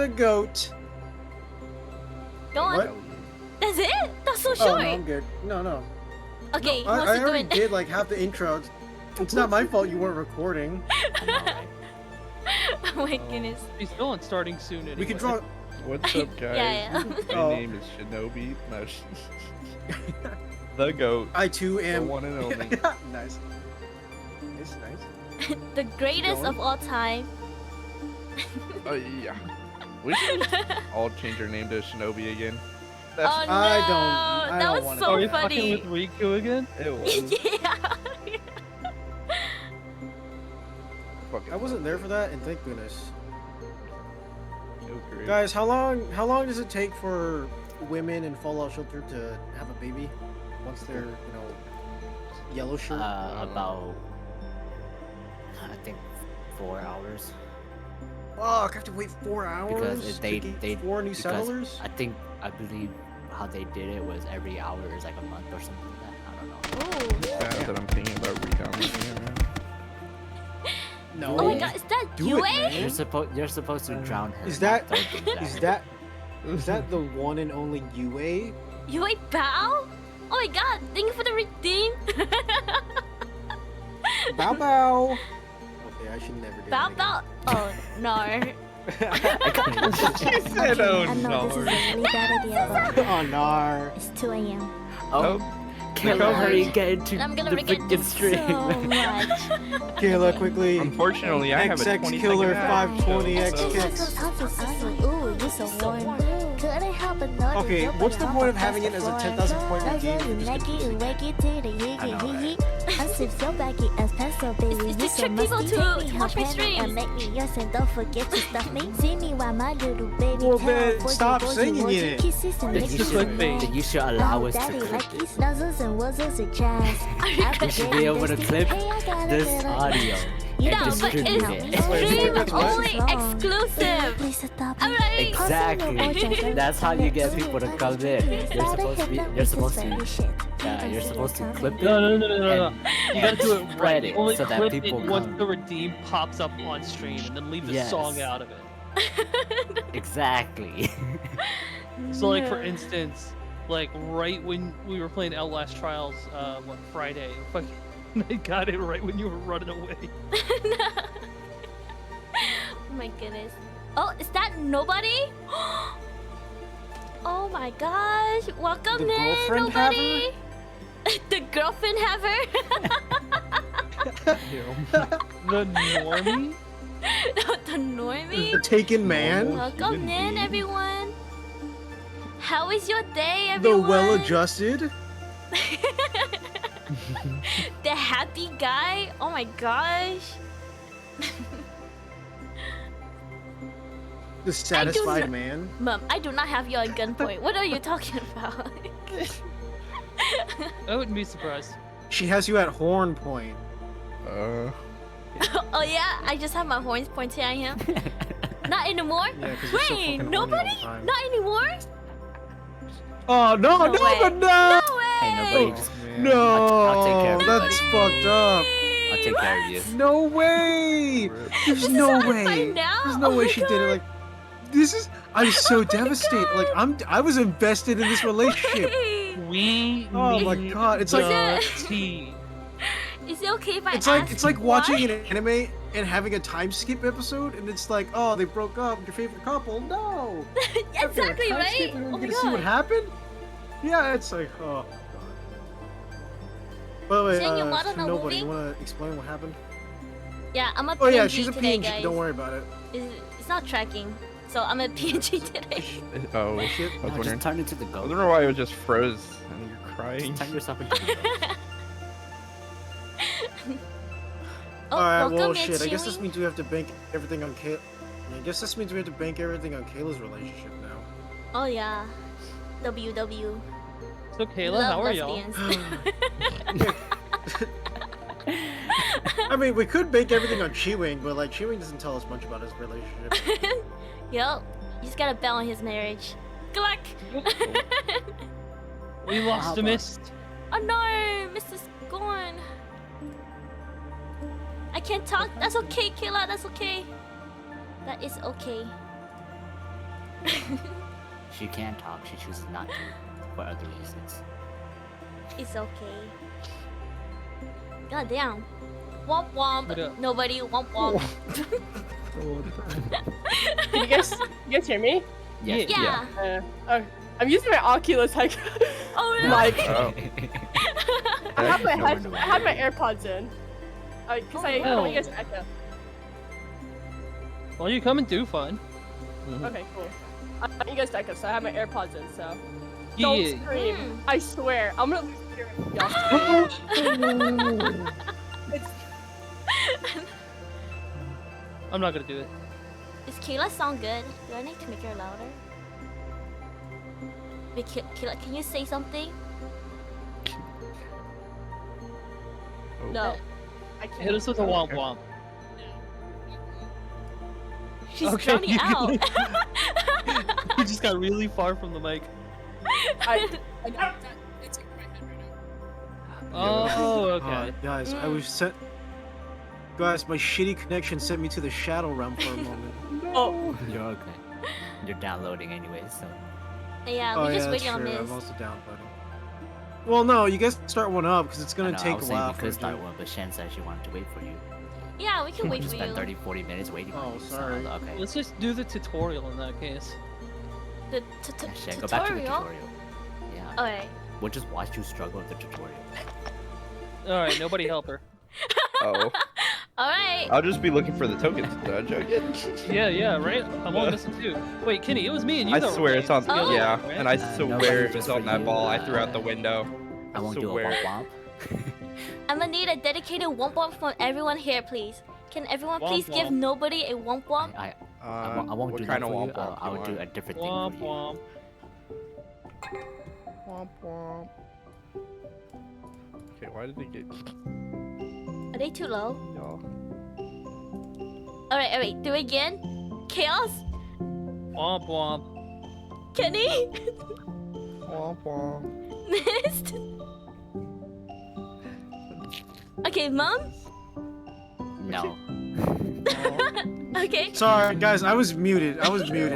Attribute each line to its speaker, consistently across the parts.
Speaker 1: the goat.
Speaker 2: Go on.
Speaker 1: What?
Speaker 2: That's it? That's so
Speaker 1: Oh,
Speaker 2: short.
Speaker 1: no, I'm good. No.
Speaker 2: Okay,
Speaker 1: No,
Speaker 2: who wants
Speaker 1: I
Speaker 2: to do
Speaker 1: already
Speaker 2: it?
Speaker 1: did like half the intro. It's not my fault you weren't recording.
Speaker 2: Oh my goodness.
Speaker 3: He's still on starting soon anyway.
Speaker 1: We can draw.
Speaker 4: What's up, guys?
Speaker 2: Yeah.
Speaker 4: My name is Shinobi. No, the goat.
Speaker 1: I too
Speaker 4: The
Speaker 1: am.
Speaker 4: one and only.
Speaker 1: Nice. It's nice.
Speaker 2: The greatest of all time.
Speaker 4: Oh yeah. We should all change our name to Shinobi again.
Speaker 2: Oh
Speaker 4: That's
Speaker 2: no!
Speaker 1: I
Speaker 2: that
Speaker 1: don't
Speaker 2: was
Speaker 1: wanna
Speaker 2: so
Speaker 1: do
Speaker 3: you
Speaker 1: that.
Speaker 2: funny.
Speaker 3: fucking with Riku again?
Speaker 4: it was.
Speaker 2: Yeah.
Speaker 1: I wasn't there for that, and thank goodness.
Speaker 4: It was great.
Speaker 1: Guys, how long does it take for women in Fallout Shelter to have a baby once they're yellow shirt?
Speaker 5: About I think 4 hours.
Speaker 1: Fuck, I have to wait 4 hours
Speaker 5: Because
Speaker 1: to
Speaker 5: they
Speaker 1: get 4 new
Speaker 5: because
Speaker 1: settlers.
Speaker 5: I believe how they did it was every hour is like a month or something like that. I don't know.
Speaker 2: Ooh.
Speaker 4: Sad that I'm thinking about redownloading it, man.
Speaker 1: No.
Speaker 2: Oh my god, is that
Speaker 1: Do
Speaker 2: you,
Speaker 1: it,
Speaker 2: eh?
Speaker 1: man.
Speaker 5: You're supposed to drown her.
Speaker 1: Is that
Speaker 5: not throw things at her.
Speaker 1: is that the one and only UA?
Speaker 2: You ain't Bao? Oh my god, thank you for the redeem.
Speaker 1: Bow bow. Okay, I should never do
Speaker 2: Bao
Speaker 1: that.
Speaker 2: Bao. Oh no.
Speaker 4: She said, "Oh
Speaker 6: I know this is a
Speaker 4: no."
Speaker 6: really bad idea, but
Speaker 1: Oh, nar.
Speaker 6: it's 2 a.m.
Speaker 5: Oh, Kayla, hurry, get into
Speaker 2: I'm gonna
Speaker 5: the
Speaker 2: regret
Speaker 5: freaking
Speaker 2: this
Speaker 5: stream.
Speaker 6: So much.
Speaker 1: Kayla, quickly.
Speaker 4: Unfortunately, I have a
Speaker 1: XX
Speaker 4: 20
Speaker 1: Killer
Speaker 4: second ad,
Speaker 1: 520
Speaker 4: so-
Speaker 1: X
Speaker 6: It's
Speaker 1: Kicks.
Speaker 6: just so toxic. Ooh, you so warm. Couldn't help but notice.
Speaker 1: Okay,
Speaker 6: your
Speaker 1: what's the
Speaker 6: body
Speaker 1: point of
Speaker 6: on
Speaker 1: having it as a
Speaker 6: the
Speaker 1: 10,000 point
Speaker 6: floor.
Speaker 1: redeem?
Speaker 6: Girl, you
Speaker 1: Just
Speaker 6: make
Speaker 1: gonna
Speaker 6: it, you make it, till the
Speaker 5: I know, right?
Speaker 6: I sip your baggy as pencil, baby.
Speaker 2: It's
Speaker 6: You
Speaker 2: to
Speaker 6: so
Speaker 2: trick people
Speaker 6: musty,
Speaker 2: to
Speaker 6: take me
Speaker 2: watch my
Speaker 6: home
Speaker 2: streams.
Speaker 6: and make me yours, and don't forget to stuff me. See me while my little baby
Speaker 1: Well,
Speaker 6: tell
Speaker 1: then
Speaker 6: for
Speaker 1: stop
Speaker 6: you, boy,
Speaker 1: singing
Speaker 6: you want
Speaker 1: it.
Speaker 6: your kisses and
Speaker 5: Then
Speaker 6: make
Speaker 5: you
Speaker 6: you
Speaker 3: just
Speaker 5: should,
Speaker 3: clickbait.
Speaker 5: then you should allow us to
Speaker 6: Daddy
Speaker 5: clip
Speaker 6: like
Speaker 5: it.
Speaker 6: these nuzzles and wuzzles and jazz.
Speaker 5: We should be able to clip this audio and
Speaker 2: No, but
Speaker 5: distribute
Speaker 2: it's
Speaker 5: it.
Speaker 2: stream
Speaker 1: Wait,
Speaker 2: only
Speaker 1: what?
Speaker 2: exclusive.
Speaker 6: Please stop me.
Speaker 2: Alright.
Speaker 5: Exactly. That's how you get people to come in. You're supposed to clip it.
Speaker 3: No. You gotta do it
Speaker 5: spread
Speaker 3: right.
Speaker 5: it
Speaker 3: Only
Speaker 5: so that
Speaker 3: clip
Speaker 5: people
Speaker 3: it once
Speaker 5: come.
Speaker 3: the redeem pops up on stream, and then leave the
Speaker 5: Yes.
Speaker 3: song out of it.
Speaker 5: Exactly.
Speaker 3: So, like for instance, like right when we were playing Outlast Trials, Friday, fucking, I got it right when you were running away.
Speaker 2: Oh my goodness. Oh, is that nobody? Oh my gosh. Welcome
Speaker 1: The
Speaker 2: in,
Speaker 1: girlfriend
Speaker 2: nobody. The girlfriend haver.
Speaker 3: The normie?
Speaker 2: The normie.
Speaker 1: The taken man.
Speaker 2: Welcome
Speaker 4: human
Speaker 2: in,
Speaker 4: being.
Speaker 2: everyone. How is your day,
Speaker 1: The
Speaker 2: everyone?
Speaker 1: well-adjusted.
Speaker 2: The happy guy. Oh my gosh.
Speaker 1: The satisfied
Speaker 2: not-
Speaker 1: man.
Speaker 2: Mom, I do not have you at gunpoint. What are you talking about?
Speaker 3: I wouldn't be surprised.
Speaker 1: She has you at horn point.
Speaker 2: Oh yeah, I just have my horns pointed at him. Not anymore?
Speaker 1: Yeah, 'cause you're so
Speaker 2: Wait,
Speaker 1: fucking horny all
Speaker 2: nobody?
Speaker 1: the time.
Speaker 2: Not anymore?
Speaker 1: Oh no,
Speaker 2: No
Speaker 1: no,
Speaker 2: way.
Speaker 1: but no!
Speaker 2: No way!
Speaker 5: Hey, nobody just.
Speaker 1: No,
Speaker 5: I'll take care of
Speaker 1: that's fucked up.
Speaker 5: I'll take care of you.
Speaker 1: No way! There's no way.
Speaker 2: Right now?
Speaker 1: There's no
Speaker 2: Oh
Speaker 1: way
Speaker 2: my
Speaker 1: she did it.
Speaker 2: God.
Speaker 1: Like, this is. I'm so devastated. Like, I was invested in this relationship.
Speaker 2: Hey,
Speaker 3: We
Speaker 1: Oh my
Speaker 3: need
Speaker 1: God, it's
Speaker 3: the
Speaker 2: like-
Speaker 3: tea.
Speaker 2: is it okay if I
Speaker 1: It's
Speaker 2: ask
Speaker 1: like watching
Speaker 2: why?
Speaker 1: an anime and having a time skip episode, and it's like, oh, they broke up. Your favorite couple? No.
Speaker 2: Exactly,
Speaker 1: Time
Speaker 2: right?
Speaker 1: skip and
Speaker 2: Oh
Speaker 1: we
Speaker 2: my
Speaker 1: get to see what
Speaker 2: god.
Speaker 1: happened. Yeah, it's like, oh. By the way,
Speaker 2: Saying you wanna know
Speaker 1: nobody.
Speaker 2: movie?
Speaker 1: You wanna explain what happened?
Speaker 2: Yeah, I'm a PNG
Speaker 1: Oh yeah, she's a
Speaker 2: today,
Speaker 1: PNG.
Speaker 2: guys.
Speaker 1: Don't worry about it.
Speaker 2: It's not tracking, so I'm a PNG today.
Speaker 4: Oh
Speaker 1: Shit.
Speaker 4: I was
Speaker 5: No,
Speaker 4: wondering.
Speaker 5: just turn into the
Speaker 4: I
Speaker 5: goat.
Speaker 4: was wondering why it was just froze and you're crying.
Speaker 5: Just turn yourself into the goat.
Speaker 2: Oh,
Speaker 1: All right.
Speaker 2: welcome
Speaker 1: Well,
Speaker 2: in,
Speaker 1: shit. I guess this
Speaker 2: Chewy.
Speaker 1: means we have to bank everything on Kay. I guess this means we have to bank everything on Kayla's relationship now.
Speaker 2: Oh yeah. WW.
Speaker 3: So Kayla,
Speaker 2: Love
Speaker 3: how are y'all?
Speaker 2: lesbians.
Speaker 1: I mean, we could bank everything on Chi-Wing, but like Chi-Wing doesn't tell us much about his relationship.
Speaker 2: Yup. He's got a bet on his marriage. Good luck.
Speaker 3: We lost a mist.
Speaker 2: Oh no, Mrs. Gone. I can't talk. That's okay, Kayla. That's okay. That is okay.
Speaker 5: She can talk, she chooses not to for other reasons.
Speaker 2: It's okay. God damn. Womp womp.
Speaker 3: What up?
Speaker 2: Nobody womp womp.
Speaker 7: Can you guys hear me?
Speaker 5: Yes.
Speaker 2: Yeah.
Speaker 7: I'm using my Oculus. Like,
Speaker 2: Oh really?
Speaker 7: like
Speaker 4: Oh.
Speaker 7: I have my
Speaker 5: No one knows.
Speaker 7: I have my AirPods in. Cause I
Speaker 3: Oh.
Speaker 7: want you guys to echo.
Speaker 3: Well, you come and do fun.
Speaker 7: Okay, cool. I want you guys to echo, so I have my AirPods in. So don't
Speaker 3: Yeah.
Speaker 7: scream.
Speaker 2: Mm.
Speaker 7: I swear, I'm gonna lose hearing if y'all scream. It's
Speaker 3: I'm not gonna do it.
Speaker 2: Does Kayla sound good? Do I need to make her louder? Wait, Kayla, can you say something?
Speaker 7: no. I can't.
Speaker 3: Hit us with a womp womp.
Speaker 2: She's
Speaker 3: Okay,
Speaker 2: drowning
Speaker 3: you
Speaker 2: out.
Speaker 3: You just got really far from the mic.
Speaker 7: I
Speaker 3: Oh, okay.
Speaker 1: Guys, I
Speaker 2: Mm.
Speaker 1: was sent. Guys, my shitty connection sent me to the shadow realm for a moment.
Speaker 7: oh,
Speaker 5: You're okay. You're downloading anyway, so.
Speaker 2: Yeah,
Speaker 1: Oh
Speaker 2: we're just
Speaker 1: yeah,
Speaker 2: waiting
Speaker 1: that's
Speaker 2: on
Speaker 1: true. I'm
Speaker 2: Miss.
Speaker 1: also downloading. Well, no, you guys start one up because it's
Speaker 5: I
Speaker 1: gonna
Speaker 5: know, I
Speaker 1: take
Speaker 5: was
Speaker 1: a
Speaker 5: saying
Speaker 1: while
Speaker 5: we
Speaker 1: for
Speaker 5: could
Speaker 1: it
Speaker 5: start
Speaker 1: to.
Speaker 5: one, but Shan said she wanted to wait for you.
Speaker 2: Yeah, we can wait
Speaker 5: Just
Speaker 2: for
Speaker 5: spend
Speaker 2: you.
Speaker 5: 30-40 minutes waiting
Speaker 1: Oh,
Speaker 5: for you. so,
Speaker 1: sorry.
Speaker 5: okay.
Speaker 3: Let's just do the tutorial in that case.
Speaker 2: The
Speaker 5: Yeah, Shan, go back to the
Speaker 2: tutorial?
Speaker 5: tutorial. Yeah.
Speaker 2: Alright.
Speaker 5: We'll just watch you struggle with the tutorial.
Speaker 3: Alright, nobody help her.
Speaker 4: Oh.
Speaker 2: Alright.
Speaker 4: I'll just be looking for the tokens. Joke it.
Speaker 3: Yeah, right? I'm only missing 2. Wait, Kenny, it was me and you
Speaker 4: I
Speaker 3: that were
Speaker 4: swear it's on.
Speaker 3: playing together,
Speaker 4: Yeah,
Speaker 3: right?
Speaker 4: and I
Speaker 5: nobody
Speaker 4: swear
Speaker 5: just
Speaker 4: it's
Speaker 5: for
Speaker 4: on that
Speaker 5: you,
Speaker 4: ball I threw out the window.
Speaker 5: I won't do a
Speaker 4: swear.
Speaker 5: womp womp.
Speaker 2: I'm gonna need a dedicated womp womp from everyone here, please. Can everyone
Speaker 3: Womp
Speaker 2: please give
Speaker 3: womp.
Speaker 2: nobody a womp womp?
Speaker 5: I won't
Speaker 4: what
Speaker 5: do that
Speaker 4: kind of
Speaker 5: for you.
Speaker 4: womp womp
Speaker 5: I will
Speaker 4: you
Speaker 5: do a
Speaker 4: want?
Speaker 5: different thing
Speaker 3: Womp
Speaker 5: for you.
Speaker 3: womp.
Speaker 4: Womp womp. Okay, why did it get
Speaker 2: Are they too low?
Speaker 4: y'all?
Speaker 2: Alright, do it again. Chaos?
Speaker 3: Womp womp.
Speaker 2: Kenny?
Speaker 4: Womp womp.
Speaker 2: Missed? Okay, Mom?
Speaker 5: No.
Speaker 2: Okay.
Speaker 1: Sorry, guys, I was muted.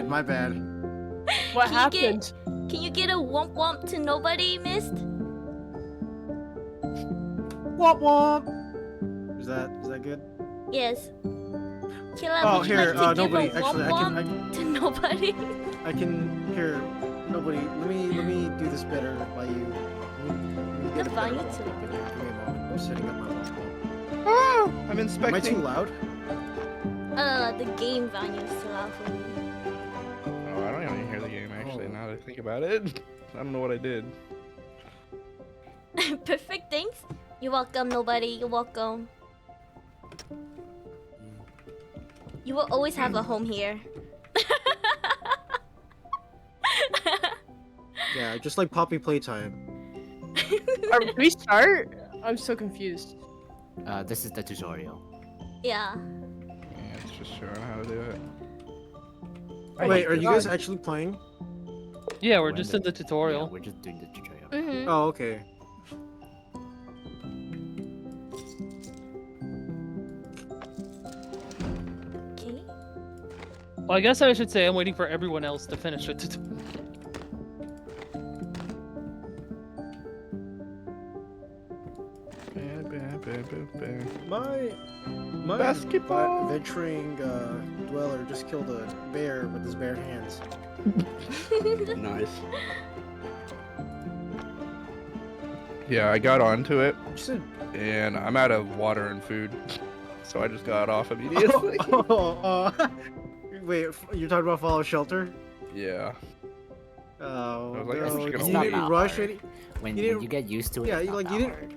Speaker 1: My bad.
Speaker 7: what
Speaker 2: Can you get-
Speaker 7: happened?
Speaker 2: Can you get a womp womp to nobody, Mist?
Speaker 1: Womp womp. Is that good?
Speaker 2: Yes. Kayla,
Speaker 1: Oh,
Speaker 2: would you
Speaker 1: here,
Speaker 2: like to give
Speaker 1: nobody.
Speaker 2: a
Speaker 1: Actually,
Speaker 2: womp womp to nobody?
Speaker 1: I can hear nobody. Let me do this better by you. Let me get
Speaker 2: The
Speaker 1: a better
Speaker 2: volume
Speaker 1: womp
Speaker 2: too.
Speaker 1: womp. Give me a moment. I'm setting up my womp womp.
Speaker 4: Ah, I'm
Speaker 1: Am I too
Speaker 4: inspecting.
Speaker 1: loud?
Speaker 2: The game volume is too loud for me.
Speaker 4: Oh, I don't even hear the game actually. Now that I think about it, I don't know what I did.
Speaker 2: Perfect, thanks. You're welcome, nobody. You're welcome. You will always have a home here.
Speaker 1: Yeah, just like Poppy Playtime.
Speaker 7: Are we start? I'm so confused.
Speaker 5: This is the tutorial.
Speaker 2: Yeah.
Speaker 4: Yeah, it's just showing how to do it.
Speaker 1: Wait, are you guys actually playing?
Speaker 3: Yeah, we're
Speaker 5: We're
Speaker 3: just
Speaker 5: in
Speaker 3: in the
Speaker 5: Yeah,
Speaker 3: tutorial.
Speaker 5: we're just doing the tutorial.
Speaker 2: Mm-hmm.
Speaker 1: Oh, okay.
Speaker 2: Okay.
Speaker 3: Well, I guess I should say I'm waiting for everyone else to finish the tutorial.
Speaker 1: My
Speaker 4: Basketball.
Speaker 1: adventuring dweller just killed a bear with his bare hands.
Speaker 4: Nice. Yeah, I got onto it,
Speaker 1: You said
Speaker 4: and I'm out of water and food, so I just got off immediately.
Speaker 1: Wait, you're talking about Fallout Shelter?
Speaker 4: Yeah.
Speaker 1: Oh,
Speaker 4: I was like, I'm
Speaker 1: no,
Speaker 4: just gonna
Speaker 1: you
Speaker 5: not
Speaker 1: didn't
Speaker 5: that
Speaker 1: rush
Speaker 5: hard.
Speaker 1: it.
Speaker 5: When,
Speaker 1: You
Speaker 5: when
Speaker 1: didn't-
Speaker 5: you get used to it,
Speaker 1: Yeah,
Speaker 5: it's
Speaker 1: you
Speaker 5: not
Speaker 1: like
Speaker 5: that
Speaker 1: you didn't.
Speaker 5: hard.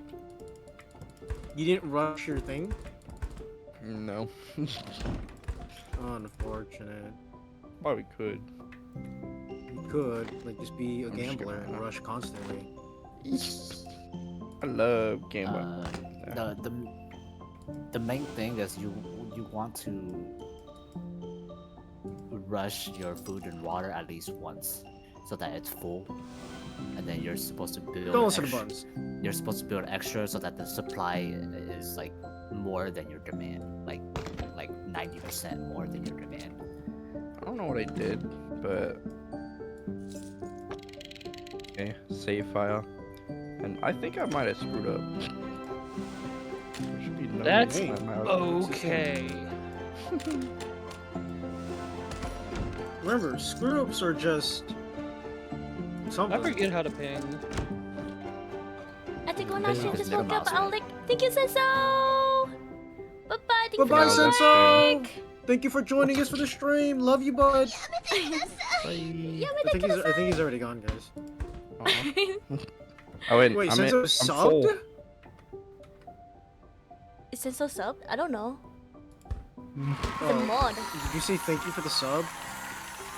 Speaker 1: You didn't rush your thing.
Speaker 4: No.
Speaker 1: Unfortunate.
Speaker 4: Probably could.
Speaker 1: You could like just be a
Speaker 4: I'm just
Speaker 1: gambler
Speaker 4: gonna-
Speaker 1: and rush constantly.
Speaker 4: I love gambling.
Speaker 5: The main thing is you want to rush your food and water at least once, so that it's full, and then you're supposed to build.
Speaker 1: Don't listen to
Speaker 5: extra-
Speaker 1: bugs.
Speaker 5: You're supposed to build extra so that the supply is like more than your demand, like 90% more than your demand.
Speaker 4: don't know what I did, but okay, save file, and I think I might have screwed up. There should be no
Speaker 3: That's
Speaker 4: name on my mouse.
Speaker 3: okay.
Speaker 1: Remember, screw ups are just
Speaker 3: I
Speaker 1: something.
Speaker 3: forget how to ping.
Speaker 2: I think when I
Speaker 5: Middle
Speaker 2: just woke up,
Speaker 5: mouse,
Speaker 2: I'll
Speaker 5: right?
Speaker 2: like, thank you, Senso! Bye-bye, thank you
Speaker 1: Bye-bye,
Speaker 2: for the
Speaker 1: Senso!
Speaker 2: like.
Speaker 1: Thank you for joining us for the stream. Love you, bud.
Speaker 2: Yeah,
Speaker 1: I think he's already gone, guys.
Speaker 4: Oh wait,
Speaker 1: Wait,
Speaker 4: I'm
Speaker 1: Senso
Speaker 4: full.
Speaker 1: subbed?
Speaker 2: Is Senso subbed? I don't know. The
Speaker 1: Oh,
Speaker 2: mod.
Speaker 1: did you say thank you for the sub?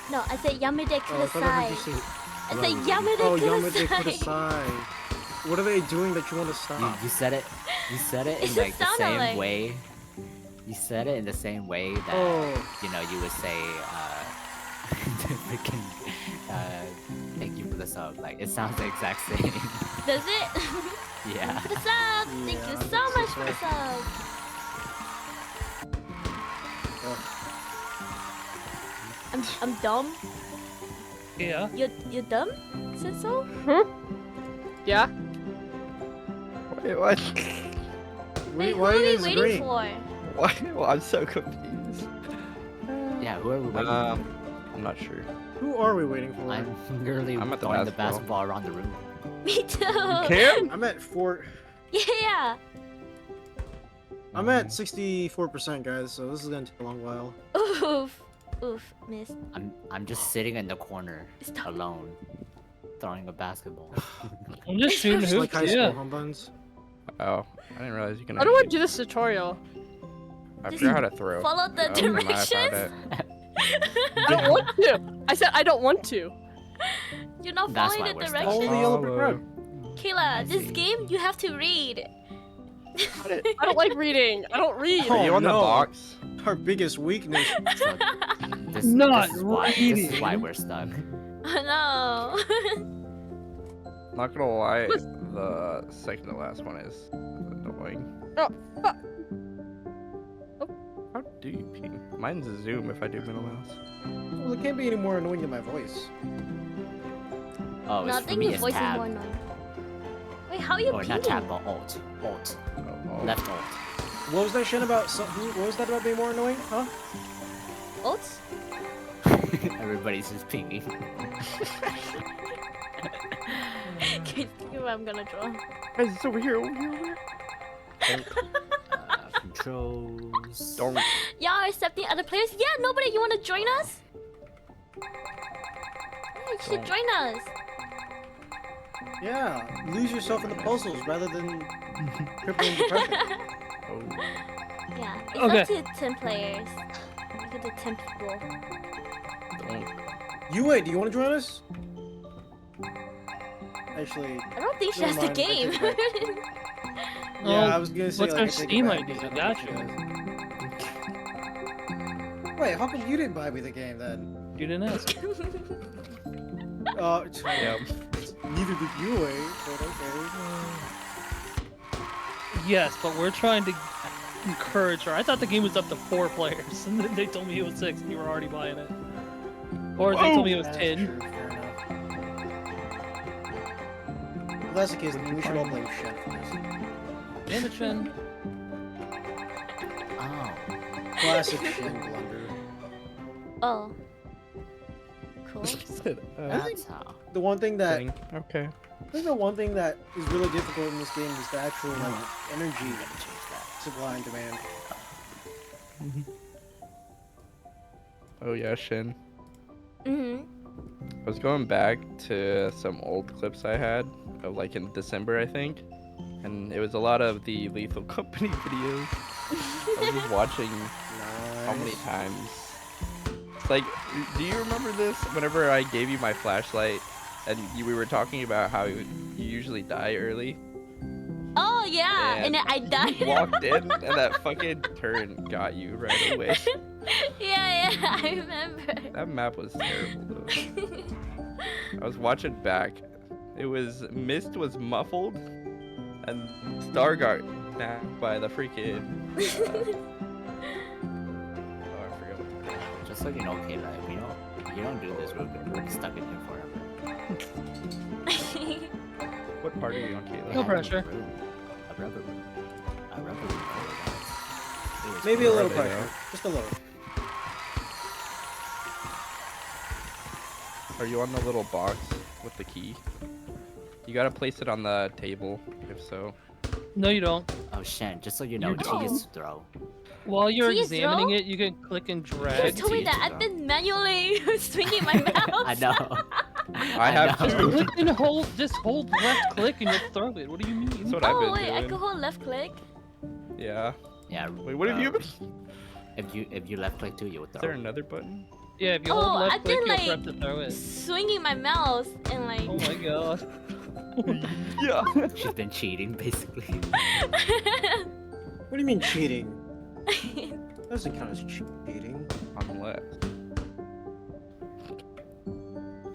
Speaker 2: No, I said Yamede
Speaker 1: Oh, I thought I heard you
Speaker 2: Kudasai.
Speaker 1: say.
Speaker 2: I said Yamede
Speaker 1: Oh, Yamete
Speaker 2: Kudasai.
Speaker 1: Kudasai. What are they doing that you want to stop?
Speaker 5: You said it. You said it
Speaker 2: It
Speaker 5: in
Speaker 2: just
Speaker 5: like the
Speaker 2: sounded
Speaker 5: same
Speaker 2: like-
Speaker 5: way. You said it in the same way that
Speaker 1: Oh.
Speaker 5: you know you would say freaking thank you for the sub. Like it sounds the exact same.
Speaker 2: Does it?
Speaker 5: Yeah.
Speaker 2: For the sub! Thank
Speaker 1: Yeah,
Speaker 2: you
Speaker 1: I
Speaker 2: so
Speaker 1: think
Speaker 2: much
Speaker 1: so.
Speaker 2: for the sub! I'm dumb?
Speaker 3: Yeah.
Speaker 2: You're dumb? Senso?
Speaker 7: Yeah.
Speaker 4: Wait, what?
Speaker 2: Wait,
Speaker 1: Why
Speaker 2: who
Speaker 1: are
Speaker 2: are
Speaker 1: you
Speaker 2: we
Speaker 1: guys
Speaker 2: waiting
Speaker 1: agreeing?
Speaker 2: for?
Speaker 4: Why? Well, I'm so confused.
Speaker 5: Yeah. Who are we waiting
Speaker 4: I'm not sure.
Speaker 1: Who are we waiting for?
Speaker 5: for? I'm literally
Speaker 4: I'm at the
Speaker 5: throwing the
Speaker 4: basketball.
Speaker 5: basketball around the room.
Speaker 2: Me too!
Speaker 4: Can?
Speaker 1: I'm at 4.
Speaker 2: Yeah!
Speaker 1: I'm at 64%, guys. So this is gonna take a long while.
Speaker 2: Oof. Oof, missed.
Speaker 5: I'm just sitting in the corner
Speaker 2: Stop.
Speaker 5: alone, throwing a basketball.
Speaker 3: I'm just shooting
Speaker 1: Just like
Speaker 3: hoops.
Speaker 1: high school
Speaker 3: Yeah.
Speaker 1: humbuns.
Speaker 4: Oh, I didn't realize you can.
Speaker 7: How do I
Speaker 4: actually-
Speaker 7: do this tutorial?
Speaker 4: I
Speaker 2: Just
Speaker 4: forgot how to throw.
Speaker 2: follow the
Speaker 4: Oh, never mind, I found
Speaker 2: directions.
Speaker 4: it.
Speaker 7: I don't want to. I said I don't want to.
Speaker 2: You're not
Speaker 5: That's
Speaker 2: following
Speaker 5: why
Speaker 2: the
Speaker 5: we're stuck.
Speaker 1: Follow the
Speaker 2: directions.
Speaker 1: yellow brick road.
Speaker 2: Kayla, this
Speaker 5: see.
Speaker 2: game you have to read.
Speaker 7: I don't like reading. I don't read.
Speaker 1: Oh,
Speaker 4: Are you on the
Speaker 1: no.
Speaker 4: box?
Speaker 1: Our biggest weakness.
Speaker 5: So this,
Speaker 3: Not
Speaker 5: this is why
Speaker 3: reading.
Speaker 5: we're stuck.
Speaker 2: Oh no.
Speaker 4: Not gonna lie, the second to last one is annoying.
Speaker 7: Oh, fuck.
Speaker 4: How do you ping? Mine's a zoom if I do middle mouse.
Speaker 1: Well, it can't be any more annoying than my voice.
Speaker 5: Oh,
Speaker 2: No, I
Speaker 5: it's for
Speaker 2: think
Speaker 5: me.
Speaker 2: your
Speaker 5: It's
Speaker 2: voice is
Speaker 5: tab.
Speaker 2: more annoying. Wait, how are you
Speaker 5: Or not
Speaker 2: pinging?
Speaker 5: tab, but alt. Alt.
Speaker 4: Oh,
Speaker 5: Left alt.
Speaker 1: What was that shit about? What was that about being more annoying? Huh?
Speaker 2: Oats?
Speaker 5: Everybody's just pinging.
Speaker 2: Can you think of what I'm gonna draw?
Speaker 4: Guys, it's over here, over here, over here.
Speaker 5: Controls.
Speaker 4: Don't.
Speaker 2: Y'all are accepting other players? Yeah, nobody, you wanna join us? Yeah, you should
Speaker 4: Don't.
Speaker 2: join us.
Speaker 1: Yeah. Lose yourself in the puzzles rather than crippling depression.
Speaker 4: Oh.
Speaker 2: Yeah, it's
Speaker 3: Okay.
Speaker 2: up to 10 players. You can do 10 people.
Speaker 4: Don't.
Speaker 1: You wait. Do you want to join us? Actually,
Speaker 2: I don't think she
Speaker 1: Never
Speaker 2: has the
Speaker 1: mind, I
Speaker 2: game.
Speaker 1: take it
Speaker 3: Oh,
Speaker 1: yeah, I was gonna say
Speaker 3: what's
Speaker 1: like
Speaker 3: our
Speaker 1: I take it
Speaker 3: Steam
Speaker 1: back
Speaker 3: ID?
Speaker 1: because I don't
Speaker 3: Gotcha.
Speaker 1: think she does. Wait, how come you didn't buy me the game then?
Speaker 3: You didn't ask.
Speaker 4: Yeah.
Speaker 1: Neither did you, but okay.
Speaker 3: Yes, but we're trying to encourage her. I thought the game was up to 4 players, and then they told me it was 6, and you were already buying it. Or they told me it was
Speaker 1: That's
Speaker 3: 10.
Speaker 1: true, fair enough. If that's the case, then we should all blame Chef for this.
Speaker 3: Damn it, Shen.
Speaker 5: Oh.
Speaker 1: Classic Shen blunder.
Speaker 2: Oh. Cool.
Speaker 5: That's how.
Speaker 1: The one thing that
Speaker 4: Dang. Okay.
Speaker 1: I think the one thing that is really difficult in this game is the actual like energy
Speaker 5: I'm gonna change that.
Speaker 1: supply and demand.
Speaker 4: Oh yeah, Shin.
Speaker 2: Mm-hmm.
Speaker 4: I was going back to some old clips I had of like in December, I think, and it was a lot of the Lethal Company videos. I was just watching how many
Speaker 1: Nice.
Speaker 4: times. It's like, do you remember this? Whenever I gave you my flashlight, and we were talking about how you usually die early.
Speaker 2: Oh, yeah. And then I
Speaker 4: You
Speaker 2: died.
Speaker 4: walked in, and that fucking turn got you right away.
Speaker 2: Yeah, I remember.
Speaker 4: That map was terrible though. I was watching back. It was Mist was muffled, and Star got napped by the freaking. Oh, I forgot what the
Speaker 5: Just so you know, Kayla, if we don't If you don't do this, we're stuck in here forever.
Speaker 4: What part are you on, Kayla?
Speaker 3: No pressure.
Speaker 5: A rubber room. A rubber room. It was
Speaker 1: Maybe a little
Speaker 4: Rubber,
Speaker 1: pressure. Just a little.
Speaker 4: Are you on the little box with the key? You gotta place it on the table, if so.
Speaker 3: No, you don't.
Speaker 5: Oh, Shen, just so you know,
Speaker 3: You
Speaker 5: T
Speaker 2: don't.
Speaker 5: is throw.
Speaker 3: While you're
Speaker 2: T is
Speaker 3: examining
Speaker 2: throw?
Speaker 3: it, you can click and
Speaker 2: You
Speaker 3: drag.
Speaker 2: told me that I've been manually swinging my mouse.
Speaker 5: I know.
Speaker 4: I have
Speaker 5: know.
Speaker 4: two.
Speaker 3: Click and hold. Just hold left click and you'll throw it. What do you mean?
Speaker 4: That's what I've
Speaker 2: Oh
Speaker 4: been
Speaker 2: wait, I
Speaker 4: doing.
Speaker 2: could hold left click.
Speaker 4: Yeah.
Speaker 5: Yeah.
Speaker 4: Wait, what have you been?
Speaker 5: If you left click too, you would
Speaker 4: Is there
Speaker 5: throw.
Speaker 4: another button?
Speaker 3: Yeah, if you
Speaker 2: Oh,
Speaker 3: hold left
Speaker 2: I've
Speaker 3: click,
Speaker 2: been,
Speaker 3: you'll
Speaker 2: like,
Speaker 3: prep to throw it.
Speaker 2: Swinging my mouse and like.
Speaker 3: Oh my god.
Speaker 4: Yeah.
Speaker 5: She's been cheating, basically.
Speaker 1: What do you mean cheating? Doesn't count as cheating.
Speaker 4: Unless.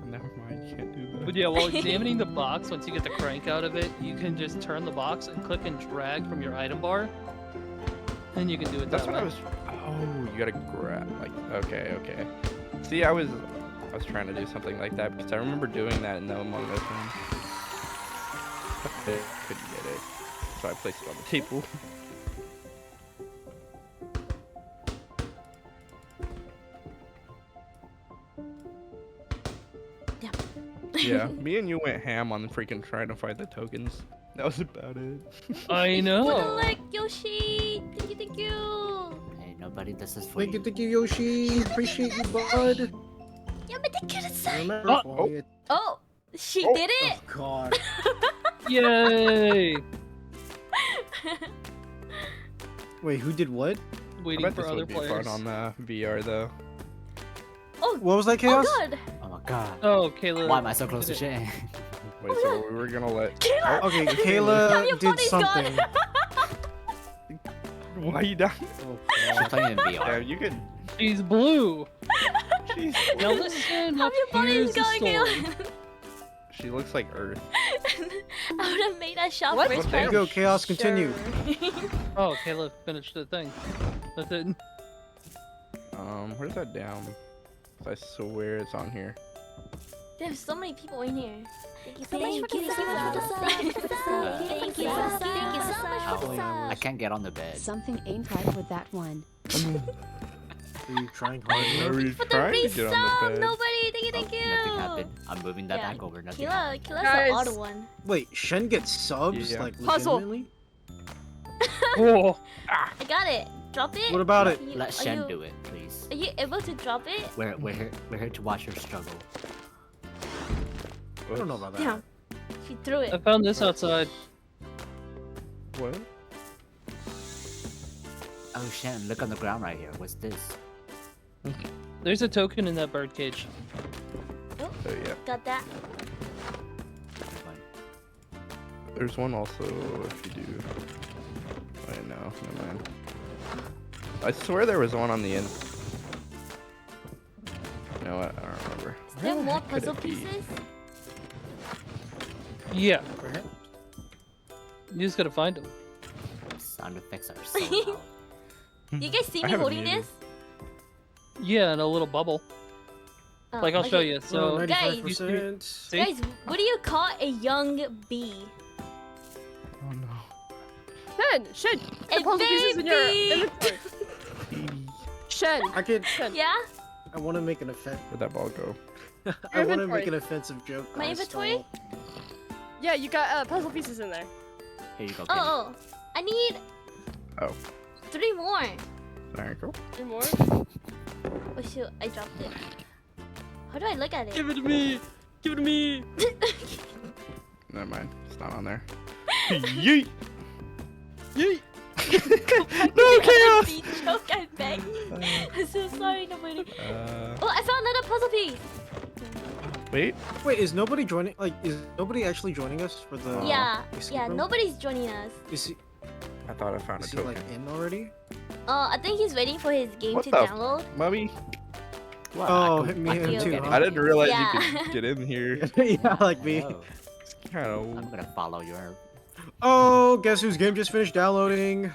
Speaker 4: Never mind, you can't do that.
Speaker 3: But yeah, while examining the box, once you get the crank out of it, you can just turn the box and click and drag from your item bar. And you can do it
Speaker 4: That's
Speaker 3: that
Speaker 4: what
Speaker 3: way.
Speaker 4: I was. Oh, you gotta grab. Like, okay. See, I was trying to do something like that because I remember doing that in the Among Us one. Couldn't get it, so I placed it on the table. Yeah, me and you went ham on freaking trying to find the tokens. That was about it.
Speaker 3: I
Speaker 2: What a
Speaker 3: know.
Speaker 2: lick, Yoshi! Thank you!
Speaker 5: Hey, nobody does this for
Speaker 1: Thank you, Yoshi. Appreciate you, bud.
Speaker 2: Yeah, but they couldn't say.
Speaker 1: Remember,
Speaker 3: Oh.
Speaker 1: follow it.
Speaker 2: Oh, she
Speaker 4: Oh.
Speaker 2: did it!
Speaker 1: Oh God.
Speaker 3: Yay!
Speaker 1: Wait, who did what?
Speaker 4: I
Speaker 3: Waiting
Speaker 4: bet
Speaker 3: for
Speaker 4: this
Speaker 3: other
Speaker 4: would be
Speaker 3: players.
Speaker 4: fun on VR though.
Speaker 2: Oh,
Speaker 1: What was that,
Speaker 2: oh
Speaker 1: Chaos?
Speaker 2: god!
Speaker 5: Oh my god.
Speaker 3: Oh, Caleb.
Speaker 5: Why am I so close to
Speaker 3: did it.
Speaker 5: Shen?
Speaker 4: Wait, so we were gonna let.
Speaker 2: Kayla!
Speaker 1: Okay,
Speaker 2: Your
Speaker 1: Kayla did
Speaker 2: body's gone.
Speaker 1: something.
Speaker 4: Why you down?
Speaker 1: Oh,
Speaker 5: She's
Speaker 1: God.
Speaker 5: playing in
Speaker 4: Yeah,
Speaker 5: VR.
Speaker 4: you could.
Speaker 3: She's blue.
Speaker 4: She's.
Speaker 3: Now listen
Speaker 2: How
Speaker 3: up.
Speaker 2: your body's
Speaker 3: Here's the
Speaker 2: going,
Speaker 3: story.
Speaker 2: Kayla?
Speaker 4: She looks like Earth.
Speaker 2: I would have made that shot
Speaker 7: What?
Speaker 2: first
Speaker 1: There you
Speaker 2: try.
Speaker 1: go, Chaos. Continue.
Speaker 2: Sure.
Speaker 3: Oh, Caleb finished the thing. That's it.
Speaker 4: Where's that down? I swear it's on here.
Speaker 2: There's so many people in here. Thank you so
Speaker 6: Thank
Speaker 2: much
Speaker 6: you
Speaker 2: for the
Speaker 6: so much for the
Speaker 2: sub.
Speaker 6: sub.
Speaker 2: Thank you for the sub.
Speaker 5: Thank
Speaker 2: Thank you so much for the
Speaker 5: I
Speaker 2: sub.
Speaker 5: can't get on the bed.
Speaker 6: Something ain't right with that one.
Speaker 1: Are you trying hard enough?
Speaker 4: Are you
Speaker 2: For the
Speaker 4: trying to get on the
Speaker 2: resub,
Speaker 4: bed?
Speaker 2: nobody. Thank you,
Speaker 5: Oh,
Speaker 2: thank you.
Speaker 5: nothing happened. I'm moving that
Speaker 2: Yeah.
Speaker 5: back over. Nothing
Speaker 2: Kayla,
Speaker 5: happened.
Speaker 2: Kayla's
Speaker 7: Guys.
Speaker 2: the odd one.
Speaker 1: Wait, Shen gets subs?
Speaker 4: Yeah.
Speaker 1: Like,
Speaker 7: Puzzle.
Speaker 1: legitimately?
Speaker 3: Oh,
Speaker 2: I got it. Drop it.
Speaker 1: What about it?
Speaker 5: Let Shen do it, please.
Speaker 2: Are you able to drop it?
Speaker 5: We're here to watch her struggle.
Speaker 1: I don't know about that.
Speaker 2: Yeah. She threw
Speaker 3: I
Speaker 2: it.
Speaker 3: found this outside.
Speaker 4: What?
Speaker 5: Oh, Shen, look on the ground right here. What's this?
Speaker 3: There's a token in that bird cage.
Speaker 2: Oh,
Speaker 4: Oh yeah.
Speaker 2: got that.
Speaker 4: There's one also if you do. Wait, no, never mind. I swear there was one on the end. You know what? I don't remember.
Speaker 2: Is there more
Speaker 4: could it
Speaker 2: puzzle
Speaker 4: be?
Speaker 2: pieces?
Speaker 3: Yeah,
Speaker 1: Perhaps.
Speaker 3: you just gotta find them.
Speaker 5: Sound effects are so loud.
Speaker 2: Do you guys see
Speaker 4: I
Speaker 2: me
Speaker 4: have it
Speaker 2: holding
Speaker 4: muted.
Speaker 2: this?
Speaker 3: Yeah, in a little bubble.
Speaker 2: Oh,
Speaker 3: Like I'll show
Speaker 2: okay.
Speaker 3: you.
Speaker 1: So,
Speaker 3: So
Speaker 2: Guys,
Speaker 1: 95%.
Speaker 3: See?
Speaker 2: Guys, what do you call a young bee?
Speaker 4: Oh no.
Speaker 7: Shen!
Speaker 2: A
Speaker 7: The puzzle pieces in your
Speaker 2: baby!
Speaker 7: inventory.
Speaker 4: Baby.
Speaker 7: Shen!
Speaker 1: I could.
Speaker 2: Yeah?
Speaker 1: I want to make an offense.
Speaker 4: Where'd that ball go?
Speaker 1: I want to
Speaker 7: inventory.
Speaker 1: make an offensive joke.
Speaker 2: My
Speaker 1: but I
Speaker 2: inventory?
Speaker 1: stalled.
Speaker 7: Yeah, you got puzzle pieces in there.
Speaker 5: Here you go. Kenny.
Speaker 2: Oh, I need
Speaker 4: Oh.
Speaker 2: 3 more.
Speaker 4: There you go.
Speaker 7: 3 more?
Speaker 2: Oh shoot, I dropped it. How do I look at it?
Speaker 7: Give it to me! Give it to me!
Speaker 4: Never mind. It's not on there. Yeet.
Speaker 7: Yeet!
Speaker 2: No chaos! Joke, I beg. I'm so sorry, nobody. Oh, I found another puzzle piece.
Speaker 4: Wait.
Speaker 1: Wait, is nobody joining? Like, is nobody actually joining us for the?
Speaker 2: Yeah,
Speaker 1: escape
Speaker 2: yeah,
Speaker 1: room?
Speaker 2: nobody's joining us.
Speaker 1: Is he?
Speaker 4: I thought I found a
Speaker 1: Is he
Speaker 4: token.
Speaker 1: like in already?
Speaker 2: I think he's waiting for his game
Speaker 4: What
Speaker 2: to
Speaker 4: the f-
Speaker 2: download.
Speaker 4: Mummy,
Speaker 5: What?
Speaker 1: Oh,
Speaker 5: I
Speaker 1: hit me
Speaker 5: I
Speaker 1: him
Speaker 5: can
Speaker 2: too,
Speaker 5: get
Speaker 1: huh?
Speaker 5: it.
Speaker 4: I didn't realize
Speaker 2: Yeah.
Speaker 4: you could get in here.
Speaker 1: Yeah, like me.
Speaker 5: Oh,
Speaker 4: Kind
Speaker 5: I'm
Speaker 4: of.
Speaker 5: gonna follow your.
Speaker 1: Oh, guess whose game just finished downloading?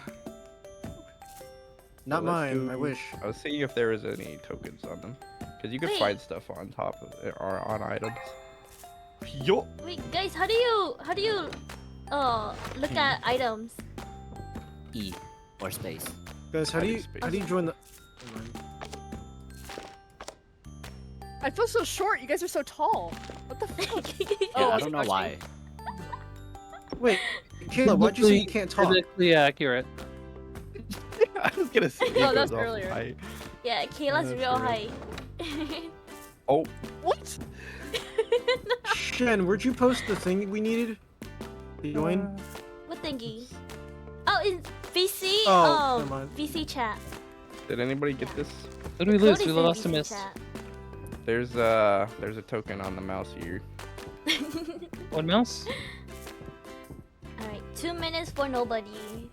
Speaker 1: Not
Speaker 4: Let's
Speaker 1: mine. I
Speaker 4: do-
Speaker 1: wish.
Speaker 4: I was seeing if there was any tokens on them. Because you could
Speaker 2: Wait.
Speaker 4: find stuff on top of it or on items. Yo.
Speaker 2: Wait, guys, how do you look at items?
Speaker 5: E or space.
Speaker 1: Guys, how do you join the? Never mind.
Speaker 7: I feel so short. You guys are so tall. What the fuck?
Speaker 5: Yeah,
Speaker 7: Oh,
Speaker 5: I don't know why.
Speaker 1: Wait, Kayla, why'd you say you can't talk?
Speaker 3: Physically accurate.
Speaker 4: I was gonna say. it
Speaker 7: Oh, that was
Speaker 4: goes off
Speaker 7: earlier.
Speaker 4: height.
Speaker 2: Yeah, Kayla's
Speaker 4: That's
Speaker 2: real
Speaker 4: right.
Speaker 2: high.
Speaker 4: Oh,
Speaker 7: What?
Speaker 1: Shen, where'd you post the thing we needed? To join?
Speaker 2: What thingy? Oh, in VC.
Speaker 1: Oh, never mind.
Speaker 2: VC chat.
Speaker 4: did anybody get this?
Speaker 3: What did we lose?
Speaker 2: Cody's
Speaker 3: We
Speaker 2: in
Speaker 3: lost a
Speaker 2: VC
Speaker 3: miss.
Speaker 2: chat.
Speaker 4: There's a token on the mouse here.
Speaker 3: One mouse?
Speaker 2: Alright, 2 minutes for nobody.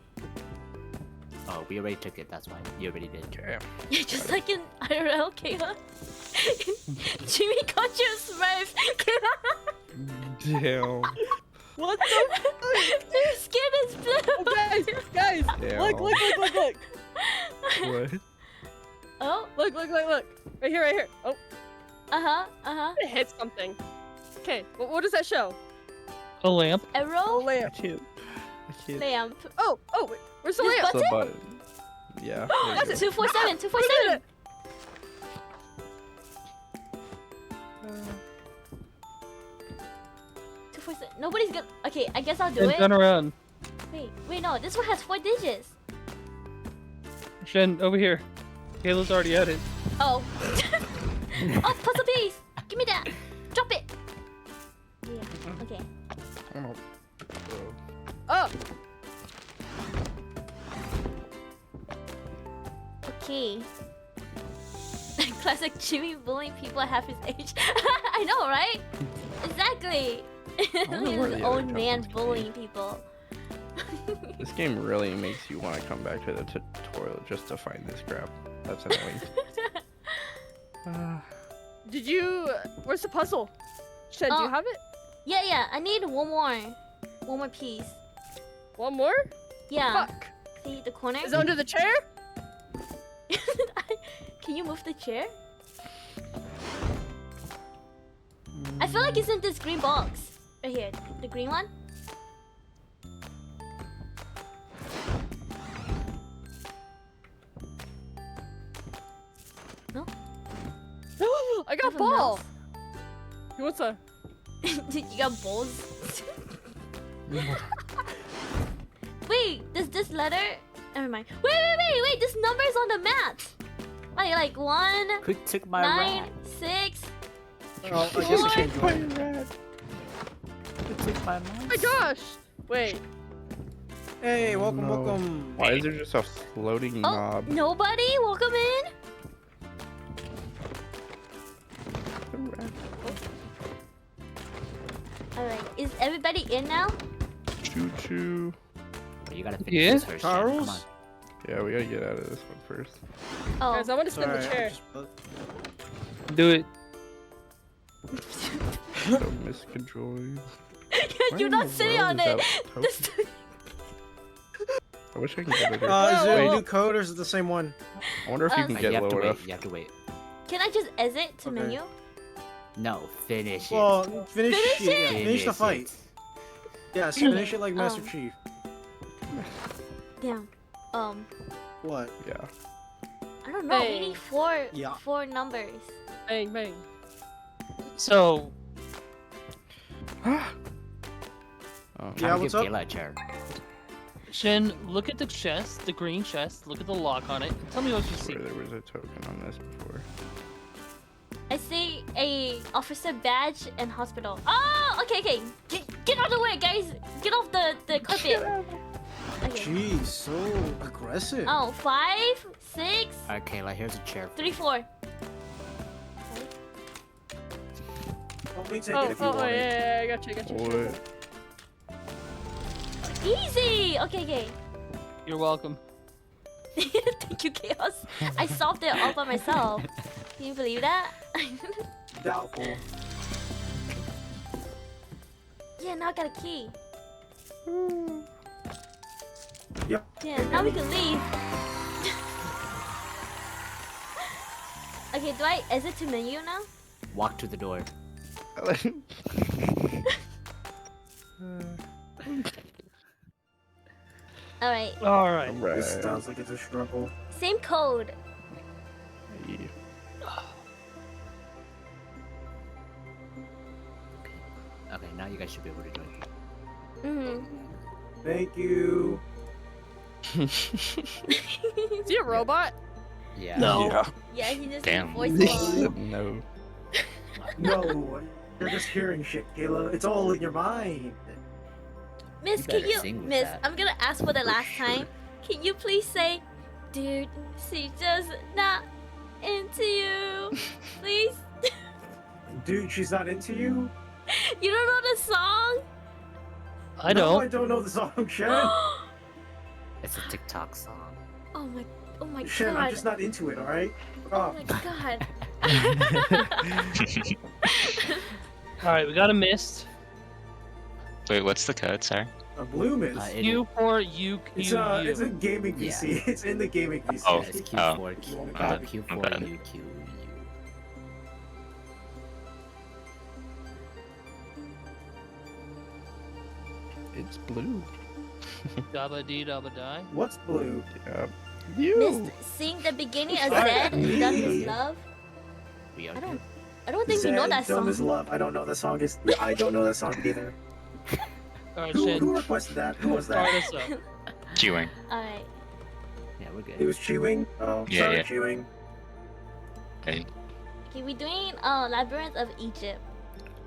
Speaker 5: Oh, we already took it. That's why you already did.
Speaker 4: Okay.
Speaker 2: You're just like in IRL, Kayla. Jimmy got you a smurf.
Speaker 4: Damn.
Speaker 7: What the?
Speaker 2: Your skin is blue.
Speaker 7: Oh, guys,
Speaker 4: Damn.
Speaker 7: look.
Speaker 4: What?
Speaker 2: Oh,
Speaker 7: Look. Right here. Oh,
Speaker 2: uh-huh.
Speaker 7: it hit something. Okay, what does that show?
Speaker 3: A lamp?
Speaker 7: Oh,
Speaker 2: Arrow,
Speaker 7: lamp.
Speaker 4: I can't.
Speaker 2: lamp.
Speaker 7: Oh, wait, where's the
Speaker 2: This
Speaker 7: lamp?
Speaker 4: It's a button. Yeah. there you
Speaker 7: That's
Speaker 4: go.
Speaker 7: it.
Speaker 2: 247, 247.
Speaker 7: Look at it.
Speaker 2: 247. Nobody's gonna. Okay, I guess I'll do
Speaker 3: Shen,
Speaker 2: it.
Speaker 3: turn around.
Speaker 2: Wait, no. This one has 4 digits.
Speaker 3: Shen, over here. Kayla's already at it.
Speaker 2: Oh. Oh, puzzle piece. Give me that. Drop it. Yeah. Okay.
Speaker 4: Oh.
Speaker 7: Oh,
Speaker 2: Okay. Classic Jimmy bullying people at half his age. I know, right? Exactly.
Speaker 4: wonder where
Speaker 2: His
Speaker 4: the other
Speaker 2: old man
Speaker 4: tokens came.
Speaker 2: bullying people.
Speaker 4: This game really makes you want to come back to the tutorial just to find this crap. That's annoying.
Speaker 7: did you? Where's the puzzle? Shen, do you
Speaker 2: Oh.
Speaker 7: have it?
Speaker 2: Yeah. I need one more piece.
Speaker 7: One more?
Speaker 2: Yeah.
Speaker 7: Fuck.
Speaker 2: See the corner?
Speaker 7: Is it under the chair?
Speaker 2: Can you move the chair? I feel like it's in this green box. Right here. The green one. No?
Speaker 7: I got
Speaker 2: Have a
Speaker 7: ball.
Speaker 2: mouse?
Speaker 7: Who wants a?
Speaker 2: You got balls? Wait, does this letter... Never mind. Wait, this number is on the map! Like 1,
Speaker 5: Who took my
Speaker 2: 9,
Speaker 5: rat?
Speaker 2: 6...
Speaker 1: Oh, I guess I can't join.
Speaker 5: Who took my mouse?
Speaker 7: Oh my gosh! Wait.
Speaker 1: Hey, welcome,
Speaker 4: No.
Speaker 1: welcome.
Speaker 4: Why is there just a floating
Speaker 2: Oh,
Speaker 4: mob?
Speaker 2: nobody? Welcome in? Alright, is everybody in now?
Speaker 4: Choo choo.
Speaker 5: Oh, you gotta finish
Speaker 3: Yeah?
Speaker 5: this first. Shen. Come
Speaker 1: Charles?
Speaker 5: on.
Speaker 4: Yeah, we gotta get out of this one first.
Speaker 2: Oh.
Speaker 7: Guys, I want to spin
Speaker 1: Sorry,
Speaker 7: the
Speaker 1: I
Speaker 7: chair.
Speaker 1: just-
Speaker 3: Do it.
Speaker 4: So miscontrolling. Where
Speaker 2: You're
Speaker 4: in
Speaker 2: not
Speaker 4: the
Speaker 2: sitting
Speaker 4: world
Speaker 2: on
Speaker 4: is
Speaker 2: it!
Speaker 4: that token?
Speaker 2: This...
Speaker 4: I wish I could get it.
Speaker 1: Is it
Speaker 4: Wait,
Speaker 1: a new code or is it the same one?
Speaker 4: I wonder if you can
Speaker 5: You
Speaker 4: get
Speaker 5: have to
Speaker 4: low
Speaker 5: wait.
Speaker 4: enough.
Speaker 5: You have to wait.
Speaker 2: Can I just exit to
Speaker 1: Okay.
Speaker 2: menu?
Speaker 5: No, finish it.
Speaker 1: Well, finish
Speaker 2: Finish
Speaker 1: it. Yeah,
Speaker 2: it!
Speaker 1: finish the fight.
Speaker 5: it.
Speaker 1: Yes, finish it like Master
Speaker 2: Oh.
Speaker 1: Chief.
Speaker 2: Damn.
Speaker 1: What?
Speaker 4: Yeah.
Speaker 2: I don't know. We
Speaker 7: Bang.
Speaker 2: need four
Speaker 1: Yeah.
Speaker 2: numbers.
Speaker 7: Bang, bang.
Speaker 3: So,
Speaker 4: Oh,
Speaker 5: Trying
Speaker 1: Yeah,
Speaker 5: to
Speaker 1: what's
Speaker 5: give
Speaker 1: up?
Speaker 5: Kayla a chair.
Speaker 3: Shen, look at the chest, the green chest. Look at the lock on it. Tell me what you
Speaker 4: I
Speaker 3: see.
Speaker 4: swear there was a token on this before.
Speaker 2: I see a officer badge and hospital. Oh, okay. Get out of the way, guys. Get off the carpet. Okay.
Speaker 1: Jeez, so aggressive.
Speaker 2: Oh, 5, 6,
Speaker 5: Alright, Kayla, here's a chair.
Speaker 2: 3, 4.
Speaker 1: Let me take
Speaker 7: Oh,
Speaker 1: it if you want it.
Speaker 7: yeah, I got you.
Speaker 4: What?
Speaker 2: Easy. Okay.
Speaker 3: You're welcome.
Speaker 2: Thank you, Chaos. I solved it all by myself. Can you believe that?
Speaker 1: Doubtful.
Speaker 2: Yeah, now I got a key.
Speaker 1: Yep.
Speaker 2: Yeah, now we can leave. Okay, do I exit to menu now?
Speaker 5: Walk to the door.
Speaker 2: Alright.
Speaker 3: All right.
Speaker 1: This
Speaker 4: Right.
Speaker 1: sounds like it's a struggle.
Speaker 2: Same code.
Speaker 5: Okay, now you guys should be able to do it.
Speaker 2: Mm.
Speaker 1: Thank you.
Speaker 7: Is he a robot?
Speaker 5: Yeah.
Speaker 3: No.
Speaker 4: Yeah.
Speaker 2: Yeah, he just
Speaker 8: Damn.
Speaker 2: voice line.
Speaker 4: No.
Speaker 1: No, you're just hearing shit, Kayla. It's all in your mind.
Speaker 2: Miss,
Speaker 5: You
Speaker 2: can
Speaker 5: better
Speaker 2: you
Speaker 5: sing with
Speaker 2: Miss,
Speaker 5: that.
Speaker 2: I'm gonna ask for the last
Speaker 1: sure.
Speaker 2: time. Can you please say, dude, she's just not into you? Please?
Speaker 1: Dude, she's not into you?
Speaker 2: You don't know the song?
Speaker 3: I
Speaker 1: No, I
Speaker 3: don't.
Speaker 1: don't know the song, Shen.
Speaker 2: Oh
Speaker 5: It's a TikTok song.
Speaker 2: my
Speaker 1: Shen,
Speaker 2: god.
Speaker 1: I'm just not into it, alright?
Speaker 2: Oh my god.
Speaker 3: All right, we got a mist.
Speaker 8: Wait, what's the code? Sorry.
Speaker 1: A bloom is.
Speaker 5: It
Speaker 3: U for U Q
Speaker 1: It's a
Speaker 3: U.
Speaker 1: gaming
Speaker 5: Yeah.
Speaker 1: PC. It's in the gaming PC.
Speaker 8: Oh.
Speaker 5: It's
Speaker 8: Oh.
Speaker 5: Q4, Q,
Speaker 1: Okay.
Speaker 5: Q4,
Speaker 8: Okay.
Speaker 5: U, Q, U.
Speaker 4: It's blue.
Speaker 3: Dabba dee dabba die.
Speaker 1: What's blue?
Speaker 4: Yep.
Speaker 2: Miss,
Speaker 4: You.
Speaker 2: sing the beginning of
Speaker 1: Alright.
Speaker 2: Zed, Done With Love.
Speaker 5: We are
Speaker 2: I don't
Speaker 5: good.
Speaker 2: I don't think you know that
Speaker 1: Dumb
Speaker 2: song.
Speaker 1: as love. I don't know that song. I don't know that song either.
Speaker 3: All right,
Speaker 1: Who
Speaker 3: Shin.
Speaker 1: requested that? Who was
Speaker 3: Start
Speaker 1: that?
Speaker 3: us up.
Speaker 8: Queuing.
Speaker 2: Alright.
Speaker 5: Yeah, we're
Speaker 1: He
Speaker 5: good.
Speaker 1: was chewing. Oh,
Speaker 8: Yeah,
Speaker 1: sorry,
Speaker 8: yeah.
Speaker 1: chewing.
Speaker 8: Okay.
Speaker 2: Okay, we're doing Labyrinth of Egypt.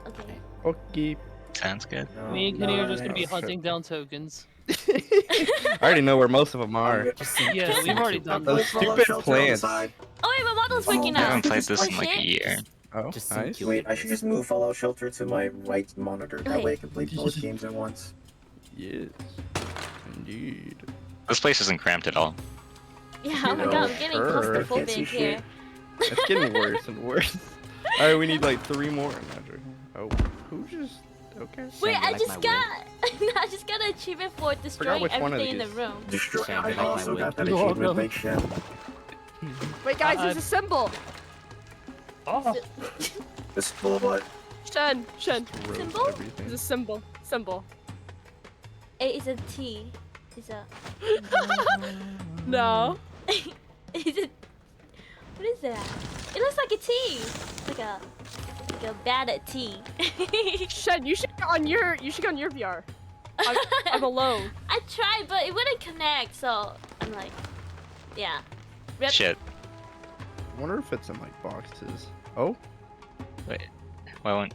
Speaker 2: Okay.
Speaker 4: Okay.
Speaker 8: Sounds good.
Speaker 1: No,
Speaker 3: Me and Kenny are
Speaker 1: no,
Speaker 3: just gonna be
Speaker 4: no.
Speaker 3: hunting down tokens.
Speaker 4: I already know where most of them are.
Speaker 5: Just sing,
Speaker 3: Yeah,
Speaker 5: just
Speaker 3: we've
Speaker 5: sing
Speaker 3: already
Speaker 5: Q4.
Speaker 3: done
Speaker 4: Those
Speaker 1: Fallout
Speaker 4: stupid
Speaker 1: Shelter on the
Speaker 4: plants.
Speaker 1: side.
Speaker 2: Oh wait, my model's working
Speaker 8: I
Speaker 2: now.
Speaker 8: haven't played this
Speaker 2: Oh,
Speaker 8: in like a
Speaker 2: shit.
Speaker 8: year.
Speaker 4: Oh,
Speaker 5: Just sing
Speaker 4: nice.
Speaker 5: Q4.
Speaker 1: Wait, I should just move Fallout Shelter to my right monitor. That
Speaker 2: Okay.
Speaker 1: way I can play both games at once.
Speaker 4: Yes. Indeed.
Speaker 8: This place isn't cramped at all.
Speaker 2: Yeah, oh my
Speaker 4: No,
Speaker 2: god, I'm getting
Speaker 4: sure.
Speaker 1: Can't see
Speaker 2: claustrophobic here.
Speaker 1: shit.
Speaker 4: It's getting worse and worse. Alright, we need like 3 more. Oh, who just... Okay.
Speaker 2: Wait,
Speaker 5: Shane,
Speaker 2: I
Speaker 5: you like
Speaker 2: just
Speaker 5: my
Speaker 2: got I just got an achievement for destroying
Speaker 4: which one of
Speaker 2: everything in the
Speaker 4: these.
Speaker 2: room.
Speaker 1: Destroy.
Speaker 5: Shane, you
Speaker 1: I
Speaker 5: like my
Speaker 1: also got that
Speaker 3: You're welcome.
Speaker 1: achievement, like Shen.
Speaker 7: Wait, guys, there's a symbol.
Speaker 3: Oh,
Speaker 1: This full what?
Speaker 7: Shen, Shen.
Speaker 4: Roast
Speaker 2: Symbol?
Speaker 7: There's
Speaker 4: everything.
Speaker 7: a symbol. Symbol.
Speaker 2: It's a T. It's a
Speaker 7: No.
Speaker 2: is it what is that? It looks like a T. Like a battered T.
Speaker 7: Shen, you should go on your VR. I'm alone.
Speaker 2: I tried but it wouldn't connect, so I'm like yeah. Rip.
Speaker 8: Shit.
Speaker 4: I wonder if it's in like boxes. Oh?
Speaker 8: Wait. Why won't?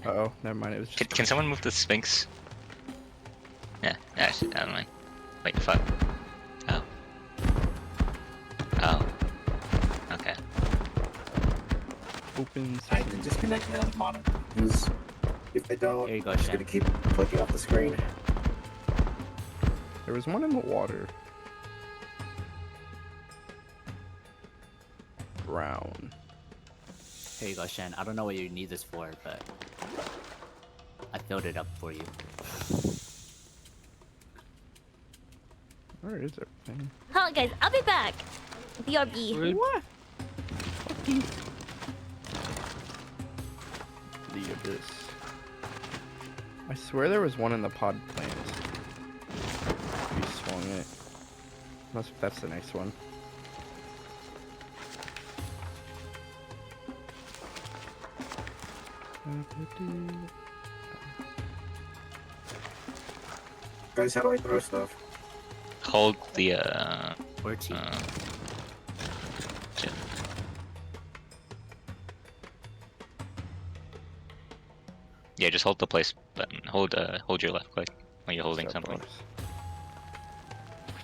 Speaker 4: Uh-oh, never mind. It was just...
Speaker 8: Can someone move the Sphinx? Yeah. Actually, never mind. Wait. Fuck. Oh. Oh. Okay.
Speaker 4: Open
Speaker 1: I have to disconnect my other monitor. Because if I don't,
Speaker 5: Here you go,
Speaker 1: I'm just
Speaker 5: Shen.
Speaker 1: gonna keep clicking off the screen.
Speaker 4: There was one in the water. Brown.
Speaker 5: Here you go, Shen. I don't know what you need this for, but I filled it up for you.
Speaker 4: Where is everything?
Speaker 2: Hold on guys, I'll be back. BRB.
Speaker 3: rude.
Speaker 4: What? The abyss. I swear there was one in the pod plant. We swung it. Unless that's the next one.
Speaker 1: Guys, how do I throw stuff?
Speaker 8: Hold the
Speaker 5: Or T.
Speaker 8: shit. Yeah, just hold the place button. Hold your left click when you're holding something.
Speaker 4: What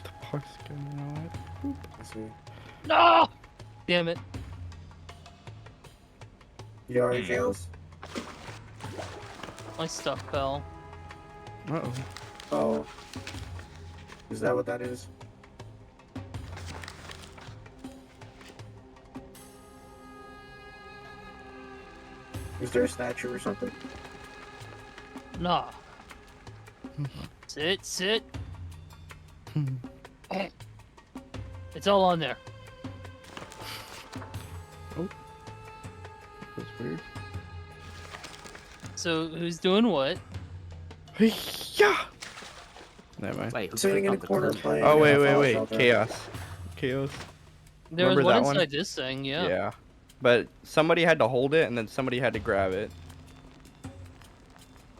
Speaker 4: the fuck's going on?
Speaker 1: Let's see.
Speaker 3: No! Damn it.
Speaker 1: You alright, Jails?
Speaker 3: My stuff fell.
Speaker 4: Uh-oh.
Speaker 1: Oh. Is that what that is? Is there a statue or something?
Speaker 3: Nah. Sit, sit. It's all on there. So who's doing what?
Speaker 4: Yeah. Never mind.
Speaker 5: Wait, who
Speaker 1: Sitting in a
Speaker 5: clicked on
Speaker 1: corner
Speaker 5: the clip?
Speaker 1: playing.
Speaker 4: Oh wait,
Speaker 1: fallout
Speaker 4: wait.
Speaker 1: shelter.
Speaker 4: Chaos.
Speaker 3: There was
Speaker 4: Remember
Speaker 3: one
Speaker 4: that one?
Speaker 3: inside this thing, yeah.
Speaker 4: Yeah. But somebody had to hold it, and then somebody had to grab it.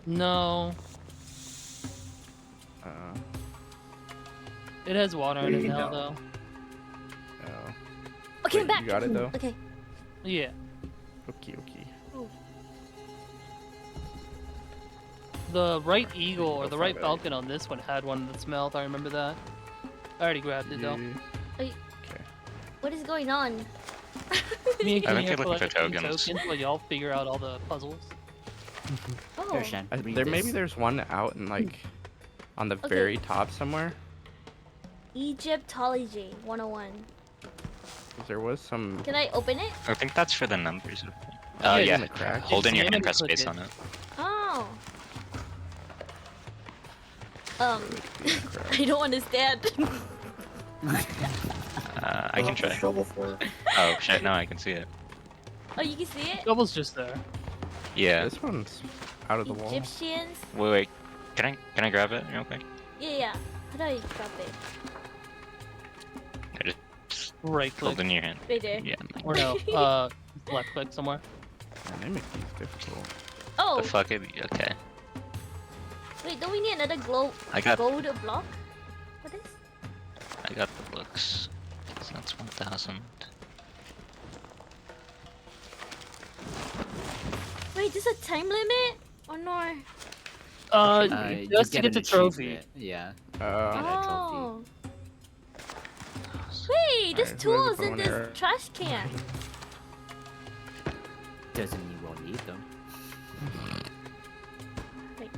Speaker 3: No,
Speaker 4: Uh,
Speaker 3: it has water in it
Speaker 1: You
Speaker 3: now,
Speaker 1: know.
Speaker 3: though.
Speaker 4: oh.
Speaker 2: Okay,
Speaker 4: Wait,
Speaker 2: I'm back.
Speaker 4: you got it, though?
Speaker 2: Okay.
Speaker 3: Yeah.
Speaker 4: Okay.
Speaker 3: The right eagle or
Speaker 4: Go
Speaker 3: the right
Speaker 4: find it.
Speaker 3: falcon on this one had one that smelled. I remember that. I already grabbed it though.
Speaker 4: Yeah.
Speaker 2: What is going on?
Speaker 3: Me and
Speaker 8: I
Speaker 3: King
Speaker 8: think
Speaker 3: here
Speaker 8: you're looking
Speaker 3: collect
Speaker 8: for
Speaker 3: a few
Speaker 8: tokens.
Speaker 3: while y'all figure out all the puzzles.
Speaker 2: Oh.
Speaker 5: Here, Shan, read
Speaker 4: There
Speaker 5: this.
Speaker 4: maybe there's one out in like on the
Speaker 2: Okay.
Speaker 4: very top somewhere.
Speaker 2: Egyptology 101.
Speaker 4: 'Cause there was some.
Speaker 2: Can I open it?
Speaker 8: I think that's for the numbers.
Speaker 3: Yeah,
Speaker 8: Oh
Speaker 3: it's
Speaker 8: yeah.
Speaker 4: in the crack.
Speaker 8: Hold in your hand,
Speaker 3: Examine
Speaker 8: press
Speaker 3: and click
Speaker 8: space
Speaker 3: it.
Speaker 8: on it.
Speaker 2: Oh.
Speaker 4: Crap.
Speaker 2: I don't understand.
Speaker 8: I can try.
Speaker 1: Shovel for it.
Speaker 8: Oh shit! No, I can see it.
Speaker 2: Oh, you can see it?
Speaker 3: Double's just there.
Speaker 8: Yeah.
Speaker 4: This one's out of the wall.
Speaker 2: Egyptians?
Speaker 8: Wait. Can I grab it real quick?
Speaker 2: Yeah. How do I grab it?
Speaker 8: I just
Speaker 3: Right
Speaker 8: hold
Speaker 3: click.
Speaker 8: in your hand.
Speaker 2: Right there.
Speaker 8: Yeah.
Speaker 3: Or no, left click somewhere.
Speaker 4: Man, they make these difficult.
Speaker 2: Oh,
Speaker 8: The fuck it. Okay.
Speaker 2: wait, don't we need another
Speaker 8: I got
Speaker 2: gold block? What is?
Speaker 8: I got the books. So that's 1,000.
Speaker 2: Wait, there's a time limit? Oh no.
Speaker 3: Just to
Speaker 5: get
Speaker 3: get the
Speaker 5: an
Speaker 3: trophy.
Speaker 5: achievement, Yeah.
Speaker 4: Uh,
Speaker 5: Get a trophy.
Speaker 2: Oh. Wait, there's
Speaker 4: Alright, who has the
Speaker 2: tools in
Speaker 4: phone
Speaker 2: this
Speaker 4: error?
Speaker 2: trash can.
Speaker 5: Doesn't mean we'll need them.
Speaker 2: Wait.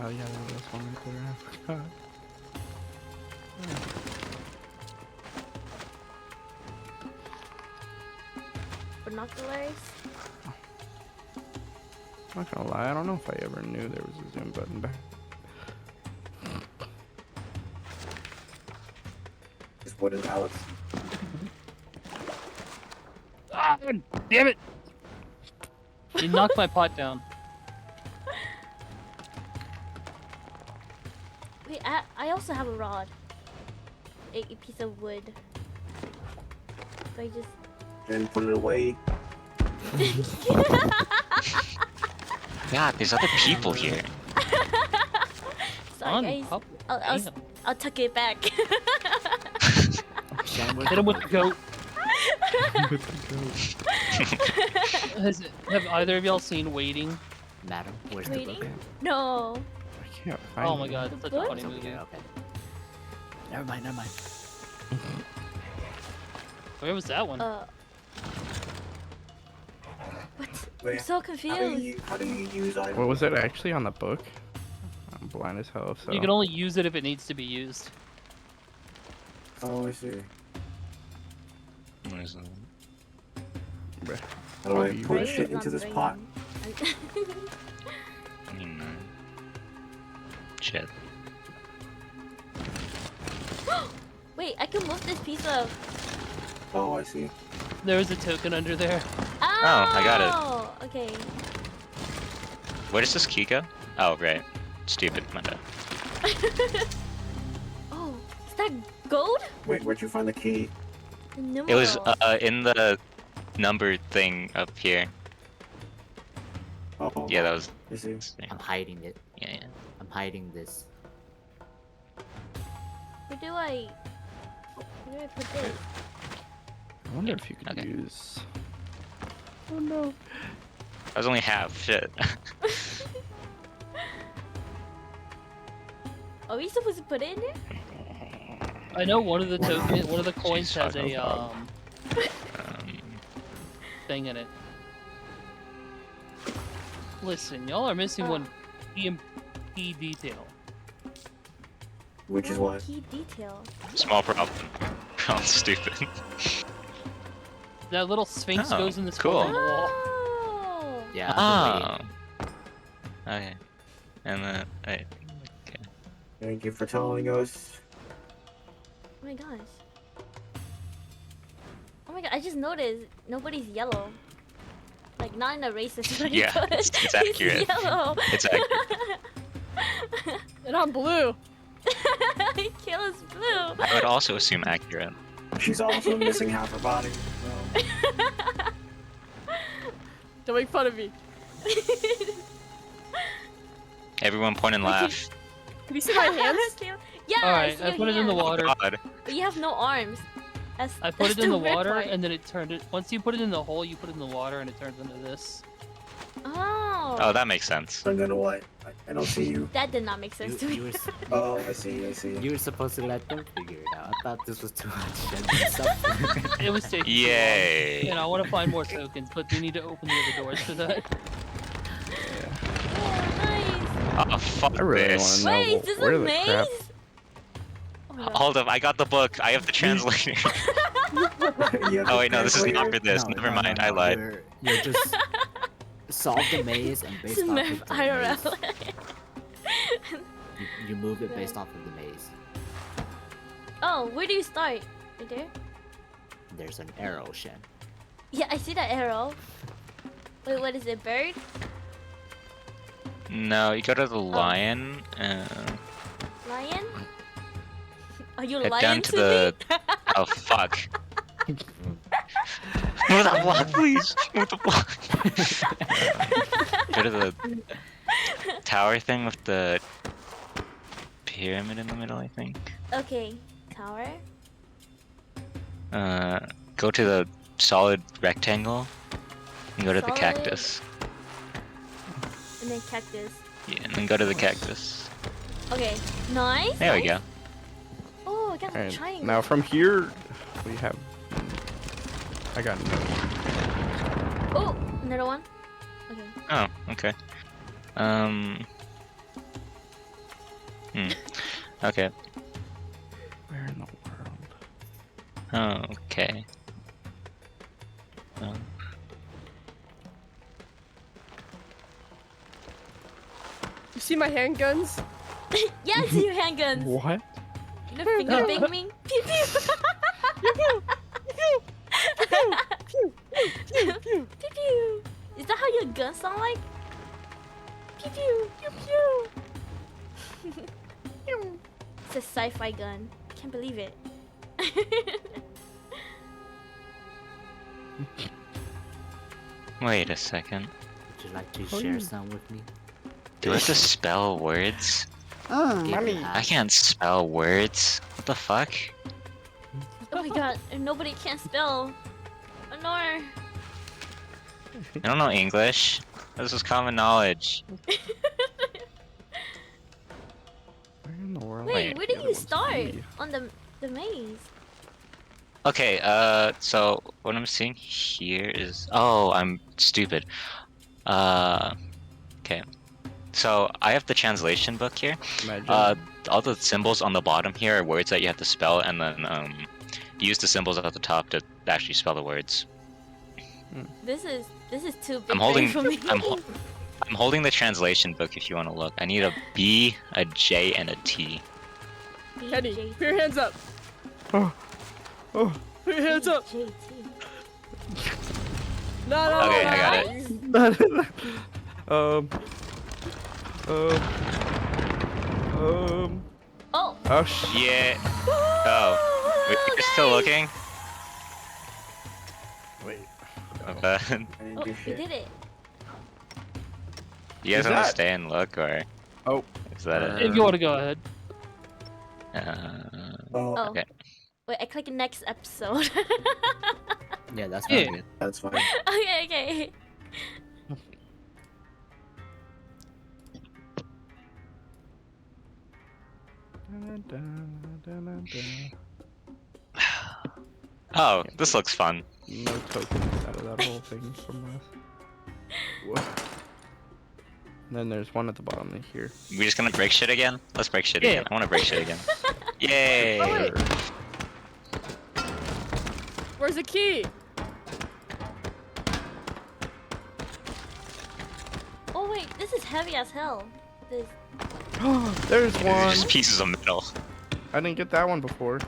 Speaker 4: oh yeah, there was one right there. I forgot.
Speaker 2: Binoculars.
Speaker 4: I'm not gonna lie, I don't know if I ever knew there was a zoom button back.
Speaker 1: Just what is Alex?
Speaker 3: Ah, damn it! You knocked my pot down.
Speaker 2: Wait, I also have a rod. A piece of wood. So I just.
Speaker 1: And put it away.
Speaker 8: God, there's other people here.
Speaker 2: Sorry, guys.
Speaker 3: Oh, damn.
Speaker 2: I'll tuck it back.
Speaker 5: Shan, where's
Speaker 3: Hit him
Speaker 5: the
Speaker 3: with the goat. Have either of y'all seen Waiting?
Speaker 5: Madam, where's
Speaker 2: Waiting?
Speaker 5: the book?
Speaker 2: No.
Speaker 4: I can't find
Speaker 3: Oh my
Speaker 4: it.
Speaker 3: god,
Speaker 2: The
Speaker 3: it's such
Speaker 2: book?
Speaker 3: a funny
Speaker 5: It's over
Speaker 3: movie.
Speaker 5: there, okay. Never mind.
Speaker 3: Where was that one?
Speaker 2: What? I'm
Speaker 1: Wait,
Speaker 2: so confused.
Speaker 1: how do you use items?
Speaker 4: What was it actually on the book? I'm blind as hell, so.
Speaker 3: You can only use it if it needs to be used.
Speaker 1: Oh, I see.
Speaker 8: What is that?
Speaker 4: Bruh.
Speaker 1: How do I
Speaker 4: Brain
Speaker 1: put
Speaker 2: Brain
Speaker 1: shit
Speaker 2: is
Speaker 1: into
Speaker 2: not
Speaker 1: this
Speaker 2: brain.
Speaker 1: pot?
Speaker 8: 29. Shit.
Speaker 2: Wait, I can move this piece of.
Speaker 1: Oh, I see.
Speaker 3: There was a token under there.
Speaker 2: Oh,
Speaker 8: I got it.
Speaker 2: Okay.
Speaker 8: Where does this key go? Oh, right. Stupid. My bad.
Speaker 2: Oh, is that gold?
Speaker 1: Wait, where'd you find the key?
Speaker 2: The numeral.
Speaker 8: It was in the number thing up here.
Speaker 1: Oh,
Speaker 8: Yeah, that was.
Speaker 1: I see.
Speaker 5: I'm hiding it.
Speaker 8: Yeah.
Speaker 5: I'm hiding this.
Speaker 2: Where do I put this?
Speaker 4: I wonder if you could
Speaker 8: Okay.
Speaker 4: use.
Speaker 8: Oh no. I was only half. Shit.
Speaker 2: Are we supposed to put it in there?
Speaker 3: I know one of the one of the coins has a thing in it. Listen, y'all are missing one key detail.
Speaker 1: Which is what?
Speaker 2: Key detail.
Speaker 8: Small problem. Oh, stupid.
Speaker 3: That little sphinx
Speaker 8: Oh,
Speaker 3: goes in this
Speaker 8: cool.
Speaker 3: hole in the wall.
Speaker 2: Oh.
Speaker 5: Yeah. I've been
Speaker 8: Oh. Okay. And then, wait. Okay.
Speaker 1: Thank you for telling us.
Speaker 2: Oh my gosh. Oh my god, I just noticed nobody's yellow. like not in a racist way.
Speaker 8: Yeah,
Speaker 2: but
Speaker 8: it's accurate.
Speaker 2: He's yellow.
Speaker 8: It's accurate.
Speaker 7: And I'm blue.
Speaker 2: Kayla's blue.
Speaker 8: I would also assume accurate.
Speaker 9: She's also missing half her body. So.
Speaker 7: Don't make fun of me.
Speaker 8: Everyone point and laugh.
Speaker 7: Can you see my hands?
Speaker 2: Yeah.
Speaker 3: Alright,
Speaker 2: see
Speaker 3: I
Speaker 2: your
Speaker 3: put it in the
Speaker 2: hands.
Speaker 3: water.
Speaker 8: God.
Speaker 2: But you have no arms.
Speaker 3: I put it in the
Speaker 7: weird
Speaker 3: water
Speaker 7: part.
Speaker 3: and then it turned it. Once you put it in the hole, you put it in the water and it turns into this.
Speaker 2: Oh.
Speaker 8: Oh, that makes sense.
Speaker 9: I'm gonna what? I don't see you.
Speaker 2: That did not make sense to me.
Speaker 5: You were,
Speaker 9: Oh, I see.
Speaker 5: you were supposed to let them figure it out. I thought this was too much.
Speaker 3: It was taking too long.
Speaker 8: Yay!
Speaker 3: And I want to find more tokens, but we need to open the other doors for that.
Speaker 2: Oh,
Speaker 8: Oh, fuck
Speaker 4: I really
Speaker 8: this.
Speaker 2: nice.
Speaker 4: want to know
Speaker 2: Wait, is this
Speaker 4: where
Speaker 2: a
Speaker 4: the
Speaker 2: maze?
Speaker 4: crap.
Speaker 2: Oh my God.
Speaker 8: Hold up, I got the book. I have the translator. Oh wait, no, this is not for this. Never mind, I lied.
Speaker 5: You're just solve the maze and based off
Speaker 2: Smith
Speaker 5: of the
Speaker 2: IRL.
Speaker 5: maze, you move it based off of the maze.
Speaker 2: Oh, where do you start? Right there?
Speaker 5: There's an arrow, Shen.
Speaker 2: Yeah, I see that arrow. Wait, what is it? Bird?
Speaker 8: No, you go to the lion.
Speaker 2: Lion? Are you
Speaker 8: Head
Speaker 2: lying
Speaker 8: down
Speaker 2: to
Speaker 8: to the.
Speaker 2: me?
Speaker 8: Oh fuck. Move that block, please. Move the block. Go to the tower thing with the pyramid in the middle, I think.
Speaker 2: Okay, tower.
Speaker 8: Go to the solid rectangle and go to the
Speaker 2: Solid.
Speaker 8: cactus.
Speaker 2: And then cactus.
Speaker 8: Yeah, and then go to the cactus.
Speaker 2: Okay, nice.
Speaker 8: There we
Speaker 2: nice.
Speaker 8: go.
Speaker 2: Oh, I got a
Speaker 4: Alright,
Speaker 2: triangle.
Speaker 4: now from here, we have. I got no.
Speaker 2: Oh, another one. Okay.
Speaker 8: Oh, okay. Okay.
Speaker 4: Where in the world?
Speaker 8: Okay.
Speaker 7: You see my handguns?
Speaker 2: Yeah, I see your handguns.
Speaker 4: What?
Speaker 2: The finger banging. Pew pew. Pew pew. Is that how your guns sound like? Pew pew pew pew. It's a sci-fi gun. I can't believe it.
Speaker 8: Wait a second.
Speaker 5: Would you like to share some with me?
Speaker 8: Do I have to spell words?
Speaker 5: Money.
Speaker 8: I can't spell words. What the fuck?
Speaker 2: Oh my god, and nobody can spell. Oh no.
Speaker 8: I don't know English. This is common knowledge.
Speaker 4: Where in the world?
Speaker 2: Wait, where did
Speaker 4: the
Speaker 2: you
Speaker 4: other ones
Speaker 2: start
Speaker 4: be?
Speaker 2: on the maze?
Speaker 8: Okay, so what I'm seeing here is... Oh, I'm stupid. Okay. So, I have the translation book here.
Speaker 4: Imagine.
Speaker 8: All the symbols on the bottom here are words that you have to spell, and then, you use the symbols at the top to actually spell the words.
Speaker 2: This is too big
Speaker 8: I'm holding...
Speaker 2: for me.
Speaker 8: I'm holding the translation book if you want to look. I need a B, a J, and a T.
Speaker 7: Kenny,
Speaker 2: BJT.
Speaker 7: put your hands up.
Speaker 4: Oh.
Speaker 7: Put your hands up.
Speaker 2: BJT.
Speaker 7: No, no,
Speaker 8: Okay,
Speaker 7: no,
Speaker 8: I got
Speaker 7: no.
Speaker 8: it.
Speaker 2: Oh.
Speaker 4: Oh shit.
Speaker 8: Yeah. Oh. Wait, you're still looking?
Speaker 4: Wait.
Speaker 8: Okay.
Speaker 9: I didn't
Speaker 2: Oh,
Speaker 9: do
Speaker 2: you
Speaker 9: shit.
Speaker 2: did it.
Speaker 8: You guys
Speaker 4: Is
Speaker 8: want to
Speaker 4: that-
Speaker 8: stay and look, or
Speaker 4: Oh.
Speaker 8: is that it?
Speaker 3: If you want to go ahead.
Speaker 9: Oh,
Speaker 2: Oh.
Speaker 8: Okay.
Speaker 2: Wait, I click next episode.
Speaker 5: Yeah, that's
Speaker 3: Yeah.
Speaker 5: not good.
Speaker 9: that's fine.
Speaker 2: Okay, okay.
Speaker 8: Oh, this looks fun.
Speaker 4: No tokens out of that whole thing from us. Whoa. Then there's one at the bottom of here.
Speaker 8: We just gonna break shit again? Let's break shit
Speaker 3: Yeah.
Speaker 8: again. I wanna break shit again. Yay!
Speaker 7: Oh, wait. Where's the key?
Speaker 2: Oh wait, this is heavy as hell. This.
Speaker 4: There's
Speaker 8: These
Speaker 4: one.
Speaker 8: are just pieces of metal.
Speaker 4: I didn't get that one before.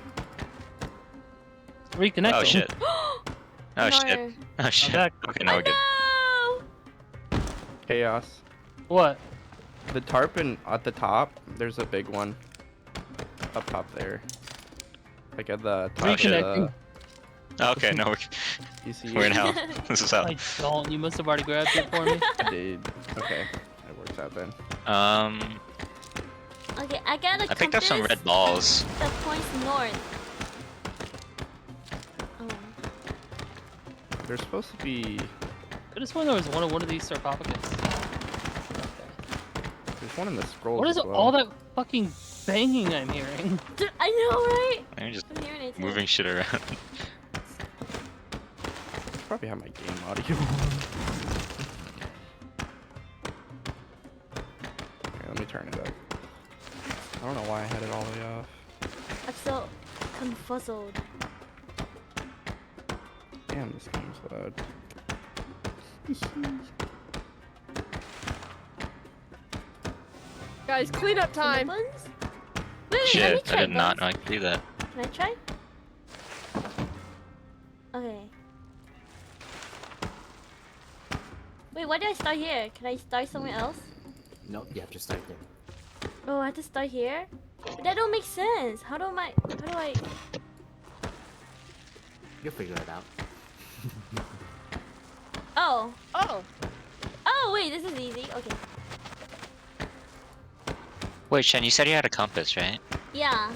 Speaker 3: Reconnect.
Speaker 8: Oh
Speaker 3: them.
Speaker 8: shit. Oh
Speaker 2: No.
Speaker 8: shit. Oh shit.
Speaker 3: back.
Speaker 8: Okay, now we're good.
Speaker 2: No!
Speaker 4: Chaos.
Speaker 3: What?
Speaker 4: The tarp at the top, there's a big one. Up top there. Like at the top of
Speaker 3: Reconnecting.
Speaker 8: Okay, no,
Speaker 4: you see
Speaker 8: we're in
Speaker 4: it?
Speaker 8: hell. This is hell.
Speaker 3: I don't. You must have already grabbed it for me.
Speaker 4: I did. Okay. It works out then.
Speaker 2: Okay, I got a
Speaker 8: I picked up some
Speaker 2: compass
Speaker 8: red balls.
Speaker 2: that points north. Oh.
Speaker 4: There's supposed to be...
Speaker 3: I just wonder there was one of these sarcophagus.
Speaker 4: There's one in the scrolls
Speaker 3: What is
Speaker 4: as well.
Speaker 3: all that fucking banging I'm hearing?
Speaker 2: Dude, I know, right?
Speaker 8: I'm just
Speaker 2: I'm hearing it too.
Speaker 8: moving shit around.
Speaker 4: Probably have my game audio on. Okay, let me turn it up. I don't know why I had it all the way off.
Speaker 2: I'm so confuzzled.
Speaker 4: Damn, this game's loud.
Speaker 7: Guys, cleanup time.
Speaker 2: Wait, let me
Speaker 8: Shit,
Speaker 2: try.
Speaker 8: I did not
Speaker 2: Buns.
Speaker 8: know I could do that.
Speaker 2: Can I try? Okay. Wait, why did I start here? Can I start somewhere else?
Speaker 5: Nope, you have to start there.
Speaker 2: Oh, I have to start here? But that don't make sense. How do I...
Speaker 5: You'll figure it out.
Speaker 2: Oh.
Speaker 7: Oh.
Speaker 2: Oh, wait, this is easy. Okay.
Speaker 8: Wait, Shen, you said you had a compass, right?
Speaker 2: Yeah.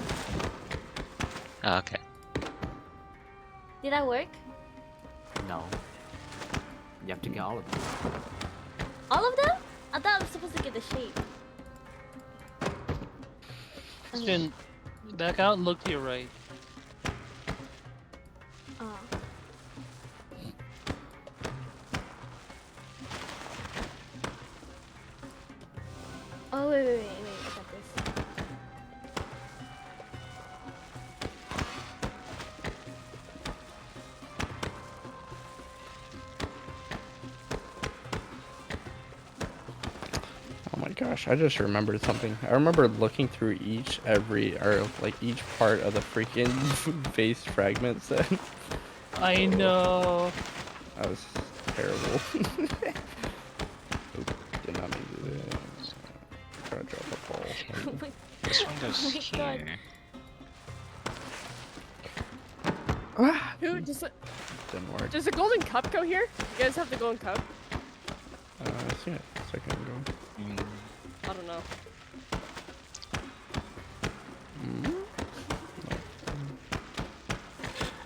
Speaker 8: Oh, okay.
Speaker 2: Did that work?
Speaker 5: No. You have to get all of them.
Speaker 2: All of them? I thought I was supposed to get the shape. Okay.
Speaker 3: Shin, back out and look to your right.
Speaker 2: Oh. Oh, wait, I got this.
Speaker 4: Oh my gosh, I just remembered something. I remember looking through each part of the freaking face fragment set.
Speaker 3: I know.
Speaker 4: That was terrible. Oop, did not mean to do that. Trying to drop a ball.
Speaker 2: Oh my-
Speaker 8: This one goes
Speaker 2: Oh my God.
Speaker 8: here.
Speaker 4: Ah,
Speaker 7: Who does it?
Speaker 4: didn't work.
Speaker 7: Does the golden cup go here? You guys have the golden cup?
Speaker 4: I seen it a second ago.
Speaker 7: I don't know.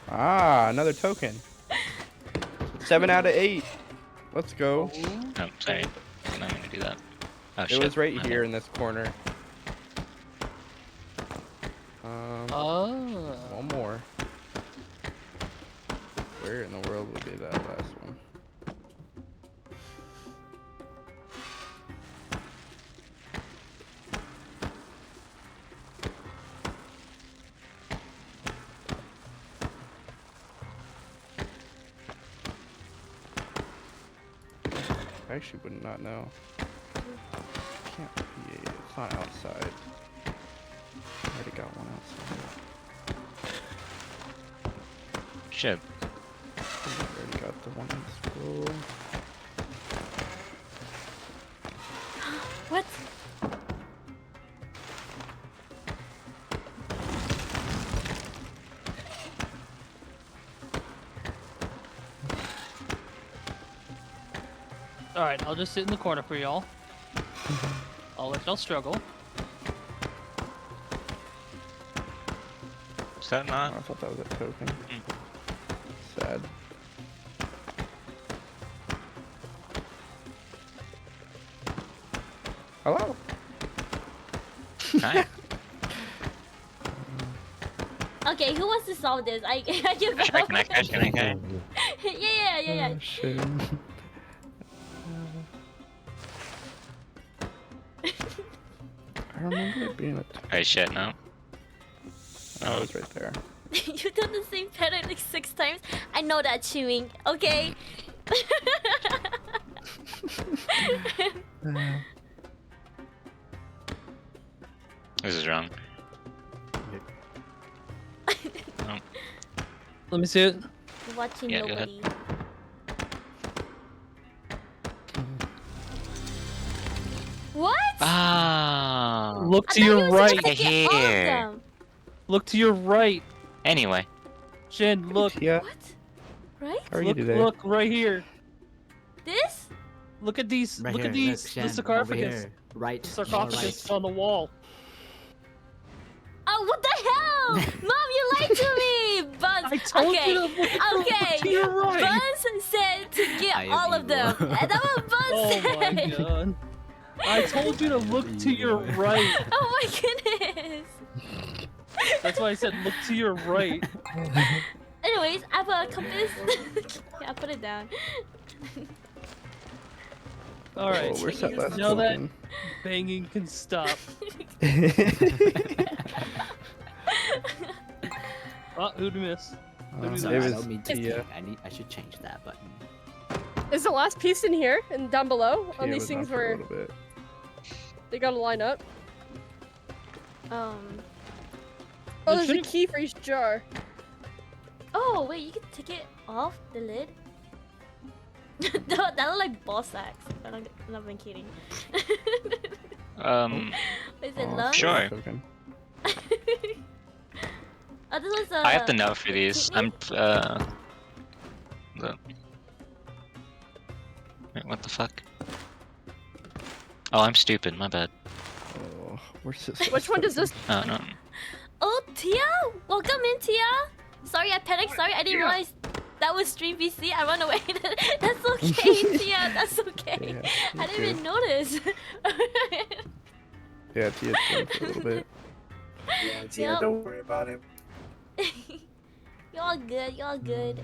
Speaker 4: Ah, another token. 7 out of 8. Let's go.
Speaker 8: Oh, sorry. I'm not gonna do that. Oh,
Speaker 4: It
Speaker 8: shit.
Speaker 4: was right
Speaker 8: My
Speaker 4: here
Speaker 8: bad.
Speaker 4: in this corner.
Speaker 3: Oh.
Speaker 4: One more. Where in the world would be that last one? I actually would not know. Can't be. It's not outside. I already got one outside.
Speaker 8: Shit.
Speaker 4: I already got the one in school.
Speaker 2: What?
Speaker 3: Alright, I'll just sit in the corner for y'all. I'll let y'all struggle.
Speaker 8: Is that
Speaker 4: Oh,
Speaker 8: not?
Speaker 4: I thought that was a token. Sad. Hello?
Speaker 8: Hi.
Speaker 2: Okay, who wants to solve this? I give
Speaker 8: Can I,
Speaker 2: up.
Speaker 8: can I catch? Can I catch?
Speaker 2: Yeah.
Speaker 4: Oh, shit. I remember it being a
Speaker 8: Alright, shit, no.
Speaker 4: Oh, it was right there.
Speaker 2: You've done the same pattern like 6 times. I know that, chewing. Okay.
Speaker 8: This is wrong. No.
Speaker 3: Let me see it.
Speaker 2: Watching
Speaker 8: Yeah, go ahead.
Speaker 2: nobody.
Speaker 8: Ah.
Speaker 3: Look
Speaker 2: I
Speaker 3: to
Speaker 2: thought you
Speaker 3: your
Speaker 2: were
Speaker 3: right.
Speaker 2: supposed to get all of
Speaker 8: Here.
Speaker 2: them.
Speaker 3: Look to your right.
Speaker 8: Anyway.
Speaker 3: Jen, look.
Speaker 4: Yeah.
Speaker 2: What? Right?
Speaker 4: How are you
Speaker 3: Look,
Speaker 4: today?
Speaker 3: look right here.
Speaker 2: This?
Speaker 3: Look at these.
Speaker 5: Right
Speaker 3: look
Speaker 5: here,
Speaker 3: at these.
Speaker 5: Shen,
Speaker 3: the sarcophagus.
Speaker 5: over here. Right.
Speaker 3: The
Speaker 5: more
Speaker 3: sarcophagus
Speaker 5: right.
Speaker 3: on the wall.
Speaker 2: Oh, what the hell? Mom, you lied to me! Buns.
Speaker 3: I told
Speaker 2: okay.
Speaker 3: you to look
Speaker 2: Okay.
Speaker 3: to your right.
Speaker 2: Buns said to get
Speaker 5: I am
Speaker 2: all of them.
Speaker 5: evil.
Speaker 2: And that's what Buns
Speaker 3: Oh
Speaker 2: said.
Speaker 3: my god. I told you to look to your right.
Speaker 2: Oh my goodness.
Speaker 3: That's why I said look to your right.
Speaker 2: Anyways, I have a compass. Yeah, I put it down.
Speaker 3: Alright.
Speaker 4: Oh, where's that last
Speaker 3: now that
Speaker 4: token?
Speaker 3: banging can stop. Oh, who'd miss? Who'd
Speaker 4: It
Speaker 3: miss?
Speaker 5: I
Speaker 4: was
Speaker 5: don't mean to
Speaker 4: Tia.
Speaker 5: I should change that button.
Speaker 7: Is the last piece in here and down below on
Speaker 4: Tia
Speaker 7: these
Speaker 4: was
Speaker 7: things
Speaker 4: up for a
Speaker 7: where
Speaker 4: little bit.
Speaker 7: they gotta line up?
Speaker 2: Um.
Speaker 7: Oh,
Speaker 3: It
Speaker 7: there's a
Speaker 3: shouldn't-
Speaker 7: key for each jar.
Speaker 2: Oh, wait, you can take it off the lid? that look like ball sacks. I'm not even kidding. Is it
Speaker 4: Oh,
Speaker 2: lungs?
Speaker 8: Sure.
Speaker 4: token.
Speaker 2: Oh, this was
Speaker 8: I have to know for these.
Speaker 2: kidney?
Speaker 8: Wait, what the fuck? Oh, I'm stupid. My bad.
Speaker 4: Oh, where's this?
Speaker 7: Which
Speaker 4: last
Speaker 7: one does
Speaker 4: token?
Speaker 7: this?
Speaker 8: Oh no.
Speaker 2: Oh, Tia! Welcome in, Tia! Sorry, I panicked. Sorry, I didn't realize that was Stream VC. I run away. That's okay, Tia. That's okay.
Speaker 4: Yeah,
Speaker 2: I didn't even notice.
Speaker 4: Yeah, Tia's going for a little bit.
Speaker 9: Yeah, Tia,
Speaker 2: Yep.
Speaker 9: don't worry about it.
Speaker 2: You're all good. You're all good.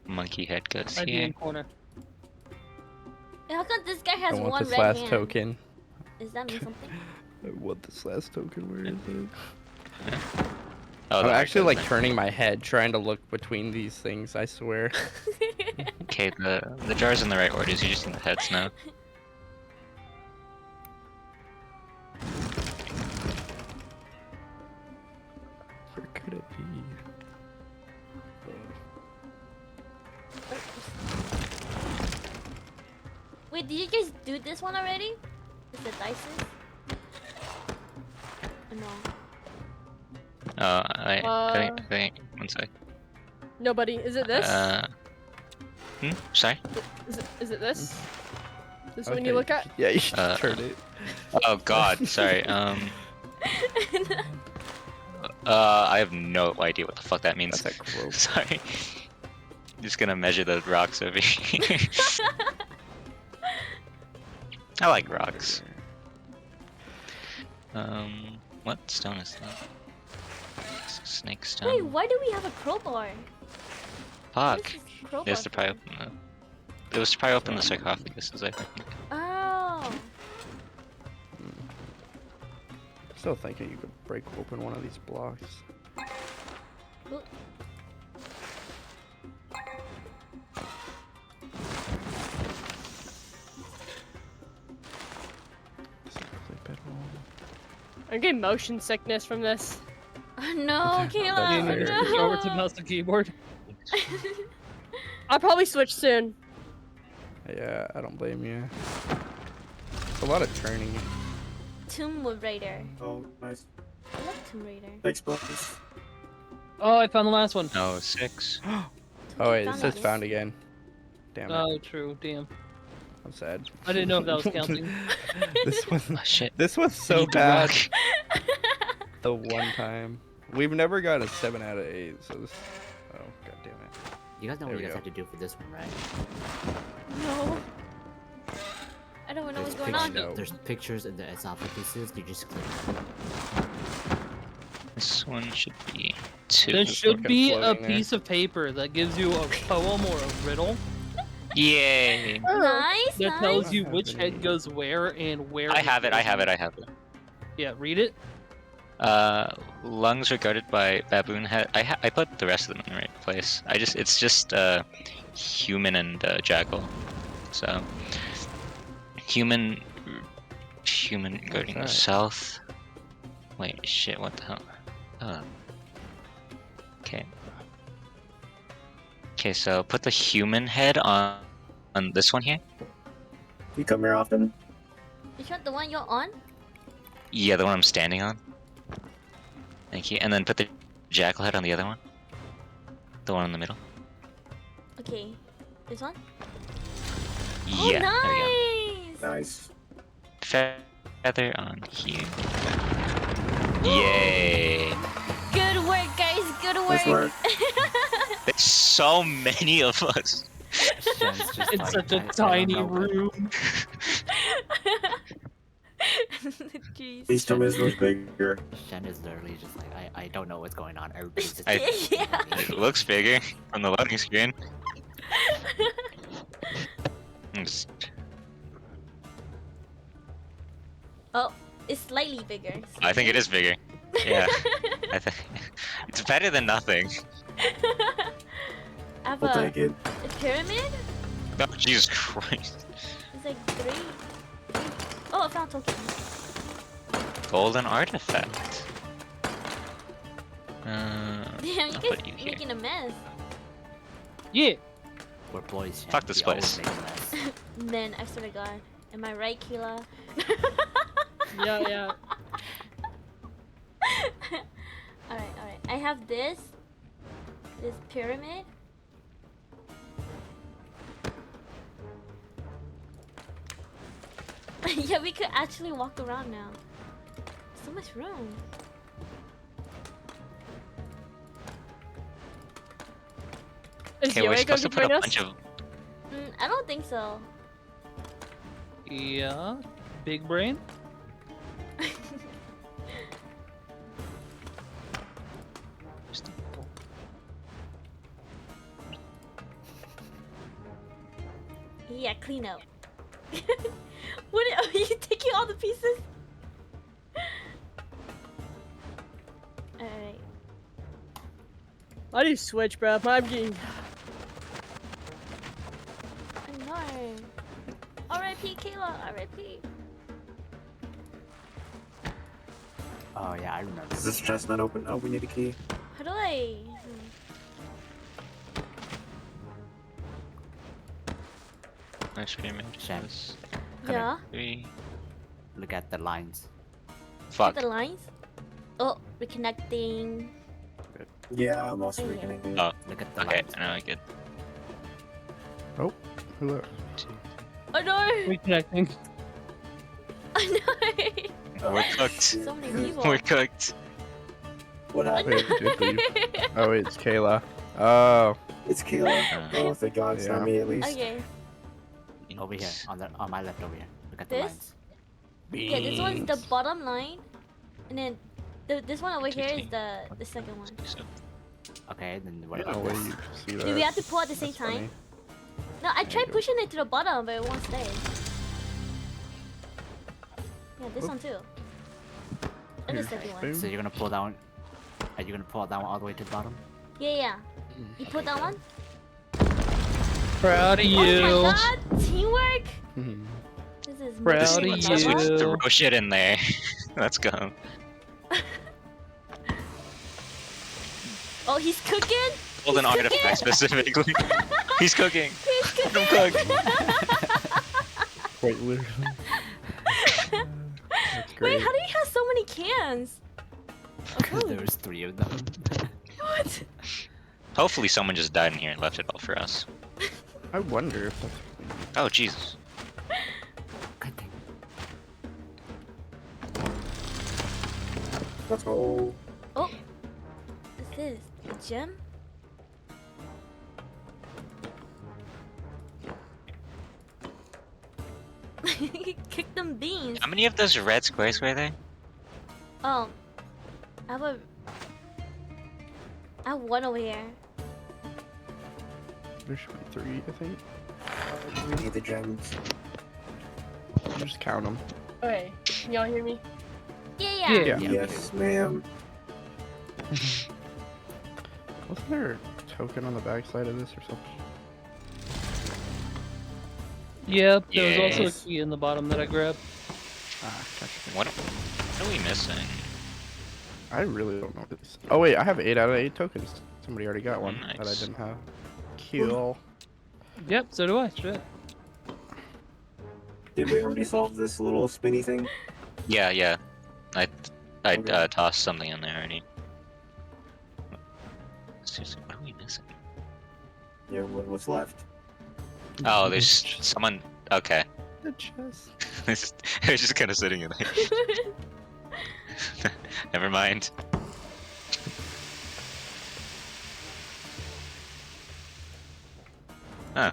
Speaker 8: Monkey head goes
Speaker 3: I'd be
Speaker 8: here.
Speaker 3: in corner.
Speaker 2: Hey, how come this guy
Speaker 4: I
Speaker 2: has
Speaker 4: want
Speaker 2: one
Speaker 4: this
Speaker 2: red
Speaker 4: last
Speaker 2: hand?
Speaker 4: token.
Speaker 2: Does that mean something?
Speaker 4: I want this last token. Where is it?
Speaker 8: Oh,
Speaker 4: I'm
Speaker 8: the
Speaker 4: actually
Speaker 8: heart
Speaker 4: like
Speaker 8: goes
Speaker 4: turning my head, trying to look between these things. I swear.
Speaker 8: there. Okay, the jar's in the right orders. You just need the heads now.
Speaker 4: Where could it be?
Speaker 2: Wait, did you guys do this one already? Is the dices? No.
Speaker 8: I think. One sec.
Speaker 7: Nobody. Is it this?
Speaker 8: Sorry.
Speaker 7: Is it this? This one
Speaker 4: Okay,
Speaker 7: you look at?
Speaker 4: Yeah, you should
Speaker 8: Uh,
Speaker 4: turn it.
Speaker 8: Oh God, sorry. I have no idea what the fuck that means.
Speaker 4: That's a gross.
Speaker 8: Sorry. Just gonna measure the rocks over here. I like rocks. What stone is that? Snake stone.
Speaker 2: Wait, why do we have a crowbar? What
Speaker 8: Fuck.
Speaker 2: is this crowbar
Speaker 8: It was to pry
Speaker 2: for?
Speaker 8: open the. It was to pry open the sarcophaguses, I think.
Speaker 2: Oh.
Speaker 4: Still thinking you could break open one of these blocks.
Speaker 2: Ooh.
Speaker 4: Flip it all.
Speaker 7: I'm getting motion sickness from this.
Speaker 2: Oh no, Kayla!
Speaker 4: Me neither.
Speaker 2: No.
Speaker 3: Go over to mouse and keyboard.
Speaker 7: I'll probably switch soon.
Speaker 4: Yeah, I don't blame you. It's a lot of turning.
Speaker 2: Tomb Raider.
Speaker 9: Oh, nice.
Speaker 2: I love Tomb Raider.
Speaker 9: Thanks, buddies.
Speaker 3: Oh, I found the last one.
Speaker 8: No, 6.
Speaker 4: Oh wait, it
Speaker 2: Found
Speaker 4: says
Speaker 2: it.
Speaker 4: found again. Damn it.
Speaker 3: Oh, true. Damn.
Speaker 4: I'm sad.
Speaker 3: I didn't know if that was counting.
Speaker 4: this was
Speaker 8: Oh shit.
Speaker 4: this was
Speaker 8: I
Speaker 4: so
Speaker 8: need the
Speaker 4: bad.
Speaker 8: rock.
Speaker 4: The one time. We've never got a 7 out of 8, so this. Oh god damn it.
Speaker 5: You guys know
Speaker 4: There
Speaker 5: what you
Speaker 4: we
Speaker 5: guys
Speaker 4: go.
Speaker 5: have to do for this one, right?
Speaker 2: No. I don't know what's going on.
Speaker 4: No.
Speaker 5: There's pictures in the esophaguses. You just click.
Speaker 8: This one should be 2.
Speaker 3: There should
Speaker 4: fucking
Speaker 3: be a
Speaker 4: floating there.
Speaker 3: piece of paper that gives you a poem or a riddle
Speaker 8: Yay!
Speaker 2: Nice,
Speaker 3: that
Speaker 2: nice.
Speaker 3: tells you
Speaker 4: Not
Speaker 3: which
Speaker 4: happening.
Speaker 3: head goes where and where.
Speaker 8: I
Speaker 3: it
Speaker 8: have it, I
Speaker 3: goes.
Speaker 8: have it, I have it.
Speaker 3: Yeah, read it.
Speaker 8: Lungs are guarded by baboon head. I put the rest of them in the right place. It's just human and jackal. So human guarding the
Speaker 4: that?
Speaker 8: south. Wait, shit, what the hell? Okay. Okay, so put the human head on this one here.
Speaker 9: You come here often?
Speaker 2: Which one? The one you're on?
Speaker 8: Yeah, the one I'm standing on. Thank you. And then put the jackal head on the other one. The one in the middle.
Speaker 2: Okay. This one?
Speaker 8: Yeah. There we go.
Speaker 2: Oh, nice!
Speaker 9: Nice.
Speaker 8: Feather on here. Yay!
Speaker 2: Good work, guys. Good
Speaker 9: Nice
Speaker 2: work.
Speaker 9: work.
Speaker 8: There's so many of us.
Speaker 5: Shen's just
Speaker 3: It's
Speaker 5: like,
Speaker 3: such a
Speaker 5: I don't
Speaker 3: tiny
Speaker 5: know what-
Speaker 3: room.
Speaker 2: Jeez.
Speaker 9: Please tell me this was bigger.
Speaker 5: Shen is literally just like, I don't know what's going on. Everybody's just
Speaker 2: Yeah.
Speaker 8: It looks bigger on the loading screen.
Speaker 2: Oh, it's slightly bigger.
Speaker 8: I think it is bigger. Yeah. I think it's better than nothing.
Speaker 2: I have
Speaker 9: We'll take it.
Speaker 2: a pyramid?
Speaker 8: Oh, Jesus Christ.
Speaker 2: It's like three. Oh, I found token.
Speaker 8: Golden artifact.
Speaker 2: Damn, you
Speaker 8: I'll
Speaker 2: guys
Speaker 8: put you here.
Speaker 2: making a mess.
Speaker 3: Yeah.
Speaker 5: We're boys, Shen.
Speaker 8: Fuck this
Speaker 5: We always
Speaker 8: place.
Speaker 5: make a mess.
Speaker 2: Man, I swear to God. Am I right, Keela?
Speaker 3: Yeah.
Speaker 2: Alright. I have this pyramid. Yeah, we could actually walk around now. So much room.
Speaker 3: Is
Speaker 8: Okay, we're
Speaker 3: Yoa
Speaker 8: supposed to
Speaker 3: going
Speaker 8: put a
Speaker 3: join us?
Speaker 8: bunch of.
Speaker 2: I don't think so.
Speaker 3: Yeah. Big brain.
Speaker 2: Yeah, clean up. What are you taking all the pieces? Alright.
Speaker 7: Why do you switch, bro? I'm getting.
Speaker 2: I know. R.I.P. Kayla. R.I.P.
Speaker 5: Oh yeah, I remember.
Speaker 9: Is this chest not open? Oh, we need a key.
Speaker 2: How do I?
Speaker 8: Ice cream
Speaker 5: Shen.
Speaker 8: images.
Speaker 5: Come here.
Speaker 2: Yeah.
Speaker 8: 3.
Speaker 5: Look at the lines.
Speaker 8: Fuck.
Speaker 2: The lines. Oh, reconnecting.
Speaker 9: Yeah, I'm also
Speaker 2: Oh, yeah.
Speaker 9: reconnecting.
Speaker 8: Oh,
Speaker 5: Look at the
Speaker 8: okay.
Speaker 5: lines.
Speaker 8: I know I get.
Speaker 4: Oh, hello.
Speaker 2: Oh no!
Speaker 3: Reconnecting.
Speaker 2: Oh no!
Speaker 8: We're cooked.
Speaker 2: So many people.
Speaker 8: We're cooked.
Speaker 9: What happened?
Speaker 4: Wait, who did leave? Oh, wait, it's Kayla. Oh,
Speaker 9: It's Kayla. Oh, thank God, it's not
Speaker 4: Yeah.
Speaker 9: me at least.
Speaker 2: Okay.
Speaker 5: Over here, on my left over here. Look at the
Speaker 2: This?
Speaker 5: lines.
Speaker 2: Yeah, this one's the bottom line, and then this one over here is the second one.
Speaker 8: So,
Speaker 5: Okay, then what
Speaker 4: no
Speaker 5: about
Speaker 4: way
Speaker 5: this?
Speaker 4: you see that.
Speaker 2: Do we have to pull at the same
Speaker 4: That's
Speaker 2: time?
Speaker 4: funny.
Speaker 2: No, I
Speaker 4: There
Speaker 2: tried
Speaker 4: you go.
Speaker 2: pushing it to the bottom, but it won't stay. Yeah, this
Speaker 4: Oop.
Speaker 2: one too. And the second one.
Speaker 5: So you're gonna pull down. Are you gonna pull it down all the way to the bottom?
Speaker 2: Yeah. You put that one?
Speaker 3: Proud of you.
Speaker 2: Oh my god, teamwork!
Speaker 4: Mhm.
Speaker 2: This is
Speaker 3: Proud
Speaker 8: Let's,
Speaker 3: of
Speaker 2: amazing.
Speaker 8: let's just
Speaker 3: you.
Speaker 8: throw shit in there. Let's go.
Speaker 2: Oh, he's cooking?
Speaker 8: Golden
Speaker 2: He's cooking?
Speaker 8: artifact specifically. He's cooking.
Speaker 2: He's cooking!
Speaker 8: Let him cook.
Speaker 4: Wait, literally. That's great.
Speaker 2: Wait, how do you have so many cans?
Speaker 5: Because there was 3 of them.
Speaker 2: What?
Speaker 8: Hopefully someone just died in here and left it all for us.
Speaker 4: I wonder if that's.
Speaker 8: Oh Jesus.
Speaker 5: Good thing.
Speaker 9: Let's go.
Speaker 2: Oh, what's this? A gem? Kick them beans.
Speaker 8: How many of those red squares were there?
Speaker 2: Oh, I have one over here.
Speaker 4: There should be 3, I think.
Speaker 9: We need the gems.
Speaker 4: Just count them.
Speaker 7: Okay, can y'all hear me?
Speaker 2: Yeah.
Speaker 3: Yeah.
Speaker 9: Yes, ma'am.
Speaker 4: Wasn't there a token on the backside of this or something?
Speaker 3: Yep, there was also
Speaker 8: Yes.
Speaker 3: a key in the bottom that I grabbed.
Speaker 4: Ah, gotcha.
Speaker 8: What are we missing?
Speaker 4: I really don't know this. Oh wait, I have 8 out of 8 tokens. Somebody already got one that I
Speaker 8: Nice.
Speaker 4: didn't have. Kill.
Speaker 3: Yep, so do I. Shit.
Speaker 9: Did we already solve this little spinny thing?
Speaker 8: Yeah, yeah. I
Speaker 9: Okay.
Speaker 8: tossed something in there already. Seriously, what are we missing?
Speaker 9: Yeah, what's left?
Speaker 8: Oh, there's someone. Okay.
Speaker 4: The chest.
Speaker 8: I was just kind of sitting in there. Never mind. Huh.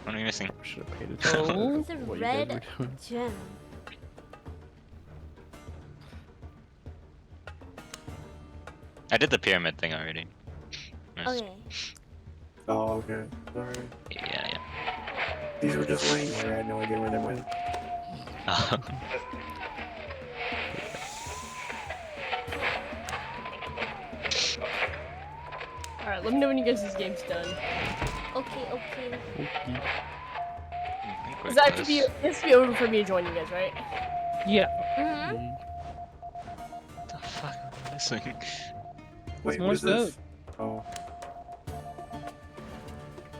Speaker 8: What are we missing?
Speaker 4: Should have paid attention.
Speaker 3: Oh.
Speaker 2: It's a
Speaker 4: What you guys
Speaker 2: red
Speaker 4: were doing.
Speaker 2: gem.
Speaker 8: I did the pyramid thing already. Nice.
Speaker 2: Okay.
Speaker 9: Oh, okay. Alright.
Speaker 8: Yeah, yeah.
Speaker 9: These were just laying there. I had no idea where they went.
Speaker 7: Alright, let me know when you guys' this game's done.
Speaker 2: Okay, okay.
Speaker 7: Does that have to be, it has to be over for me to join you guys, right?
Speaker 3: Yeah.
Speaker 2: Mm-hmm.
Speaker 8: What the fuck am I missing?
Speaker 9: Wait,
Speaker 3: more
Speaker 9: what is this?
Speaker 3: stuff.
Speaker 9: Oh.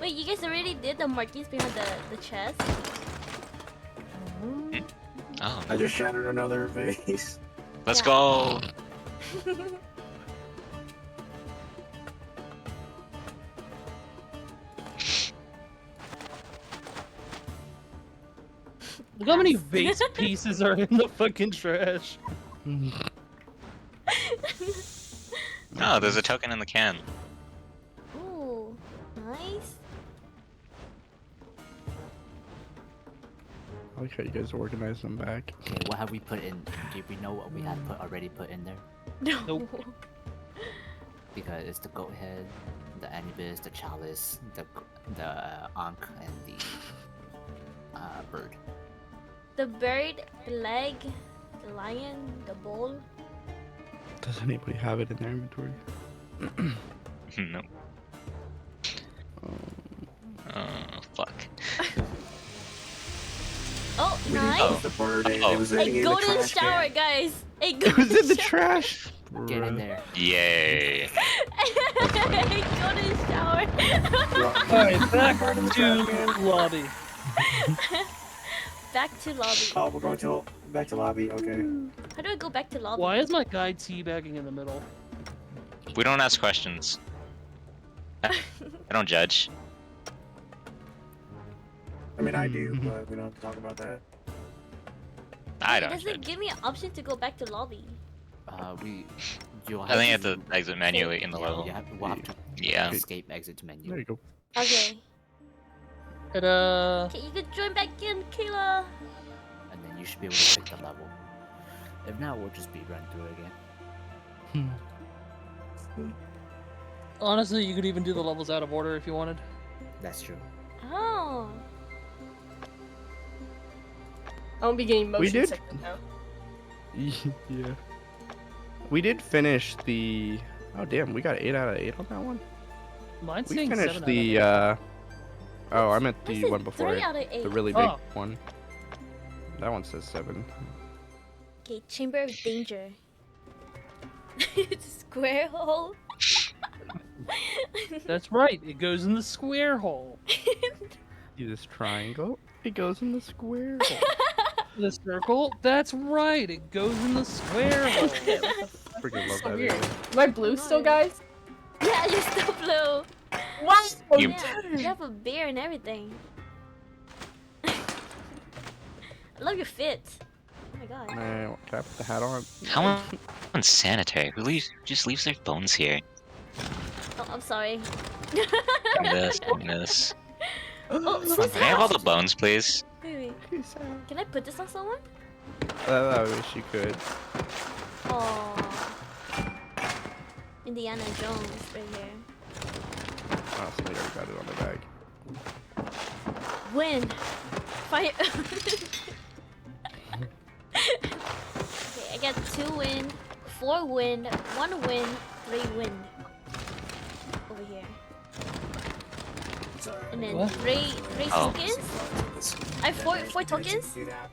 Speaker 2: Wait, you guys already did the markings behind the chest?
Speaker 8: Oh,
Speaker 9: I just shattered another vase.
Speaker 8: let's
Speaker 2: Yeah.
Speaker 8: go!
Speaker 3: Look how many vase pieces are in the fucking trash.
Speaker 8: Oh, there's a token in the can.
Speaker 2: Ooh, nice.
Speaker 4: I like how you guys organize them back.
Speaker 5: Okay, what have we put in? Did we know what we had already put in there?
Speaker 2: No.
Speaker 3: Nope.
Speaker 5: Because it's the goat head, the anubis, the chalice, the ankh, and the bird.
Speaker 2: The bird, the leg, the lion, the bull.
Speaker 4: Does anybody have it in their inventory?
Speaker 8: No. Oh, fuck.
Speaker 2: Oh,
Speaker 9: We didn't
Speaker 2: nice.
Speaker 9: use the bird. It
Speaker 8: Oh.
Speaker 9: was
Speaker 2: A
Speaker 9: in the
Speaker 2: golden
Speaker 9: trash
Speaker 2: shower,
Speaker 9: can.
Speaker 2: guys. A
Speaker 4: It
Speaker 2: golden
Speaker 4: was in the
Speaker 2: shower.
Speaker 4: trash.
Speaker 5: Get in
Speaker 4: Bruh.
Speaker 5: there.
Speaker 8: Yay.
Speaker 2: A golden shower.
Speaker 3: Alright, back to lobby.
Speaker 2: Back to lobby.
Speaker 9: Oh, we're going to back to lobby. Okay.
Speaker 2: How do I go back to lobby?
Speaker 3: Why is my guy teabagging in the middle?
Speaker 8: We don't ask questions. I don't judge.
Speaker 9: I mean, I do, but we don't have to talk about that.
Speaker 8: I
Speaker 2: It
Speaker 8: don't
Speaker 2: doesn't
Speaker 8: judge.
Speaker 2: give me an option to go back to lobby.
Speaker 5: You'll
Speaker 8: I think you have to exit manually in the
Speaker 5: yeah,
Speaker 8: level.
Speaker 5: we'll have to
Speaker 8: Yeah.
Speaker 5: escape exit menu.
Speaker 4: There you go.
Speaker 2: Okay.
Speaker 3: Ta-da!
Speaker 2: Okay, you can join back in, Kayla.
Speaker 5: And then you should be able to pick the level. If not, we'll just be run through it again.
Speaker 3: Honestly, you could even do the levels out of order if you wanted.
Speaker 5: That's true.
Speaker 2: Oh.
Speaker 7: I won't be getting motion
Speaker 4: did.
Speaker 7: sickness now.
Speaker 4: Yeah. We did finish the. Oh damn, we got 8 out of 8 on that one.
Speaker 3: Mine's
Speaker 4: We
Speaker 3: saying
Speaker 4: finished
Speaker 3: 7
Speaker 4: the. Oh, I meant
Speaker 2: I
Speaker 4: the
Speaker 2: said
Speaker 4: one before
Speaker 2: 3
Speaker 4: it.
Speaker 2: out of 8.
Speaker 4: The really big
Speaker 3: Oh.
Speaker 4: one. That one says 7.
Speaker 2: Okay, Chamber of Danger. Square hole.
Speaker 3: That's right, it goes in the square hole.
Speaker 4: See this triangle? It goes in the square hole.
Speaker 3: The circle? That's right, it goes in the square hole.
Speaker 4: Freaking love
Speaker 7: So
Speaker 4: that
Speaker 7: weird.
Speaker 4: video.
Speaker 7: Am I blue still, guys?
Speaker 2: Yeah, you're still blue.
Speaker 7: What?
Speaker 8: You-
Speaker 2: Yeah, you have a beard and everything. I love your fit. Oh my god.
Speaker 4: Man, can I put the hat on?
Speaker 8: How unsanitary. Just leaves their bones here?
Speaker 2: Oh, I'm sorry.
Speaker 8: And this, and this.
Speaker 2: Oh, who's
Speaker 8: Can I have all
Speaker 2: that?
Speaker 8: the bones, please?
Speaker 2: Wait. Can I put this on someone?
Speaker 4: I wish you could.
Speaker 2: Oh. Indiana Jones right here.
Speaker 4: Oh, somebody already got it on the bag.
Speaker 2: Wind. Fire. Okay, I got 2 wind, 4 wind, 1 wind, 3 wind. Over here. And then
Speaker 3: What?
Speaker 2: 3
Speaker 8: Oh.
Speaker 2: tokens? I have 4 tokens?
Speaker 9: Do that.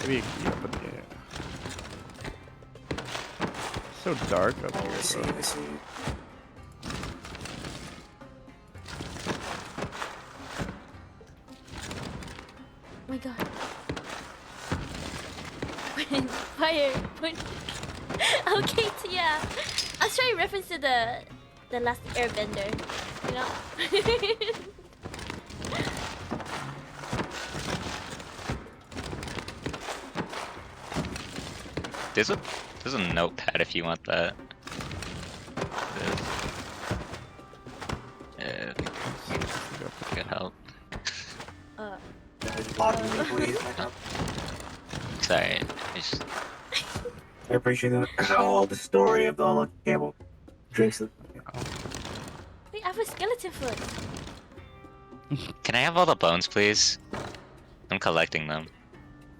Speaker 4: Maybe yeah, put the. So dark up
Speaker 9: I
Speaker 4: here,
Speaker 9: see.
Speaker 4: bro.
Speaker 9: I see.
Speaker 2: my god. Fire. Okay, so yeah. I was trying to reference to the last airbender. You know?
Speaker 8: There's a notepad if you want that. Could help.
Speaker 9: Please.
Speaker 8: Sorry.
Speaker 9: I appreciate that. Oh, the story of the unlucky camel drinks it.
Speaker 2: Wait, I have a skeleton foot.
Speaker 8: Can I have all the bones, please? I'm collecting them.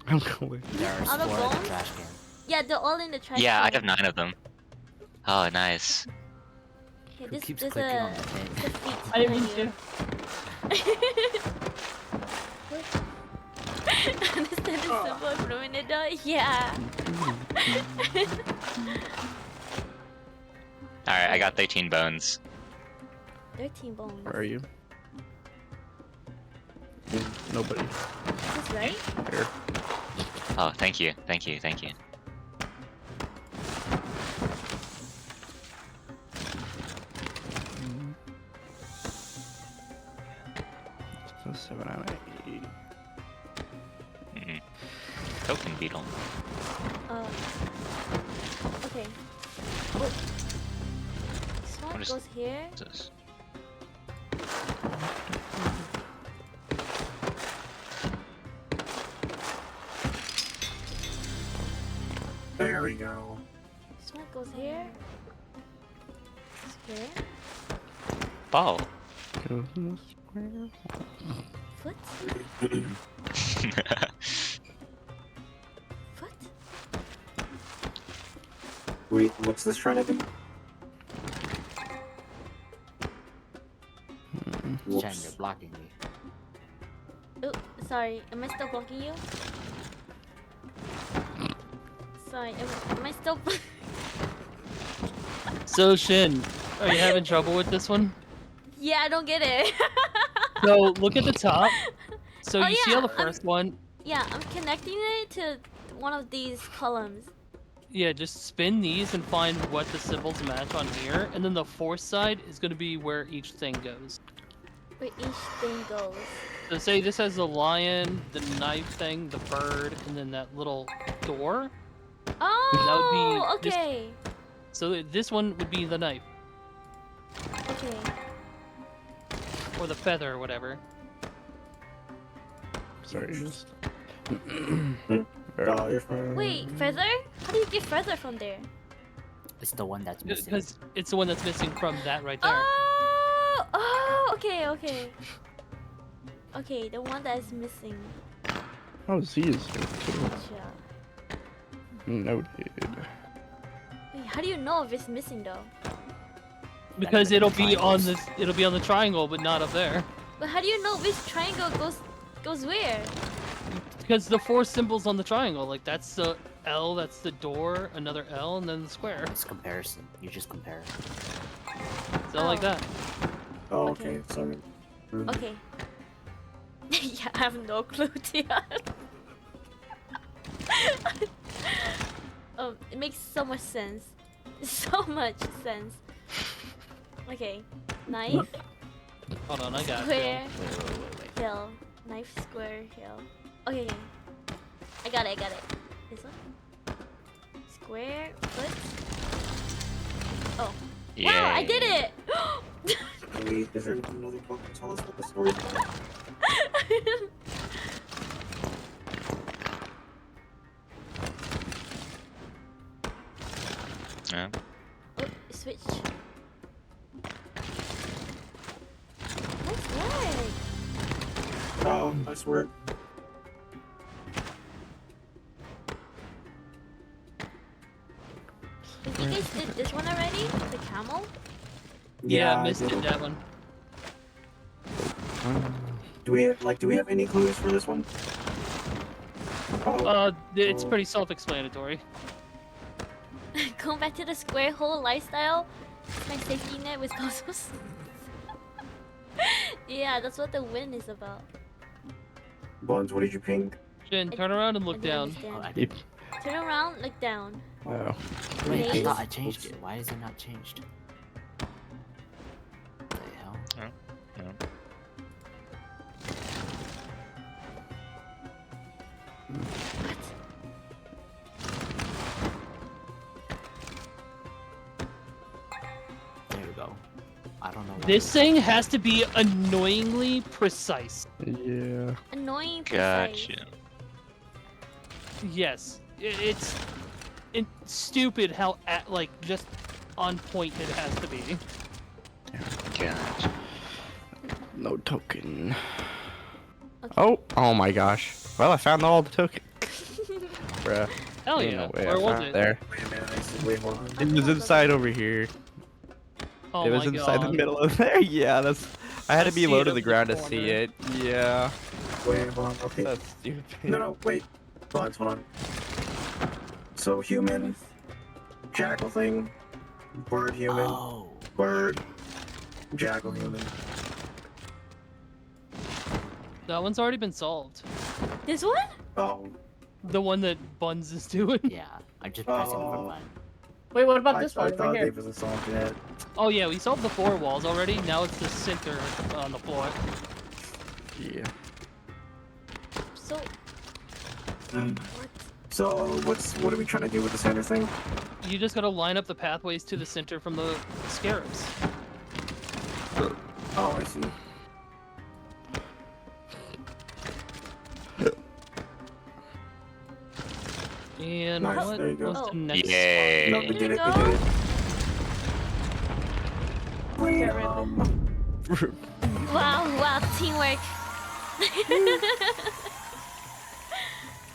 Speaker 4: I'm going.
Speaker 5: There are
Speaker 2: All the
Speaker 5: 4 in the
Speaker 2: bones?
Speaker 5: trash can.
Speaker 2: Yeah, they're all in the trash
Speaker 8: Yeah, I
Speaker 2: can.
Speaker 8: have 9 of them. Oh, nice.
Speaker 2: Okay,
Speaker 5: Who keeps
Speaker 2: there's
Speaker 5: clicking
Speaker 2: a,
Speaker 5: on the thing?
Speaker 2: there's a feet
Speaker 7: I didn't mean
Speaker 2: behind you. Understand the symbol from a minute though? Yeah.
Speaker 8: Alright, I got 13 bones.
Speaker 2: 13 bones.
Speaker 4: Where are you? Nobody.
Speaker 2: Is this right?
Speaker 4: Here.
Speaker 8: Oh, thank you, thank you, thank you.
Speaker 4: So 7 out of 8.
Speaker 8: Token beetle.
Speaker 2: Okay. Oh. This one
Speaker 8: What is
Speaker 2: goes here.
Speaker 8: this?
Speaker 9: There we go.
Speaker 2: This one goes here. Square.
Speaker 8: Ball.
Speaker 4: Go to the square.
Speaker 2: Foot. Foot.
Speaker 9: Wait, what's this trying to do?
Speaker 5: Chen,
Speaker 9: Whoops.
Speaker 5: you're blocking me.
Speaker 2: Oh, sorry. Am I still blocking you? Sorry. Am I still?
Speaker 3: So Shin, are you having trouble with this one?
Speaker 2: Yeah, I don't get it.
Speaker 3: So look at the top. So
Speaker 2: Oh,
Speaker 3: you see
Speaker 2: yeah,
Speaker 3: how the first one?
Speaker 2: Yeah, I'm connecting it to one of these columns.
Speaker 3: Yeah, just spin these and find what the symbols match on here, and then the fourth side is going to be where each thing goes.
Speaker 2: Where each thing goes.
Speaker 3: So say this has the lion, the knife thing, the bird, and then that little door.
Speaker 2: Oh,
Speaker 3: be just-
Speaker 2: okay.
Speaker 3: So this one would be the knife,
Speaker 2: Okay.
Speaker 3: or the feather, or whatever.
Speaker 4: Sorry, just.
Speaker 9: Oh, you're fine.
Speaker 2: Wait, feather? How do you get feather from there?
Speaker 5: It's the one that's missing.
Speaker 3: Because it's the one that's missing from that right there.
Speaker 2: Oh, okay, okay. Okay, the one that is missing.
Speaker 4: Oh, Z is here too.
Speaker 2: Gotcha.
Speaker 4: Noted.
Speaker 2: Wait, how do you know if it's missing though?
Speaker 3: Because
Speaker 5: That's
Speaker 3: it'll
Speaker 5: the
Speaker 3: be on
Speaker 5: triangles.
Speaker 3: this, it'll be on the triangle, but not up there.
Speaker 2: But how do you know which triangle goes where?
Speaker 3: Because the 4 symbols on the triangle, like that's the L, that's the door, another L, and then the square.
Speaker 5: It's comparison. You just compare.
Speaker 3: So like that.
Speaker 9: Oh,
Speaker 2: Okay.
Speaker 9: okay, sorry.
Speaker 2: Okay. Yeah, I have no clue, Tia. It makes so much sense. So much sense. Okay. Knife,
Speaker 3: Hold on, I got it.
Speaker 2: square,
Speaker 5: Wait.
Speaker 2: hill. Knife, square, hill. Okay, okay. I got it. This one? Square, foot. Oh. Wow, I did it!
Speaker 9: Wait, is there another book that tells us what the story's about?
Speaker 8: Yeah.
Speaker 2: Oh, switch. Nice work!
Speaker 9: Oh, I swear.
Speaker 2: Wait, you guys did this one already? The camel?
Speaker 3: Yeah,
Speaker 9: I
Speaker 3: missed
Speaker 9: did
Speaker 3: it, that one.
Speaker 9: Do we have any clues for this one? Oh,
Speaker 3: It's pretty self-explanatory.
Speaker 2: Going back to the square hole lifestyle. My safety net with cosmos. Yeah, that's what the win is about.
Speaker 9: Buns, what did you ping?
Speaker 3: Jin, turn around and
Speaker 2: I
Speaker 3: look
Speaker 2: don't
Speaker 3: down.
Speaker 2: understand.
Speaker 5: Oh, I did.
Speaker 2: Turn around, look down.
Speaker 4: Oh.
Speaker 5: Wait, I
Speaker 2: Names?
Speaker 5: thought I changed it. Why is it not changed? What the hell?
Speaker 8: No.
Speaker 5: There we go. I don't know why.
Speaker 3: This thing has to be annoyingly precise.
Speaker 4: Yeah.
Speaker 2: Annoying precise.
Speaker 8: Gotcha.
Speaker 3: Yes, it's stupid how like just on point it has to be.
Speaker 8: Gotcha.
Speaker 4: No token.
Speaker 2: Okay.
Speaker 4: Oh my gosh. Well, I found all the tokens. Bruh.
Speaker 3: Hell
Speaker 4: Ain't
Speaker 3: yeah!
Speaker 4: no way I
Speaker 3: Where was
Speaker 4: found
Speaker 3: it?
Speaker 4: There.
Speaker 9: Wait a minute, I see. Wait, hold on.
Speaker 4: It was inside over here.
Speaker 3: Oh
Speaker 4: It
Speaker 3: my
Speaker 4: was inside
Speaker 3: god.
Speaker 4: the middle of there. Yeah, that's. I had
Speaker 3: I
Speaker 4: to be
Speaker 3: see it
Speaker 4: low to
Speaker 3: over
Speaker 4: the
Speaker 3: the
Speaker 4: ground to
Speaker 3: corner.
Speaker 4: see it. Yeah.
Speaker 9: Wait, hold on. Okay.
Speaker 4: That's stupid.
Speaker 9: No, wait. Buns, hold on. So, human. Jackal thing. Bird human.
Speaker 5: Oh.
Speaker 9: Bird. Jackal human.
Speaker 3: That one's already been solved.
Speaker 2: This one?
Speaker 9: Oh.
Speaker 3: The one that Buns is doing.
Speaker 5: Yeah, I'm just pressing over
Speaker 9: Oh.
Speaker 5: button.
Speaker 7: Wait, what about
Speaker 9: I
Speaker 7: this one over
Speaker 9: thought
Speaker 7: here?
Speaker 9: they wasn't solved yet.
Speaker 3: Oh yeah, we solved the 4 walls already. Now it's the center on the floor.
Speaker 4: Yeah.
Speaker 2: So,
Speaker 9: Mm.
Speaker 2: what?
Speaker 9: So, what are we trying to do with the center thing?
Speaker 3: You just gotta line up the pathways to the center from the scarabs.
Speaker 9: Oh, I see.
Speaker 3: And
Speaker 9: Nice,
Speaker 3: what
Speaker 9: there you go.
Speaker 3: was
Speaker 2: Oh.
Speaker 3: the next
Speaker 8: Yay.
Speaker 9: No, they
Speaker 2: There
Speaker 9: did
Speaker 2: you
Speaker 9: it. They
Speaker 2: go.
Speaker 9: did it. Wait,
Speaker 7: Get rid of
Speaker 2: Wow, teamwork.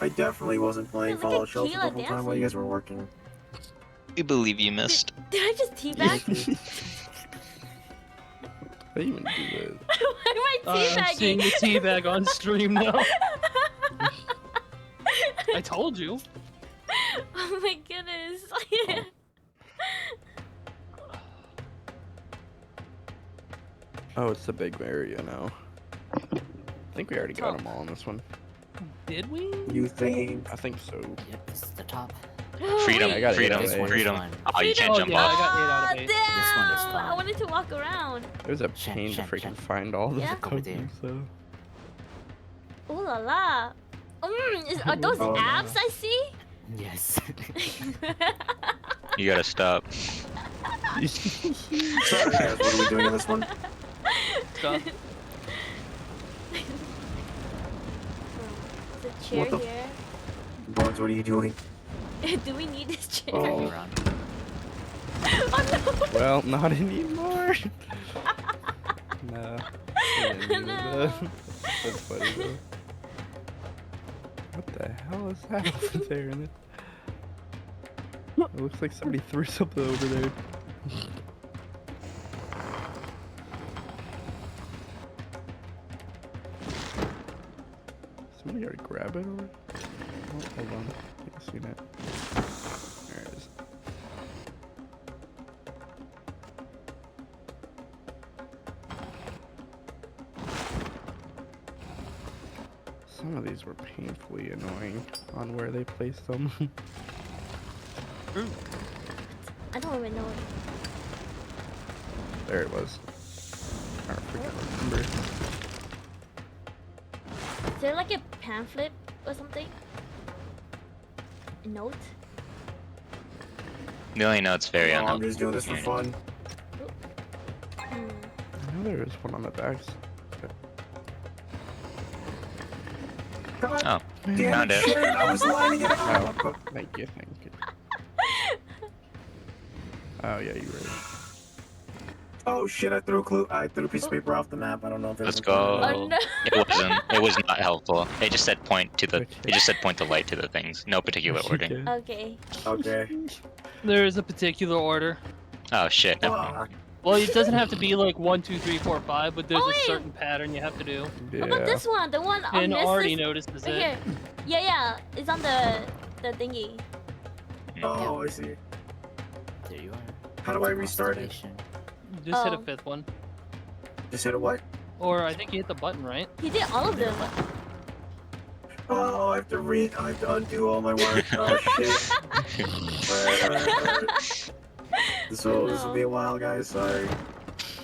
Speaker 9: I definitely wasn't playing
Speaker 2: Look at
Speaker 9: Fallout Shelter
Speaker 2: Keela
Speaker 9: the whole time while you guys
Speaker 2: dancing.
Speaker 9: were working.
Speaker 8: We believe you missed.
Speaker 2: Did I just teabag?
Speaker 4: How do you even do that?
Speaker 2: Why am I
Speaker 3: I'm seeing
Speaker 2: teabagging?
Speaker 3: the teabag on stream now. I told you.
Speaker 2: Oh my goodness.
Speaker 4: Oh, it's the big area now. I think we already got them all on this one.
Speaker 3: Did we?
Speaker 9: You think?
Speaker 4: I think so.
Speaker 5: Yep, this is the top.
Speaker 8: Freedom,
Speaker 4: I got it.
Speaker 8: freedom,
Speaker 4: This one is
Speaker 8: freedom.
Speaker 5: fun.
Speaker 8: Oh, you can't
Speaker 3: Oh,
Speaker 8: jump
Speaker 3: yeah, I
Speaker 8: off.
Speaker 3: got 8 out of 8.
Speaker 2: Damn!
Speaker 5: This one is
Speaker 2: I
Speaker 5: fun.
Speaker 2: wanted to walk around.
Speaker 4: It was a
Speaker 5: Shen,
Speaker 4: pain to
Speaker 5: Shen,
Speaker 4: freaking
Speaker 5: Shen.
Speaker 4: find all the
Speaker 2: Yeah.
Speaker 5: Look over there.
Speaker 4: tokens, so.
Speaker 2: Ooh la la. Are those
Speaker 9: Oh, no.
Speaker 2: abs I see?
Speaker 5: Yes.
Speaker 8: You gotta stop.
Speaker 9: Sorry guys, what are we doing in this one?
Speaker 3: Stuff.
Speaker 2: There's a chair
Speaker 9: What the
Speaker 2: here.
Speaker 9: Buns, what are you doing?
Speaker 2: Do we need this chair?
Speaker 9: Oh.
Speaker 5: Around.
Speaker 2: Oh no!
Speaker 4: Well, not anymore. No. I didn't need
Speaker 2: No.
Speaker 4: that. That's funny though. What the hell is that over there? It looks like somebody threw something over there. Somebody already grab it or? Oh, hold on. I think I've seen it. There it is. Some of these were painfully annoying on where they placed them.
Speaker 2: I don't even know.
Speaker 4: There it was. I don't freaking remember.
Speaker 2: Is there like a pamphlet or something? A note?
Speaker 8: The only note's very
Speaker 9: Oh, I'm
Speaker 8: unhelpful.
Speaker 9: just doing this for fun.
Speaker 2: Hmm.
Speaker 4: I know there was one on the backs.
Speaker 8: Oh,
Speaker 9: Damn
Speaker 8: found it.
Speaker 9: shit, I was lining it up.
Speaker 4: Oh, thank you, thank you. Oh yeah, you're right.
Speaker 9: Oh shit, I threw a piece of paper off the map. I don't know if it
Speaker 8: Let's
Speaker 9: was
Speaker 8: go.
Speaker 2: Oh no!
Speaker 8: It wasn't. It was not helpful. It just said point to the.
Speaker 4: Okay.
Speaker 8: It just said point the light to the things. No particular order.
Speaker 4: Okay.
Speaker 2: Okay.
Speaker 9: Okay.
Speaker 3: There is a particular order.
Speaker 8: Oh shit. Never mind.
Speaker 9: Fuck.
Speaker 3: Well, it doesn't have to be like 1, 2, 3, 4, 5, but there's
Speaker 2: Oh,
Speaker 3: a
Speaker 2: wait.
Speaker 3: certain pattern you have to do.
Speaker 4: Yeah.
Speaker 2: What about this one? The one on
Speaker 3: And
Speaker 2: this
Speaker 3: already
Speaker 2: is
Speaker 3: notices
Speaker 2: right
Speaker 3: it.
Speaker 2: here. Yeah, it's on the thingy.
Speaker 9: Oh, I see.
Speaker 5: There you are.
Speaker 9: How do I restart it?
Speaker 5: Constellation.
Speaker 3: Just hit a
Speaker 2: Oh.
Speaker 3: 5th one.
Speaker 9: Just hit a what?
Speaker 3: Or I think you hit the button, right?
Speaker 2: He did all of them.
Speaker 9: Oh, I have to undo all my work. Oh shit. Alright. This will be a while, guys. Sorry.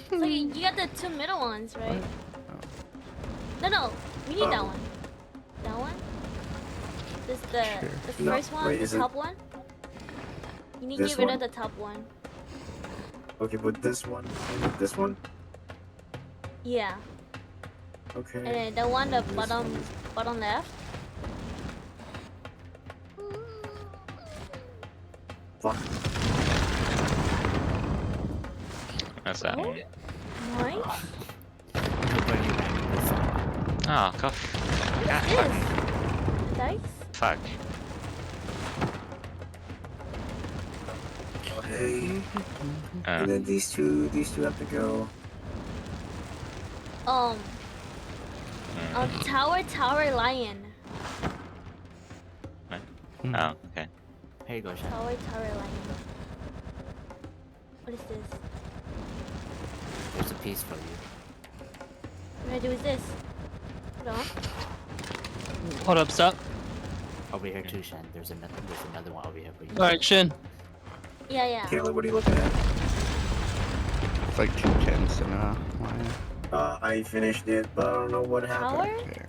Speaker 2: So you got the two middle ones, right? No, we need that one. That one? This the
Speaker 4: Sure.
Speaker 2: first one,
Speaker 9: wait,
Speaker 2: the
Speaker 9: is it
Speaker 2: top one. You need to
Speaker 9: this
Speaker 2: get rid
Speaker 9: one?
Speaker 2: of the top one.
Speaker 9: Okay, but this one and this one.
Speaker 2: Yeah.
Speaker 9: Okay.
Speaker 2: And then the one, the
Speaker 9: This
Speaker 2: bottom
Speaker 9: one is-
Speaker 2: bottom left.
Speaker 9: Fuck.
Speaker 8: That's that one.
Speaker 2: Nice.
Speaker 5: Nobody ran this one.
Speaker 8: Oh, go.
Speaker 2: What is this? Dice?
Speaker 8: Fuck.
Speaker 9: Okay. And then these two have to go.
Speaker 2: Tower lion.
Speaker 8: Oh, okay.
Speaker 5: Here you go, Shan.
Speaker 2: Tower lion. What is this?
Speaker 5: There's a piece for you.
Speaker 2: What do I do with this? Hold on.
Speaker 3: Hold up, stop.
Speaker 5: Over here too, Shan. There's another one over here for you.
Speaker 3: Alright, Shin.
Speaker 2: Yeah.
Speaker 9: Caleb, what are you looking at?
Speaker 4: It's like 2 tens and a line.
Speaker 9: I finished it, but I don't know what happened.
Speaker 2: Tower?
Speaker 4: There.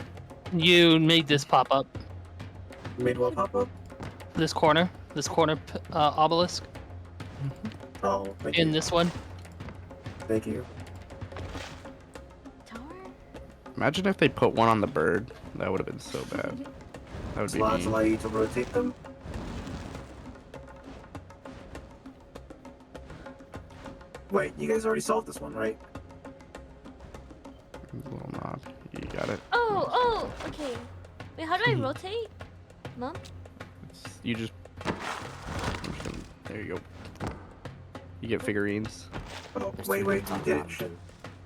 Speaker 3: You made this pop up.
Speaker 9: Made what pop up?
Speaker 3: This corner obelisk
Speaker 9: Oh, thank
Speaker 3: in
Speaker 9: you.
Speaker 3: this one.
Speaker 9: Thank you.
Speaker 2: Tower?
Speaker 4: Imagine if they put one on the bird. That would have been so bad. That would be
Speaker 9: Slots
Speaker 4: mean.
Speaker 9: allow you to rotate them. Wait, you guys already solved this one, right?
Speaker 4: Little knob. You got it.
Speaker 2: Oh, okay. Wait, how do I rotate? Mom?
Speaker 4: You just. There you go. You get figurines.
Speaker 9: Oh,
Speaker 5: There's
Speaker 9: wait,
Speaker 5: two
Speaker 9: you
Speaker 5: on
Speaker 9: did
Speaker 5: bottom,
Speaker 9: it. Shin.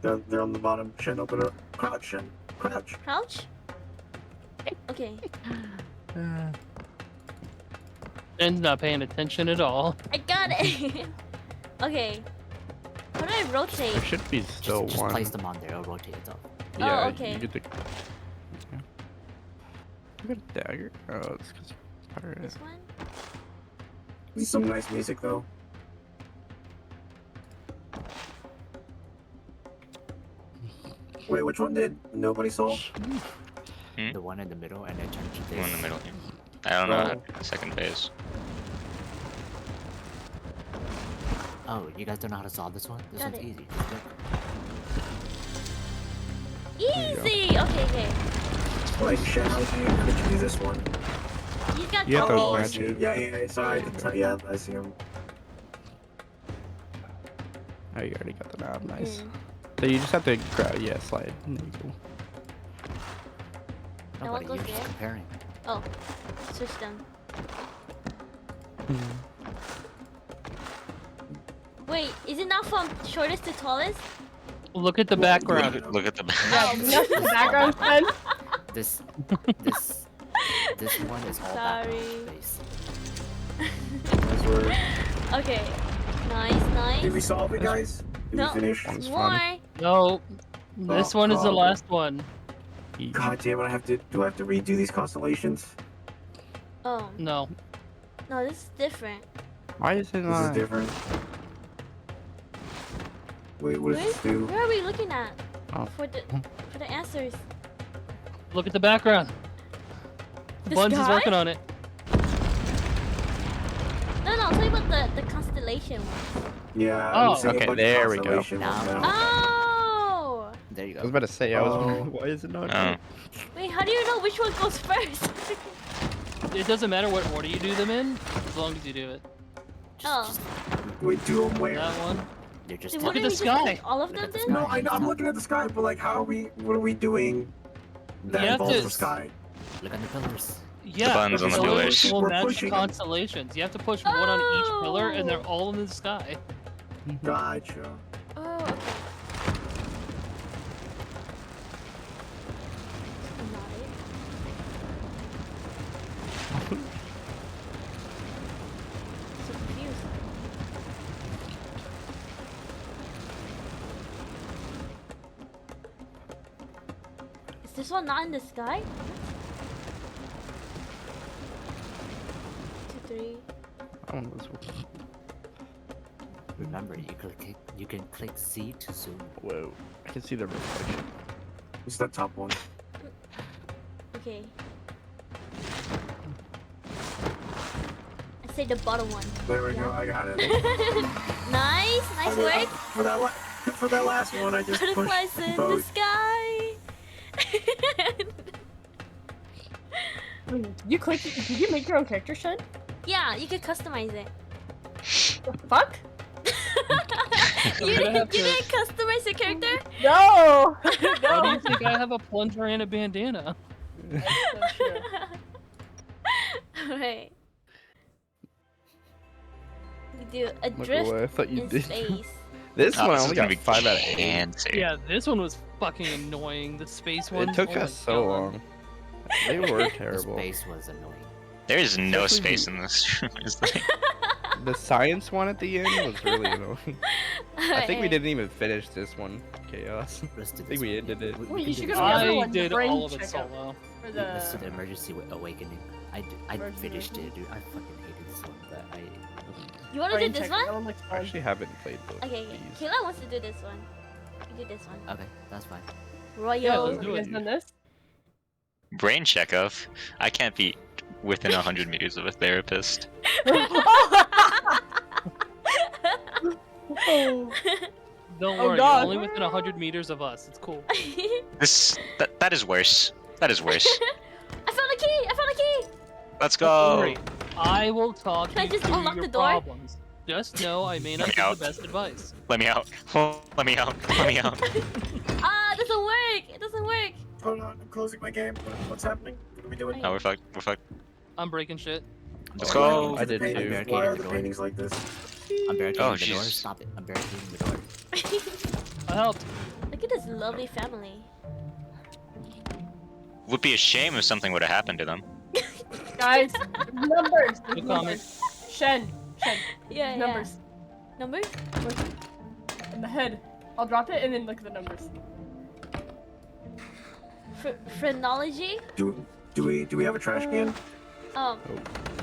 Speaker 5: too.
Speaker 9: They're on the bottom. Shin, open up. Crouch, Shin. Crouch.
Speaker 2: Crouch? Okay.
Speaker 3: Shin's not paying attention at all.
Speaker 2: I got it. Okay. How do I rotate?
Speaker 4: There should be still
Speaker 5: Just
Speaker 4: one.
Speaker 5: place them on there. It'll rotate itself.
Speaker 4: Yeah,
Speaker 2: okay.
Speaker 4: You get the. Yeah. You got a dagger? Oh, it's because. Alright.
Speaker 2: This one?
Speaker 9: This is some nice music, though. Wait, which one did nobody solve?
Speaker 8: Hmm?
Speaker 5: The one in the middle, and then turn to this.
Speaker 8: One in the middle here. I don't know how to second phase.
Speaker 5: Oh, you guys don't know how to solve this one? This
Speaker 2: Got
Speaker 5: one's
Speaker 2: it.
Speaker 5: easy. Just look.
Speaker 2: Easy! Okay.
Speaker 9: Like, Shin, could you do this one?
Speaker 2: You got
Speaker 4: You have to
Speaker 2: double.
Speaker 9: I
Speaker 4: match
Speaker 9: see.
Speaker 4: it.
Speaker 9: Yeah, sorry. Yeah, I see him.
Speaker 4: Oh, you already got the knob. Nice.
Speaker 2: Mm.
Speaker 4: So you just have to yeah, slide. There you go.
Speaker 2: That
Speaker 5: Nobody,
Speaker 2: one
Speaker 5: you're
Speaker 2: goes
Speaker 5: just
Speaker 2: there?
Speaker 5: comparing.
Speaker 2: Oh, switch them. Wait, is it not from shortest to tallest?
Speaker 3: Look at the background.
Speaker 8: Look at the back.
Speaker 7: Yeah, no background fun.
Speaker 5: This one is all
Speaker 2: Sorry.
Speaker 5: back face.
Speaker 9: Nice work.
Speaker 2: Okay. Nice.
Speaker 9: Did we solve it, guys? Did
Speaker 2: No.
Speaker 9: we finish?
Speaker 4: That was
Speaker 2: More.
Speaker 4: fun.
Speaker 3: No. This
Speaker 9: Oh,
Speaker 3: one is the
Speaker 9: oh.
Speaker 3: last one.
Speaker 9: God damn it, do I have to redo these constellations?
Speaker 2: Oh,
Speaker 3: No.
Speaker 2: no, this is different.
Speaker 4: Why is it
Speaker 9: This is
Speaker 4: not?
Speaker 9: different. Wait, what does this do?
Speaker 2: Where are we looking at?
Speaker 4: Oh.
Speaker 2: For the answers.
Speaker 3: Look at the background.
Speaker 2: The
Speaker 3: Buns is
Speaker 2: sky?
Speaker 3: working on it.
Speaker 2: No, I'm talking about the constellation one.
Speaker 9: Yeah,
Speaker 3: Oh,
Speaker 9: I'm seeing a
Speaker 4: okay,
Speaker 9: bunch of
Speaker 4: there we go.
Speaker 9: constellation ones
Speaker 5: Now-
Speaker 9: now.
Speaker 2: Oh!
Speaker 5: There you
Speaker 4: I was
Speaker 5: go.
Speaker 4: about to say, I was
Speaker 9: Oh.
Speaker 4: wondering, why is it not?
Speaker 8: Oh.
Speaker 2: Wait, how do you know which one goes first?
Speaker 3: It doesn't matter what order you do them in, as long as you do it.
Speaker 2: Oh.
Speaker 9: Wait, do them where?
Speaker 3: That one.
Speaker 5: They're just
Speaker 2: Then
Speaker 3: Look at
Speaker 2: wouldn't
Speaker 3: the
Speaker 2: we just
Speaker 3: sky.
Speaker 2: pick all of
Speaker 5: Look
Speaker 2: them
Speaker 5: at the
Speaker 2: then?
Speaker 5: sky.
Speaker 9: No, I'm looking at the sky, but like, what are we doing that
Speaker 3: You have
Speaker 9: involves
Speaker 3: to-
Speaker 9: the sky?
Speaker 5: Look at the pillars.
Speaker 3: Yeah,
Speaker 8: buns
Speaker 9: on the
Speaker 3: pillars
Speaker 9: pillars.
Speaker 3: will
Speaker 9: We're
Speaker 3: match
Speaker 9: pushing
Speaker 3: the
Speaker 9: them.
Speaker 3: constellations. You have to push one on each pillar, and they're all in the sky.
Speaker 9: Gotcha.
Speaker 2: Oh, okay. Not it. So confused. Is this one not in the sky?
Speaker 5: Remember, you can click C to zoom.
Speaker 4: Whoa, I can see the reflection.
Speaker 9: It's the top one.
Speaker 2: Okay. I say the bottom one.
Speaker 9: There we go. I got it.
Speaker 2: Nice work.
Speaker 9: For that last one, I just pushed
Speaker 2: Butterflies in the
Speaker 9: both.
Speaker 2: sky.
Speaker 7: You clicked. Did you make your own character, Shen?
Speaker 2: Yeah, you could customize it.
Speaker 7: The fuck?
Speaker 2: You didn't customize your character?
Speaker 7: No.
Speaker 3: Why do
Speaker 7: No.
Speaker 3: you think I have a plunger and a bandana?
Speaker 7: That's so true.
Speaker 2: Alright. You do a
Speaker 4: Look
Speaker 2: drift
Speaker 4: away, I thought you
Speaker 2: in
Speaker 4: did.
Speaker 2: space.
Speaker 4: This
Speaker 8: Oh,
Speaker 4: one I
Speaker 8: this is
Speaker 4: only
Speaker 8: gonna
Speaker 4: got
Speaker 8: be
Speaker 4: 5 out of 8.
Speaker 8: cancer.
Speaker 3: Yeah, this one was fucking annoying. The space one.
Speaker 4: It took
Speaker 3: oh my
Speaker 4: us so
Speaker 3: God.
Speaker 4: long. They were
Speaker 5: The
Speaker 4: terrible.
Speaker 5: space was annoying.
Speaker 8: There is no
Speaker 4: Especially
Speaker 8: space in this. It's like-
Speaker 4: The science one at the end was really annoying. I think we
Speaker 2: Alright.
Speaker 4: didn't even finish this one, Chaos.
Speaker 5: Let's do
Speaker 4: I think
Speaker 5: this
Speaker 4: we
Speaker 5: one.
Speaker 4: ended it.
Speaker 7: Wait, you should
Speaker 5: do
Speaker 7: go
Speaker 5: this
Speaker 7: to the
Speaker 5: one.
Speaker 7: other
Speaker 3: I
Speaker 7: one, the
Speaker 3: did
Speaker 7: brain
Speaker 3: all of it
Speaker 7: checkup.
Speaker 3: solo.
Speaker 7: For
Speaker 5: Let's do
Speaker 7: the...
Speaker 5: the emergency awakening. I
Speaker 7: Emergency
Speaker 5: finished it, dude. I fucking hated this one, but I.
Speaker 2: You wanna do
Speaker 7: brain
Speaker 2: this
Speaker 7: check.
Speaker 2: one?
Speaker 7: That one looks
Speaker 4: I
Speaker 7: fun.
Speaker 4: actually haven't played both
Speaker 2: Okay,
Speaker 4: of these.
Speaker 2: Kayla wants to do this one. You do this one.
Speaker 5: Okay, that's fine.
Speaker 2: Royal.
Speaker 3: let's do
Speaker 7: You
Speaker 3: it.
Speaker 7: guys done this?
Speaker 8: Brain check of. I can't be within 100 meters of a therapist.
Speaker 3: Don't
Speaker 7: Oh,
Speaker 3: worry,
Speaker 7: God.
Speaker 3: you're only within 100 meters of us. It's cool.
Speaker 8: That is worse. That is worse.
Speaker 2: I found a key! I found a key!
Speaker 8: Let's
Speaker 3: Don't
Speaker 8: go.
Speaker 3: worry. I will talk
Speaker 2: Can I
Speaker 3: you
Speaker 2: just
Speaker 3: through
Speaker 2: unlock
Speaker 3: your
Speaker 2: the door?
Speaker 3: problems. Just know I may not
Speaker 8: Get
Speaker 3: give
Speaker 8: out.
Speaker 3: the best advice.
Speaker 8: Let me out. Let me out. Let me out.
Speaker 2: Ah, it doesn't work! It doesn't work!
Speaker 9: Hold on, I'm closing my game. What's happening? What are we doing?
Speaker 8: Oh, we're fucked. We're fucked.
Speaker 3: I'm breaking shit.
Speaker 8: Let's
Speaker 9: Oh,
Speaker 8: go.
Speaker 4: I did
Speaker 9: the paintings.
Speaker 4: too.
Speaker 9: Why
Speaker 5: Barricading
Speaker 9: are
Speaker 5: the
Speaker 9: the
Speaker 5: door.
Speaker 9: paintings like this?
Speaker 5: I'm barricading
Speaker 8: Oh,
Speaker 5: the door.
Speaker 8: Jesus.
Speaker 5: Stop it. I'm barricading the door.
Speaker 3: I helped.
Speaker 2: Look at this lovely family.
Speaker 8: Would be a shame if something would have happened to them.
Speaker 7: Guys, numbers.
Speaker 3: No
Speaker 7: There's
Speaker 3: comment.
Speaker 7: numbers. Shen.
Speaker 2: Yeah,
Speaker 7: Numbers.
Speaker 2: yeah. Numbers?
Speaker 7: In the head. I'll drop it and then look at the numbers.
Speaker 2: Phrenology?
Speaker 9: Do we have a trash can?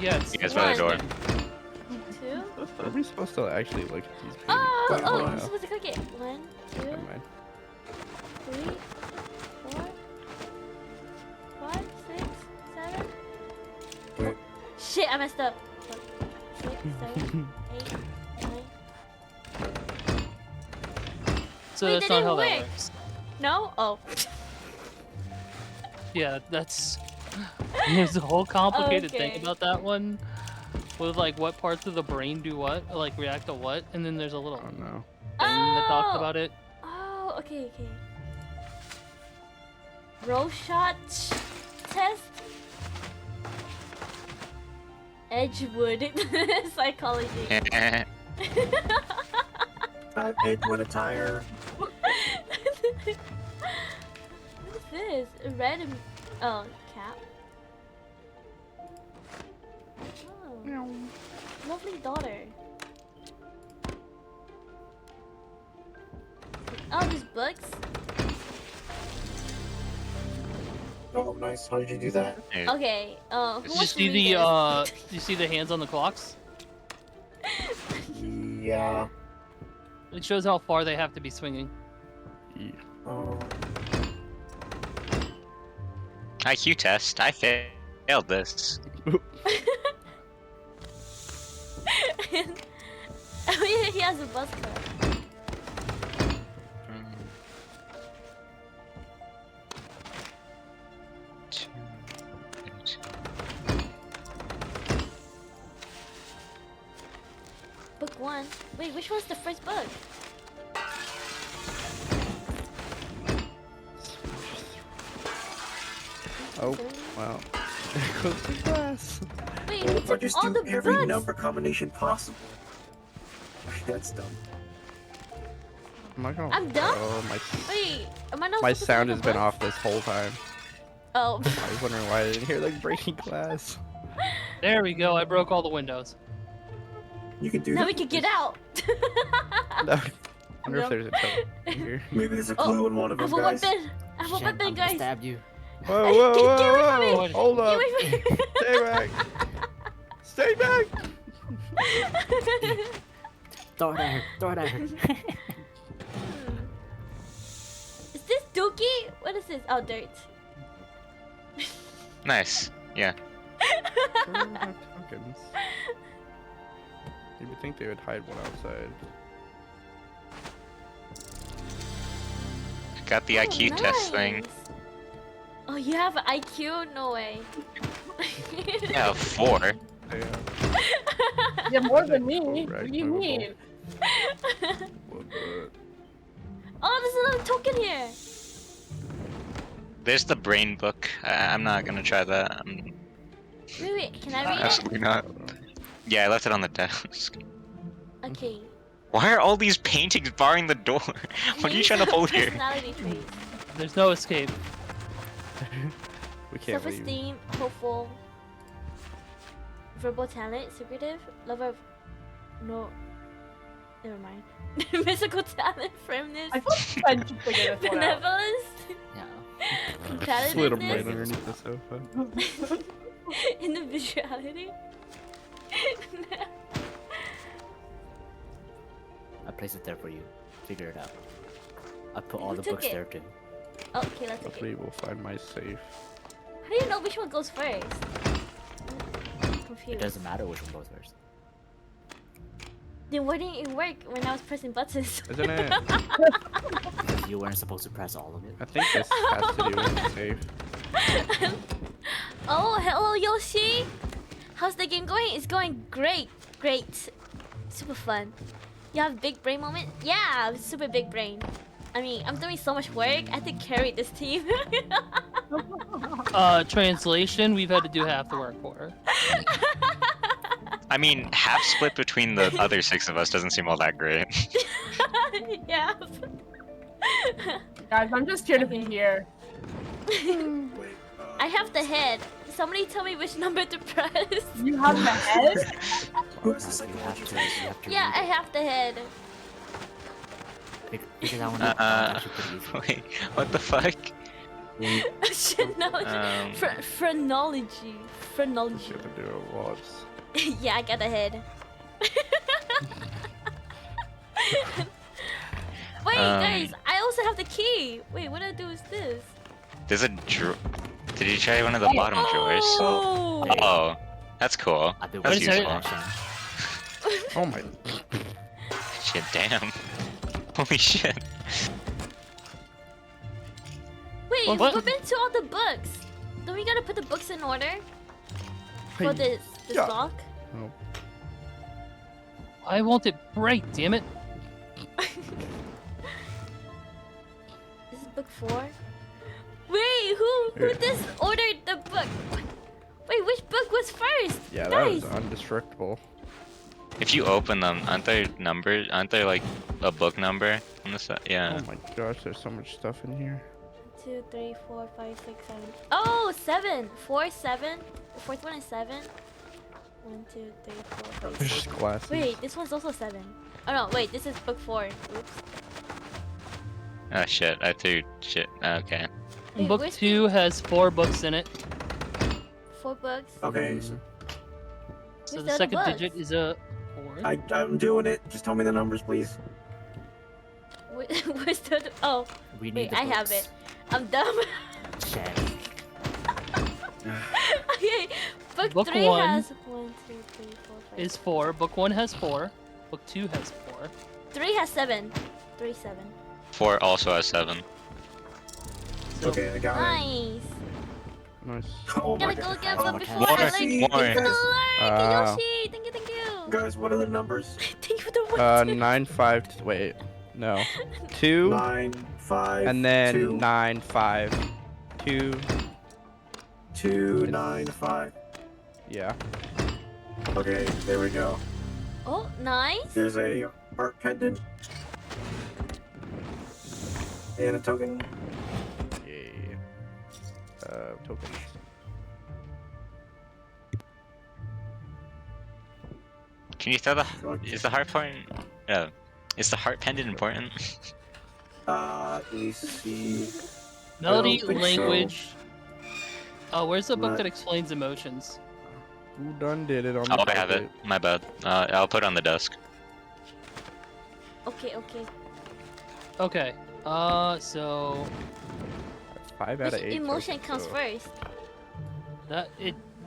Speaker 3: Yes.
Speaker 8: You guys by the door.
Speaker 2: 2.
Speaker 4: Are we supposed to actually look at these paintings?
Speaker 2: Oh,
Speaker 9: Wait, hold
Speaker 2: you're
Speaker 9: on.
Speaker 2: supposed to click it. 1, 2,
Speaker 4: Never mind.
Speaker 2: 3, 4, 5, 6, 7.
Speaker 9: Wait.
Speaker 2: Shit, I messed up. 6, 7, 8, 9.
Speaker 3: So
Speaker 2: Wait,
Speaker 3: that's
Speaker 2: that
Speaker 3: not how
Speaker 2: didn't
Speaker 3: that
Speaker 2: work.
Speaker 3: works.
Speaker 2: No? Oh.
Speaker 3: Yeah, that's. There's a whole complicated thing
Speaker 2: Okay.
Speaker 3: about that one. With like what parts of the brain do what, like react to what, and then there's a little
Speaker 4: Oh
Speaker 3: thing
Speaker 4: no.
Speaker 3: that talks
Speaker 2: Oh.
Speaker 3: about it.
Speaker 2: Oh, okay. Rorschach test? Edgewood psychology.
Speaker 9: I've made one attire.
Speaker 2: What is this? A red cap? Oh. Lovely daughter. Oh, there's books?
Speaker 9: Oh, nice. How did you do that?
Speaker 2: Okay, who
Speaker 3: Did you
Speaker 2: wants to
Speaker 3: see
Speaker 2: read
Speaker 3: the
Speaker 2: this?
Speaker 3: do you see the hands on the clocks?
Speaker 9: Yeah.
Speaker 3: It shows how far they have to be swinging.
Speaker 4: Yeah.
Speaker 9: Oh.
Speaker 8: IQ test. I failed this.
Speaker 2: Oh yeah, he has a buzz cut. Book 1. Wait, which one's the first book?
Speaker 4: Oh, wow. There goes the glass.
Speaker 2: Wait,
Speaker 9: Well,
Speaker 2: he
Speaker 9: if I
Speaker 2: took
Speaker 9: just
Speaker 2: all
Speaker 9: do
Speaker 2: the
Speaker 9: every
Speaker 2: books!
Speaker 9: number combination possible. That's dumb.
Speaker 4: I'm not gonna.
Speaker 2: I'm done?
Speaker 4: Oh,
Speaker 2: Wait, am I not
Speaker 4: my
Speaker 2: supposed to
Speaker 4: sound
Speaker 2: read
Speaker 4: has
Speaker 2: the
Speaker 4: been
Speaker 2: book?
Speaker 4: off this whole time.
Speaker 2: Oh.
Speaker 4: I was wondering why I didn't hear like breaking glass.
Speaker 3: There we go. I broke all the windows.
Speaker 9: You can do
Speaker 2: Now
Speaker 9: that.
Speaker 2: we can get out!
Speaker 4: No. I wonder if there's a code in here.
Speaker 9: Maybe there's a clue in one of
Speaker 2: I
Speaker 9: them,
Speaker 2: have a
Speaker 9: guys.
Speaker 2: weapon! I have a
Speaker 5: Shen,
Speaker 2: weapon,
Speaker 5: I'm gonna
Speaker 2: guys!
Speaker 5: stab you.
Speaker 4: Whoa, whoa,
Speaker 2: Get away from
Speaker 4: whoa,
Speaker 2: me!
Speaker 4: whoa! Hold
Speaker 2: Get
Speaker 4: up!
Speaker 2: away from me!
Speaker 4: Stay back! Stay back!
Speaker 5: Throw it at her. Throw it at her.
Speaker 2: Is this Dookie? What is this? Oh, dirt.
Speaker 8: Nice. Yeah.
Speaker 4: Sure don't have tokens. You would think they would hide one outside.
Speaker 8: Got the IQ test thing.
Speaker 2: Nice. Oh, you have an IQ? No way.
Speaker 8: Yeah, 4.
Speaker 4: Yeah.
Speaker 7: Yeah, more than me. What
Speaker 4: Right,
Speaker 7: do you
Speaker 4: movable.
Speaker 7: mean?
Speaker 2: Oh, there's another token here.
Speaker 8: There's the brain book. I'm not gonna try that.
Speaker 2: Wait, can I read it?
Speaker 8: Absolutely not. Yeah, I left it on the desk.
Speaker 2: Okay.
Speaker 8: Why are all these paintings barring the door? What are you trying to hold here?
Speaker 2: Personality traits.
Speaker 3: There's no escape.
Speaker 4: We can't leave.
Speaker 2: Self-esteem, hopeful, verbal talent, secretive, lover of... No. Never mind. Physical talent, firmness,
Speaker 7: I thought I should figure this one out.
Speaker 2: benevolence,
Speaker 5: Yeah.
Speaker 4: Slid him right
Speaker 2: competitiveness,
Speaker 4: underneath the sofa.
Speaker 2: individuality.
Speaker 5: I placed it there for you. Figure it out. I put all
Speaker 2: Who
Speaker 5: the
Speaker 2: took
Speaker 5: books
Speaker 2: it?
Speaker 5: there too.
Speaker 2: Oh, okay, let's take
Speaker 4: Hopefully
Speaker 2: it.
Speaker 4: we'll find my safe.
Speaker 2: How do you know which one goes first? I'm
Speaker 5: It
Speaker 2: confused.
Speaker 5: doesn't matter which one goes first.
Speaker 2: Then why didn't it work when I was pressing buttons?
Speaker 4: Isn't it?
Speaker 5: Because you weren't supposed to press all of it.
Speaker 4: I think this has to do with the safe.
Speaker 2: Oh, hello Yoshi! How's the game going? It's going great. Great. Super fun. You have big brain moment? Yeah, super big brain. I mean, I'm doing so much work. I have to carry this team.
Speaker 3: Translation, we've had to do half the work for her.
Speaker 8: I mean, half split between the other 6 of us doesn't seem all that great.
Speaker 2: Yeah.
Speaker 7: Guys, I'm just here to be here.
Speaker 9: Wait,
Speaker 2: I have the head. Somebody tell me which number to press.
Speaker 7: You have the head?
Speaker 9: who has the
Speaker 5: You
Speaker 9: second
Speaker 5: have
Speaker 9: one?
Speaker 5: to, you have to
Speaker 2: Yeah, I
Speaker 5: read
Speaker 2: have the head.
Speaker 5: it. Figure that one out. It's actually pretty easy.
Speaker 8: Wait, what the fuck?
Speaker 2: Phrenology. Phrenology.
Speaker 4: Just
Speaker 2: Phrenology.
Speaker 4: have to do it once.
Speaker 2: Yeah, I got the head. Wait, guys, I also have the key. Wait, what I do is this.
Speaker 8: There's a drawer. Did you try one of the bottom drawers?
Speaker 2: Oh.
Speaker 8: Oh, that's cool.
Speaker 5: I've been
Speaker 8: That's
Speaker 5: waiting
Speaker 8: useful.
Speaker 5: for that.
Speaker 4: Oh my.
Speaker 8: Shit, damn. Holy shit.
Speaker 2: Wait,
Speaker 3: What?
Speaker 2: we've been to all the books. Don't we gotta put the books in order for this
Speaker 4: Yeah.
Speaker 2: lock?
Speaker 4: Oh.
Speaker 3: I want it break, damn it.
Speaker 2: This is book 4. Wait, who
Speaker 4: Here.
Speaker 2: just ordered the book? Wait, which book was first?
Speaker 4: Yeah, that
Speaker 2: Guys.
Speaker 4: was undestructible.
Speaker 8: If you open them, aren't there numbers? Aren't there like a book number on the side? Yeah.
Speaker 4: Oh my gosh, there's so much stuff in here.
Speaker 2: 2, 3, 4, 5, 6, 7. Oh, 7. 4, 7. The fourth one is 7. 1, 2, 3, 4, 5, 6.
Speaker 4: There's glasses.
Speaker 2: Wait, this one's also 7. Oh no, wait, this is book 4. Oops.
Speaker 8: Oh shit, I threw shit. Okay.
Speaker 2: Wait,
Speaker 3: Book
Speaker 2: where's
Speaker 3: 2 has 4 books in it.
Speaker 2: 4 books.
Speaker 9: Okay,
Speaker 3: So
Speaker 2: Where's
Speaker 3: the
Speaker 2: the other
Speaker 3: second
Speaker 2: books?
Speaker 3: digit is a 4.
Speaker 9: I'm doing it. Just tell me the numbers, please.
Speaker 2: Where's the... Oh,
Speaker 5: We need
Speaker 2: wait,
Speaker 5: the
Speaker 2: I have
Speaker 5: books.
Speaker 2: it. I'm dumb.
Speaker 5: Shit.
Speaker 2: Okay, book
Speaker 3: Book
Speaker 2: 3
Speaker 3: one
Speaker 2: has 1, 2, 3, 4, 5.
Speaker 3: Is 4. Book 1 has 4. Book 2 has 4.
Speaker 2: 3 has 7. 3, 7.
Speaker 8: 4 also has 7.
Speaker 3: So
Speaker 9: Okay, I got it.
Speaker 2: Nice.
Speaker 4: Nice.
Speaker 9: Oh my
Speaker 2: Gotta go
Speaker 9: god.
Speaker 2: get
Speaker 9: Oh
Speaker 2: one
Speaker 9: my
Speaker 2: before
Speaker 9: god.
Speaker 2: I
Speaker 8: More,
Speaker 2: like
Speaker 9: See,
Speaker 8: more.
Speaker 2: get to the
Speaker 9: guys,
Speaker 2: lurk. Yoshi, thank you.
Speaker 9: guys, what are the numbers?
Speaker 2: Thank you for the one.
Speaker 4: 9, 5. Wait, no. 2,
Speaker 9: 9, 5,
Speaker 4: and then
Speaker 9: 2,
Speaker 4: 9, 5. 2.
Speaker 9: 2, 9, 5.
Speaker 4: Yeah.
Speaker 9: Okay, there we go.
Speaker 2: Oh, nice.
Speaker 9: There's a heart pendant. And a token.
Speaker 4: Yeah. Tokens.
Speaker 8: Can you throw the? Is the heart point? Is the heart pendant important?
Speaker 9: Let me see.
Speaker 3: melody,
Speaker 9: don't think so.
Speaker 3: language. Oh, where's the book
Speaker 9: What?
Speaker 3: that explains emotions?
Speaker 4: Who done did it on the
Speaker 8: Oh, I have it.
Speaker 4: carpet?
Speaker 8: My bad. I'll put it on the desk.
Speaker 2: Okay, okay.
Speaker 3: Okay. So
Speaker 4: 5 out of
Speaker 2: Which
Speaker 4: 8.
Speaker 2: emotion comes first?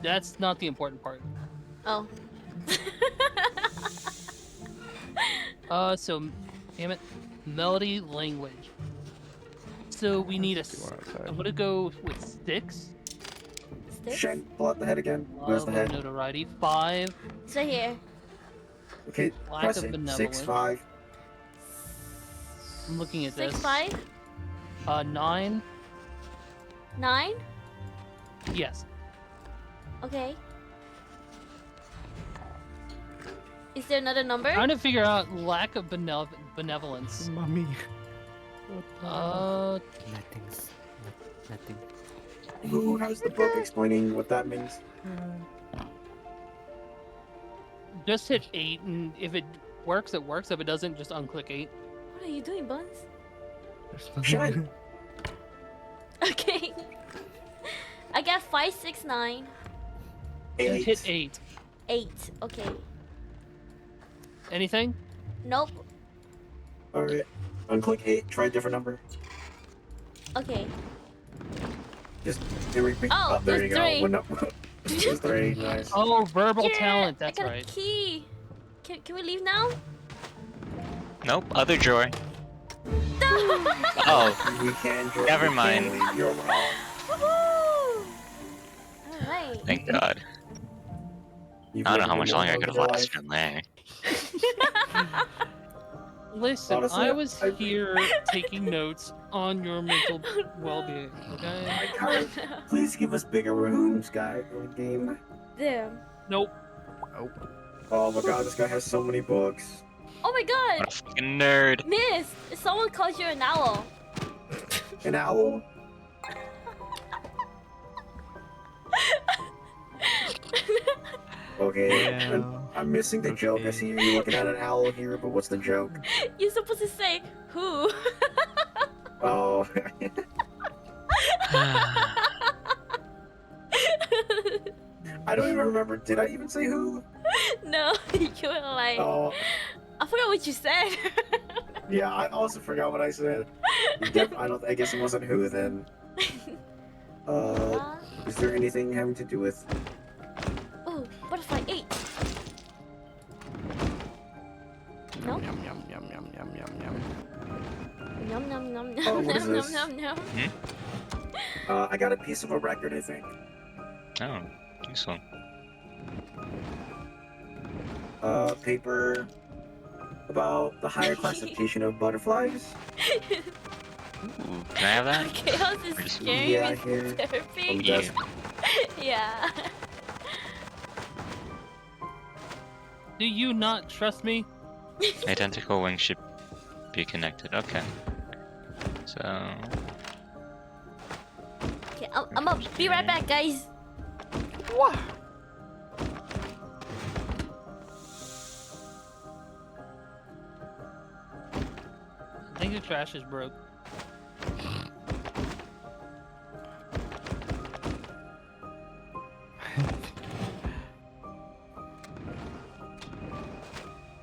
Speaker 3: that's not the important part.
Speaker 2: Oh.
Speaker 3: So, damn it, melody language. So we need a. I'm gonna go with 6.
Speaker 2: Sticks?
Speaker 9: Shen, pull out the head again. Where's the
Speaker 3: Love of
Speaker 9: head?
Speaker 3: notoriety. 5.
Speaker 2: It's right here.
Speaker 9: Okay,
Speaker 3: Lack
Speaker 9: press
Speaker 3: of
Speaker 9: it.
Speaker 3: benevolence.
Speaker 9: 6, 5.
Speaker 3: I'm looking at
Speaker 2: 6,
Speaker 3: this.
Speaker 2: 5,
Speaker 3: 9.
Speaker 2: 9.
Speaker 3: Yes.
Speaker 2: Okay. Is there another number?
Speaker 3: Trying to figure out lack of benevolence.
Speaker 4: Mommy.
Speaker 5: Nothing's. Nothing.
Speaker 9: Who has the book explaining what that means?
Speaker 3: Just hit 8, and if it works, it works. If it doesn't, just unclick 8.
Speaker 2: What are you doing, Buns?
Speaker 9: Shen.
Speaker 2: Okay. I got 5, 6, 9,
Speaker 3: And hit 8.
Speaker 2: 8. Okay.
Speaker 3: Anything?
Speaker 2: Nope.
Speaker 9: Alright. Unclick 8, try a different number.
Speaker 2: Okay.
Speaker 9: Just repeat.
Speaker 2: Oh,
Speaker 9: there
Speaker 2: there's
Speaker 9: you go.
Speaker 2: 3.
Speaker 9: One up. There's 3, nice.
Speaker 3: Oh, verbal
Speaker 2: Yeah,
Speaker 3: talent. That's
Speaker 2: I got
Speaker 3: right.
Speaker 2: a key. Can we leave now?
Speaker 8: Nope. Other drawer.
Speaker 2: No!
Speaker 8: Oh,
Speaker 9: We can join.
Speaker 8: Never
Speaker 9: We
Speaker 8: mind.
Speaker 9: can leave. You're wrong.
Speaker 2: Woohoo! Alright.
Speaker 8: thank God.
Speaker 9: You've
Speaker 8: I don't know
Speaker 9: lived
Speaker 8: how
Speaker 9: a
Speaker 8: much
Speaker 9: good
Speaker 8: longer I
Speaker 9: life
Speaker 8: could have
Speaker 9: of your
Speaker 8: lasted
Speaker 9: life.
Speaker 8: in there.
Speaker 3: Listen,
Speaker 9: Honestly,
Speaker 3: I was
Speaker 9: I-
Speaker 3: here taking notes on your mental well-being. Okay.
Speaker 9: My God, please give us bigger rooms, guy. Game.
Speaker 2: Damn.
Speaker 3: Nope.
Speaker 9: Oh my God, this guy has so many books.
Speaker 2: Oh my god!
Speaker 8: What a fucking nerd.
Speaker 2: Miss! Someone calls you an owl.
Speaker 9: An owl. Okay,
Speaker 4: Yeah.
Speaker 9: I'm missing the joke. I see you looking at an owl here, but what's the joke?
Speaker 2: You're supposed to say, who?
Speaker 9: Oh, I don't even remember. Did I even say who?
Speaker 2: No, you were like,
Speaker 9: Oh,
Speaker 2: I forgot what you said.
Speaker 9: yeah. I also forgot what I said. I don't. I guess it wasn't who then. Is there anything having to do with?
Speaker 2: Oh, butterfly 8. No?
Speaker 4: Yum yum yum yum yum yum yum.
Speaker 2: Nom nom nom
Speaker 9: Oh,
Speaker 2: nom
Speaker 9: what is
Speaker 2: nom
Speaker 9: this?
Speaker 2: nom nom.
Speaker 9: I got a piece of a record, I think.
Speaker 8: Oh, useful.
Speaker 9: Paper about the higher classification of butterflies.
Speaker 8: Ooh, can I have that?
Speaker 2: Chaos is
Speaker 8: Pretty sweet.
Speaker 2: scary
Speaker 9: Yeah,
Speaker 2: with
Speaker 9: here.
Speaker 2: therapy.
Speaker 8: Yeah.
Speaker 2: Yeah.
Speaker 3: Do you not trust me?
Speaker 8: Identical wings should be connected. Okay. So.
Speaker 2: Okay, I'm gonna be right back, guys.
Speaker 3: I think the trash is broke.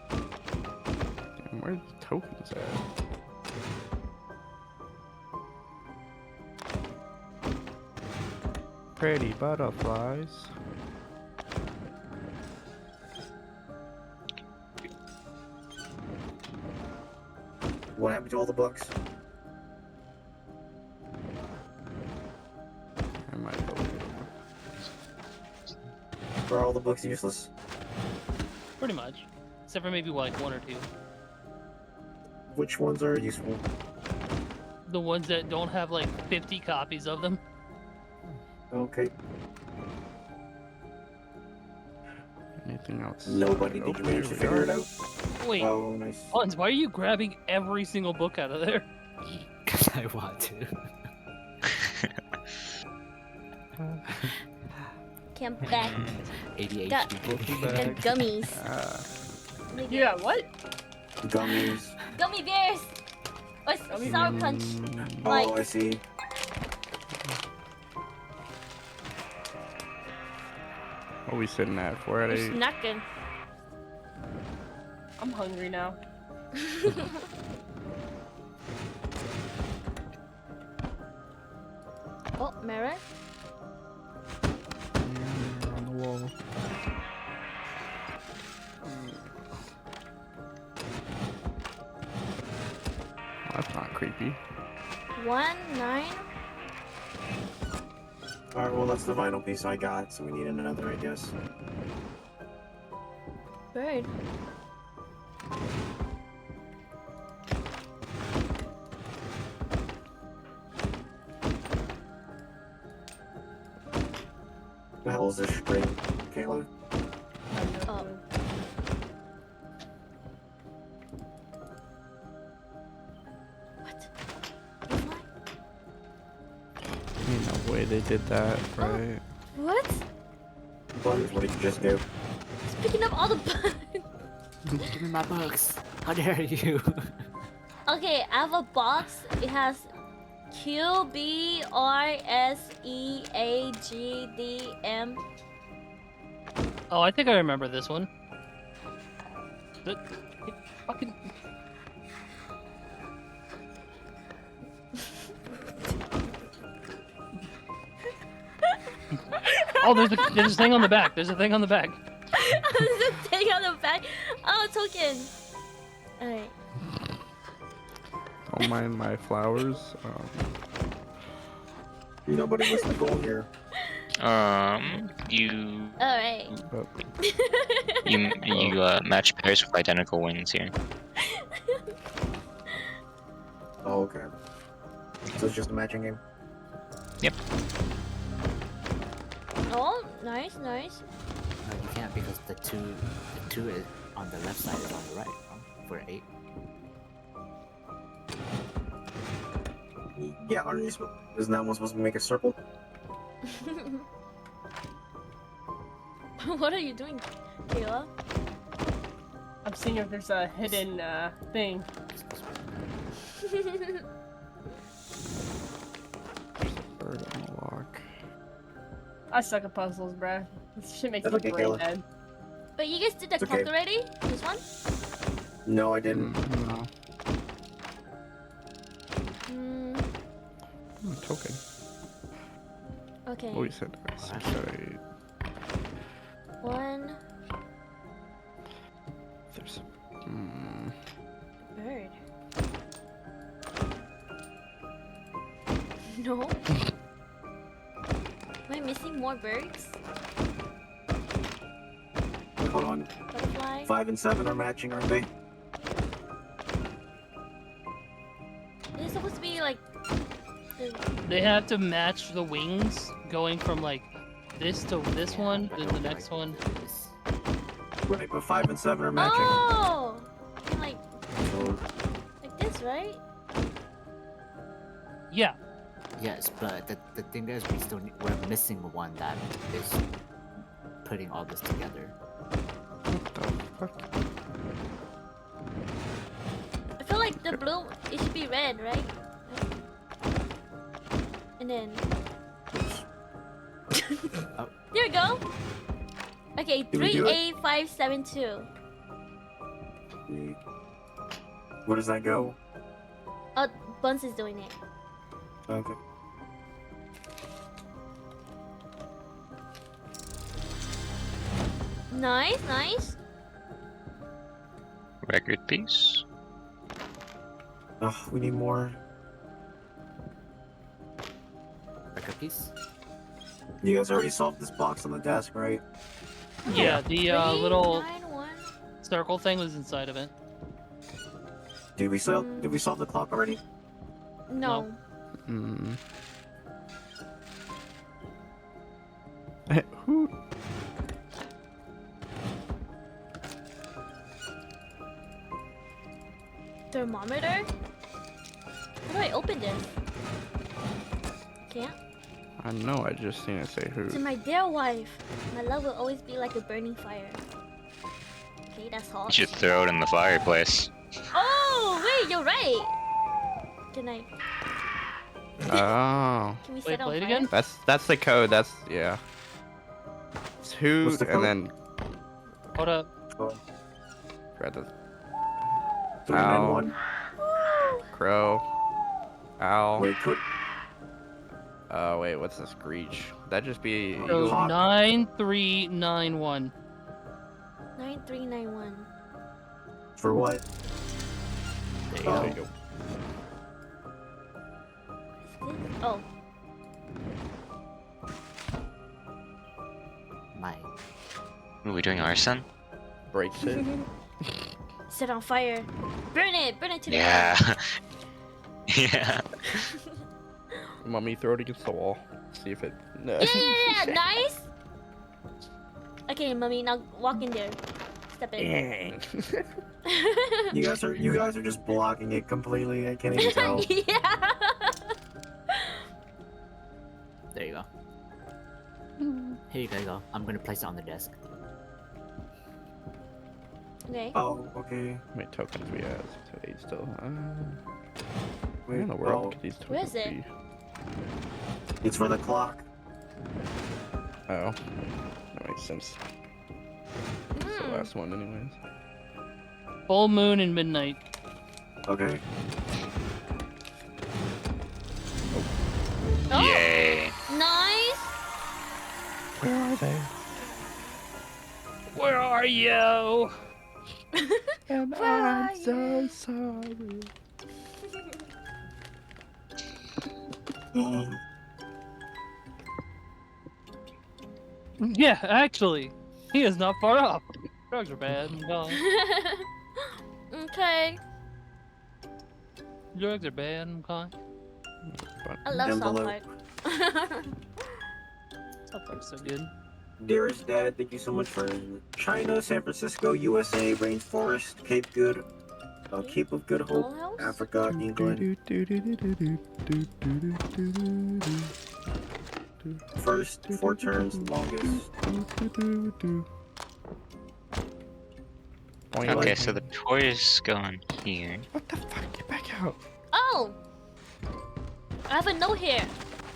Speaker 4: Damn, where's the tokens at? Pretty butterflies.
Speaker 9: What happened to all the books?
Speaker 4: I might go.
Speaker 9: Are all the books useless?
Speaker 3: Pretty much. Except for maybe like 1 or 2.
Speaker 9: Which ones are useful?
Speaker 3: The ones that don't have like 50 copies of them.
Speaker 9: Okay.
Speaker 4: Anything else?
Speaker 9: Nobody. Did you manage to figure it out?
Speaker 3: Wait,
Speaker 9: Oh, nice.
Speaker 3: Hans, why are you grabbing every single book out of there?
Speaker 5: Because I want to.
Speaker 2: Okay, I'm back.
Speaker 5: ADHD.
Speaker 2: Got
Speaker 4: Bag.
Speaker 2: gummies.
Speaker 4: Ah.
Speaker 7: Yeah, what?
Speaker 9: Gummies.
Speaker 2: Gummy bears! Or sour punch.
Speaker 4: Mm,
Speaker 2: Like,
Speaker 9: Oh, I see.
Speaker 4: What are we sitting at? 4 out of
Speaker 2: You're
Speaker 4: 8.
Speaker 2: snacking.
Speaker 7: I'm hungry now.
Speaker 2: Oh, mirror.
Speaker 4: Yeah, on the wall. That's not creepy.
Speaker 2: 1, 9.
Speaker 9: Alright, well, that's the final piece I got, so we need another, I guess.
Speaker 2: Bird.
Speaker 9: The hell is this string, Kayla?
Speaker 2: Oh. What? Butterfly?
Speaker 4: Ain't no way they did that, right?
Speaker 2: What?
Speaker 9: Buttons, what did you just do?
Speaker 2: He's picking up all the buttons.
Speaker 5: Give me my books. How dare you?
Speaker 2: Okay, I have a box. It has Q, B, R, S, E, A, G, D, M.
Speaker 3: Oh, I think I remember this one. The fucking. Oh, there's a thing on the back. There's a thing on the back.
Speaker 2: There's a thing on the back. Oh, token. Alright.
Speaker 4: Don't mind my flowers.
Speaker 9: Nobody was the goal here.
Speaker 8: You
Speaker 2: Alright.
Speaker 4: But
Speaker 8: you match pairs with identical wings here.
Speaker 9: Oh, okay. So it's just a matching game?
Speaker 8: Yep.
Speaker 2: Oh, nice, nice.
Speaker 5: No, you can't because the two is on the left side is on the right. For 8.
Speaker 9: Yeah, isn't that one supposed to make a circle?
Speaker 2: What are you doing, Kayla?
Speaker 7: I'm seeing if there's a hidden thing.
Speaker 4: bird on the lock.
Speaker 7: I suck at puzzles, bruh. This shit makes
Speaker 9: That's
Speaker 7: me
Speaker 9: okay,
Speaker 7: brain
Speaker 9: Kayla.
Speaker 7: dead.
Speaker 2: But you guys did the
Speaker 9: It's
Speaker 2: clock
Speaker 9: okay.
Speaker 2: already? This one?
Speaker 9: No, I didn't.
Speaker 4: No.
Speaker 2: Mm,
Speaker 4: Token.
Speaker 2: okay.
Speaker 4: What we said? 6 out of 8.
Speaker 2: 1
Speaker 4: There's.
Speaker 2: bird. No. Am I missing more birds?
Speaker 9: Hold on.
Speaker 2: Butterfly?
Speaker 9: 5 and 7 are matching, aren't they?
Speaker 2: It's supposed to be like.
Speaker 3: They have to match the wings going from like this to this
Speaker 5: Yeah,
Speaker 3: one,
Speaker 5: but
Speaker 3: then
Speaker 5: don't
Speaker 3: the
Speaker 5: be
Speaker 3: next
Speaker 5: like
Speaker 3: one.
Speaker 5: this.
Speaker 9: Right, but 5 and 7 are matching.
Speaker 2: Oh! And like
Speaker 9: So,
Speaker 2: this, right?
Speaker 3: Yeah.
Speaker 5: Yes, but the thing is, we're missing one that is putting all this together.
Speaker 4: What the fuck?
Speaker 2: I feel like the blue, it should be red, right? And then.
Speaker 5: Oh.
Speaker 2: There we go! Okay,
Speaker 9: Did we do it?
Speaker 2: 38572.
Speaker 9: where does that go?
Speaker 2: Oh, Buns is doing it.
Speaker 9: Okay.
Speaker 2: Nice, nice.
Speaker 8: Record piece.
Speaker 9: Ugh, we need more.
Speaker 5: Record piece?
Speaker 9: You guys already solved this box on the desk, right?
Speaker 3: Yeah, the little
Speaker 2: 391.
Speaker 3: circle thing was inside of it.
Speaker 9: Did we solve the clock already?
Speaker 2: No.
Speaker 4: Hmm. Who?
Speaker 2: Thermometer? How do I open this? Can't.
Speaker 4: I know. I just seen it say who.
Speaker 2: To my dear wife, my love will always be like a burning fire. Okay, that's
Speaker 8: You
Speaker 2: hot.
Speaker 8: should throw it in the fireplace.
Speaker 2: Oh, wait, you're right. Can I?
Speaker 4: Oh.
Speaker 2: Can we
Speaker 3: Wait,
Speaker 2: set on
Speaker 3: play it
Speaker 2: fire?
Speaker 3: again?
Speaker 4: That's the code. That's yeah. It's Hoot,
Speaker 9: the
Speaker 4: and
Speaker 9: code?
Speaker 4: then
Speaker 3: Hold up.
Speaker 9: Oh,
Speaker 4: forgot the
Speaker 9: 391.
Speaker 4: crow, owl.
Speaker 9: Wait, could
Speaker 4: Wait, what's the screech? That'd just be
Speaker 3: So
Speaker 4: eagle.
Speaker 9: Hawk.
Speaker 3: 9391.
Speaker 2: 9391.
Speaker 9: for what?
Speaker 5: There you
Speaker 4: There
Speaker 5: go.
Speaker 4: you go.
Speaker 2: Oh.
Speaker 5: My.
Speaker 8: Are we doing arson?
Speaker 4: Break shit.
Speaker 2: Set on fire. Burn it! Burn it to the
Speaker 8: Yeah.
Speaker 2: ground.
Speaker 8: Yeah.
Speaker 4: Mummy, throw it against the wall. See if it. No.
Speaker 2: Yeah, nice! Okay, Mummy, now walk in there. Step in.
Speaker 9: You guys are just blocking it completely. I can't even tell.
Speaker 2: Yeah!
Speaker 5: There you go. Here you go. I'm gonna place it on the desk.
Speaker 2: Okay.
Speaker 9: Oh, okay.
Speaker 4: How many tokens we have? So 8 still. Where
Speaker 9: Wait,
Speaker 4: in the world
Speaker 9: oh,
Speaker 4: could these
Speaker 2: Where
Speaker 4: tokens
Speaker 2: is it?
Speaker 4: be?
Speaker 9: it's for the clock.
Speaker 4: Oh, that makes sense. It's the
Speaker 2: Hmm.
Speaker 4: last one, anyways.
Speaker 3: Full moon and midnight.
Speaker 9: Okay.
Speaker 2: Oh,
Speaker 8: Yay.
Speaker 2: nice!
Speaker 4: Where are they?
Speaker 3: Where are you?
Speaker 4: And
Speaker 2: Where are
Speaker 4: I'm so sorry.
Speaker 3: Yeah, actually, he is not far off. Drugs are bad. No,
Speaker 2: Okay.
Speaker 3: drugs are bad. Okay.
Speaker 2: I love South
Speaker 9: Envelope.
Speaker 2: Park.
Speaker 3: South Park's so good.
Speaker 9: Dearest Dad, thank you so much for China, San Francisco, USA, Rainforest, Cape Good, Cape of Good Hope,
Speaker 2: Dollhouse?
Speaker 9: Africa, England. First 4 turns, longest.
Speaker 8: Okay, so the toys go on here.
Speaker 4: What the fuck? Get back out.
Speaker 2: Oh! I have a note here.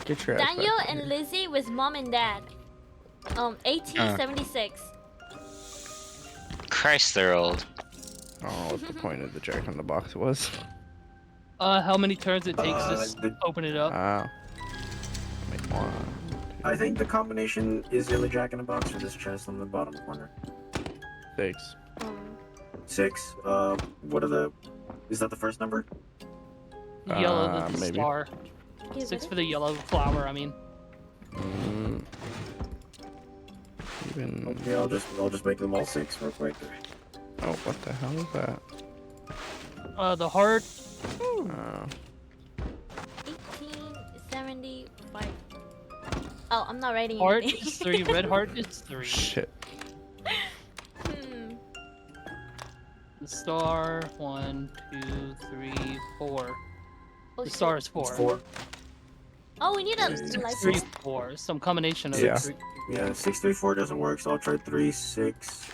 Speaker 4: Get your ass
Speaker 2: Daniel
Speaker 4: back
Speaker 2: and
Speaker 4: here.
Speaker 2: Lizzie with mom and dad. 1876.
Speaker 8: Christ, they're old.
Speaker 4: Oh, what the point of the Jack in the Box was.
Speaker 3: How many turns it takes to
Speaker 9: The-
Speaker 3: open it up?
Speaker 4: Make one.
Speaker 9: I think the combination is in the Jack in the Box for this chest on the bottom corner.
Speaker 4: 6.
Speaker 9: 6. What are the? Is that the first number?
Speaker 3: Yellow, the
Speaker 4: maybe.
Speaker 3: star.
Speaker 2: Give
Speaker 3: 6
Speaker 2: it.
Speaker 3: for the yellow flower. I mean,
Speaker 4: Even.
Speaker 9: Okay, I'll just make them all 6 real quick.
Speaker 4: Oh, what the hell is that?
Speaker 3: the heart.
Speaker 2: 1875. Oh, I'm not writing
Speaker 3: Heart
Speaker 2: anything.
Speaker 3: is 3. Red heart is 3.
Speaker 4: Shit.
Speaker 3: The star 1, 2, 3, 4.
Speaker 2: Oh,
Speaker 3: The
Speaker 2: shit.
Speaker 3: star is 4.
Speaker 9: It's 4.
Speaker 2: Oh, we need a
Speaker 9: Six,
Speaker 2: life
Speaker 3: 3,
Speaker 2: point.
Speaker 3: 4. Some combination of
Speaker 4: Yeah.
Speaker 3: 3.
Speaker 9: Yeah, 6, 3, 4 doesn't work, so I'll try 3, 6.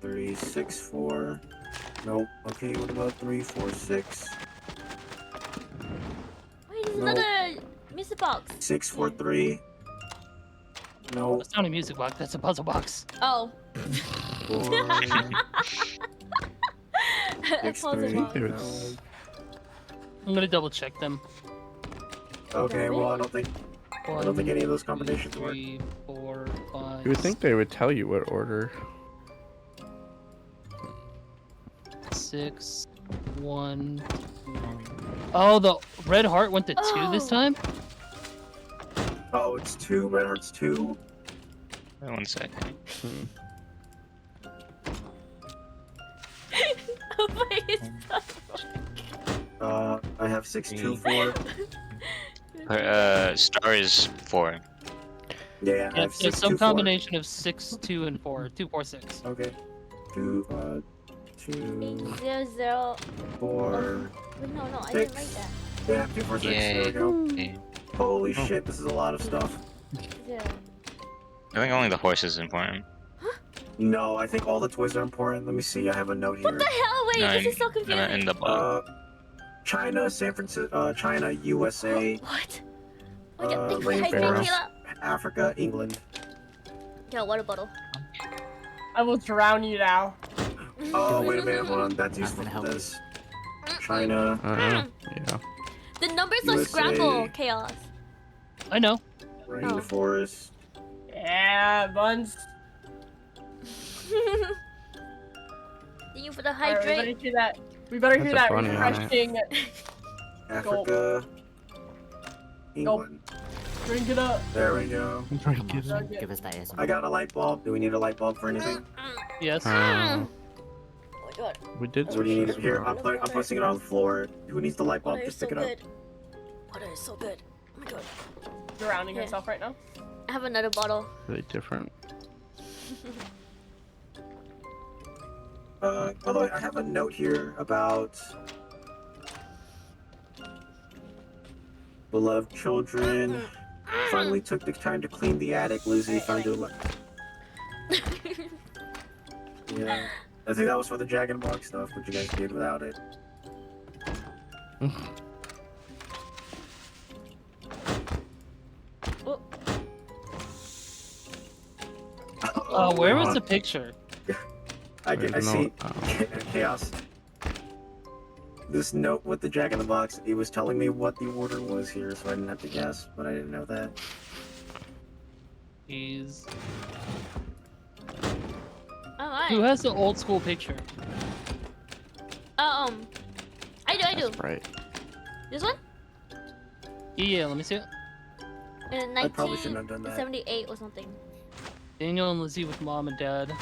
Speaker 9: 3, 6, 4. Nope. Okay, what about 3, 4, 6?
Speaker 2: Wait, there's
Speaker 9: No.
Speaker 2: another music box.
Speaker 9: 6, 4, 3. No.
Speaker 3: That's not a music box. That's a puzzle box.
Speaker 2: Oh.
Speaker 9: 4,
Speaker 2: A
Speaker 9: 6,
Speaker 2: puzzle
Speaker 9: 3.
Speaker 2: box.
Speaker 4: It
Speaker 9: No.
Speaker 4: was-
Speaker 3: I'm gonna double check them.
Speaker 9: Okay, well, I don't think any of those
Speaker 3: 2,
Speaker 9: combinations work.
Speaker 3: 3, 4, 5.
Speaker 4: You would think they would tell you what order.
Speaker 3: 6, 1. Oh, the red heart went to 2 this
Speaker 2: Oh.
Speaker 3: time?
Speaker 9: Oh, it's 2. Red Heart's 2.
Speaker 8: Wait 1 second.
Speaker 2: Oh my God.
Speaker 9: I have 6, 2, 4.
Speaker 8: Star is 4.
Speaker 9: Yeah, I
Speaker 3: Yeah,
Speaker 9: have
Speaker 3: so
Speaker 9: 6,
Speaker 3: some
Speaker 9: 2, 4.
Speaker 3: combination of 6, 2, and 4. 2, 4, 6.
Speaker 9: Okay. 2,
Speaker 2: 0,
Speaker 9: 4.
Speaker 2: Wait, no, I
Speaker 9: Six.
Speaker 2: didn't write that.
Speaker 9: Yeah, 2, 4, 6. There we
Speaker 8: Yay.
Speaker 9: go.
Speaker 8: Okay.
Speaker 9: Holy shit, this is a lot of stuff.
Speaker 2: 0.
Speaker 8: I think only the horse is important.
Speaker 9: No, I think all the toys are important. Let me see. I have a note here.
Speaker 2: What the hell? Wait,
Speaker 8: No,
Speaker 2: this is so
Speaker 8: in
Speaker 2: confusing.
Speaker 8: the box.
Speaker 9: China, San Francisco, China, USA,
Speaker 2: What? Look at
Speaker 9: Rainforest.
Speaker 2: Caleb.
Speaker 9: Africa, England.
Speaker 2: Get a water bottle.
Speaker 7: I will drown you now.
Speaker 9: Oh, wait a minute, hold on. That's
Speaker 5: I'm
Speaker 9: useful
Speaker 5: gonna
Speaker 9: for
Speaker 5: help
Speaker 9: this. China,
Speaker 4: Yeah.
Speaker 2: The numbers are
Speaker 9: USA.
Speaker 2: scramble chaos.
Speaker 3: I know.
Speaker 9: rainforest.
Speaker 7: Yeah, buns.
Speaker 2: Thank you for the
Speaker 7: Alright, we better
Speaker 2: hydrate.
Speaker 7: hear that. We better hear
Speaker 4: That's
Speaker 7: that
Speaker 4: a funny one.
Speaker 7: refreshing.
Speaker 9: Africa. England.
Speaker 7: Drink it up.
Speaker 9: There we go.
Speaker 5: Come on,
Speaker 7: Drink it.
Speaker 5: give us that ASMR.
Speaker 9: I got a light bulb. Do we need a light bulb for anything?
Speaker 3: Yes.
Speaker 2: Oh my god.
Speaker 4: We did.
Speaker 9: What do you need
Speaker 4: switch
Speaker 9: here?
Speaker 4: this
Speaker 9: I'm placing it on the floor. Who needs the light bulb?
Speaker 2: Water is
Speaker 9: Just
Speaker 2: so
Speaker 9: pick it up.
Speaker 2: good. Water is so good. Oh my god.
Speaker 7: Drowning
Speaker 2: Yeah.
Speaker 7: herself right now.
Speaker 2: I have another bottle.
Speaker 4: really different.
Speaker 9: By the way, I have a note here about beloved children. Finally took the time to clean the attic. Lizzie found your Yeah. I think that was for the Jack and Box stuff, but you guys did without it.
Speaker 2: Oh.
Speaker 3: Where was the picture?
Speaker 9: I
Speaker 4: There's
Speaker 9: see
Speaker 4: no-
Speaker 9: chaos. This note with the Jack in the Box, it was telling me what the order was here, so I didn't have to guess, but I didn't know that.
Speaker 3: Jeez.
Speaker 2: Alright.
Speaker 3: Who has the old school picture?
Speaker 2: I do.
Speaker 4: That's right.
Speaker 2: This one?
Speaker 3: Yeah, let me see it.
Speaker 2: In
Speaker 9: I probably shouldn't have done that.
Speaker 2: 1978 or something.
Speaker 3: Daniel and Lizzie with mom and dad.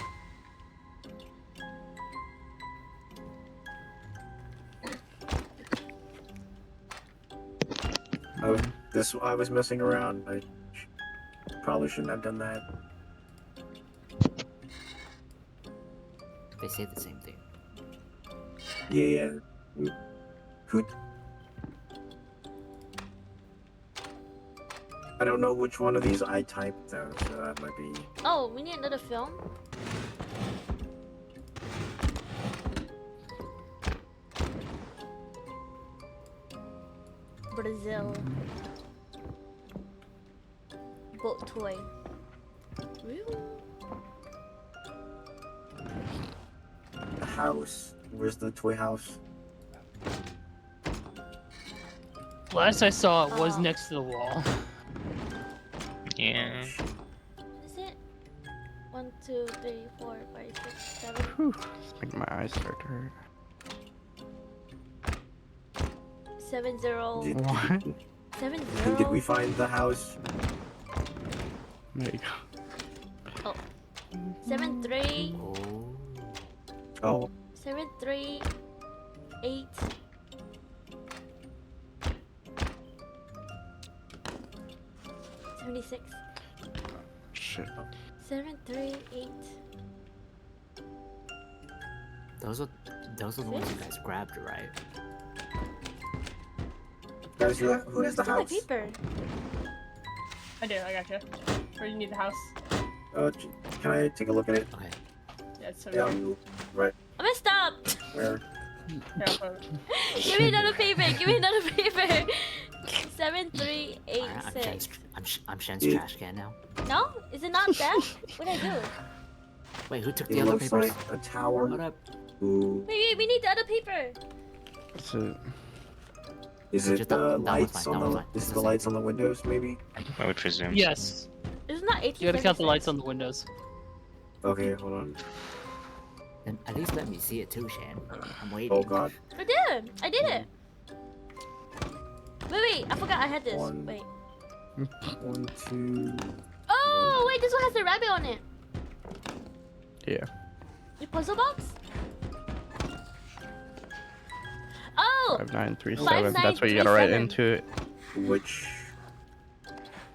Speaker 9: I was messing around. I probably shouldn't have done that.
Speaker 5: They say the same thing.
Speaker 9: Yeah. Who? I don't know which one of these I typed though, so that might be.
Speaker 2: Oh, we need another film? Brazil. Boat toy. Woo.
Speaker 9: The house. Where's the toy house?
Speaker 3: Last I saw it was
Speaker 2: Oh.
Speaker 3: next to the wall.
Speaker 8: Yeah.
Speaker 2: Is it? 1, 2, 3, 4, 5, 6, 7.
Speaker 4: Whew. It's like my eyes start to hurt.
Speaker 2: 7, 0.
Speaker 9: Did,
Speaker 4: What?
Speaker 2: 7,
Speaker 9: did we
Speaker 2: 0.
Speaker 9: find the house?
Speaker 4: There you go.
Speaker 2: 7, 3.
Speaker 5: Oh.
Speaker 9: Oh,
Speaker 2: 7, 3. 8. 76.
Speaker 4: Shit.
Speaker 2: 7, 3, 8.
Speaker 5: Those are the ones you guys grabbed, right?
Speaker 9: guys, who has the
Speaker 2: Still my
Speaker 9: house?
Speaker 2: paper.
Speaker 7: I do, I gotcha. Or you need the house.
Speaker 9: Can I take a look at it?
Speaker 5: Okay.
Speaker 7: Yeah, it's so
Speaker 9: Yeah,
Speaker 7: good.
Speaker 9: right
Speaker 2: I messed up.
Speaker 9: where?
Speaker 7: Yeah, I'll put it.
Speaker 2: Give me another paper. Give me another paper. 7, 3, 8,
Speaker 5: Alright,
Speaker 2: 6.
Speaker 5: I'm Shen's trash can now.
Speaker 2: No? Is it not that? What did I do?
Speaker 5: Wait, who took the
Speaker 9: It
Speaker 5: other
Speaker 9: looks
Speaker 5: papers?
Speaker 9: like a tower.
Speaker 5: What up?
Speaker 9: Ooh.
Speaker 2: Wait, we need the other paper.
Speaker 4: That's it.
Speaker 9: Is
Speaker 5: Just
Speaker 9: it
Speaker 5: that-
Speaker 9: the
Speaker 5: that was
Speaker 9: lights
Speaker 5: fine,
Speaker 9: on
Speaker 5: that was
Speaker 9: the?
Speaker 5: fine.
Speaker 9: Is
Speaker 5: It's
Speaker 9: it
Speaker 5: the
Speaker 9: the lights
Speaker 5: same
Speaker 9: on the windows? Maybe.
Speaker 8: I would presume.
Speaker 3: Yes.
Speaker 2: It's not 18.
Speaker 3: You gotta count the lights on the windows.
Speaker 9: Okay, hold on.
Speaker 5: Then at least let me see it too, Shen. I'm waiting.
Speaker 9: Oh god.
Speaker 2: I did. I did it. Wait. I forgot I had this.
Speaker 9: One.
Speaker 2: Wait.
Speaker 9: 1, 2.
Speaker 2: Oh, wait. This one has the rabbit on it.
Speaker 4: Yeah.
Speaker 2: The puzzle box? Oh!
Speaker 4: 5937. That's what you gotta write
Speaker 2: 5937.
Speaker 4: into it.
Speaker 9: Which?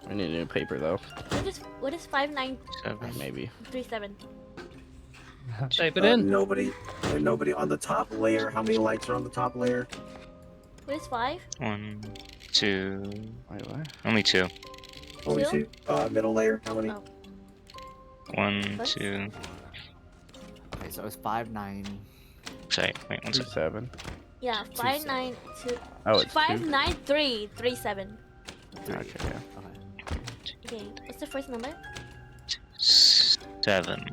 Speaker 4: We need a new paper though.
Speaker 2: What is 5937?
Speaker 4: Maybe.
Speaker 3: Type it in.
Speaker 9: Nobody on the top layer. How many lights are on the top layer?
Speaker 2: What is 5?
Speaker 8: 1, 2.
Speaker 4: Wait, what?
Speaker 8: Only 2.
Speaker 9: Only
Speaker 2: Two?
Speaker 9: 2. Middle layer. How many?
Speaker 2: Oh.
Speaker 8: 1,
Speaker 2: What?
Speaker 8: 2.
Speaker 5: Okay, so it's 5, 9.
Speaker 8: Sorry, wait, 1 second.
Speaker 4: 27.
Speaker 2: Yeah, 592.
Speaker 4: Oh, it's
Speaker 2: 59337.
Speaker 4: Okay, yeah.
Speaker 5: Okay.
Speaker 2: Okay, what's the first number?
Speaker 8: 7. 7.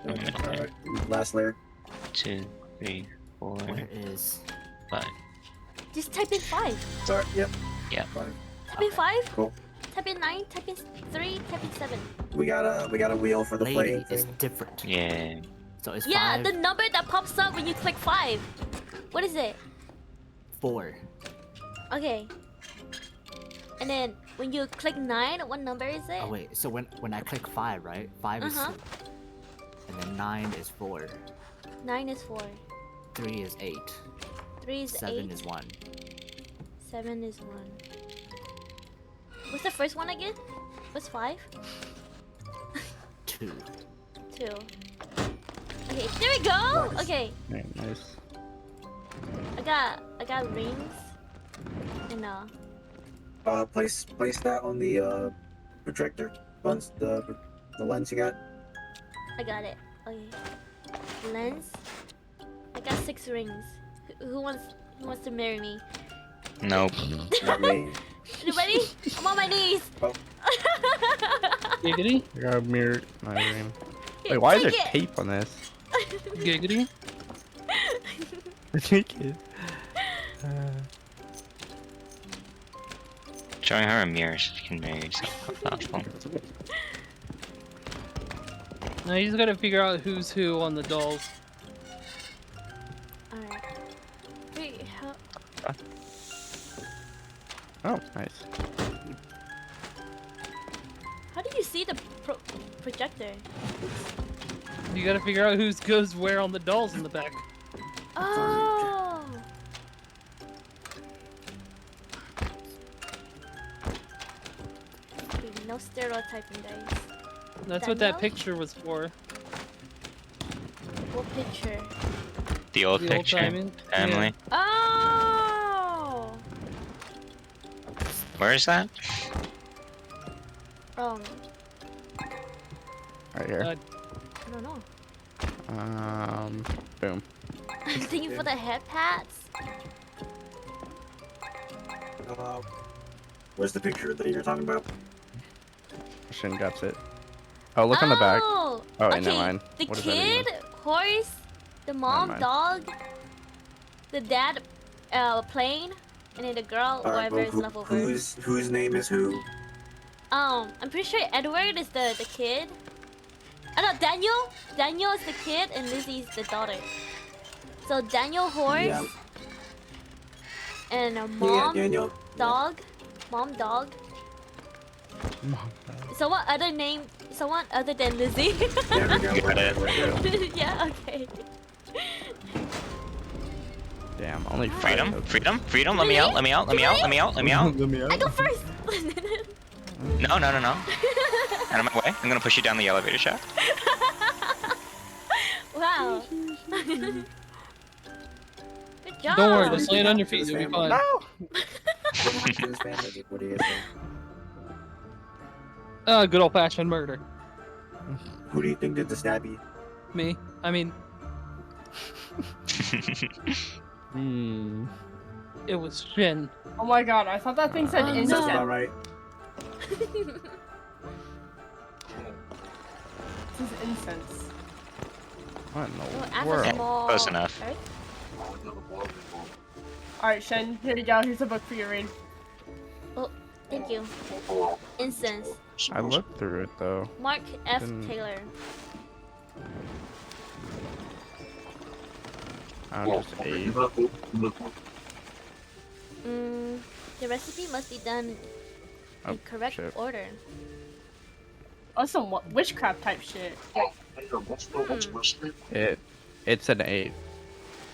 Speaker 9: Alright, last layer.
Speaker 8: 2, 3, 4,
Speaker 5: Where is?
Speaker 8: 5.
Speaker 2: Just type in 5.
Speaker 9: Sorry, yep.
Speaker 8: Yeah.
Speaker 9: Fine.
Speaker 2: Type in 5.
Speaker 9: Cool.
Speaker 2: Type in 9. Type in 3. Type in 7.
Speaker 9: We got a wheel for the
Speaker 5: Lady
Speaker 9: playing
Speaker 5: is
Speaker 9: thing.
Speaker 5: different.
Speaker 8: Yeah.
Speaker 5: So it's
Speaker 2: Yeah,
Speaker 5: 5,
Speaker 2: the number that pops up when you click 5. What is it?
Speaker 5: 4.
Speaker 2: Okay. And then when you click 9, what number is it?
Speaker 5: Oh wait, so when I click 5, right? 5 is 2. And then 9 is 4.
Speaker 2: 9 is 4.
Speaker 5: 3 is 8.
Speaker 2: 3 is
Speaker 5: 7
Speaker 2: 8.
Speaker 5: is 1.
Speaker 2: 7 is 1. What's the first one again? What's 5?
Speaker 5: 2.
Speaker 2: 2. Okay, there we go!
Speaker 9: Nice.
Speaker 2: Okay,
Speaker 4: Very nice.
Speaker 2: I got rings. And
Speaker 9: Place that on the projector. Once the lens you got.
Speaker 2: I got it. Okay. Lens. I got 6 rings. Who wants to marry me?
Speaker 8: Nope.
Speaker 9: Not me.
Speaker 2: Anybody? I'm on my knees.
Speaker 9: Oh.
Speaker 3: Giggity?
Speaker 4: I gotta mirror my ring.
Speaker 2: Here,
Speaker 4: Wait, why is there
Speaker 2: take it.
Speaker 4: tape on this?
Speaker 3: Giggity?
Speaker 4: Take it.
Speaker 8: Showing her a mirror so she can marry herself. That's thoughtful.
Speaker 3: Now you just gotta figure out who's who on the dolls.
Speaker 2: Alright. Wait, how?
Speaker 4: Oh, nice.
Speaker 2: How do you see the projector?
Speaker 3: You gotta figure out who's goes where on the dolls in the back.
Speaker 2: Oh! Okay, no stereotyping, guys.
Speaker 3: That's what that
Speaker 2: Danielle?
Speaker 3: picture was for.
Speaker 2: What picture?
Speaker 8: The old
Speaker 3: The old
Speaker 8: picture.
Speaker 3: timing?
Speaker 8: Family.
Speaker 2: Oh!
Speaker 8: Where is that?
Speaker 2: Um,
Speaker 4: Right here.
Speaker 2: I don't know.
Speaker 4: Boom.
Speaker 2: I'm thinking for the head pats.
Speaker 9: Where's the picture that you're talking about?
Speaker 4: Shin got it. Oh, look on the back.
Speaker 2: Oh,
Speaker 4: Oh,
Speaker 2: okay.
Speaker 4: and never mind.
Speaker 2: The
Speaker 4: What is that
Speaker 2: kid,
Speaker 4: again?
Speaker 2: horse, the mom,
Speaker 4: mind.
Speaker 2: dog, the dad, plane, and then the girl,
Speaker 9: Alright,
Speaker 2: whoever is left over.
Speaker 9: whose name is who?
Speaker 2: I'm pretty sure Edward is the kid. Oh no, Daniel. Daniel is the kid, and Lizzie's the daughter. So Daniel horse,
Speaker 9: Yeah.
Speaker 2: and a
Speaker 9: Yeah,
Speaker 2: mom
Speaker 9: Daniel.
Speaker 2: dog, mom dog. Someone other name, someone other than Lizzie.
Speaker 9: There we go.
Speaker 8: Got it.
Speaker 2: Yeah, okay.
Speaker 4: Damn, only
Speaker 8: Freedom?
Speaker 4: five.
Speaker 8: Freedom? Freedom? Let me out, let me out, let me out, let me out, let me out.
Speaker 4: Let me
Speaker 2: I
Speaker 4: out.
Speaker 2: go first.
Speaker 8: No, no, no, no. Out of my way. I'm gonna push you down the elevator shaft.
Speaker 2: Wow. Good job.
Speaker 3: Don't worry, just land on your feet, you'll be fine.
Speaker 9: What do you guys think?
Speaker 3: Good old fashioned murder.
Speaker 9: Who do you think did the stabby?
Speaker 3: Me. I mean,
Speaker 4: Hmm.
Speaker 3: it was Shin.
Speaker 7: Oh my god, I thought that thing said
Speaker 2: Oh,
Speaker 9: Sounds
Speaker 7: instant.
Speaker 9: about right.
Speaker 7: This is incense.
Speaker 4: What in
Speaker 2: Oh,
Speaker 4: the
Speaker 2: as a
Speaker 4: world?
Speaker 2: small
Speaker 8: Close enough.
Speaker 2: Earth?
Speaker 7: Alright, Shen, here you go. Here's a book for your read.
Speaker 2: Oh, thank you. Incense.
Speaker 4: I looked through it though.
Speaker 2: Mark F.
Speaker 4: Didn't-
Speaker 2: Taylor.
Speaker 4: Just 8.
Speaker 2: The recipe must be done
Speaker 4: Oh,
Speaker 2: in correct
Speaker 4: shit.
Speaker 2: order.
Speaker 7: Oh, some witchcraft type shit.
Speaker 4: It's an 8.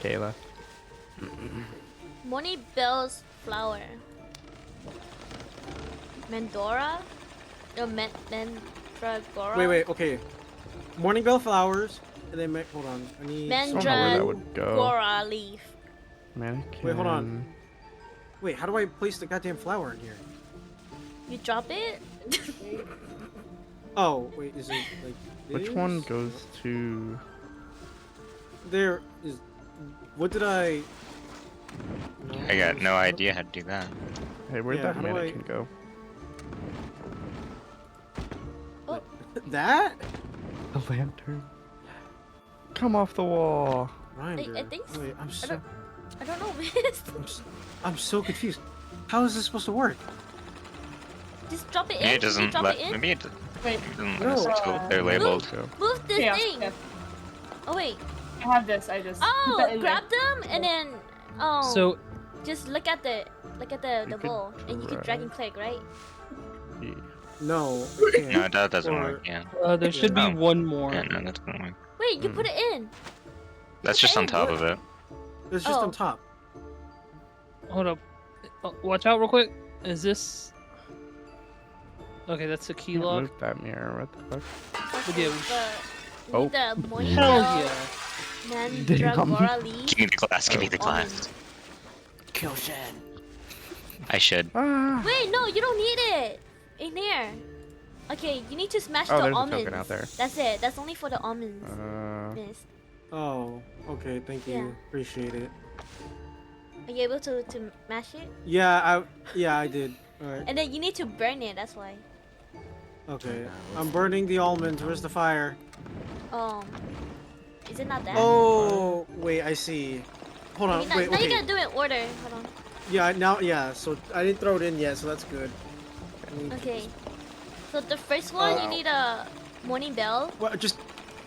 Speaker 4: Kayla.
Speaker 2: Morning Bell's flower. Mandora? No, Mandragora?
Speaker 1: Wait, okay. Morning bell flowers, and then hold on. I need.
Speaker 4: I don't know where that would go.
Speaker 2: Mandragora leaf.
Speaker 4: Mannequin.
Speaker 1: Wait, hold on. Wait, how do I place the goddamn flower in here?
Speaker 2: You drop it?
Speaker 1: Oh, wait, is it like
Speaker 4: Which
Speaker 1: this?
Speaker 4: one goes to?
Speaker 1: There is. What did I? No,
Speaker 8: I got no idea how to do that.
Speaker 4: Hey, where'd
Speaker 1: Yeah,
Speaker 4: that
Speaker 1: how do I-
Speaker 4: mannequin go?
Speaker 1: That?
Speaker 4: The lantern. Come off the wall.
Speaker 1: Grinder.
Speaker 2: I think so.
Speaker 1: Wait,
Speaker 2: I don't know, miss.
Speaker 1: I'm so confused. How is this supposed to work?
Speaker 2: Just drop it in.
Speaker 8: Maybe it
Speaker 2: Can you
Speaker 8: doesn't
Speaker 2: drop
Speaker 8: let.
Speaker 2: it in?
Speaker 8: Maybe it
Speaker 7: Wait,
Speaker 8: doesn't let
Speaker 1: No.
Speaker 8: us until they're labeled.
Speaker 2: Move this
Speaker 7: chaos.
Speaker 2: thing.
Speaker 7: Yeah,
Speaker 2: Oh wait.
Speaker 7: I have this. I just. put
Speaker 2: Oh,
Speaker 7: that in
Speaker 2: grab them and then
Speaker 3: So
Speaker 2: just look at the
Speaker 4: could
Speaker 2: bowl and you can drag and click, right?
Speaker 4: Yeah.
Speaker 1: No.
Speaker 8: No, that doesn't
Speaker 1: Or-
Speaker 8: work. Yeah.
Speaker 3: there should be
Speaker 8: Oh.
Speaker 3: one more.
Speaker 8: Yeah, no, that doesn't work.
Speaker 2: Wait, you put it in.
Speaker 8: That's just on
Speaker 2: Okay,
Speaker 8: top
Speaker 1: what?
Speaker 8: of it.
Speaker 1: It's just
Speaker 2: Oh.
Speaker 1: on top.
Speaker 3: Hold up. Watch out real quick. Is this? Okay, that's the key lock.
Speaker 4: Move that mirror. What the fuck?
Speaker 2: Okay,
Speaker 3: Yeah.
Speaker 2: we
Speaker 4: Oh.
Speaker 2: need the morning
Speaker 3: Hell
Speaker 2: bell,
Speaker 3: yeah.
Speaker 2: Mandragora leaf.
Speaker 8: Give me the glass. Give me the
Speaker 2: almond.
Speaker 8: glass.
Speaker 5: Kill Shen.
Speaker 8: I should.
Speaker 4: Ah.
Speaker 2: Wait, no, you don't need it. In here. Okay, you need to smash
Speaker 4: Oh,
Speaker 2: the
Speaker 4: there's a
Speaker 2: almonds.
Speaker 4: token out there.
Speaker 2: That's it. That's only for the almonds. Miss.
Speaker 1: Oh, okay. Thank you.
Speaker 2: Yeah.
Speaker 1: Appreciate it.
Speaker 2: Are you able to mash it?
Speaker 1: Yeah, I did. All right.
Speaker 2: And then you need to burn it. That's why.
Speaker 1: Okay. I'm burning the almonds. Where's the fire?
Speaker 2: Is it not that?
Speaker 1: Oh, wait. I see. Hold on.
Speaker 2: Maybe not.
Speaker 1: Wait.
Speaker 2: Now you
Speaker 1: Okay.
Speaker 2: gotta do it in order. Hold on.
Speaker 1: Yeah. Now. Yeah. So I didn't throw it in yet. So that's good.
Speaker 2: Okay. So the first one, you need a morning bell,
Speaker 1: Well, just.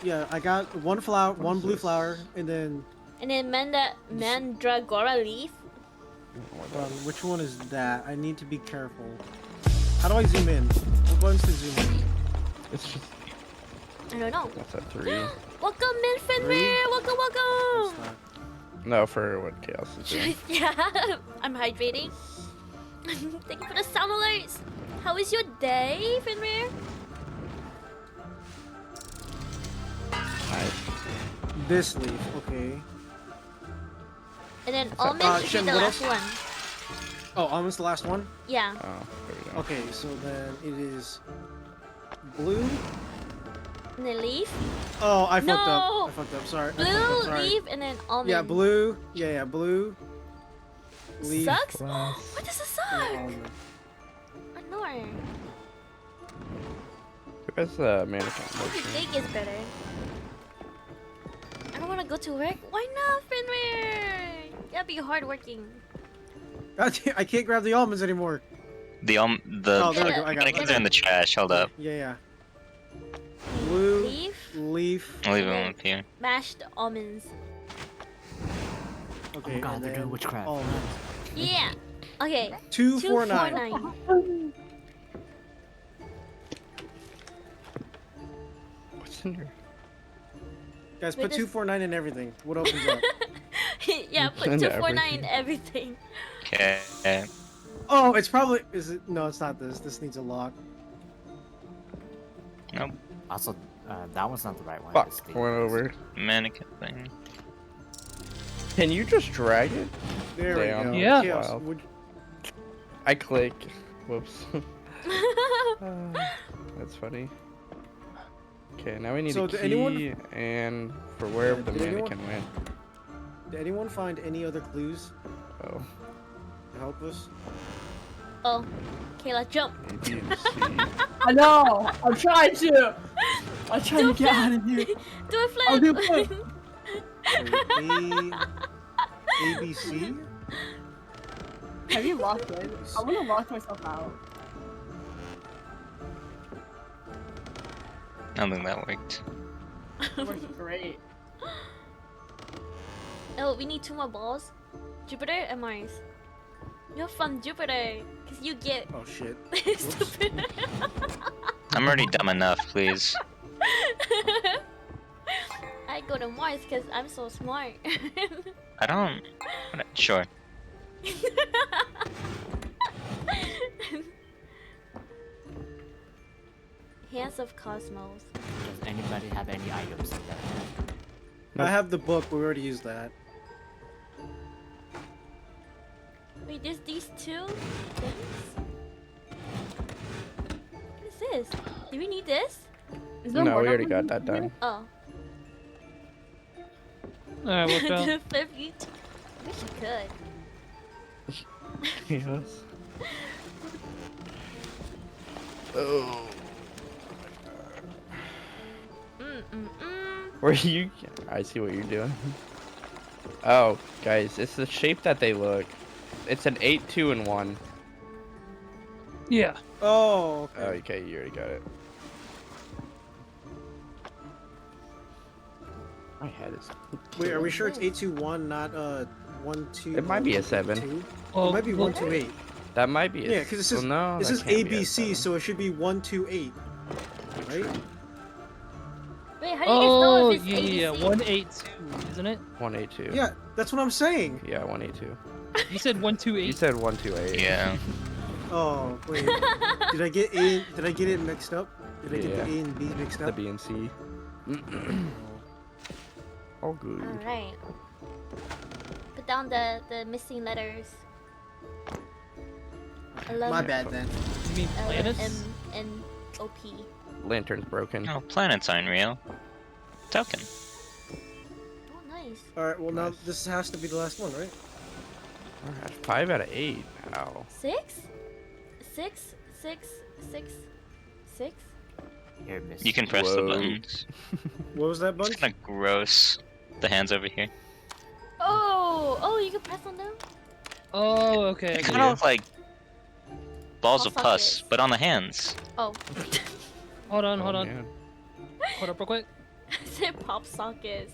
Speaker 1: Yeah. I got one flower, one blue flower, and then.
Speaker 2: and then mandragora leaf.
Speaker 1: Which one is that? I need to be careful. How do I zoom in? What buttons to zoom in?
Speaker 4: It's just.
Speaker 2: I don't know.
Speaker 4: That's a 3.
Speaker 2: Welcome, in Fenrir. Welcome,
Speaker 1: What's
Speaker 2: welcome.
Speaker 1: that?
Speaker 4: No, for what chaos is doing.
Speaker 2: Yeah, I'm hydrating. Thank you for the sound alerts. How is your day, Fenrir?
Speaker 4: Nice.
Speaker 1: This leaf. Okay.
Speaker 2: And then
Speaker 4: that?
Speaker 2: almond should
Speaker 1: Shem,
Speaker 2: be the
Speaker 1: what
Speaker 2: last
Speaker 1: else?
Speaker 2: one.
Speaker 1: Oh, almost the last one.
Speaker 2: Yeah.
Speaker 4: Oh, there we go.
Speaker 1: Okay. So then it is blue.
Speaker 2: And then leaf.
Speaker 1: Oh, I fucked
Speaker 2: No!
Speaker 1: up. I fucked up. Sorry. I fucked
Speaker 2: Blue,
Speaker 1: up, sorry.
Speaker 2: leaf, and then almond.
Speaker 1: Yeah, blue. Yeah, blue. Leaf.
Speaker 2: Sucks?
Speaker 4: Glass.
Speaker 2: What does it
Speaker 1: and
Speaker 2: suck?
Speaker 1: almond.
Speaker 2: Annoying.
Speaker 4: Where's the mannequin?
Speaker 2: Maybe big is better. I don't want to go to work. Why not, Fenrir? You gotta be hardworking.
Speaker 1: God damn, I can't grab the almonds anymore.
Speaker 8: The
Speaker 1: Oh, there we go. I got it.
Speaker 8: mannequins are in the trash. Hold up.
Speaker 1: Yeah, yeah. Blue.
Speaker 2: Leaf,
Speaker 1: Leaf.
Speaker 8: I'll leave them up here.
Speaker 2: mashed almonds.
Speaker 1: Okay.
Speaker 5: God,
Speaker 1: and
Speaker 5: they're doing
Speaker 1: then
Speaker 5: witchcraft.
Speaker 1: almonds.
Speaker 2: Yeah. Okay.
Speaker 1: 249.
Speaker 2: 249.
Speaker 4: What's in here?
Speaker 1: Guys,
Speaker 2: Wait,
Speaker 1: put
Speaker 2: this-
Speaker 1: 249 in everything. What opens up?
Speaker 2: Yeah, put
Speaker 4: Into
Speaker 2: 249 in everything.
Speaker 8: Okay.
Speaker 1: Oh, it's probably. Is it? No, it's not this. This needs a lock.
Speaker 8: Nope.
Speaker 5: Also, that one's not the right one.
Speaker 4: Fuck.
Speaker 5: It's the-
Speaker 4: Went over.
Speaker 8: Mannequin thing.
Speaker 4: Can you just drag it?
Speaker 1: There we
Speaker 4: Damn.
Speaker 1: go.
Speaker 3: Yeah.
Speaker 1: Chaos.
Speaker 4: Wow.
Speaker 1: Would-
Speaker 4: I click. Whoops. That's funny. Okay, now we need
Speaker 1: So
Speaker 4: a
Speaker 1: did
Speaker 4: key
Speaker 1: anyone-
Speaker 4: and for where
Speaker 1: Yeah,
Speaker 4: the
Speaker 1: did anyone-
Speaker 4: mannequin went.
Speaker 1: Did anyone find any other clues
Speaker 4: Oh,
Speaker 1: to help us?
Speaker 2: Oh, Kayla, jump.
Speaker 4: A, B, and C.
Speaker 7: I know. I'm trying to. I'm trying to get out of here.
Speaker 2: Do a flip.
Speaker 7: I'll do a flip.
Speaker 1: Wait, A, B, C?
Speaker 7: Have you locked in? I want to lock myself out.
Speaker 8: I don't think that worked.
Speaker 7: It works great.
Speaker 2: Oh, we need 2 more balls. Jupiter and Mars. You're from Jupiter, cause you get
Speaker 1: Oh shit.
Speaker 2: stupid.
Speaker 8: I'm already dumb enough, please.
Speaker 2: I go to Mars cause I'm so smart.
Speaker 8: I don't. Sure.
Speaker 2: Hands of Cosmos.
Speaker 5: Does anybody have any items in there?
Speaker 1: I have the book. We already used that.
Speaker 2: Wait, there's these 2 things? What is this? Do we need this?
Speaker 7: Is there
Speaker 4: No,
Speaker 7: more
Speaker 4: we already
Speaker 7: numbers
Speaker 4: got that
Speaker 7: in here?
Speaker 4: done.
Speaker 2: Oh.
Speaker 3: Alright, watch out.
Speaker 2: The flip you. I wish you could.
Speaker 4: Yes. Oh.
Speaker 2: Mm.
Speaker 4: Where you? I see what you're doing. Oh, guys, it's the shape that they look. It's an 8, 2, and 1.
Speaker 3: Yeah.
Speaker 1: Oh, okay.
Speaker 4: Oh, okay, you already got it. My head is.
Speaker 1: Wait, are we sure it's 821, not 12?
Speaker 4: It might be a 7.
Speaker 1: 2?
Speaker 3: Oh,
Speaker 1: It might be
Speaker 3: well,
Speaker 1: 128.
Speaker 4: That might be.
Speaker 1: Yeah, because it says
Speaker 4: well, no,
Speaker 1: this
Speaker 4: that
Speaker 1: is
Speaker 4: can't be a
Speaker 1: ABC,
Speaker 4: 7.
Speaker 1: so it should be 128, right?
Speaker 2: Wait, how do you guys know
Speaker 3: Oh,
Speaker 2: if it's
Speaker 3: yeah,
Speaker 2: ABC?
Speaker 3: yeah, 182, isn't it?
Speaker 4: 182.
Speaker 1: Yeah, that's what I'm saying.
Speaker 4: Yeah, 182.
Speaker 3: You said 128.
Speaker 4: You said 128.
Speaker 8: Yeah.
Speaker 1: Oh wait, did I get A? Did I get it mixed up? Did I get
Speaker 4: Yeah.
Speaker 1: the A and B mixed
Speaker 4: The
Speaker 1: up?
Speaker 4: B and C. All good.
Speaker 2: All right. Put down the missing letters.
Speaker 1: My bad then.
Speaker 3: You mean planets?
Speaker 2: L-M-N-O-P.
Speaker 4: Lantern's broken.
Speaker 8: Oh, planets aren't real. Token.
Speaker 2: Oh, nice.
Speaker 1: All right, well now
Speaker 4: Nice.
Speaker 1: this has to be the last one, right?
Speaker 4: Alright, 5 out of 8. Wow.
Speaker 2: 6? 6? 6? 6? 6?
Speaker 5: Here, miss.
Speaker 8: You can press the
Speaker 4: Whoa.
Speaker 8: buttons.
Speaker 1: What was that,
Speaker 8: It's
Speaker 1: Bunch?
Speaker 8: kind of gross. The hands over here.
Speaker 2: Oh, you can press on them?
Speaker 3: Oh, okay. I
Speaker 8: They
Speaker 3: get
Speaker 8: kind
Speaker 3: it.
Speaker 8: of look like balls of
Speaker 2: Pop
Speaker 8: pus,
Speaker 2: sockets.
Speaker 8: but on the hands.
Speaker 2: Oh.
Speaker 3: Hold on,
Speaker 4: Oh,
Speaker 3: hold on.
Speaker 4: man.
Speaker 3: Hold up real quick.
Speaker 2: I said pop sockets.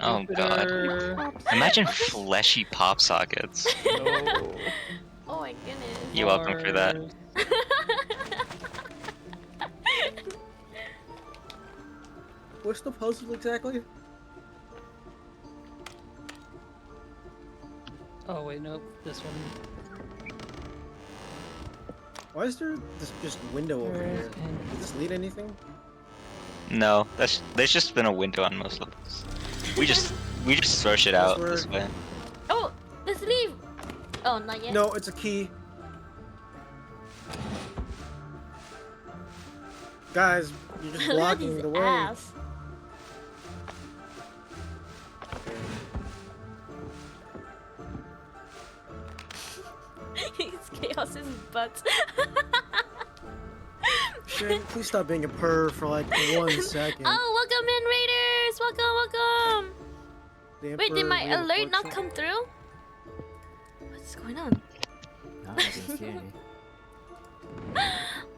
Speaker 8: Oh god.
Speaker 3: Jupiter.
Speaker 8: Imagine fleshy pop sockets.
Speaker 4: No.
Speaker 2: Oh my goodness.
Speaker 8: You're welcome for that.
Speaker 3: Mars.
Speaker 1: What's the puzzle exactly?
Speaker 3: Oh wait, nope. This one.
Speaker 1: Why is there this just window over here? Does this lead anything?
Speaker 8: No, there's just been a window on most levels. We just throw shit out this way.
Speaker 2: Oh, let's leave. Oh, not yet.
Speaker 1: No, it's a key. Guys, you're just
Speaker 2: Look at
Speaker 1: blocking
Speaker 2: his
Speaker 1: the way.
Speaker 2: ass. It's Chaos's butt.
Speaker 1: Shane, please stop being a perv for like 1 second.
Speaker 2: Oh, welcome in, Raiders! Welcome.
Speaker 1: The
Speaker 2: Wait, did
Speaker 1: Emperor
Speaker 2: my alert
Speaker 1: reinforced
Speaker 2: not
Speaker 1: it.
Speaker 2: come through? What's going on?
Speaker 5: No, I didn't see any.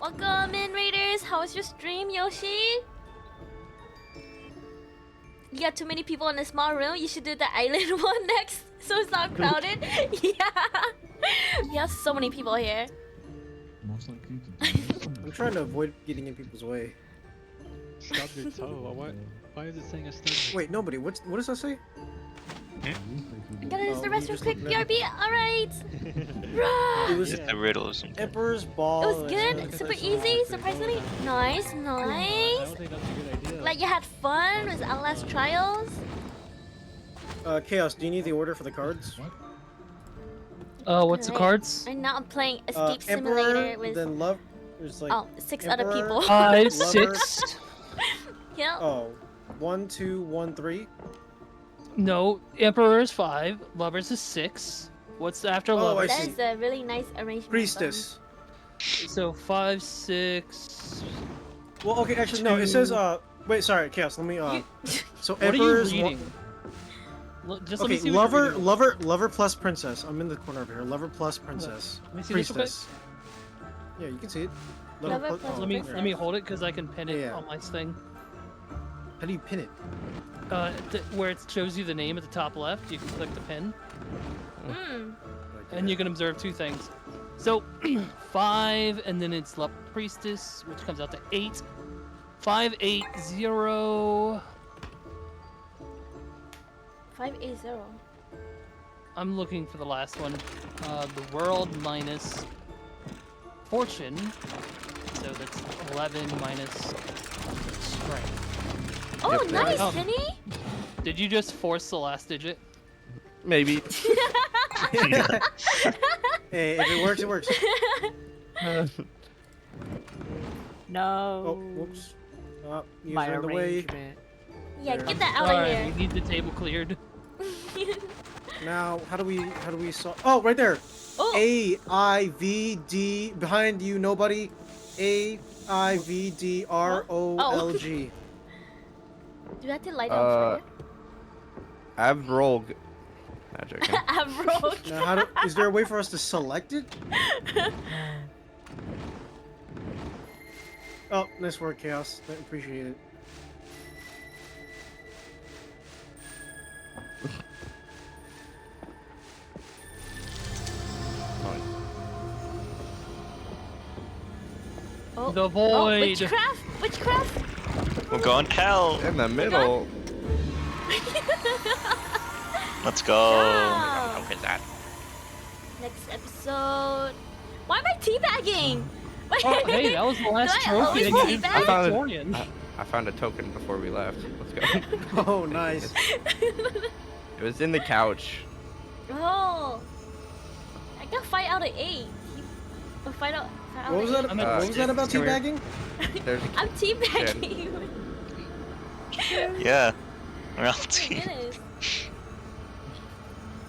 Speaker 2: Welcome in, Raiders. How was your stream, Yoshi? You got too many people in a small room. You should do the island one next, so it's not crowded. Yeah, we have so many people here.
Speaker 1: I'm trying to avoid getting in people's way.
Speaker 10: Stub your toe. Why is it saying a stub?
Speaker 1: Wait, nobody. What does that say?
Speaker 2: I gotta use the
Speaker 1: you
Speaker 2: restroom
Speaker 1: just
Speaker 2: quick.
Speaker 1: looking at
Speaker 2: BRB, alright.
Speaker 1: It
Speaker 2: Run.
Speaker 1: was
Speaker 8: Just a riddle or something.
Speaker 1: Emperor's Ball.
Speaker 2: It was
Speaker 1: and
Speaker 2: good,
Speaker 1: it's
Speaker 2: super
Speaker 1: like-
Speaker 2: easy, surprisingly. Nice.
Speaker 10: I don't think that's a good idea.
Speaker 2: Like you had fun with Outlast Trials.
Speaker 1: Chaos, do you need the order for the cards?
Speaker 3: What's the
Speaker 2: Alright.
Speaker 3: cards?
Speaker 2: And now I'm playing
Speaker 1: Uh,
Speaker 2: Escape Simulator
Speaker 1: Emperor,
Speaker 2: with
Speaker 1: then Love. There's like.
Speaker 2: oh 6 other
Speaker 1: Emperor.
Speaker 2: people.
Speaker 3: 5,
Speaker 1: Lover.
Speaker 3: 6.
Speaker 2: Yeah.
Speaker 1: Oh, 1, 2, 1, 3.
Speaker 3: No, Emperor is 5. Lovers is 6. What's after
Speaker 1: Oh, I
Speaker 3: Lovers?
Speaker 2: That
Speaker 1: see.
Speaker 2: is a really nice arrangement.
Speaker 1: Priestess.
Speaker 3: So 5, 6.
Speaker 1: Well, okay, actually, no. It says Wait, sorry, Chaos. Let me So
Speaker 3: What are you
Speaker 1: Emperor's
Speaker 3: reading? Just let me
Speaker 1: Okay,
Speaker 3: see what you're
Speaker 1: lover,
Speaker 3: reading.
Speaker 1: lover plus princess. I'm in the corner over here. Lover plus princess.
Speaker 3: Let me see this real quick.
Speaker 1: Priestess. Yeah, you can see it.
Speaker 2: Lover plus
Speaker 1: oh,
Speaker 3: Let me
Speaker 2: princess.
Speaker 3: let me hold it because I can pin it
Speaker 1: Yeah.
Speaker 3: on my thing.
Speaker 1: How do you pin it?
Speaker 3: Where it shows you the name at the top left, you can click the pin,
Speaker 2: Mm.
Speaker 3: and you can observe 2 things. So 5, and then it's Love Priestess, which comes out to 8. 5, 8, 0.
Speaker 2: 580.
Speaker 3: I'm looking for the last one. The World minus Fortune. So that's 11 minus Strength.
Speaker 2: Oh,
Speaker 4: Yep,
Speaker 2: nice,
Speaker 3: Oh.
Speaker 2: Kenny.
Speaker 3: Did you just force the last digit?
Speaker 4: Maybe.
Speaker 1: Hey, if it works, it works.
Speaker 5: No.
Speaker 1: Oh, whoops. You
Speaker 5: My
Speaker 1: in the way.
Speaker 5: arrangement.
Speaker 2: Yeah,
Speaker 1: There.
Speaker 2: get that out of
Speaker 3: Sorry,
Speaker 2: here.
Speaker 3: we need the table cleared.
Speaker 1: Now, how do we solve? Oh, right there.
Speaker 2: Oh,
Speaker 1: A I V D behind you. Nobody. AIVDROLG.
Speaker 2: Do you have to light it on fire?
Speaker 4: Avrolg. Not joking.
Speaker 2: Avrolg.
Speaker 1: Now, is there a way for us to select it? Oh, nice work, Chaos. I appreciate it.
Speaker 2: Oh,
Speaker 3: The
Speaker 2: oh,
Speaker 3: void.
Speaker 2: witchcraft! Witchcraft!
Speaker 8: We're going to hell.
Speaker 4: In the middle.
Speaker 8: Let's go.
Speaker 2: Wow.
Speaker 4: What is that?
Speaker 2: Next episode. Why am I teabagging?
Speaker 3: Oh, hey, that was the last
Speaker 2: Do I
Speaker 3: trophy
Speaker 2: always
Speaker 3: that you did
Speaker 2: teabag?
Speaker 3: for Victorian.
Speaker 4: I found a token before we left. Let's go.
Speaker 1: Oh, nice.
Speaker 4: It was in the couch.
Speaker 2: Oh. I got 5 out of 8. Oh, 5 out
Speaker 1: What was
Speaker 2: of 8.
Speaker 1: that? What was that about
Speaker 4: come here.
Speaker 1: teabagging?
Speaker 4: There's a
Speaker 2: I'm teabagging.
Speaker 8: Yeah. We're all
Speaker 2: Oh my
Speaker 8: team.
Speaker 2: goodness.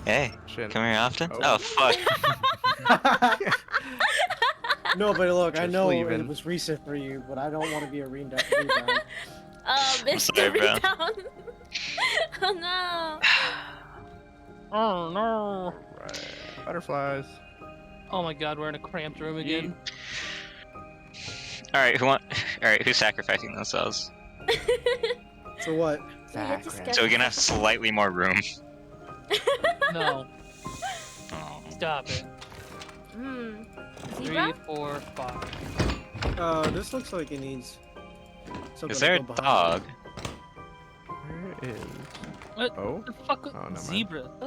Speaker 8: Hey,
Speaker 4: shit.
Speaker 8: come here often?
Speaker 4: Oh.
Speaker 8: Oh, fuck.
Speaker 1: No, but look, I
Speaker 4: Just
Speaker 1: know
Speaker 4: leaving.
Speaker 1: it was recent for you, but I don't want to be a rebound.
Speaker 2: Missed
Speaker 8: sorry,
Speaker 2: the
Speaker 8: bro.
Speaker 2: rebound. Oh no.
Speaker 3: Oh no.
Speaker 4: Right. Butterflies.
Speaker 3: Oh my god, we're in a cramped room again.
Speaker 8: Alright, who's sacrificing themselves?
Speaker 1: So what?
Speaker 2: So we get to
Speaker 4: Exactly.
Speaker 8: So we can have slightly more room.
Speaker 3: No,
Speaker 8: Oh.
Speaker 3: stop it.
Speaker 2: Hmm.
Speaker 3: 3,
Speaker 2: Zebra?
Speaker 3: 4, 5.
Speaker 1: This looks like it needs something
Speaker 8: Is
Speaker 1: to
Speaker 8: there a
Speaker 1: go behind
Speaker 8: dog?
Speaker 4: Where is?
Speaker 3: What
Speaker 4: Oh.
Speaker 3: the fuck?
Speaker 4: Oh, never mind.
Speaker 3: Zebra.
Speaker 2: I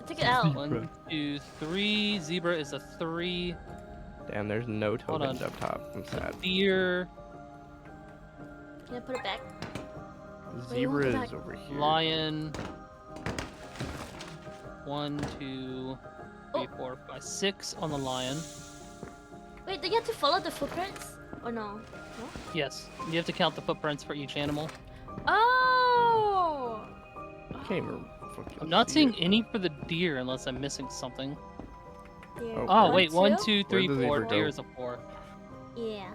Speaker 2: took it out.
Speaker 3: 1, 2, 3. Zebra is a 3.
Speaker 4: Damn, there's no
Speaker 3: Hold
Speaker 4: tokens
Speaker 3: on.
Speaker 4: up top. I'm sad.
Speaker 3: Deer.
Speaker 2: Yeah, put it back.
Speaker 4: Zebra
Speaker 2: back.
Speaker 4: is over here.
Speaker 3: Lion. 1, 2, 3, 4, 5, 6 on the lion.
Speaker 2: Wait, do you have to follow the footprints? Or no? No?
Speaker 3: Yes, you have to count the footprints for each animal.
Speaker 2: Oh!
Speaker 4: Can't even fucking
Speaker 3: I'm not
Speaker 4: see
Speaker 3: seeing
Speaker 4: it.
Speaker 3: any for the deer unless I'm missing something.
Speaker 2: Deer.
Speaker 4: Oh,
Speaker 3: Oh,
Speaker 4: One,
Speaker 3: wait, 1, 2,
Speaker 2: two?
Speaker 3: 3,
Speaker 4: Where does
Speaker 3: 4.
Speaker 4: zebra
Speaker 3: Deer
Speaker 4: go?
Speaker 3: is a 4.
Speaker 2: Yeah.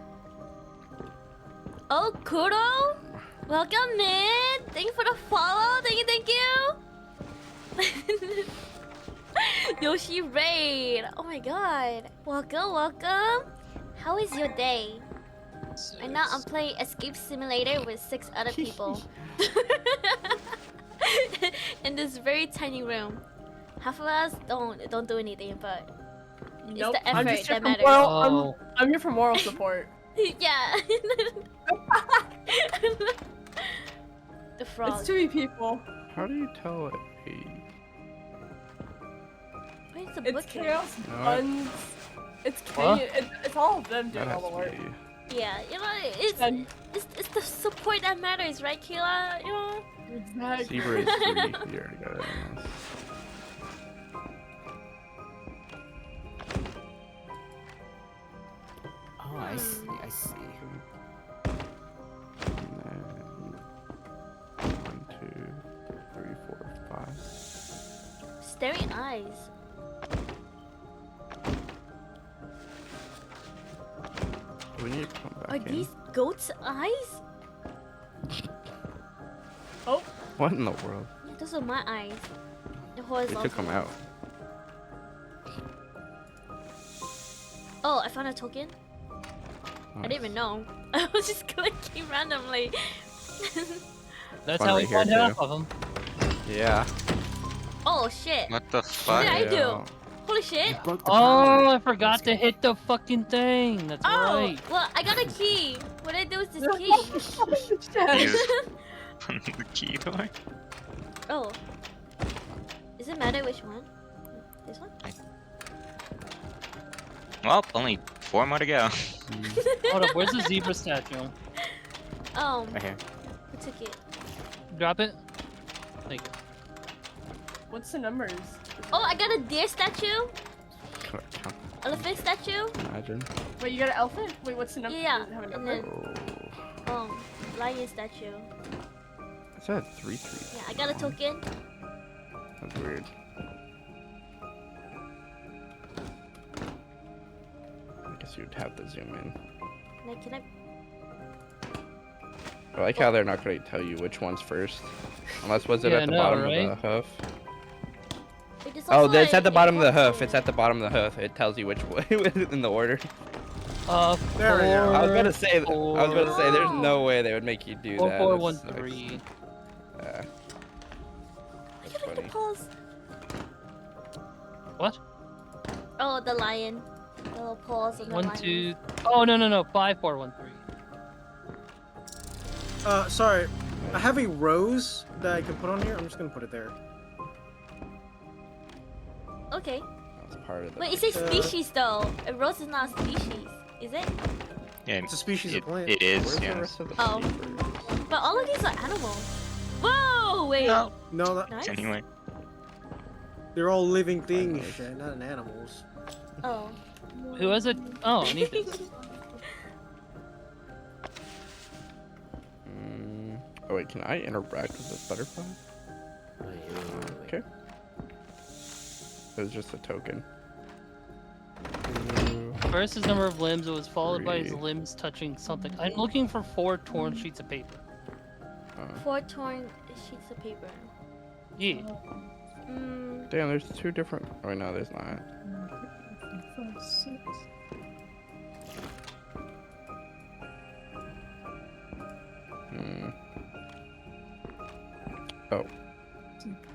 Speaker 2: Oh, Kuro! Welcome, man! Thank you for the follow! Thank you! Yoshi Raid! Oh my god! Welcome! How is your day? Right now I'm playing Escape Simulator with 6 other people. In this very tiny room. Half of us don't do anything, but it's
Speaker 7: Nope,
Speaker 2: the
Speaker 7: I'm
Speaker 2: effort
Speaker 7: just here
Speaker 2: that
Speaker 7: for
Speaker 2: matters.
Speaker 3: Oh.
Speaker 7: I'm here for moral support.
Speaker 2: Yeah. The frog.
Speaker 7: It's 2 people.
Speaker 4: How do you tell it?
Speaker 2: Where's the
Speaker 7: It's
Speaker 2: book here?
Speaker 7: Chaos
Speaker 4: No,
Speaker 7: Buns. It's
Speaker 3: What?
Speaker 7: Kenny. It's all of them
Speaker 4: That
Speaker 7: doing
Speaker 4: has
Speaker 7: all the
Speaker 4: to
Speaker 7: work.
Speaker 4: be.
Speaker 2: Yeah, you know, it's the support that matters, right, Kayla? You know?
Speaker 7: Exactly.
Speaker 4: Zebra is 3. You already got it. Nice.
Speaker 5: Oh, I see.
Speaker 4: And then 1, 2, 3, 4, 5.
Speaker 2: Staring eyes.
Speaker 4: We need to come back
Speaker 2: Are
Speaker 4: in.
Speaker 2: these goats' eyes?
Speaker 7: Oh,
Speaker 4: What in the world?
Speaker 2: Yeah, those are my eyes. The
Speaker 4: They
Speaker 2: horizontal.
Speaker 4: took them out.
Speaker 2: Oh, I found a token. I didn't even know. I was just clicking randomly.
Speaker 3: That's
Speaker 4: One
Speaker 3: how
Speaker 4: right
Speaker 3: we
Speaker 4: here,
Speaker 3: find
Speaker 4: too.
Speaker 3: half of them.
Speaker 4: Yeah.
Speaker 2: Oh shit!
Speaker 8: What the
Speaker 2: What
Speaker 8: fuck?
Speaker 2: did I do?
Speaker 4: Yeah.
Speaker 2: Holy shit!
Speaker 5: You broke the power.
Speaker 3: Oh, I forgot to hit the fucking thing. That's
Speaker 2: Oh,
Speaker 3: right.
Speaker 2: well, I got a key. What did I do with this key?
Speaker 8: You just on the key door?
Speaker 2: Oh. Does it matter which one? This one?
Speaker 8: Well, only 4 more to go.
Speaker 3: Hold up, where's the zebra statue?
Speaker 5: Right here.
Speaker 2: Who took it?
Speaker 3: Drop it. Thank you.
Speaker 7: what's the numbers?
Speaker 2: Oh, I got a deer statue.
Speaker 4: Count.
Speaker 2: Elephant statue.
Speaker 4: Imagine.
Speaker 7: Wait, you got an elephant? Wait, what's the number?
Speaker 2: Yeah,
Speaker 7: Does it have a
Speaker 2: and
Speaker 7: number?
Speaker 2: then lion statue.
Speaker 4: Is that 3, 3?
Speaker 2: Yeah, I got a token.
Speaker 4: That's weird. I guess you'd have to zoom in.
Speaker 2: Can I?
Speaker 4: I like how they're not going to tell you which one's first. Unless was it
Speaker 3: Yeah,
Speaker 4: at the
Speaker 3: I know,
Speaker 4: bottom
Speaker 3: right?
Speaker 4: of the hoof?
Speaker 2: Wait, there's
Speaker 4: Oh,
Speaker 2: also
Speaker 4: it's at the
Speaker 2: a
Speaker 4: bottom of the hoof.
Speaker 2: console.
Speaker 4: It's at the bottom of the hoof. It tells you which way in the order.
Speaker 1: There we go.
Speaker 4: I was gonna say. There's no
Speaker 2: Oh.
Speaker 4: way they would make you do that.
Speaker 3: 4413.
Speaker 4: Yeah.
Speaker 2: I
Speaker 4: That's
Speaker 2: like the
Speaker 4: funny.
Speaker 2: paws.
Speaker 3: What?
Speaker 2: Oh, the lion. The little paws of the
Speaker 3: 1,
Speaker 2: lion.
Speaker 3: 2. Oh no. 5413.
Speaker 1: Sorry. I have a rose that I can put on here. I'm just gonna put it there.
Speaker 2: Okay.
Speaker 4: That's part of the.
Speaker 2: Wait, it says species though. A rose is not a species, is it?
Speaker 8: Yeah,
Speaker 1: It's a species of plant.
Speaker 8: it is.
Speaker 4: Where's the
Speaker 8: Yeah.
Speaker 4: rest of the
Speaker 2: Oh.
Speaker 4: papers?
Speaker 2: But all of these are animals. Whoa! Wait.
Speaker 8: No.
Speaker 1: No, that,
Speaker 2: Nice.
Speaker 8: Anyway.
Speaker 1: they're all living things,
Speaker 4: Nice.
Speaker 1: Shay, not animals.
Speaker 2: Oh.
Speaker 3: Who has a? Oh, I need this.
Speaker 4: Oh wait, can I interact with this butterfly?
Speaker 5: Wait.
Speaker 4: Okay. It was just a token.
Speaker 3: First his number of limbs. It was followed by his
Speaker 4: 3.
Speaker 3: limbs touching something. I'm looking for 4 torn sheets of paper.
Speaker 2: 4 torn sheets of paper.
Speaker 3: Yeah.
Speaker 2: Mm,
Speaker 4: Damn, there's 2 different. Oh wait, no, there's not. Hmm. Oh.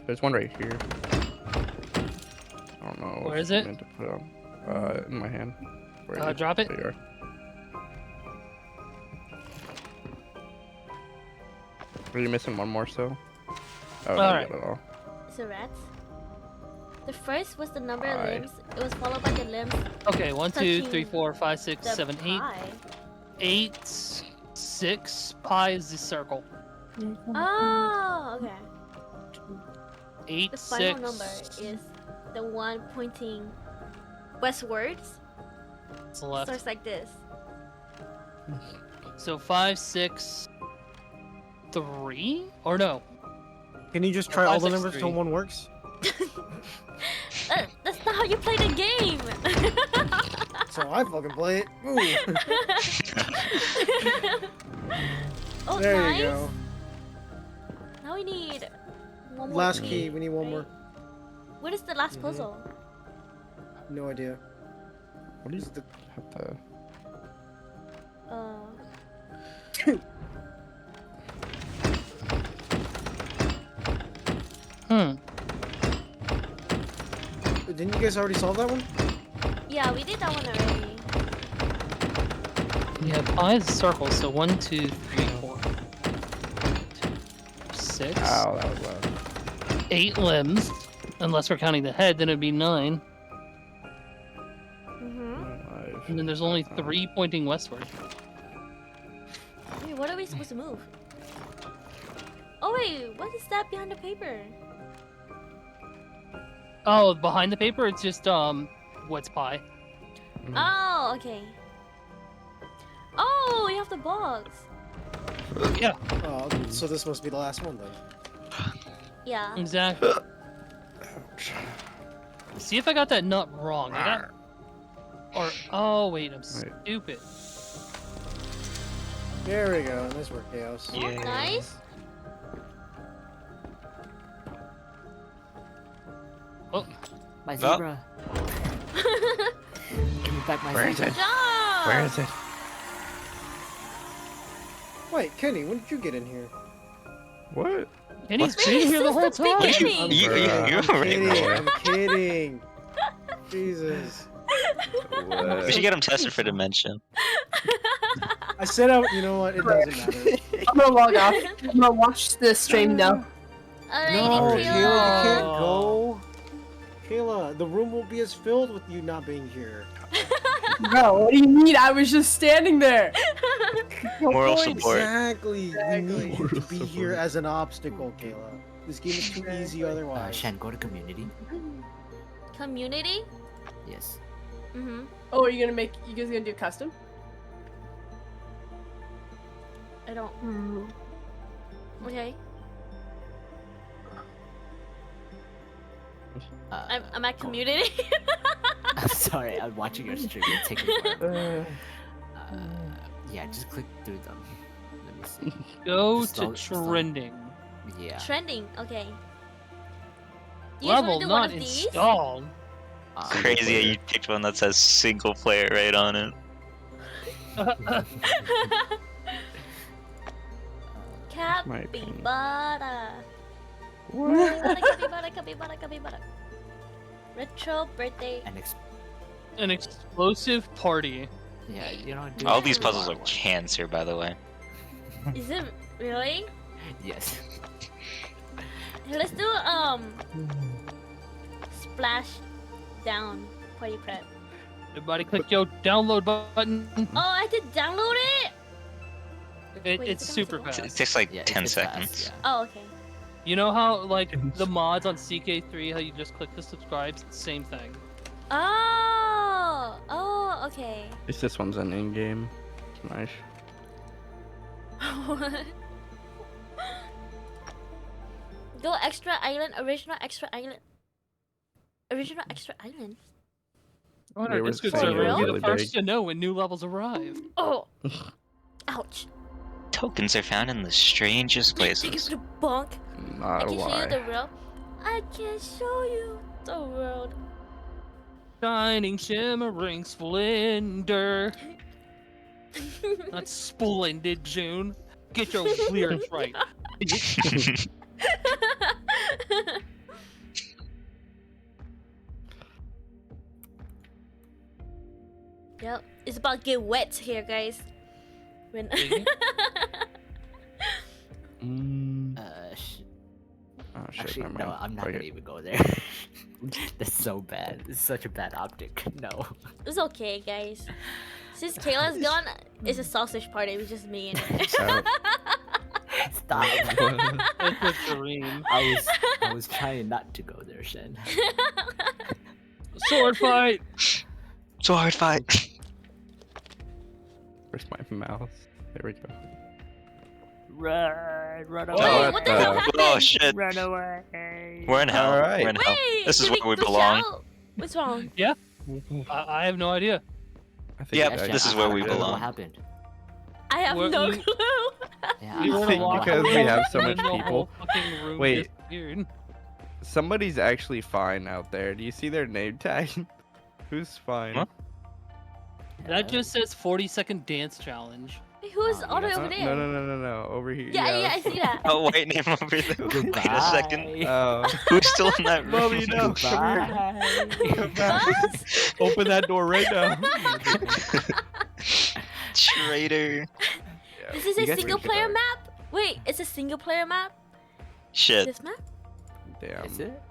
Speaker 4: There's one right here. I don't know.
Speaker 3: Where
Speaker 4: if
Speaker 3: is
Speaker 4: I
Speaker 3: it?
Speaker 4: meant to put it on. In my hand. Where is it?
Speaker 3: Drop it.
Speaker 4: There you are. Are you missing one more still? Oh, no,
Speaker 3: Alright.
Speaker 4: you got it all.
Speaker 2: it's a rat. The first was the number of
Speaker 4: Pie.
Speaker 2: limbs. It was followed by the limbs.
Speaker 3: Okay, 1, 2, 3,
Speaker 2: Touching
Speaker 3: 4, 5, 6,
Speaker 2: The
Speaker 3: 7, 8.
Speaker 2: pie.
Speaker 3: 8, 6. Pi is the circle.
Speaker 2: Oh, okay.
Speaker 3: 8,
Speaker 2: The final
Speaker 3: 6.
Speaker 2: number is the one pointing westwards.
Speaker 3: It's the left.
Speaker 2: Starts like this.
Speaker 3: So 5, 6, 3? Or no?
Speaker 1: Can you just
Speaker 3: Oh,
Speaker 1: try all
Speaker 3: 5,
Speaker 1: the
Speaker 3: 6,
Speaker 1: numbers
Speaker 3: 3.
Speaker 1: till one works?
Speaker 2: That's not how you play the game.
Speaker 1: So I fucking play it. Ooh.
Speaker 2: Oh,
Speaker 1: There
Speaker 2: nice.
Speaker 1: you go.
Speaker 2: Now we need one more
Speaker 1: Last key. We need one
Speaker 2: right?
Speaker 1: more.
Speaker 2: What is the last puzzle?
Speaker 1: No idea.
Speaker 4: What is
Speaker 1: Is the
Speaker 4: have to...
Speaker 1: Didn't you guys already solve that one?
Speaker 2: Yeah, we did that one already.
Speaker 3: Yeah, pi is a circle, so 1, 2, 3, 4, 6.
Speaker 4: Ow, that was loud.
Speaker 3: 8 limbs. Unless we're counting the head, then it'd be 9.
Speaker 2: Mm-hmm.
Speaker 3: And then there's only 3 pointing westward.
Speaker 2: Wait, what are we supposed to move? Oh wait, what is that behind the paper?
Speaker 3: Oh, behind the paper, it's just, what's pi?
Speaker 2: Oh, okay. Oh, you have the box.
Speaker 3: Yeah,
Speaker 1: Oh, so this must be the last one then.
Speaker 2: Yeah.
Speaker 3: exactly. See if I got that nut wrong. I got... Or, oh wait, I'm stupid.
Speaker 1: There we go. Nice work, Chaos.
Speaker 2: Oh, nice.
Speaker 3: Oh,
Speaker 5: My zebra. Give me back my
Speaker 4: Where is
Speaker 5: zebra.
Speaker 4: it?
Speaker 2: Job.
Speaker 4: Where is it?
Speaker 1: Wait, Kenny, when did you get in here?
Speaker 4: What?
Speaker 3: and he's
Speaker 2: Wait,
Speaker 3: been here the whole
Speaker 2: since the
Speaker 3: time.
Speaker 2: beginning.
Speaker 8: You
Speaker 1: I'm
Speaker 8: already
Speaker 1: kidding.
Speaker 8: know.
Speaker 1: I'm kidding. Jesus.
Speaker 8: We should get him tested for dementia.
Speaker 1: I said out. You know what? It doesn't matter.
Speaker 7: I'm gonna log off. I'm gonna watch the stream now.
Speaker 2: Alrighty,
Speaker 1: No, Kayla, you can't
Speaker 3: Kayla.
Speaker 1: go. Kayla, the room will be as filled with you not being here.
Speaker 7: Bro, what do you mean? I was just standing there.
Speaker 8: Moral support.
Speaker 1: Exactly. We need you to be
Speaker 4: Moral
Speaker 1: here
Speaker 4: support.
Speaker 1: as an obstacle, Kayla. This game is too easy otherwise.
Speaker 5: Shen, go to community.
Speaker 2: Community?
Speaker 5: Yes.
Speaker 2: Mm-hmm.
Speaker 7: Oh, are you guys gonna do custom?
Speaker 2: I don't. Okay. I'm at community.
Speaker 5: I'm sorry, I'm watching your stream. It's taking forever. Yeah, just click through them. Let me see.
Speaker 3: Go
Speaker 5: Just
Speaker 3: to
Speaker 5: slow-
Speaker 3: trending.
Speaker 5: Yeah.
Speaker 2: Trending. Okay. You guys
Speaker 3: Level
Speaker 2: wanna do one
Speaker 3: not
Speaker 2: of these?
Speaker 3: installed.
Speaker 8: Crazy how you picked one that says single player right on it.
Speaker 4: my opinion.
Speaker 2: Capybara.
Speaker 4: What?
Speaker 2: Capybara. Retro birthday.
Speaker 3: An explosive party.
Speaker 5: Yeah, you know. Do
Speaker 8: All
Speaker 5: the
Speaker 8: these puzzles are
Speaker 5: one.
Speaker 8: cancer, by the way.
Speaker 2: Is it really?
Speaker 5: Yes.
Speaker 2: Hey, let's do splash down party prep.
Speaker 3: Everybody click your download button.
Speaker 2: Oh, I did download it. Wait,
Speaker 3: It's
Speaker 2: is it
Speaker 3: super
Speaker 2: possible?
Speaker 8: It
Speaker 3: fast.
Speaker 8: takes like
Speaker 5: Yeah,
Speaker 8: 10
Speaker 5: it's fast,
Speaker 8: seconds.
Speaker 5: yeah.
Speaker 2: Oh, okay.
Speaker 3: You know how like the mods on CK3, how you just click the subscribe? Same thing.
Speaker 2: Oh, okay.
Speaker 4: At least this one's an in-game. It's nice.
Speaker 2: Go extra island, original extra island. Original extra island.
Speaker 3: On
Speaker 4: They
Speaker 3: our
Speaker 4: were
Speaker 3: Discord
Speaker 2: saying
Speaker 3: server,
Speaker 2: it was
Speaker 3: you'll be
Speaker 4: really
Speaker 3: the first
Speaker 4: big.
Speaker 3: to know when new levels arrive.
Speaker 2: Oh, ouch.
Speaker 8: Tokens are found in the strangest
Speaker 2: Thank you
Speaker 8: places.
Speaker 2: for the bonk. I
Speaker 4: Not a
Speaker 2: can show you
Speaker 4: lie.
Speaker 2: the world. I can show you the world.
Speaker 3: Shining, shimmering splendor. Not splendid, June. Get your lyrics right.
Speaker 2: Yep, it's about to get wet here, guys. When
Speaker 4: Mm. Oh shit,
Speaker 5: Actually,
Speaker 4: never
Speaker 5: no,
Speaker 4: mind.
Speaker 5: I'm not
Speaker 4: Fuck
Speaker 5: gonna
Speaker 4: it.
Speaker 5: even go there. That's so bad. It's such a bad optic. No.
Speaker 2: it's okay, guys. Since Kayla's gone, it's a sausage party with just me in it.
Speaker 5: Stop.
Speaker 3: It's a dream.
Speaker 5: I was trying not to go there, Shen.
Speaker 3: Sword fight!
Speaker 8: Sword fight!
Speaker 4: Where's my mouse? There we go.
Speaker 5: Run
Speaker 2: Wait,
Speaker 5: away.
Speaker 2: what the hell happened?
Speaker 8: Oh shit!
Speaker 5: Run away.
Speaker 8: We're in hell.
Speaker 4: Alright.
Speaker 8: We're in hell.
Speaker 2: Wait,
Speaker 8: This is
Speaker 2: did
Speaker 8: where we
Speaker 2: glitch
Speaker 8: belong.
Speaker 2: out? What's wrong?
Speaker 3: I have no idea.
Speaker 4: I think
Speaker 8: Yep,
Speaker 4: I
Speaker 8: this is
Speaker 4: got
Speaker 8: where we
Speaker 4: it.
Speaker 8: belong.
Speaker 5: What happened?
Speaker 2: I have
Speaker 3: What
Speaker 2: no
Speaker 3: you-
Speaker 2: clue.
Speaker 5: Yeah,
Speaker 3: We
Speaker 5: I
Speaker 3: were in a
Speaker 5: think
Speaker 3: lot
Speaker 4: because we have so
Speaker 3: and
Speaker 4: much
Speaker 3: then the
Speaker 4: people.
Speaker 3: whole fucking room
Speaker 4: Wait.
Speaker 3: disappeared.
Speaker 4: Somebody's actually fine out there. Do you see their name tag? Who's fine?
Speaker 8: Huh?
Speaker 3: That just says 40-second dance challenge.
Speaker 2: Wait, who is
Speaker 5: No,
Speaker 2: all the way
Speaker 5: you
Speaker 2: over
Speaker 5: guys-
Speaker 2: there?
Speaker 4: No. Over here.
Speaker 2: Yeah, I see that.
Speaker 8: Oh, white name over there. Wait a second.
Speaker 5: Goodbye.
Speaker 4: Oh.
Speaker 8: Who's still in that room?
Speaker 4: Mommy, no.
Speaker 5: Goodbye.
Speaker 4: Open that door right now.
Speaker 8: Traitor.
Speaker 2: This is
Speaker 4: You
Speaker 2: a
Speaker 4: guys
Speaker 2: single
Speaker 4: reached
Speaker 2: player
Speaker 4: it.
Speaker 2: map? Wait, it's a single player map?
Speaker 8: Shit.
Speaker 2: This map?
Speaker 4: Damn.
Speaker 5: Is it?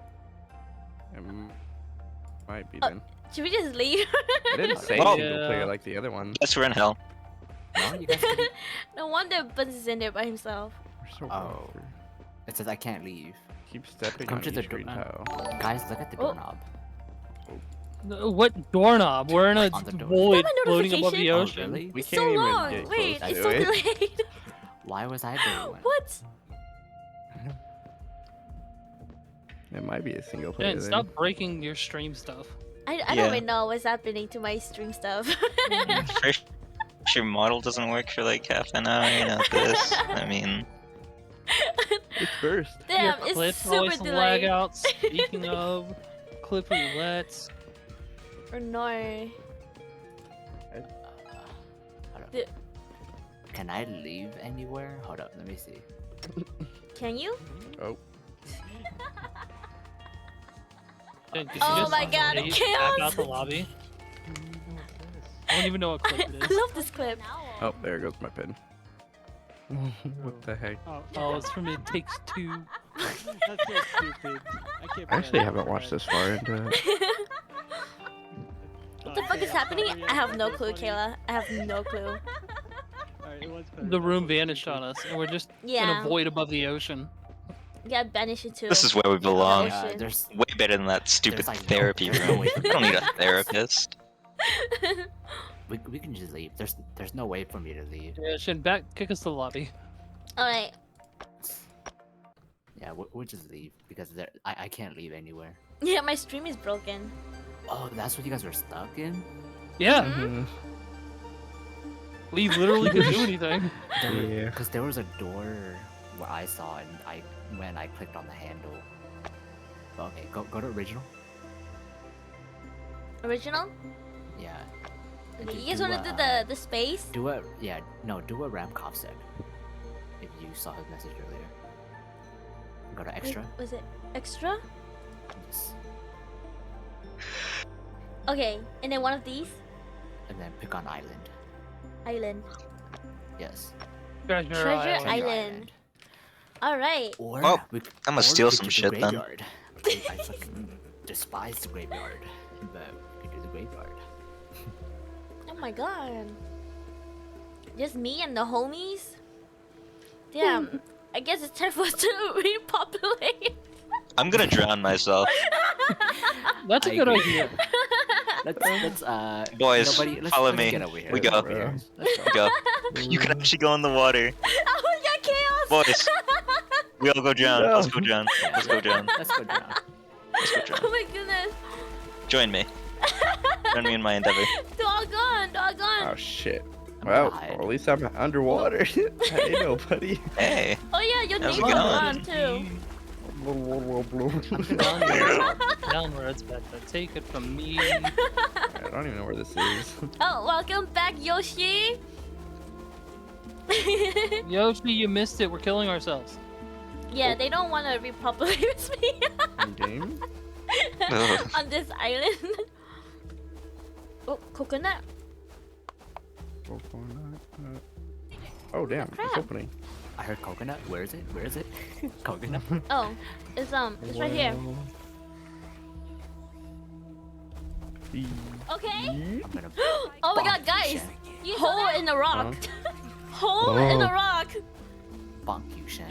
Speaker 4: Might be
Speaker 2: Oh.
Speaker 4: then.
Speaker 2: Should we just leave?
Speaker 4: I didn't say
Speaker 8: Oh.
Speaker 4: single player like the other one.
Speaker 8: Guess we're in hell.
Speaker 5: No, you guys can...
Speaker 2: No wonder Buns is in there by himself.
Speaker 4: We're so
Speaker 5: Oh.
Speaker 4: over.
Speaker 5: It says I can't leave.
Speaker 4: Keep stepping
Speaker 5: Come
Speaker 4: on
Speaker 5: to the
Speaker 4: each green
Speaker 5: door.
Speaker 4: toe.
Speaker 5: Guys, look at the
Speaker 2: Oh.
Speaker 5: doorknob.
Speaker 3: What doorknob? We're in a
Speaker 5: On the door.
Speaker 3: void
Speaker 2: Got my
Speaker 3: floating above the
Speaker 2: notification?
Speaker 5: Oh,
Speaker 3: ocean.
Speaker 5: really?
Speaker 4: We
Speaker 2: It's
Speaker 4: can't
Speaker 2: so
Speaker 4: even
Speaker 2: long.
Speaker 4: get
Speaker 2: Wait,
Speaker 4: close
Speaker 2: it's
Speaker 4: to
Speaker 2: so
Speaker 4: it.
Speaker 2: delayed.
Speaker 5: Why was I the one?
Speaker 2: What?
Speaker 4: It might be a single player.
Speaker 3: Dan,
Speaker 4: then.
Speaker 3: stop breaking your stream stuff.
Speaker 2: I
Speaker 8: Yeah.
Speaker 2: don't even know what's happening to my stream stuff.
Speaker 8: First, your model doesn't work for like half an hour. You know this. I mean,
Speaker 4: It's first.
Speaker 2: Damn,
Speaker 3: Your
Speaker 2: it's
Speaker 3: clips
Speaker 2: super
Speaker 3: always lag
Speaker 2: delayed.
Speaker 3: out. Speaking of clip roulettes,
Speaker 2: Or no.
Speaker 5: I don't-
Speaker 2: The-
Speaker 5: Can I leave anywhere? Hold up, let me see.
Speaker 2: Can you?
Speaker 4: Oh.
Speaker 3: Dan, could you
Speaker 2: Oh
Speaker 3: just
Speaker 2: my god,
Speaker 3: leave,
Speaker 2: chaos!
Speaker 3: back out the lobby? I don't even know what clip it
Speaker 2: I
Speaker 3: is.
Speaker 2: love this clip.
Speaker 4: Oh, there goes my pin. What the heck?
Speaker 3: Oh, it's from It Takes Two.
Speaker 10: That's so stupid. I can't.
Speaker 4: I actually haven't watched this far into it.
Speaker 2: What the fuck is happening? I have no clue, Kayla. I have no clue.
Speaker 3: The room vanished on us, and we're just in
Speaker 2: Yeah.
Speaker 3: a void above the ocean.
Speaker 2: Yeah, banish it too.
Speaker 8: this is where we belong.
Speaker 2: Oh, shit.
Speaker 5: There's
Speaker 8: Way better than that stupid
Speaker 5: There's, like, no-
Speaker 8: therapy
Speaker 5: there's no
Speaker 8: room.
Speaker 5: way for
Speaker 8: I don't
Speaker 5: me
Speaker 8: need
Speaker 5: to-
Speaker 8: a therapist.
Speaker 5: we can just leave. There's no way for me to leave.
Speaker 3: Yeah, Shin, back, kick us to the lobby.
Speaker 2: Alright.
Speaker 5: Yeah, we'll just leave because I can't leave anywhere.
Speaker 2: Yeah, my stream is broken.
Speaker 5: Oh, that's what you guys were stuck in?
Speaker 3: Yeah.
Speaker 4: Mhm.
Speaker 3: We literally could do anything.
Speaker 4: Yeah.
Speaker 5: Because there was a door where I saw and I clicked on the handle. Okay, go to original.
Speaker 2: Original?
Speaker 5: Yeah.
Speaker 2: Okay,
Speaker 5: Do-
Speaker 2: you guys
Speaker 5: do,
Speaker 2: want to do the space?
Speaker 5: Do what? Yeah, no, do what Ramkov said. If you saw his message earlier. Go to extra.
Speaker 2: Wait, was it extra?
Speaker 5: Yes.
Speaker 2: Okay, and then one of these?
Speaker 5: And then pick on island.
Speaker 2: Island.
Speaker 5: Yes.
Speaker 3: Treasure
Speaker 2: Island.
Speaker 3: Island.
Speaker 2: Alright.
Speaker 5: Or
Speaker 8: Well,
Speaker 5: we,
Speaker 8: I'ma
Speaker 5: or
Speaker 8: steal
Speaker 5: we could
Speaker 8: some
Speaker 5: do the
Speaker 8: shit then.
Speaker 5: graveyard. I fucking despise the graveyard, but we could do the graveyard.
Speaker 2: Oh my god. Just me and the homies? Damn. I guess it's time for us to repopulate.
Speaker 8: I'm gonna drown myself.
Speaker 3: That's a
Speaker 5: I
Speaker 3: good
Speaker 5: agree.
Speaker 3: idea.
Speaker 5: Let's
Speaker 8: Boys,
Speaker 5: let's
Speaker 8: follow
Speaker 5: let's
Speaker 8: me.
Speaker 5: Get over here.
Speaker 8: We go.
Speaker 5: Let's get over here. Let's go.
Speaker 8: Go. You can actually go in the water.
Speaker 2: Oh my god, chaos!
Speaker 8: Boys, we all go drown.
Speaker 4: No.
Speaker 8: Let's go drown. Let's go drown.
Speaker 5: Let's go down.
Speaker 8: Let's go
Speaker 2: Oh
Speaker 8: drown.
Speaker 2: my goodness.
Speaker 8: Join me. Join me in my endeavor.
Speaker 2: Doggone.
Speaker 4: Oh shit.
Speaker 5: I'm
Speaker 4: Well,
Speaker 5: alive.
Speaker 4: at least I'm underwater. Hey, nobody.
Speaker 8: Hey.
Speaker 2: Oh yeah, your
Speaker 8: How's
Speaker 2: name
Speaker 8: it
Speaker 2: is
Speaker 8: going?
Speaker 2: on too.
Speaker 3: Downwards, but take it from me.
Speaker 4: I don't even know where this is.
Speaker 2: Oh, welcome back, Yoshi.
Speaker 3: Yoshi, you missed it. We're killing ourselves.
Speaker 2: Yeah, they don't want to repopulate with me
Speaker 4: In game?
Speaker 8: Ugh.
Speaker 2: on this island. Oh, coconut.
Speaker 4: Oh damn, it's
Speaker 2: Crap.
Speaker 4: opening.
Speaker 5: I heard coconut. Where is it? Where is it? Coconut.
Speaker 2: Oh, it's right here. Okay.
Speaker 5: I'm gonna
Speaker 2: Oh my god,
Speaker 5: bonk you,
Speaker 2: guys!
Speaker 5: Shen.
Speaker 2: Hole in the rock. Hole in the rock.
Speaker 5: Bonk you, Shen.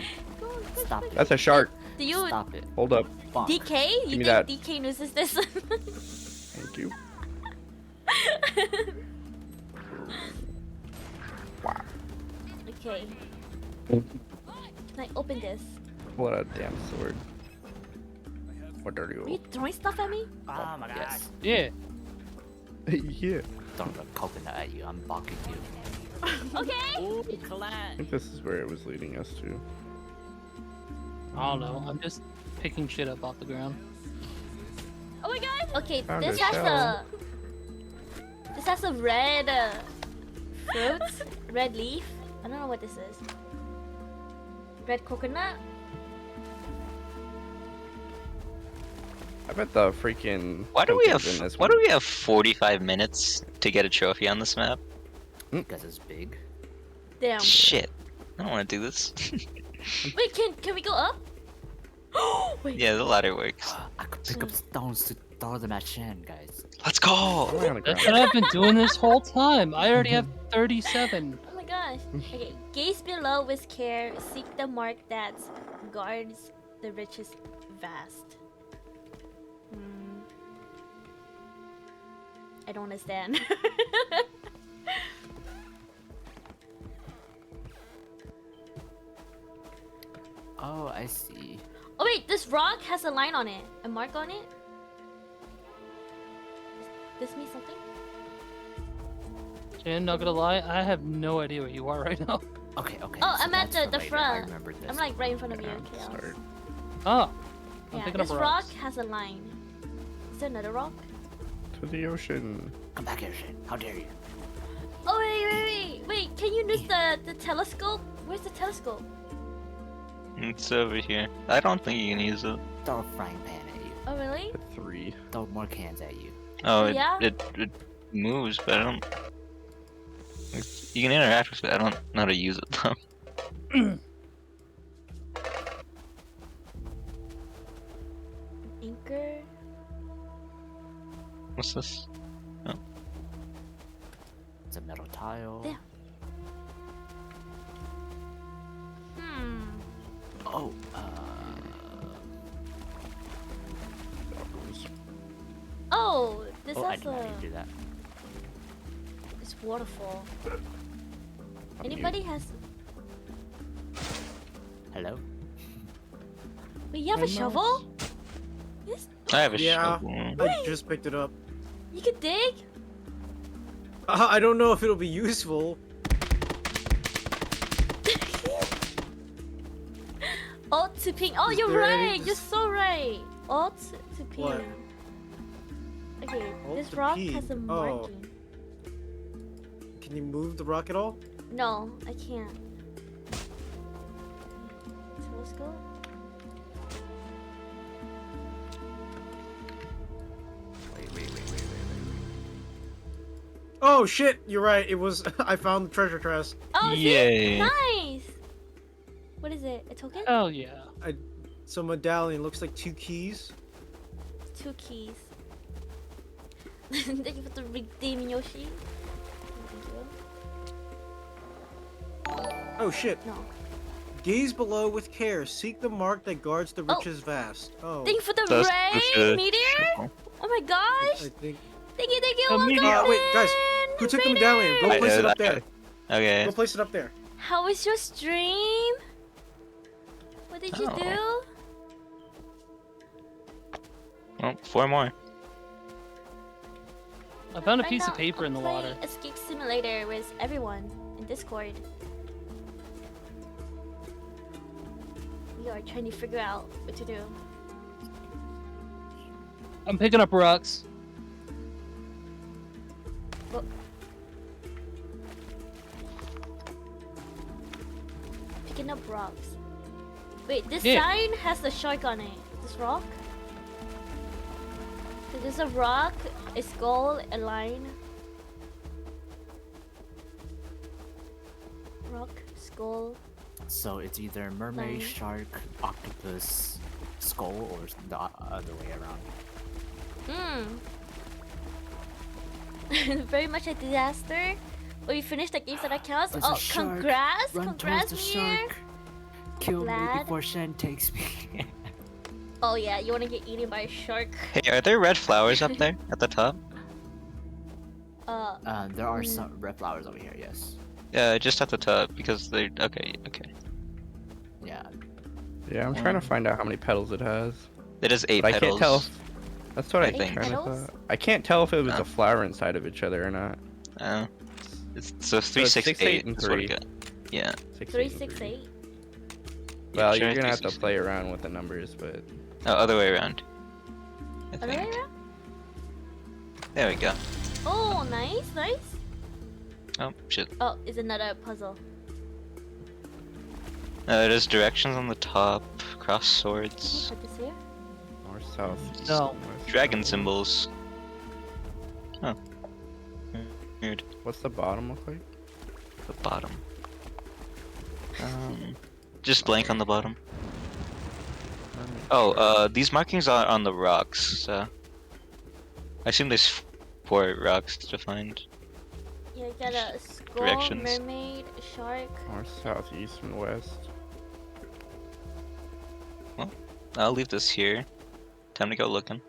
Speaker 5: Stop it.
Speaker 4: That's a shark.
Speaker 2: Do you
Speaker 5: Stop it.
Speaker 4: Hold up.
Speaker 5: Bonk.
Speaker 2: DK? You
Speaker 4: me
Speaker 2: think
Speaker 4: that.
Speaker 2: DK notices this?
Speaker 4: Thank you. Wow.
Speaker 2: Okay. Can I open this?
Speaker 4: What a damn sword. What are
Speaker 2: Are you
Speaker 4: you?
Speaker 2: throwing stuff at me?
Speaker 5: Oh my god. Yes.
Speaker 3: Yeah.
Speaker 4: Yeah.
Speaker 5: Throwing a coconut at you. I'm bonking you.
Speaker 2: Okay.
Speaker 5: Ooh,
Speaker 4: I
Speaker 5: Colette.
Speaker 4: think this is where it was leading us to.
Speaker 3: I don't know. I'm just picking shit up off the ground.
Speaker 2: Oh my god. Okay,
Speaker 4: Found
Speaker 2: this
Speaker 4: a
Speaker 2: has
Speaker 4: shell.
Speaker 2: a. This has a red fruit, red leaf. I don't know what this is. Red coconut.
Speaker 4: I bet the freaking.
Speaker 8: Why do we have
Speaker 4: tokens in this
Speaker 8: why
Speaker 4: one-
Speaker 8: do we have 45 minutes to get a trophy on this map?
Speaker 5: Because it's big.
Speaker 2: Damn.
Speaker 8: Shit. I don't want to do this.
Speaker 2: Wait, can we go up? Wait.
Speaker 8: Yeah, the ladder works.
Speaker 5: I could pick up stones to throw them at Shen, guys.
Speaker 8: Let's
Speaker 4: Why
Speaker 8: go.
Speaker 4: am I on the
Speaker 3: That's
Speaker 4: ground?
Speaker 3: what I've been doing this whole time. I already have 37.
Speaker 2: Oh my gosh. Okay, gaze below with care. Seek the mark that guards the richest vast. I don't understand.
Speaker 5: Oh, I see.
Speaker 2: Oh wait, this rock has a line on it. A mark on it? Does this mean something?
Speaker 3: Jen, not gonna lie, I have no idea where you are right now.
Speaker 5: Okay, okay.
Speaker 2: Oh,
Speaker 5: so
Speaker 2: I'm at
Speaker 5: that's
Speaker 2: the
Speaker 5: for later. I
Speaker 2: front.
Speaker 5: remember this.
Speaker 2: I'm like right in front of you.
Speaker 4: Yeah,
Speaker 2: Chaos.
Speaker 4: start.
Speaker 3: Oh, I'm
Speaker 2: Yeah,
Speaker 3: picking
Speaker 2: this
Speaker 3: up
Speaker 2: rock
Speaker 3: rocks.
Speaker 2: has a line. Is there another rock?
Speaker 4: To the ocean.
Speaker 5: Come back here, Shen. How dare you?
Speaker 2: Oh wait! Can you use the telescope? Where's the telescope?
Speaker 8: It's over here. I don't think you can use it.
Speaker 5: Throw a frying pan at you.
Speaker 2: Oh really?
Speaker 4: At 3.
Speaker 5: Throw more cans at you.
Speaker 8: Oh,
Speaker 2: Yeah?
Speaker 8: it moves, but I don't. You can interact with it. I don't know how to use it though.
Speaker 2: Anchor.
Speaker 8: What's this?
Speaker 5: It's a metal tile.
Speaker 2: There. Hmm.
Speaker 5: Oh,
Speaker 2: Oh, this
Speaker 5: oh, I
Speaker 2: has
Speaker 5: didn't know you
Speaker 2: a.
Speaker 5: do that.
Speaker 2: It's waterfall. Anybody has?
Speaker 5: Hello?
Speaker 2: Wait, you have a shovel? Yes.
Speaker 8: I have a
Speaker 1: Yeah.
Speaker 8: shovel.
Speaker 1: I just picked it up.
Speaker 2: You can dig.
Speaker 1: I don't know if it'll be useful.
Speaker 2: Alt to ping. Oh,
Speaker 1: Is
Speaker 2: you're
Speaker 1: there any
Speaker 2: right. You're so right. Alt to ping.
Speaker 1: What?
Speaker 2: Okay,
Speaker 1: Alt
Speaker 2: this
Speaker 1: to
Speaker 2: rock
Speaker 1: ping.
Speaker 2: has a
Speaker 1: Oh.
Speaker 2: marking.
Speaker 1: Can you move the rock at all?
Speaker 2: No, I can't. So let's go.
Speaker 5: Wait.
Speaker 1: Oh shit! You're right. It was. I found the treasure chest.
Speaker 2: Oh,
Speaker 8: Yay.
Speaker 2: see? Nice. What is it? A token?
Speaker 3: Oh yeah.
Speaker 1: So medallion looks like 2 keys.
Speaker 2: 2 keys. Thank you for the redeem, Yoshi. Thank you.
Speaker 1: Oh shit!
Speaker 2: No.
Speaker 1: Gaze below with care. Seek the mark that guards the riches vast. Oh.
Speaker 2: Thank you for the
Speaker 8: So that's
Speaker 2: rain,
Speaker 8: the
Speaker 2: meteor. Oh my gosh.
Speaker 1: I think.
Speaker 2: Thank you.
Speaker 3: A
Speaker 2: Welcome
Speaker 3: meteor.
Speaker 1: Wait, guys.
Speaker 2: in,
Speaker 1: Who took the
Speaker 2: Rainer.
Speaker 1: medallion? Go place it up there.
Speaker 8: Okay.
Speaker 1: Go place it up there.
Speaker 2: How was your stream? What did you
Speaker 8: Oh.
Speaker 2: do?
Speaker 8: Well, 4 more.
Speaker 3: I found a
Speaker 2: Right
Speaker 3: piece
Speaker 2: now,
Speaker 3: of paper in the
Speaker 2: I'm
Speaker 3: water.
Speaker 2: playing Escape Simulator with everyone in Discord. We are trying to figure out what to do.
Speaker 3: I'm picking up rocks.
Speaker 2: Well, picking up rocks. Wait, this
Speaker 3: Yeah.
Speaker 2: sign has the shark on it. This rock? So there's a rock, a skull, a line. Rock, skull.
Speaker 5: So it's either mermaid,
Speaker 2: Line.
Speaker 5: shark, octopus, skull, or the other way around.
Speaker 2: Very much a disaster. But we finished the games that counts.
Speaker 5: There's a
Speaker 2: Oh,
Speaker 5: shark.
Speaker 2: congrats!
Speaker 5: Run
Speaker 2: Congrats,
Speaker 5: towards the
Speaker 2: Mir.
Speaker 5: shark. Kill me
Speaker 2: Glad.
Speaker 5: before Shen takes me.
Speaker 2: Oh yeah, you wanna get eaten by a shark?
Speaker 8: Hey, are there red flowers up there at the top?
Speaker 5: There are some red flowers over here. Yes.
Speaker 8: Yeah, just at the top because they're okay.
Speaker 5: Yeah.
Speaker 4: Yeah, I'm trying to find out how many petals it has.
Speaker 8: It is 8
Speaker 4: But I
Speaker 8: petals.
Speaker 4: can't tell. That's what I
Speaker 8: I think.
Speaker 4: kind of
Speaker 2: Petals?
Speaker 4: thought. I can't tell if it was
Speaker 8: Oh.
Speaker 4: a flower inside of each other or not.
Speaker 8: It's so 3,
Speaker 4: it's
Speaker 8: 6,
Speaker 4: 6,
Speaker 8: 8
Speaker 4: 8, and
Speaker 8: is what I
Speaker 4: 3.
Speaker 8: got. Yeah.
Speaker 4: 6,
Speaker 2: 3,
Speaker 4: 8, and
Speaker 2: 6,
Speaker 4: 3.
Speaker 2: 8.
Speaker 4: Well,
Speaker 8: sure,
Speaker 4: you're gonna have
Speaker 8: 3,
Speaker 4: to
Speaker 8: 6,
Speaker 4: play around with the numbers, but
Speaker 8: Oh, other way around. I
Speaker 2: Other way
Speaker 8: think.
Speaker 2: around?
Speaker 8: There we go.
Speaker 2: Oh, nice.
Speaker 8: Oh shit.
Speaker 2: Oh, it's another puzzle.
Speaker 8: There's directions on the top. Cross
Speaker 2: Can you
Speaker 8: swords.
Speaker 2: put this here?
Speaker 4: north, south, east,
Speaker 3: No.
Speaker 4: north,
Speaker 8: Dragon
Speaker 4: south.
Speaker 8: symbols. Oh. Weird.
Speaker 4: What's the bottom look like?
Speaker 8: The bottom. Just blank on the bottom. Oh, these markings are on the rocks, so I assume there's 4 rocks to find.
Speaker 2: Yeah, you got a skull,
Speaker 8: Directions.
Speaker 2: mermaid, shark.
Speaker 4: North, south, east, and west.
Speaker 8: I'll leave this here. Time to go looking.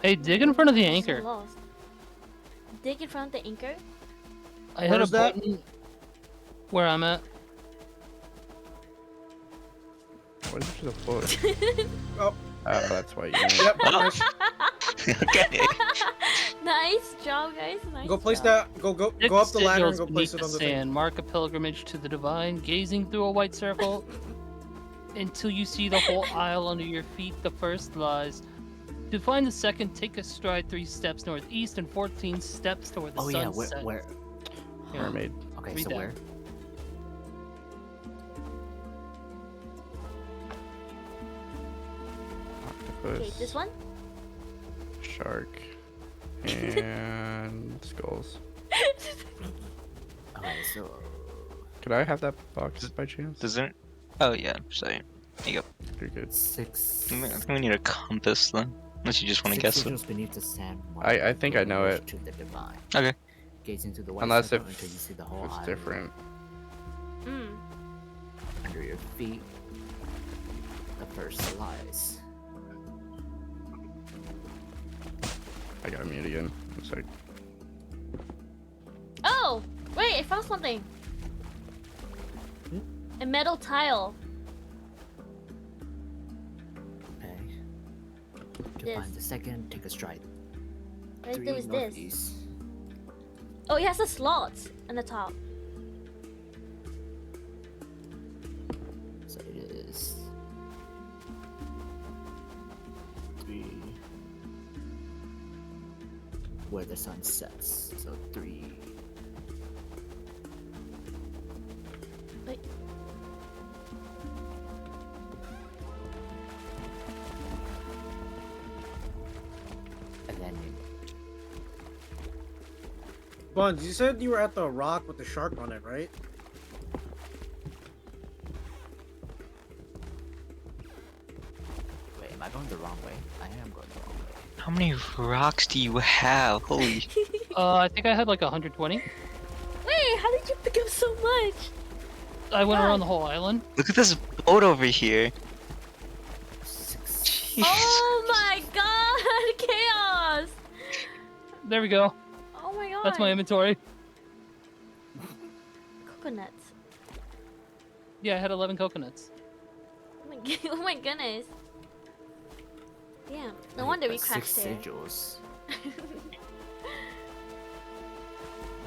Speaker 3: Hey, dig in front of the
Speaker 2: I'm so
Speaker 3: anchor.
Speaker 2: lost. Dig in front of the anchor?
Speaker 3: I hit a
Speaker 1: Where's that?
Speaker 3: button where I'm at.
Speaker 4: What is the foot?
Speaker 1: Oh.
Speaker 4: That's why you know.
Speaker 1: Yep.
Speaker 8: Oh.
Speaker 1: nice.
Speaker 8: Okay.
Speaker 2: Nice job, guys. Nice
Speaker 1: Go place
Speaker 2: job.
Speaker 1: that. Go up the
Speaker 3: Six
Speaker 1: ladder and
Speaker 3: sigils
Speaker 1: go place
Speaker 3: beneath
Speaker 1: it
Speaker 3: the
Speaker 1: on the
Speaker 3: sand.
Speaker 1: thing.
Speaker 3: Mark a pilgrimage to the divine, gazing through a white circle until you see the whole aisle under your feet. The first lies. To find the second, take a stride 3 steps northeast and 14 steps toward the
Speaker 5: Oh yeah.
Speaker 3: sunset.
Speaker 5: Where?
Speaker 3: Yeah.
Speaker 4: Mermaid.
Speaker 5: Okay.
Speaker 3: Read
Speaker 5: So
Speaker 3: that.
Speaker 5: where?
Speaker 4: Octopus.
Speaker 2: Okay, this one?
Speaker 4: Shark. And skulls.
Speaker 5: Okay. So.
Speaker 4: Could I have that box by chance?
Speaker 8: Does it? Oh yeah. Sorry. There you go.
Speaker 4: You're good.
Speaker 5: 6.
Speaker 8: I think we need a compass then. Unless you just want to guess it.
Speaker 5: sigils beneath the sand.
Speaker 4: I think I know
Speaker 5: pilgrimage
Speaker 4: it.
Speaker 5: To the divine.
Speaker 8: Okay.
Speaker 5: Gaze into the white
Speaker 4: Unless
Speaker 5: circle
Speaker 4: if
Speaker 5: until you see the whole
Speaker 4: it's
Speaker 5: island
Speaker 4: different.
Speaker 2: Mm.
Speaker 5: under your feet. The first lies.
Speaker 4: I got mute again. It's like
Speaker 2: Oh! Wait, I found something. A metal tile.
Speaker 5: Okay. To
Speaker 2: This.
Speaker 5: find the second, take a stride.
Speaker 2: What I
Speaker 5: 3
Speaker 2: do is this.
Speaker 5: northeast.
Speaker 2: Oh, it has a slot on the top.
Speaker 5: where the sun sets. So 3.
Speaker 2: Wait.
Speaker 5: And then
Speaker 1: Buns, you said you were at the rock with the shark on it, right?
Speaker 5: wait, am I going the wrong way? I am going the wrong way.
Speaker 8: How many rocks do you have? Holy.
Speaker 3: I think I had like 120.
Speaker 2: Wait, how did you pick up so much?
Speaker 3: I went
Speaker 2: God.
Speaker 3: around the whole island.
Speaker 8: Look at this boat over here.
Speaker 5: 6.
Speaker 8: Jeez.
Speaker 2: Oh my god, chaos!
Speaker 3: There we go.
Speaker 2: Oh my god.
Speaker 3: That's my inventory.
Speaker 2: Coconuts.
Speaker 3: Yeah, I had 11 coconuts.
Speaker 2: Oh my goodness. Damn, no wonder we
Speaker 5: 6
Speaker 2: crashed there.
Speaker 5: sigils.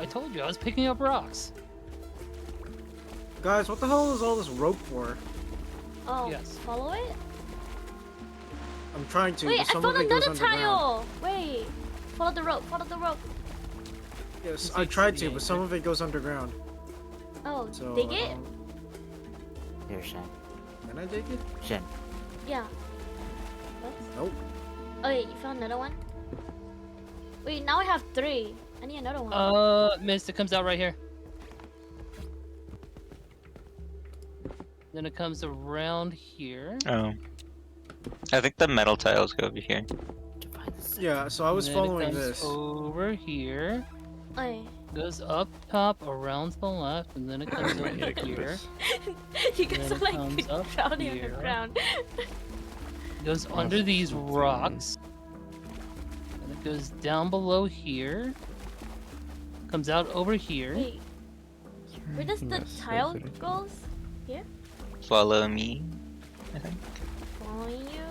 Speaker 3: I told you I was picking up rocks.
Speaker 1: Guys, what the hell is all this rope for?
Speaker 2: Oh,
Speaker 3: Yes.
Speaker 2: follow it?
Speaker 1: I'm trying to,
Speaker 2: Wait,
Speaker 1: but
Speaker 2: I
Speaker 1: some
Speaker 2: found
Speaker 1: of it goes
Speaker 2: another
Speaker 1: underground.
Speaker 2: tile! Wait, follow the rope, follow the rope.
Speaker 1: Yes,
Speaker 3: It's
Speaker 1: I
Speaker 3: like
Speaker 1: tried to,
Speaker 3: creative.
Speaker 1: but some of it goes underground.
Speaker 2: Oh,
Speaker 1: So,
Speaker 2: dig it?
Speaker 5: Here, Shen.
Speaker 1: Can I dig it?
Speaker 5: Shen.
Speaker 2: Yeah. What?
Speaker 1: Nope.
Speaker 2: Oh wait, you found another one? Wait, now I have 3. I need another one.
Speaker 3: Mist, it comes out right here. Then it comes around here.
Speaker 8: Oh. I think the metal tiles go over here.
Speaker 5: To find the second.
Speaker 1: Yeah, so I was
Speaker 3: Then it
Speaker 1: following
Speaker 3: comes
Speaker 1: this.
Speaker 3: over here.
Speaker 2: Oi.
Speaker 3: Goes up top, around to the left, and then it comes
Speaker 4: My
Speaker 3: over
Speaker 4: neck
Speaker 3: here.
Speaker 4: was-
Speaker 2: You
Speaker 3: Then
Speaker 2: guys
Speaker 3: it
Speaker 2: are like
Speaker 3: comes up
Speaker 2: drowning
Speaker 3: here.
Speaker 2: underground.
Speaker 3: Goes under these rocks. And it goes down below here. Comes out over here.
Speaker 2: Wait, where does the
Speaker 4: Yes,
Speaker 2: tile
Speaker 4: that's it.
Speaker 2: goes?
Speaker 8: Follow me. I think.
Speaker 2: Following you.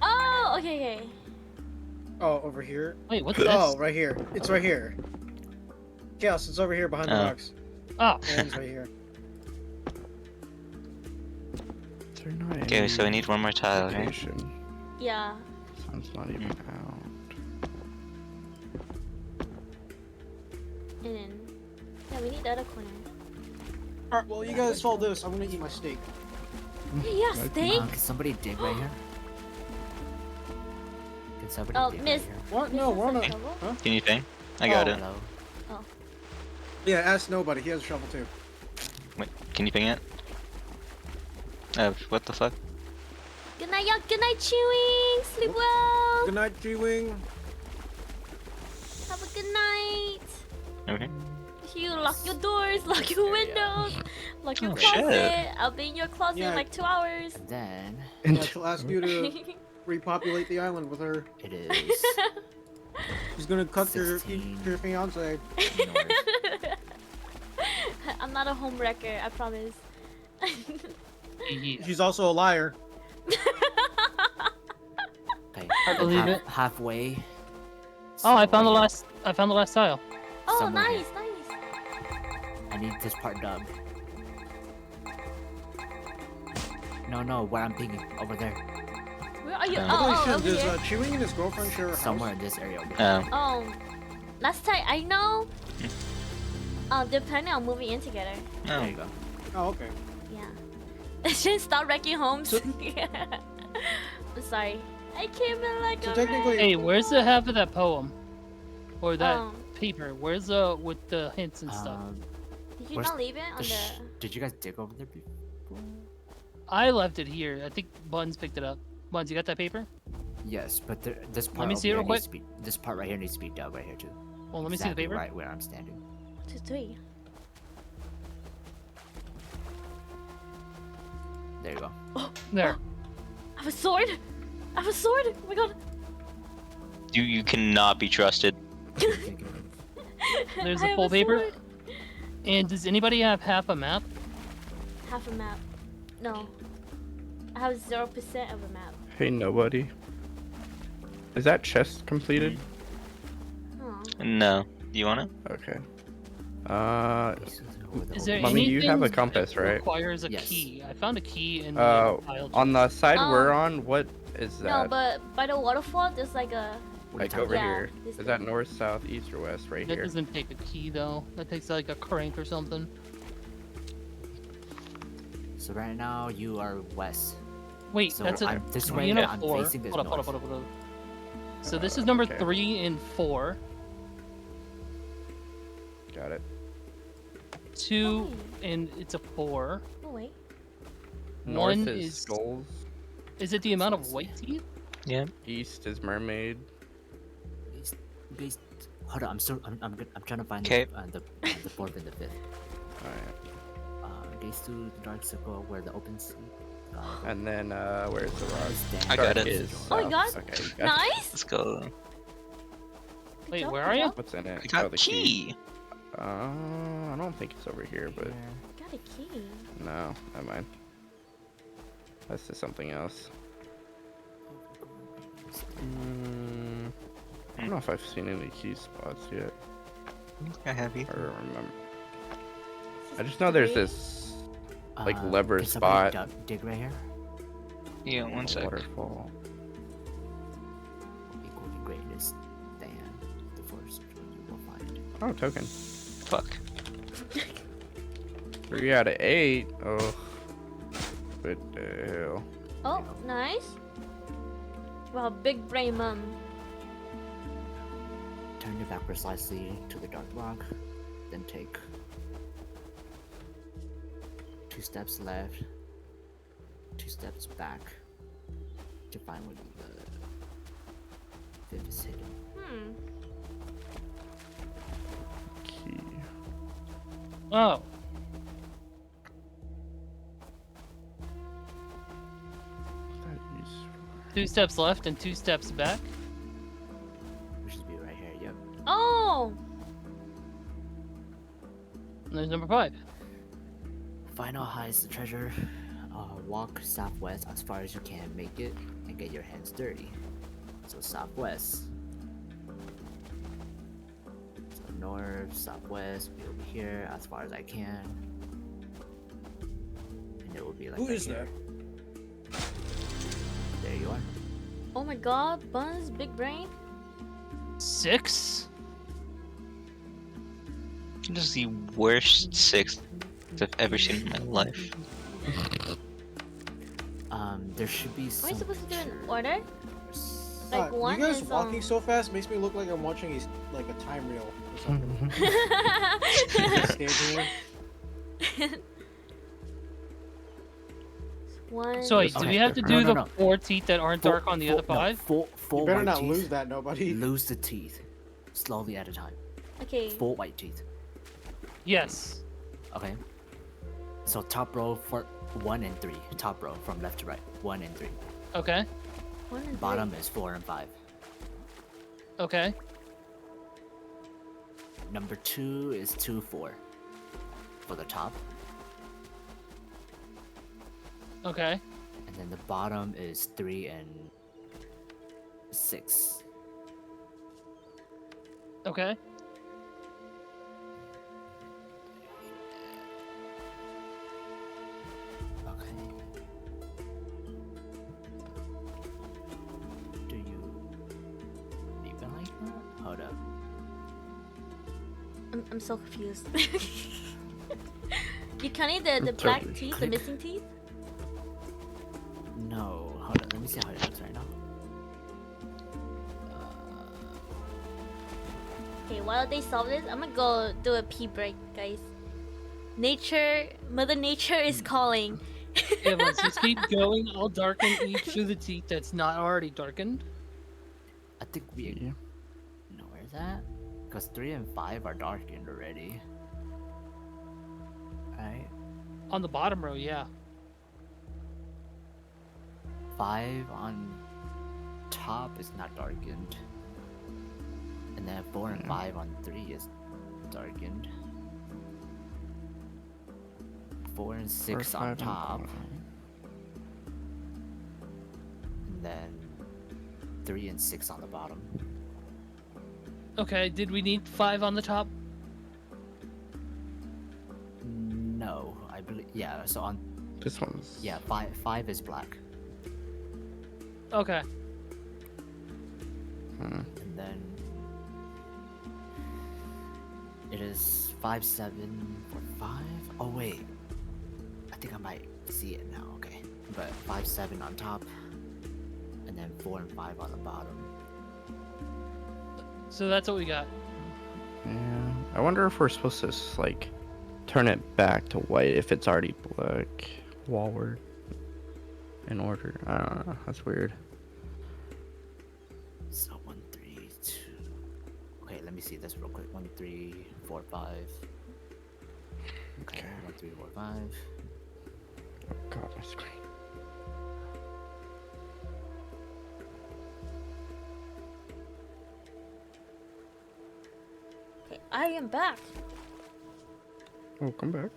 Speaker 2: Oh, okay, okay.
Speaker 1: Oh, over here?
Speaker 3: Wait, what's this?
Speaker 1: Oh, right here. It's right here. Chaos, it's over here behind the
Speaker 8: Oh.
Speaker 1: rocks.
Speaker 3: Oh,
Speaker 1: It's right here.
Speaker 4: Is there not
Speaker 8: Okay,
Speaker 4: any
Speaker 8: so we need one more tile, right?
Speaker 4: location?
Speaker 2: Yeah.
Speaker 4: Sun's not even out.
Speaker 2: And then, yeah, we need the other corner.
Speaker 1: Alright, well, you guys follow this. I'm gonna eat my steak.
Speaker 2: Hey, yeah, steak.
Speaker 5: Can somebody dig right here? Can somebody
Speaker 2: Oh,
Speaker 5: dig
Speaker 2: miss.
Speaker 5: right here?
Speaker 1: What? No, we're on a...
Speaker 2: Shovel?
Speaker 1: Huh?
Speaker 8: Can you ping? I got
Speaker 1: Oh.
Speaker 8: it.
Speaker 5: Hello?
Speaker 1: Yeah, ask nobody. He has a shovel too.
Speaker 8: Wait, can you ping it? What the fuck?
Speaker 2: Good night, y'all. Good night, chewing. Sleep well.
Speaker 1: Good night, G-Wing.
Speaker 2: Have a good night.
Speaker 8: Okay.
Speaker 2: You lock your doors, lock your windows, lock your
Speaker 8: Oh,
Speaker 2: closet.
Speaker 8: shit.
Speaker 2: I'll be in your closet in
Speaker 1: Yeah.
Speaker 2: like 2 hours.
Speaker 5: And then
Speaker 1: Yeah, she'll ask you to repopulate the island with her.
Speaker 5: it is
Speaker 1: She's gonna cut your
Speaker 5: 16.
Speaker 1: fiance.
Speaker 5: north.
Speaker 2: I'm not a home wrecker, I promise.
Speaker 3: yeah.
Speaker 1: She's also a liar.
Speaker 5: Okay,
Speaker 3: I believe it.
Speaker 5: halfway.
Speaker 3: Oh, I
Speaker 5: So
Speaker 3: found the
Speaker 5: right
Speaker 3: last. I found the last tile.
Speaker 2: Oh,
Speaker 5: Somewhere here.
Speaker 2: nice, nice.
Speaker 5: I need this part dug. No, where I'm thinking over there.
Speaker 2: Where are you?
Speaker 8: Oh,
Speaker 1: Holy
Speaker 2: Oh,
Speaker 1: shit,
Speaker 2: over
Speaker 1: does
Speaker 2: here.
Speaker 1: Chewing and his girlfriend share a house?
Speaker 5: Somewhere in this area. Over
Speaker 8: Oh.
Speaker 2: Oh, last time I know. They're planning on moving in together.
Speaker 5: There
Speaker 8: Oh.
Speaker 5: you go.
Speaker 1: Oh, okay.
Speaker 2: Yeah. Should stop wrecking homes.
Speaker 1: So-
Speaker 2: I'm sorry. I came in like
Speaker 1: So
Speaker 2: a
Speaker 1: technically-
Speaker 3: Hey, where's the half of that poem? Or that
Speaker 2: Um,
Speaker 3: paper? Where's with the hints and stuff?
Speaker 2: Did you
Speaker 5: Where's
Speaker 2: not leave it on the?
Speaker 5: Did you guys dig over there before?
Speaker 3: I left it here. I think Buns picked it up. Buns, you got that paper?
Speaker 5: Yes, but this part
Speaker 3: me
Speaker 5: over
Speaker 3: see it
Speaker 5: here
Speaker 3: real
Speaker 5: needs to be. This part right here needs to be dug right here too.
Speaker 3: Well, let me see the
Speaker 5: Exactly
Speaker 3: paper.
Speaker 5: Right where I'm standing.
Speaker 2: 2, 3.
Speaker 5: There you go.
Speaker 3: There.
Speaker 2: I have a sword. I have a sword. Oh my god.
Speaker 8: You cannot be trusted.
Speaker 3: There's
Speaker 2: I
Speaker 3: a
Speaker 2: have
Speaker 3: full paper.
Speaker 2: sword.
Speaker 3: And does anybody have half a map?
Speaker 2: Half a map. No. I have 0% of a map.
Speaker 4: Hey, nobody. Is that chest completed?
Speaker 2: Oh.
Speaker 8: No. Do you want it?
Speaker 4: Okay.
Speaker 3: Is there
Speaker 4: Mummy, you have a
Speaker 3: anything
Speaker 4: compass,
Speaker 3: that
Speaker 4: right?
Speaker 3: requires a
Speaker 5: Yes.
Speaker 3: key. I found a key in the
Speaker 4: Uh,
Speaker 3: pile.
Speaker 4: On the side we're
Speaker 2: Um,
Speaker 4: on, what is
Speaker 2: No,
Speaker 4: that?
Speaker 2: but by the waterfall, there's like a
Speaker 4: Like
Speaker 5: talking
Speaker 4: over
Speaker 2: Yeah,
Speaker 4: here.
Speaker 2: this
Speaker 4: Is that
Speaker 2: way.
Speaker 4: north, south, east, or west? Right
Speaker 3: That
Speaker 4: here.
Speaker 3: doesn't take a key though. That takes like a crank or something.
Speaker 5: So right now you are west.
Speaker 3: Wait,
Speaker 5: So
Speaker 3: that's a
Speaker 5: I'm this
Speaker 3: 3
Speaker 5: way.
Speaker 3: and a
Speaker 5: I'm
Speaker 3: 4.
Speaker 5: facing is
Speaker 3: Hold up, hold up,
Speaker 5: north.
Speaker 3: hold up, hold up. So this is number
Speaker 4: Okay.
Speaker 3: 3 and 4.
Speaker 4: Got it.
Speaker 3: 2
Speaker 2: Oh.
Speaker 3: and it's a 4.
Speaker 2: Oh wait.
Speaker 4: North
Speaker 3: One
Speaker 4: is
Speaker 3: is-
Speaker 4: skulls.
Speaker 3: Is it the amount of white teeth?
Speaker 8: Yeah.
Speaker 4: East is mermaid.
Speaker 5: Guys, hold on. I'm trying to find
Speaker 8: 'Kay.
Speaker 5: the fourth and the fifth.
Speaker 4: Alright.
Speaker 5: Gaze to the dark circle where the open sea.
Speaker 4: And then where's the rock?
Speaker 8: I got it.
Speaker 4: Is
Speaker 2: Oh my
Speaker 4: south.
Speaker 2: god.
Speaker 4: Okay, you got it.
Speaker 2: Nice.
Speaker 8: Let's go.
Speaker 2: Good
Speaker 3: Wait,
Speaker 2: job,
Speaker 3: where
Speaker 2: good
Speaker 3: are you?
Speaker 2: job.
Speaker 4: What's in it?
Speaker 8: I got
Speaker 4: Oh, the
Speaker 8: key.
Speaker 4: I don't think it's over here, but
Speaker 2: Got a key.
Speaker 4: no, never mind. That's just something else. I don't know if I've seen any key spots yet.
Speaker 8: I have you.
Speaker 4: I don't remember. I just know there's this like
Speaker 5: Uh,
Speaker 4: lever
Speaker 5: can somebody
Speaker 4: spot.
Speaker 5: dig right here.
Speaker 8: Yeah, one sec.
Speaker 4: Waterfall.
Speaker 5: Equally great as Dan, the first you will find.
Speaker 4: Oh, token.
Speaker 8: Fuck.
Speaker 4: 3 out of 8. Oh, what the hell?
Speaker 2: Oh, nice. Wow, big brain mom.
Speaker 5: Turn your back precisely to the dark rock, then take 2 steps left, 2 steps back to find where the fifth is hidden.
Speaker 2: Hmm.
Speaker 4: Key.
Speaker 3: Oh.
Speaker 4: That useful.
Speaker 3: 2 steps left and 2 steps back.
Speaker 5: Which should be right here. Yep.
Speaker 2: Oh.
Speaker 3: And there's number 5.
Speaker 5: Final hides the treasure. Walk southwest as far as you can make it and get your hands dirty. So southwest. So north, southwest, be over here as far as I can. And it will be like
Speaker 1: Who
Speaker 5: right
Speaker 1: is
Speaker 5: here. There you are.
Speaker 2: Oh my god, Buns, big brain.
Speaker 3: 6?
Speaker 8: This is the worst 6 I've ever seen in my life.
Speaker 5: There should be
Speaker 2: Am I
Speaker 5: some
Speaker 2: supposed to do it in
Speaker 5: picture-
Speaker 2: order? Like one
Speaker 1: you guys
Speaker 2: is
Speaker 1: walking so fast makes me look like I'm watching like a time reel or something. Staging it.
Speaker 2: One.
Speaker 3: So wait, do
Speaker 5: Okay.
Speaker 3: we have to
Speaker 5: No,
Speaker 3: do
Speaker 5: no,
Speaker 3: the
Speaker 5: no.
Speaker 3: 4 teeth that aren't dark on the other 5?
Speaker 5: Four
Speaker 1: You better
Speaker 5: white
Speaker 1: not
Speaker 5: teeth.
Speaker 1: lose that, nobody.
Speaker 5: Lose the teeth. Slowly at a time.
Speaker 2: Okay.
Speaker 5: 4 white teeth.
Speaker 3: Yes.
Speaker 5: Okay. So top row for 1 and 3. Top row from left to right. 1 and 3.
Speaker 3: Okay.
Speaker 2: One and
Speaker 5: Bottom
Speaker 2: three.
Speaker 5: is 4 and 5.
Speaker 3: Okay.
Speaker 5: Number 2 is 2, 4. For the top.
Speaker 3: Okay.
Speaker 5: And then the bottom is 3 and 6.
Speaker 3: Okay.
Speaker 5: Okay. Do you even like that? Hold up.
Speaker 2: I'm so confused. You counting the black
Speaker 4: Totally.
Speaker 2: teeth, the missing teeth?
Speaker 5: No. Hold on. Let me see how it looks right now.
Speaker 2: Okay, while they solve this, I'm gonna go do a pee break, guys. Mother Nature is calling.
Speaker 3: Yeah, let's just keep going. I'll darken each of the teeth that's not already darkened.
Speaker 5: I think we.
Speaker 4: Yeah.
Speaker 5: No, where's that? Because 3 and 5 are darkened already. Right?
Speaker 3: On the bottom row, yeah.
Speaker 5: 5 on top is not darkened. And then 4 and 5 on 3 is darkened. 4 and 6 on top. And then 3 and 6 on the bottom.
Speaker 3: Okay, did we need 5 on the top?
Speaker 5: No, I believe. Yeah, so on.
Speaker 4: This one's.
Speaker 5: Yeah, 5 is black.
Speaker 3: Okay.
Speaker 4: Hmm.
Speaker 5: And And then it is 5, 7, 4, 5. Oh wait, I think I might see it now. Okay, but 5, 7 on top, and then 4 and 5 on the bottom.
Speaker 3: So that's what we got.
Speaker 4: Yeah. I wonder if we're supposed to like turn it back to white if it's already black while we're in order. I don't know. That's weird.
Speaker 5: So 1, 3, 2. Okay, let me see this real quick. 1, 3, 4, 5. Okay, 1, 3, 4, 5.
Speaker 4: Oh god, my screen.
Speaker 2: Okay, I am back.
Speaker 4: Oh, come back.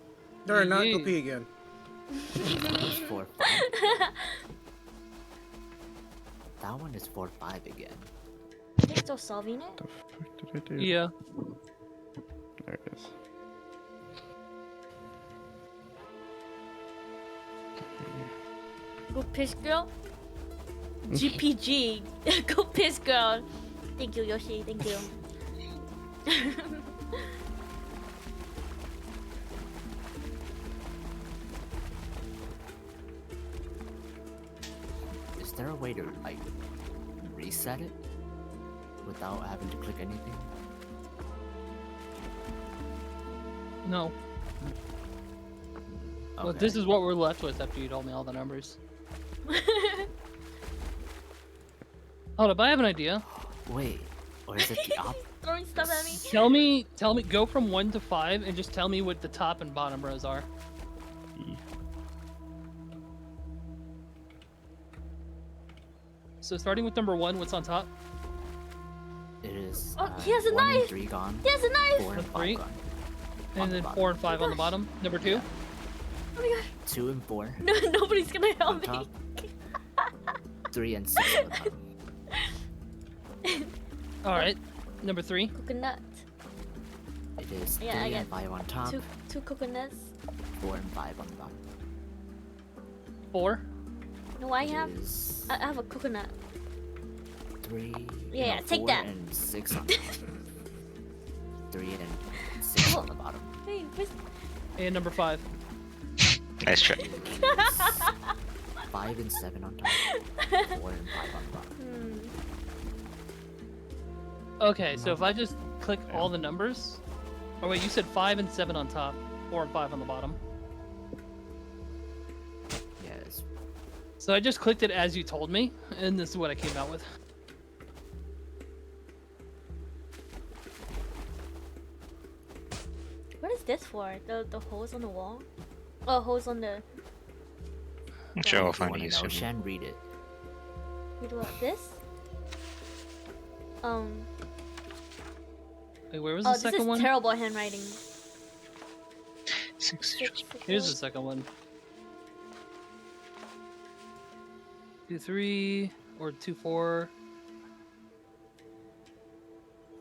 Speaker 1: Or not, go
Speaker 3: Yay.
Speaker 1: pee again.
Speaker 5: 4, 5. That one is 4, 5 again.
Speaker 2: You're still solving it?
Speaker 4: The fuck did I do?
Speaker 3: Yeah.
Speaker 4: There it is.
Speaker 2: Go piss girl. GPG. Go piss girl. Thank you, Yoshi. Thank you.
Speaker 5: Is there a way to like reset it without having to click anything?
Speaker 3: No. Well,
Speaker 5: Okay.
Speaker 3: this is what we're left with after you told me all the numbers. Hold up, I have an idea.
Speaker 5: Wait, or is it the op?
Speaker 2: Throwing stuff at me.
Speaker 3: Tell me, go from 1 to 5 and just tell me what the top and bottom rows are. So starting with number 1, what's on top?
Speaker 5: It is.
Speaker 2: Oh, he has a
Speaker 5: 1 and
Speaker 2: knife!
Speaker 5: 3 gone.
Speaker 2: He has a knife!
Speaker 5: 4 and 5
Speaker 3: 3.
Speaker 5: gone. On
Speaker 3: And
Speaker 5: the
Speaker 3: then
Speaker 5: bottom.
Speaker 3: 4 and 5 on the bottom. Number 2?
Speaker 5: Yeah.
Speaker 2: Oh my god.
Speaker 5: 2 and 4
Speaker 2: No, nobody's gonna help
Speaker 5: on
Speaker 2: me.
Speaker 5: top. 3 and 6 on the bottom.
Speaker 3: Alright. Number 3.
Speaker 2: Coconut.
Speaker 5: It is 3
Speaker 2: Yeah, I
Speaker 5: and
Speaker 2: got
Speaker 5: 5 on top.
Speaker 2: Two coconuts.
Speaker 5: 4 and 5 on the bottom.
Speaker 3: 4.
Speaker 2: No, I
Speaker 5: It
Speaker 2: have.
Speaker 5: is
Speaker 2: I have a coconut.
Speaker 5: 3.
Speaker 2: Yeah,
Speaker 5: no,
Speaker 2: take
Speaker 5: 4
Speaker 2: that.
Speaker 5: and 6 on the bottom. 3 and 6 on the bottom.
Speaker 2: Wait, where's...
Speaker 3: And number 5.
Speaker 8: Nice try.
Speaker 5: 5 and 7 on top. 4 and 5 on the bottom.
Speaker 3: Okay, so if I just click all the numbers. Oh wait, you said 5 and 7 on top, 4 and 5 on the bottom.
Speaker 5: Yes.
Speaker 3: So I just clicked it as you told me, and this is what I came out with.
Speaker 2: What is this for? The holes on the wall? Oh, holes on the...
Speaker 8: I'm sure we'll
Speaker 5: If you
Speaker 8: find
Speaker 5: wanna
Speaker 8: it
Speaker 5: know,
Speaker 8: soon.
Speaker 5: Shan, read it.
Speaker 2: Read about this?
Speaker 3: Wait, where was
Speaker 2: Oh,
Speaker 3: the
Speaker 2: this
Speaker 3: second
Speaker 2: is
Speaker 3: one?
Speaker 2: terrible handwriting.
Speaker 8: 6
Speaker 3: Here's the second one. 2, 3, or 2, 4.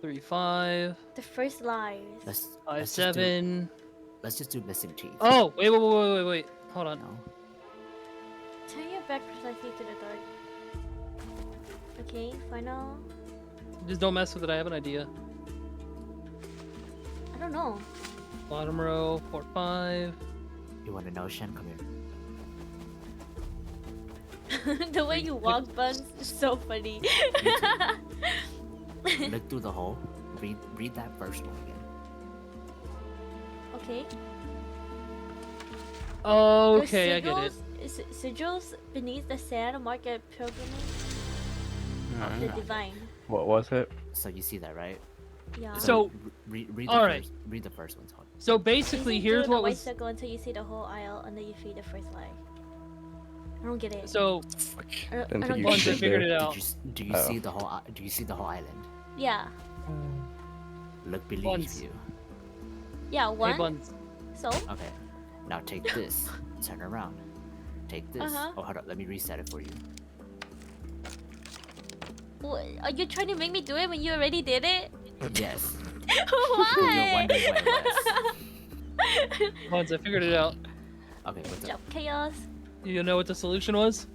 Speaker 3: 3, 5.
Speaker 2: The first lies.
Speaker 5: Let's
Speaker 3: 5,
Speaker 5: let's just do-
Speaker 3: 7.
Speaker 5: Let's just do missing teeth.
Speaker 3: Oh, wait. Hold on.
Speaker 5: No.
Speaker 2: Turn your back precisely to the dark. Okay, final.
Speaker 3: Just don't mess with it, I have an idea.
Speaker 2: I don't know.
Speaker 3: Bottom row, 4, 5.
Speaker 5: You wanna know, Shan? Come here.
Speaker 2: The way you walk, Buns, is so funny.
Speaker 5: Look through the hole. Read that first one again.
Speaker 2: Okay.
Speaker 3: Okay, I get it.
Speaker 2: Sigils beneath the sand mark a pilgrimage of the divine.
Speaker 4: What was it?
Speaker 5: So you see that, right?
Speaker 2: Yeah.
Speaker 3: So,
Speaker 5: read the
Speaker 3: alright.
Speaker 5: first. Read the first one. Hold
Speaker 3: So basically,
Speaker 2: Facing
Speaker 3: here's
Speaker 2: through the
Speaker 3: what
Speaker 2: white
Speaker 3: was.
Speaker 2: circle until you see the whole aisle under your feet. The first lie. I don't get it.
Speaker 3: So,
Speaker 2: I don't
Speaker 4: Didn't think
Speaker 2: get
Speaker 4: you
Speaker 3: once I
Speaker 4: could
Speaker 3: figured
Speaker 4: there.
Speaker 3: it
Speaker 5: on.
Speaker 3: out.
Speaker 5: Do you
Speaker 4: Oh.
Speaker 5: see the whole? Do you see the whole island?
Speaker 2: Yeah.
Speaker 5: Look beneath
Speaker 3: Once.
Speaker 5: you.
Speaker 2: Yeah.
Speaker 3: Hey,
Speaker 2: One.
Speaker 3: Buns.
Speaker 2: So.
Speaker 5: Okay. Now take this. Turn around. Take this.
Speaker 2: Uh-huh.
Speaker 5: Oh, hold up. Let me reset it for you.
Speaker 2: Are you trying to make me do it when you already did it?
Speaker 5: Yes.
Speaker 2: Why?
Speaker 5: You're wondering what it was.
Speaker 3: Buns, I figured it out.
Speaker 5: Okay. What's
Speaker 2: Good
Speaker 5: up?
Speaker 2: job, Chaos.
Speaker 3: You know what the solution was?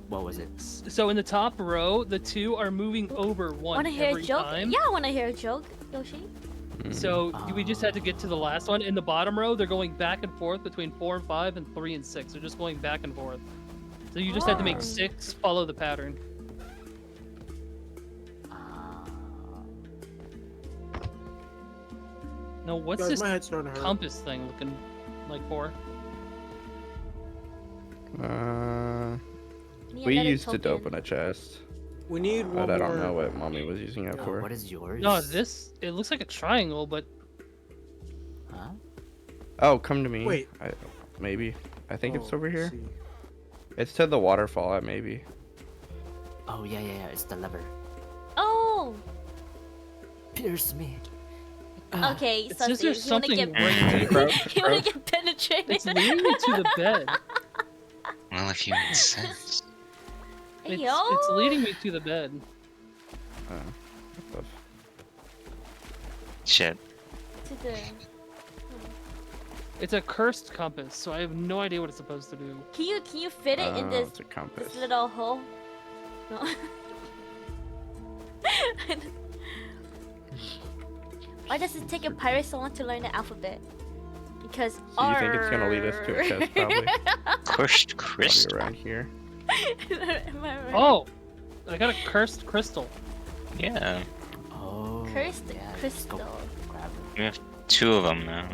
Speaker 5: What was it?
Speaker 3: So in the top row, the two are moving over one
Speaker 2: Wanna hear a
Speaker 3: every
Speaker 2: joke?
Speaker 3: time.
Speaker 2: Yeah, I wanna hear a joke, Yoshi.
Speaker 3: So we just had to get to the last one. In the bottom row, they're going back and forth between 4 and 5 and 3 and 6. They're just going back and forth. So you just had to make 6 follow the pattern. No, what's
Speaker 1: Guys,
Speaker 3: this
Speaker 1: my head's starting to hurt.
Speaker 3: compass thing looking like for?
Speaker 2: Need
Speaker 4: We
Speaker 2: another
Speaker 4: used it to
Speaker 2: token.
Speaker 4: open a chest,
Speaker 1: We need one
Speaker 4: but I don't
Speaker 1: more-
Speaker 4: know what mommy was using it for.
Speaker 5: What is yours?
Speaker 3: No, it looks like a triangle, but
Speaker 5: Huh?
Speaker 4: Oh, come to me.
Speaker 1: Wait.
Speaker 4: Maybe. I think it's over
Speaker 1: let's
Speaker 4: here.
Speaker 1: see.
Speaker 4: It's to the waterfall, maybe.
Speaker 5: Oh yeah. It's the lever.
Speaker 2: Oh!
Speaker 5: Pierce me.
Speaker 2: Okay,
Speaker 3: It's
Speaker 2: so
Speaker 3: just there's
Speaker 2: you wanna
Speaker 3: something
Speaker 2: get
Speaker 3: right
Speaker 4: Crouch,
Speaker 2: you wanna
Speaker 4: crouch.
Speaker 2: get penetrated.
Speaker 3: it's leading me to the bed.
Speaker 8: Well, if you insist.
Speaker 3: It's
Speaker 2: Yo!
Speaker 3: leading me to the bed.
Speaker 4: What
Speaker 8: Shit.
Speaker 2: To the...
Speaker 3: It's a cursed compass, so I have no idea what it's supposed to do.
Speaker 2: Can you fit it in this
Speaker 4: It's a compass.
Speaker 2: little hole? No. Why does it take a pirate so long to learn the alphabet? Because
Speaker 4: So you think it's gonna lead us to a chest, probably?
Speaker 8: Cursed
Speaker 4: Probably
Speaker 8: crystal.
Speaker 4: around here.
Speaker 2: Am I right?
Speaker 3: Oh! I got a cursed crystal.
Speaker 8: Yeah.
Speaker 5: Oh.
Speaker 2: Cursed
Speaker 5: yeah, just
Speaker 2: crystal.
Speaker 5: go grab it.
Speaker 8: We have 2 of them now.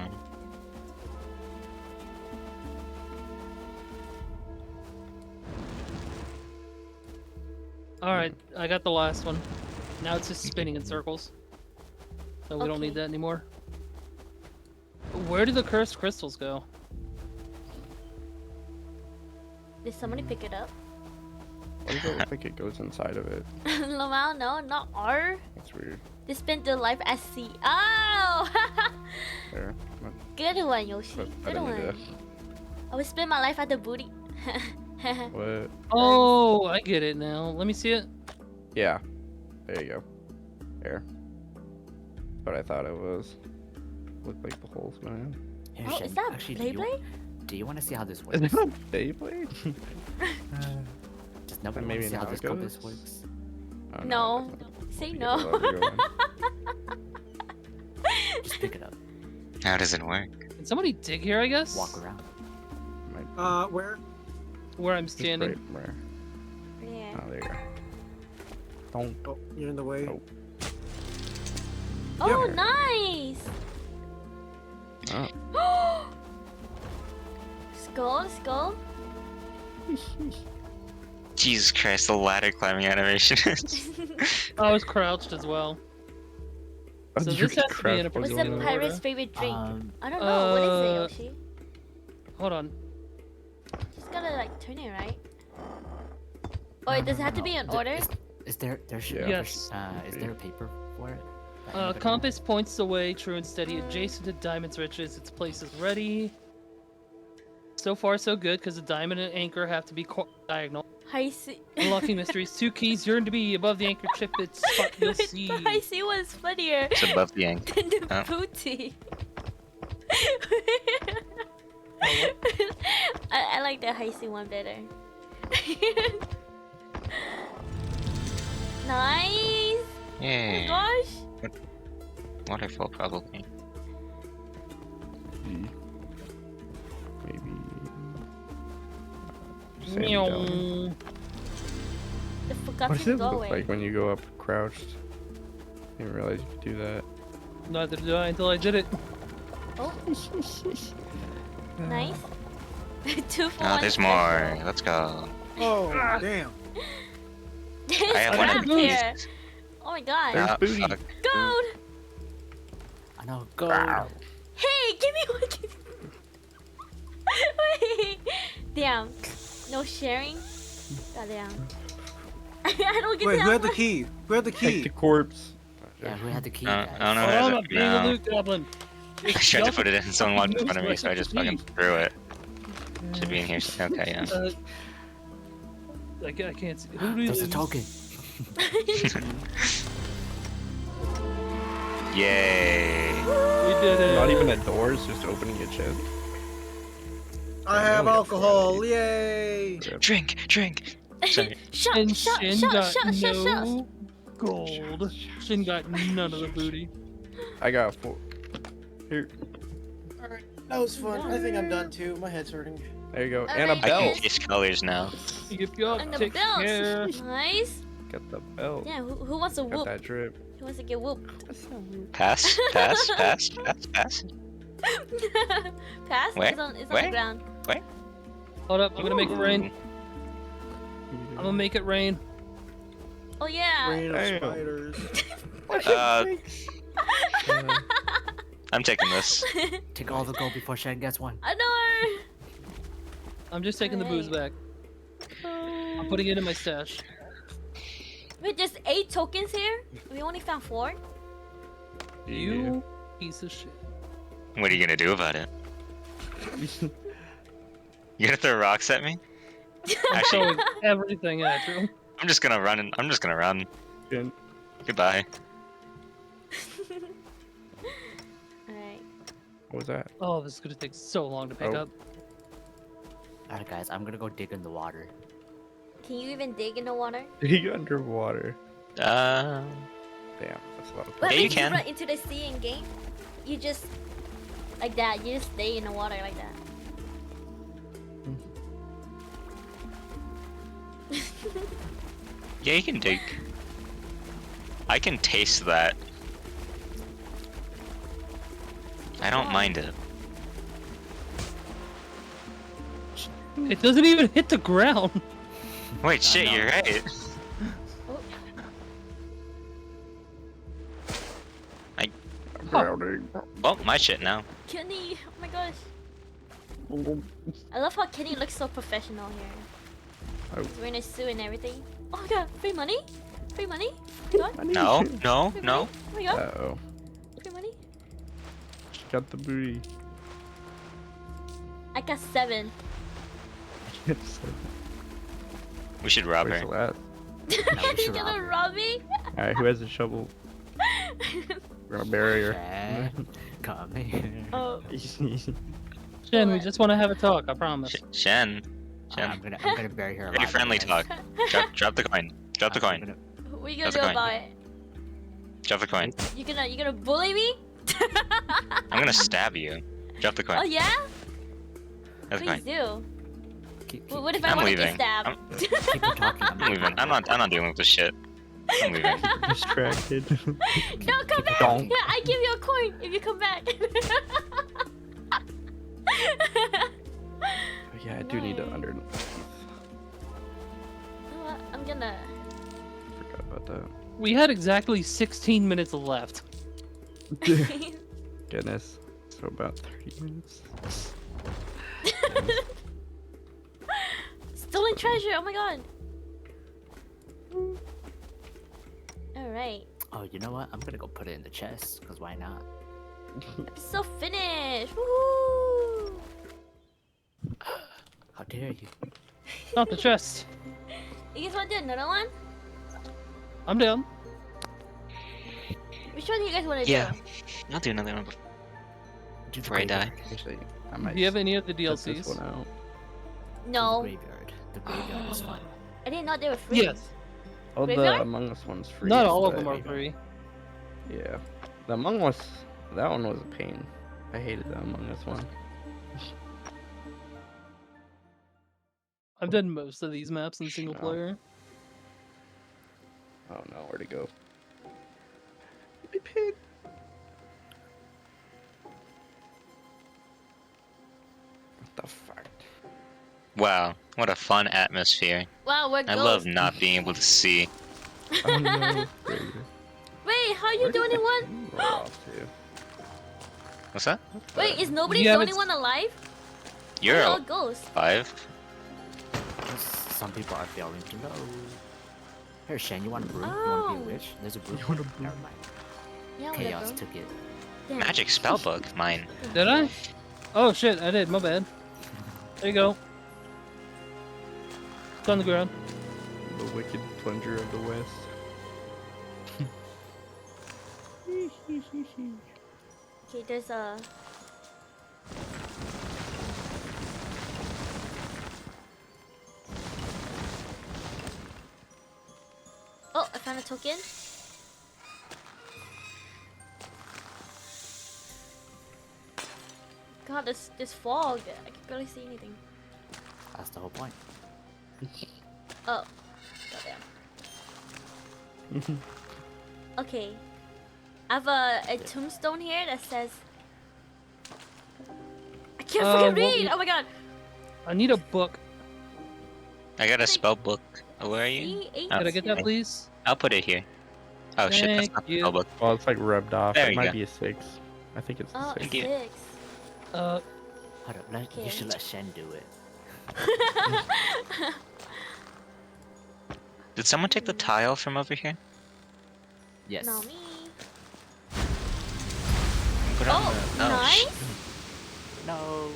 Speaker 3: Alright, I got the last one. Now it's just spinning in circles. So we don't
Speaker 2: Okay.
Speaker 3: need that anymore. Where do the cursed crystals go?
Speaker 2: Did somebody pick it up?
Speaker 4: Why does it look like it goes inside of it?
Speaker 2: Lamau, no, not R.
Speaker 4: That's weird.
Speaker 2: They spent their life at sea. Oh!
Speaker 4: There.
Speaker 2: Good one, Yoshi.
Speaker 4: But I
Speaker 2: Good
Speaker 4: don't need
Speaker 2: one. I would spend my life at the booty.
Speaker 4: What?
Speaker 3: Oh, I get it now. Let me see it.
Speaker 4: Yeah. There you go. There. But I thought it was. Looked like the holes, man.
Speaker 5: Here,
Speaker 2: Oh,
Speaker 5: Shen,
Speaker 2: is that
Speaker 5: actually,
Speaker 2: Beyblade?
Speaker 5: do you want to see how this
Speaker 4: Is
Speaker 5: works?
Speaker 4: it a Beyblade?
Speaker 5: Does nobody want
Speaker 4: maybe
Speaker 5: to see how
Speaker 4: now
Speaker 5: this
Speaker 4: it
Speaker 5: compass
Speaker 4: goes.
Speaker 5: works?
Speaker 4: Oh,
Speaker 2: No.
Speaker 4: it doesn't.
Speaker 2: Say
Speaker 4: You
Speaker 2: no.
Speaker 4: get the lever going.
Speaker 5: Just pick it up.
Speaker 8: How does it work?
Speaker 3: Can somebody dig here, I guess?
Speaker 5: Walk around.
Speaker 1: Where?
Speaker 3: Where I'm
Speaker 4: Just
Speaker 3: standing.
Speaker 4: right where-
Speaker 2: Yeah.
Speaker 4: Oh, there you go. Don't.
Speaker 1: Oh, you're in the way.
Speaker 4: Oh.
Speaker 2: Oh,
Speaker 4: Yeah.
Speaker 2: nice!
Speaker 4: Oh.
Speaker 2: Skull, skull.
Speaker 8: Jesus Christ, the ladder climbing animation.
Speaker 3: I was crouched as well.
Speaker 4: Oh,
Speaker 3: So
Speaker 4: you
Speaker 3: this has to be in a
Speaker 4: crouched
Speaker 2: What's
Speaker 4: in
Speaker 2: the
Speaker 3: particular
Speaker 4: the-
Speaker 2: pirate's
Speaker 3: order.
Speaker 2: favorite drink?
Speaker 5: Um,
Speaker 2: I don't know. What is it, Yoshi?
Speaker 3: Hold on.
Speaker 2: Just gotta like turn it, right? Or does it have to be in
Speaker 5: Th-
Speaker 2: order?
Speaker 5: Is there
Speaker 4: Yeah.
Speaker 3: Yes.
Speaker 5: is there a paper for it? that anybody
Speaker 3: Compass points the way, true and steady, adjacent to diamond's riches. Its place is ready. So far, so good, because the diamond and anchor have to be diagonal.
Speaker 2: I see.
Speaker 3: Unlocking mysteries. 2 keys yearn to be above the anchor chip. It's spot you'll see.
Speaker 2: The I see one's funnier
Speaker 8: It's above the anchor.
Speaker 2: than the
Speaker 8: Oh.
Speaker 2: booty. I like the Heisey one better. Nice! Oh my
Speaker 8: Yay.
Speaker 2: gosh!
Speaker 8: Waterfall, probably.
Speaker 4: Maybe. Just sand
Speaker 3: Meow.
Speaker 4: down.
Speaker 2: The
Speaker 4: What
Speaker 2: forgotten
Speaker 4: does it look
Speaker 2: doorway.
Speaker 4: like when you go up crouched? Didn't realize you could do that.
Speaker 3: Neither did I until I did it.
Speaker 2: Oh, nice. 2 for
Speaker 8: Oh,
Speaker 2: 1
Speaker 8: there's
Speaker 2: special.
Speaker 8: more. Let's go.
Speaker 1: Oh, damn.
Speaker 2: There's
Speaker 8: I have one
Speaker 2: crap
Speaker 8: of these.
Speaker 2: here. Oh my god.
Speaker 4: There's
Speaker 8: Ah,
Speaker 4: booty.
Speaker 8: fuck.
Speaker 2: Gold!
Speaker 5: I know. Go.
Speaker 2: Hey, give me one. Give me... Wait. Damn. No sharing? Goddamn. I don't get
Speaker 1: Wait,
Speaker 2: that
Speaker 1: who had the
Speaker 2: one.
Speaker 1: key? Who had the
Speaker 4: Take the
Speaker 1: key?
Speaker 4: corpse.
Speaker 5: Yeah, who had the key?
Speaker 8: I
Speaker 5: guys?
Speaker 8: don't know.
Speaker 3: Oh,
Speaker 8: There's
Speaker 3: I'm
Speaker 8: a-
Speaker 3: not being a
Speaker 8: no.
Speaker 3: loot goblin.
Speaker 8: I tried to put it in, someone walked in front of me, so I just fucking threw it. Should be in here. Okay, yeah.
Speaker 3: I can't see. Who do
Speaker 5: There's a
Speaker 3: you-
Speaker 5: token.
Speaker 8: Yay.
Speaker 3: We did it.
Speaker 4: Not even a door, it's just opening a chest.
Speaker 1: I have alcohol. Yay!
Speaker 8: Drink, drink. Sorry.
Speaker 2: Shut,
Speaker 3: And
Speaker 2: shut,
Speaker 3: Shin
Speaker 2: shut,
Speaker 3: got
Speaker 2: shut, shut, shut.
Speaker 3: no gold. Shin got none of the booty.
Speaker 4: I got 4. Here,
Speaker 1: Alright, that was fun. I think I'm done too. My head's hurting.
Speaker 4: there you go.
Speaker 2: All
Speaker 4: And a
Speaker 2: right,
Speaker 8: I can
Speaker 4: belt.
Speaker 2: guys.
Speaker 8: taste colors now.
Speaker 3: Yep, yup,
Speaker 2: And the
Speaker 3: take care.
Speaker 2: belts. Nice.
Speaker 4: Got the belt.
Speaker 2: Yeah, who wants to
Speaker 4: Got
Speaker 2: whoop?
Speaker 4: that drip.
Speaker 2: Who wants to get whooped?
Speaker 8: Pass, pass, pass, pass, pass.
Speaker 2: Pass?
Speaker 8: Where?
Speaker 2: It's on the
Speaker 8: Where?
Speaker 2: ground.
Speaker 3: Hold up, I'm gonna make it rain.
Speaker 8: Ooh.
Speaker 3: I'm gonna make it rain.
Speaker 2: Oh yeah.
Speaker 1: Rain of
Speaker 4: Damn.
Speaker 1: spiders.
Speaker 8: I'm taking this.
Speaker 5: Take all the gold before Shen gets one.
Speaker 2: I know.
Speaker 3: I'm just taking the booze back. I'm putting it in my stash.
Speaker 2: Wait, there's 8 tokens here. We only found 4.
Speaker 3: You piece of shit.
Speaker 8: What are you gonna do about it? You gonna throw rocks at me?
Speaker 3: I'm
Speaker 8: Actually,
Speaker 3: throwing everything at you.
Speaker 8: I'm just gonna run. I'm just gonna run.
Speaker 4: Again.
Speaker 8: Goodbye.
Speaker 2: Alright.
Speaker 4: What was that?
Speaker 3: Oh, this is gonna take so long to pick
Speaker 4: Oh.
Speaker 3: up.
Speaker 5: Alright, guys, I'm gonna go dig in the water.
Speaker 2: Can you even dig in the water?
Speaker 4: Dig underwater.
Speaker 8: Uh,
Speaker 4: Damn, that's a lot of
Speaker 2: What
Speaker 8: Yeah, you
Speaker 2: makes
Speaker 8: can.
Speaker 2: run into the sea in game? You just like that. You just stay in the water like that.
Speaker 8: yeah, you can dig. I can taste that. I don't mind it.
Speaker 3: It doesn't even hit the ground.
Speaker 8: Wait, shit,
Speaker 5: no.
Speaker 8: you're right.
Speaker 2: Oh,
Speaker 4: drowning.
Speaker 8: Well, my shit now.
Speaker 2: Kenny! Oh my gosh. I love how Kenny looks so professional here.
Speaker 4: Oh.
Speaker 2: He's wearing a suit and everything. Oh my god, free money? Free money? What?
Speaker 8: No, no,
Speaker 2: Free
Speaker 8: no.
Speaker 2: money? Oh my god,
Speaker 4: Uh-oh.
Speaker 2: free money?
Speaker 4: Got the booty.
Speaker 2: I got 7.
Speaker 8: We should rob
Speaker 4: Where's
Speaker 8: her.
Speaker 4: the last?
Speaker 5: we
Speaker 2: You
Speaker 5: should rob
Speaker 2: gonna
Speaker 5: her.
Speaker 2: rob me?
Speaker 4: Alright, who has a shovel? We're gonna bury her.
Speaker 5: Shen, come here.
Speaker 2: Oh.
Speaker 3: Shen, we just want to have a talk, I promise.
Speaker 8: Shen.
Speaker 5: I'm gonna bury her alive.
Speaker 8: Very friendly
Speaker 5: guys.
Speaker 8: talk. Drop the coin. Drop the
Speaker 5: I'm
Speaker 8: coin.
Speaker 5: gonna-
Speaker 2: What are you gonna
Speaker 8: That's
Speaker 2: do
Speaker 8: fine.
Speaker 2: about it?
Speaker 8: Drop the coin.
Speaker 2: You gonna bully me?
Speaker 8: I'm gonna stab you. Drop the
Speaker 2: Oh
Speaker 8: coin.
Speaker 2: yeah?
Speaker 8: Drop the
Speaker 2: Please
Speaker 8: coin.
Speaker 2: do.
Speaker 5: keep
Speaker 2: What if I
Speaker 8: I'm
Speaker 2: want to
Speaker 8: leaving.
Speaker 2: get stabbed?
Speaker 5: keep her talking.
Speaker 8: I'm leaving. I'm not dealing with this shit. I'm leaving.
Speaker 4: Distracted.
Speaker 2: No, come back!
Speaker 4: Don't.
Speaker 2: Yeah, I give you a coin if you come back.
Speaker 4: Yeah, I do need to
Speaker 2: Nice.
Speaker 4: under.
Speaker 2: You know what? I'm gonna.
Speaker 4: Forgot about that.
Speaker 3: We had exactly 16 minutes left.
Speaker 4: Goodness. So about 30 minutes.
Speaker 2: Stolen treasure! Oh my god! Alright.
Speaker 5: Oh, you know what? I'm gonna go put it in the chest, cause why not?
Speaker 2: Episode finished! Woohoo!
Speaker 5: How dare you?
Speaker 3: Not the chest.
Speaker 2: You guys want to do another one?
Speaker 3: I'm down.
Speaker 2: Which one do you guys want to do?
Speaker 8: Yeah. I'll do another one
Speaker 5: Do the
Speaker 8: before I die.
Speaker 5: graveyard.
Speaker 4: Actually, I might
Speaker 3: Do you have any of the
Speaker 4: set this
Speaker 3: DLCs?
Speaker 4: one out.
Speaker 5: Do the
Speaker 2: No.
Speaker 5: graveyard. The graveyard is fun.
Speaker 2: I didn't know they were free.
Speaker 3: Yes.
Speaker 4: Oh, the
Speaker 2: Graveyard?
Speaker 4: Among Us one's free.
Speaker 3: Not all of
Speaker 4: but-
Speaker 3: them are free.
Speaker 4: Yeah. The Among Us, that one was a pain. I hated the Among Us one.
Speaker 3: I've done most of these maps in single
Speaker 4: Oh.
Speaker 3: player.
Speaker 4: I don't know where to go. My pin. What the fuck?
Speaker 8: Wow, what a fun atmosphere.
Speaker 2: Wow, we're
Speaker 8: I
Speaker 2: ghosts.
Speaker 8: love not being able to see.
Speaker 4: Oh no. Crazy.
Speaker 2: Wait, how are you the only one?
Speaker 4: Roll off too.
Speaker 8: What's that?
Speaker 2: Wait, is nobody
Speaker 3: Yeah,
Speaker 2: the only
Speaker 3: it's-
Speaker 2: one alive?
Speaker 8: You're
Speaker 2: We're all
Speaker 8: a
Speaker 2: ghosts.
Speaker 8: 5.
Speaker 5: Some people are failing to know. Here, Shen, you want a brew? You want to
Speaker 2: Oh.
Speaker 5: be a witch? There's a brew.
Speaker 4: You want a
Speaker 5: Never mind.
Speaker 2: Yeah,
Speaker 5: Chaos
Speaker 2: whatever.
Speaker 5: took it.
Speaker 2: Damn.
Speaker 8: Magic spellbook, mine.
Speaker 3: Did I? Oh shit, I did. My bad. There you go. It's on the ground.
Speaker 4: The wicked plunger of the west.
Speaker 2: Okay, there's a. I found a token. God, this fog. I can barely see anything.
Speaker 5: That's the whole point.
Speaker 2: Oh, goddamn. Okay, I have a tombstone here that says. I can't fucking read. Oh my god.
Speaker 3: I need a book.
Speaker 8: I got a spell book. Oh, where are you?
Speaker 3: Could I get that, please?
Speaker 8: I'll put it here. Oh shit, that's
Speaker 3: Thank
Speaker 8: not the
Speaker 3: you.
Speaker 8: spell book.
Speaker 4: Well, it's like rubbed off.
Speaker 8: There
Speaker 4: It
Speaker 8: you
Speaker 4: might
Speaker 8: go.
Speaker 4: be a 6. I think it's a
Speaker 2: Oh,
Speaker 4: 6.
Speaker 8: Thank you.
Speaker 2: 6.
Speaker 5: Hold up,
Speaker 2: Okay.
Speaker 5: you should let Shen do it.
Speaker 8: Did someone take the tile from over here?
Speaker 5: Yes.
Speaker 2: Not me.
Speaker 8: Put it on
Speaker 2: Oh,
Speaker 8: the-
Speaker 2: nice.
Speaker 5: No.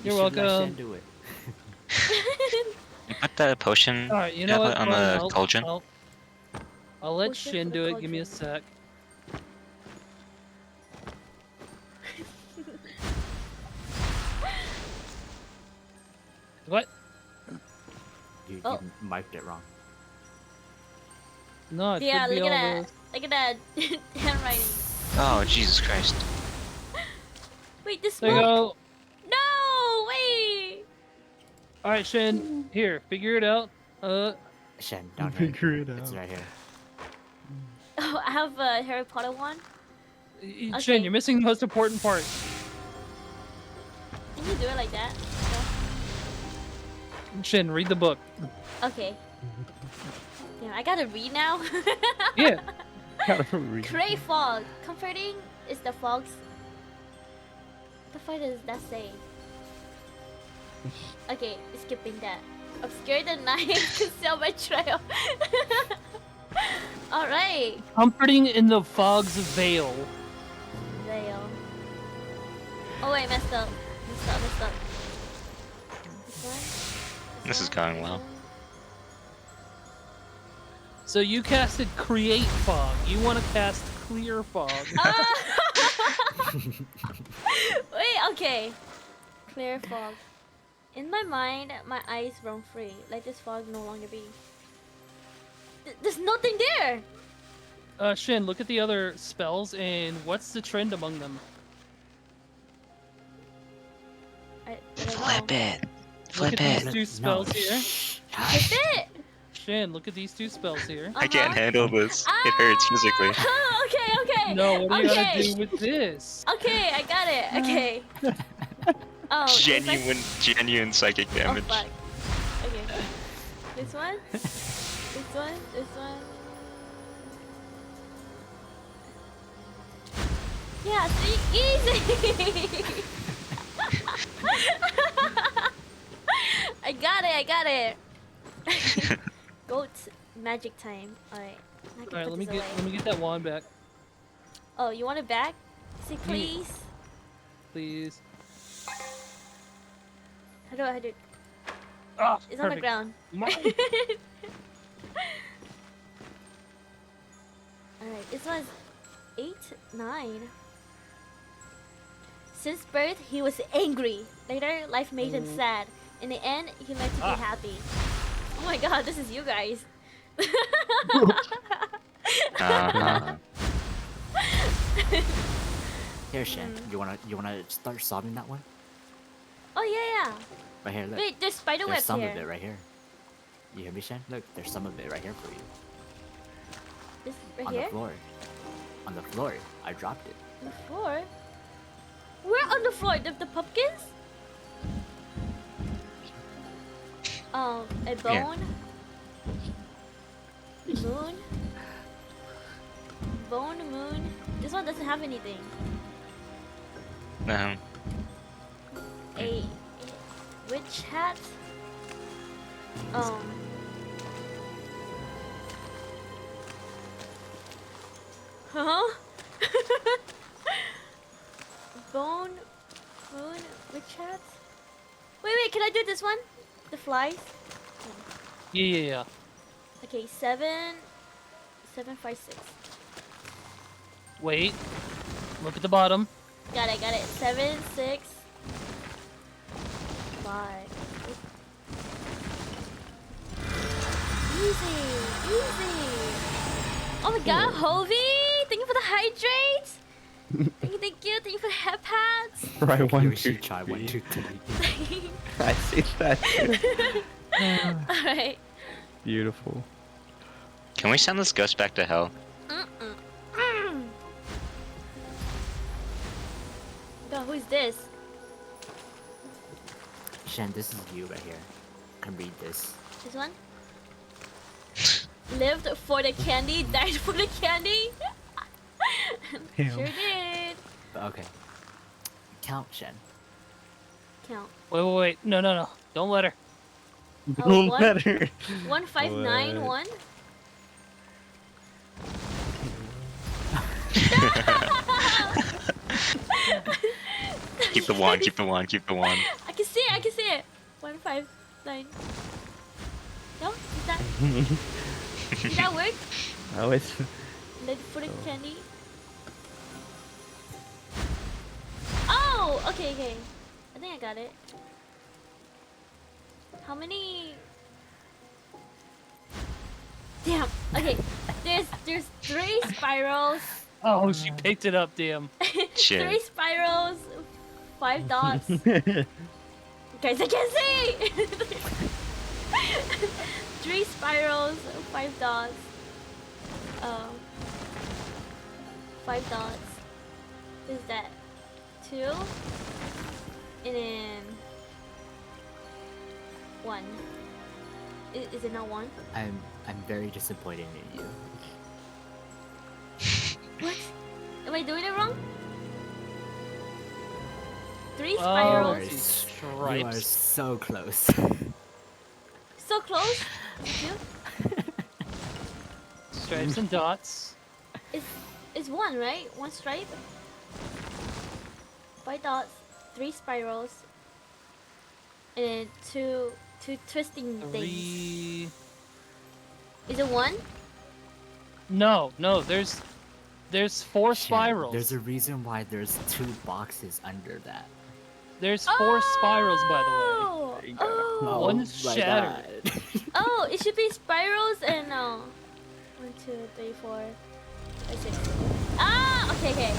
Speaker 3: You're
Speaker 5: you should let
Speaker 3: welcome.
Speaker 5: Shen do it.
Speaker 8: You put the potion
Speaker 3: Alright, you know what?
Speaker 8: on
Speaker 3: Fine,
Speaker 8: the cauldron.
Speaker 3: I'll let
Speaker 2: Potion
Speaker 3: Shin
Speaker 2: for the
Speaker 3: do it. Give me a
Speaker 2: cauldron.
Speaker 3: sec. What?
Speaker 5: You
Speaker 2: Oh.
Speaker 5: mic'd it wrong.
Speaker 3: No, it
Speaker 2: Yeah,
Speaker 3: could be
Speaker 2: look
Speaker 3: all
Speaker 2: at
Speaker 3: those.
Speaker 2: that. Look at that handwriting.
Speaker 8: Oh Jesus Christ!
Speaker 2: Wait, this
Speaker 3: There you
Speaker 2: smoke.
Speaker 3: go.
Speaker 2: No, wait.
Speaker 3: Alright, Shin. Here, figure it out.
Speaker 5: Shen, down here.
Speaker 4: Figure it
Speaker 5: It's
Speaker 4: out.
Speaker 5: right here.
Speaker 2: Oh, I have a Harry Potter one.
Speaker 3: Shin,
Speaker 2: Okay.
Speaker 3: you're missing the most important part.
Speaker 2: Can you do it like that?
Speaker 3: Shin, read the book.
Speaker 2: Okay. Damn, I gotta read now.
Speaker 3: Yeah.
Speaker 4: Gotta read.
Speaker 2: Gray fog. Comforting is the fog's. What the fuck does that say? Okay, skipping that. Obscure the night, conceal my trail. Alright.
Speaker 3: Comforting in the fog's veil.
Speaker 2: Veil. Oh wait, messed up. Messed up. This one?
Speaker 8: This is going well.
Speaker 3: So you casted create fog. You want to cast clear fog.
Speaker 2: Wait, okay. Clear fog. In my mind, my eyes roam free. Let this fog no longer be. There's nothing there!
Speaker 3: Shin, look at the other spells and what's the trend among them?
Speaker 2: I don't
Speaker 8: Flip
Speaker 2: know.
Speaker 8: it.
Speaker 3: Look
Speaker 8: Flip
Speaker 3: at these
Speaker 8: it.
Speaker 3: two spells here.
Speaker 2: Flip it!
Speaker 3: Shin, look at these two spells here.
Speaker 8: I can't
Speaker 2: Uh-huh.
Speaker 8: handle this. It hurts physically.
Speaker 2: Okay.
Speaker 3: No, what do you
Speaker 2: Okay.
Speaker 3: gotta do with this?
Speaker 2: Okay, I got it. Okay. Oh, it's like-
Speaker 8: Genuine psychic
Speaker 2: Oh,
Speaker 8: damage.
Speaker 2: fuck. Okay. This one? This one? This one? Yeah, see? Easy! I got it! Goat magic time. Alright.
Speaker 3: Alright, let me get that wand back,
Speaker 2: Oh, you want it back? Say please.
Speaker 3: please.
Speaker 2: How do I do it?
Speaker 3: Ah,
Speaker 2: It's on the
Speaker 3: perfect.
Speaker 2: ground.
Speaker 3: Alright,
Speaker 2: Alright, this one's 8, 9. Since birth, he was angry. Later, life made him sad. In the end, he learned to be happy. Oh my god, this is you guys.
Speaker 8: Uh-huh.
Speaker 5: Here, Shen. You wanna start solving that one?
Speaker 2: Oh yeah,
Speaker 5: Right here, look.
Speaker 2: Wait, there's spider
Speaker 5: There's
Speaker 2: webs
Speaker 5: some
Speaker 2: here.
Speaker 5: of it right here. You hear me, Shen? Look, there's some of it right here for you.
Speaker 2: This right
Speaker 5: On
Speaker 2: here?
Speaker 5: the floor. On the floor. I dropped it.
Speaker 2: On the floor? Where on the floor? The pumpkins? A bone? Moon? Bone, moon. This one doesn't have anything. A witch hat? Huh? Bone, moon, witch hat? Wait, can I do this one? The flies?
Speaker 3: yeah.
Speaker 2: Okay, 7, 7, 5, 6.
Speaker 3: Wait. Look at the bottom.
Speaker 2: Got it. 7, 6, 5. Easy. Oh my god, Hovey! Thank you for the hydrates! Thank you for the head pads!
Speaker 4: Right, one,
Speaker 5: Yoshi
Speaker 4: two,
Speaker 5: try
Speaker 4: three.
Speaker 5: 1, 2, 3.
Speaker 4: I see that. Too.
Speaker 2: Alright.
Speaker 4: Beautiful.
Speaker 8: Can we send this ghost back to hell?
Speaker 2: God, who's this?
Speaker 5: Shen, this is you right here. Can read this.
Speaker 2: This one? Lived for the candy, died for the candy?
Speaker 4: Damn.
Speaker 2: Sure did.
Speaker 5: Okay. Count, Shen.
Speaker 2: Count.
Speaker 3: Wait. No. Don't let her.
Speaker 2: Oh,
Speaker 4: Don't
Speaker 2: one?
Speaker 4: let her.
Speaker 2: 1591.
Speaker 8: Keep the wand, keep the wand, keep the wand.
Speaker 2: I can see it. 159. No? Did that work?
Speaker 4: Oh, it's.
Speaker 2: Live for the candy. Oh! Okay. I think I got it. How many? Damn. Okay. There's 3 spirals.
Speaker 3: Oh, she picked it up, damn.
Speaker 2: 3
Speaker 8: Shit.
Speaker 2: spirals. 5 dots. Guys, I can't see! 3 spirals. 5 dots. 5 dots. Is that 2? And then 1. Is it not 1?
Speaker 5: I'm very disappointed in you.
Speaker 2: What? Am I doing it wrong? 3
Speaker 3: Oh,
Speaker 2: spirals.
Speaker 5: You are
Speaker 3: stripes.
Speaker 5: so close.
Speaker 2: So close. Two?
Speaker 3: Stripes and dots.
Speaker 2: It's 1, right? 1 stripe. 5 dots. 3 spirals. And then 2 twisting things.
Speaker 3: 3.
Speaker 2: Is it 1?
Speaker 3: No, there's 4
Speaker 5: Shen,
Speaker 3: spirals.
Speaker 5: There's a reason why there's 2 boxes under that.
Speaker 3: There's 4 spirals, by
Speaker 2: Oh! Oh!
Speaker 3: One's
Speaker 5: my
Speaker 3: shattered.
Speaker 5: God.
Speaker 2: Oh, it should be spirals and 1, 2, 3, 4, 5, 6. Ah, okay.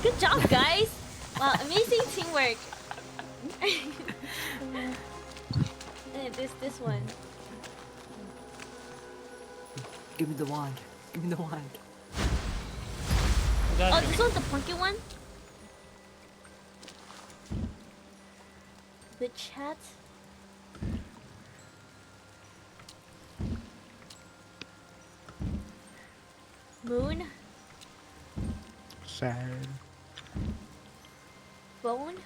Speaker 2: Good job, guys. Wow, amazing teamwork. And there's this one.
Speaker 5: Give me the wand. Give me the wand.
Speaker 3: the way.
Speaker 2: Oh, this one's the pumpkin one. The chat. Moon.
Speaker 4: Sad.
Speaker 2: Bone.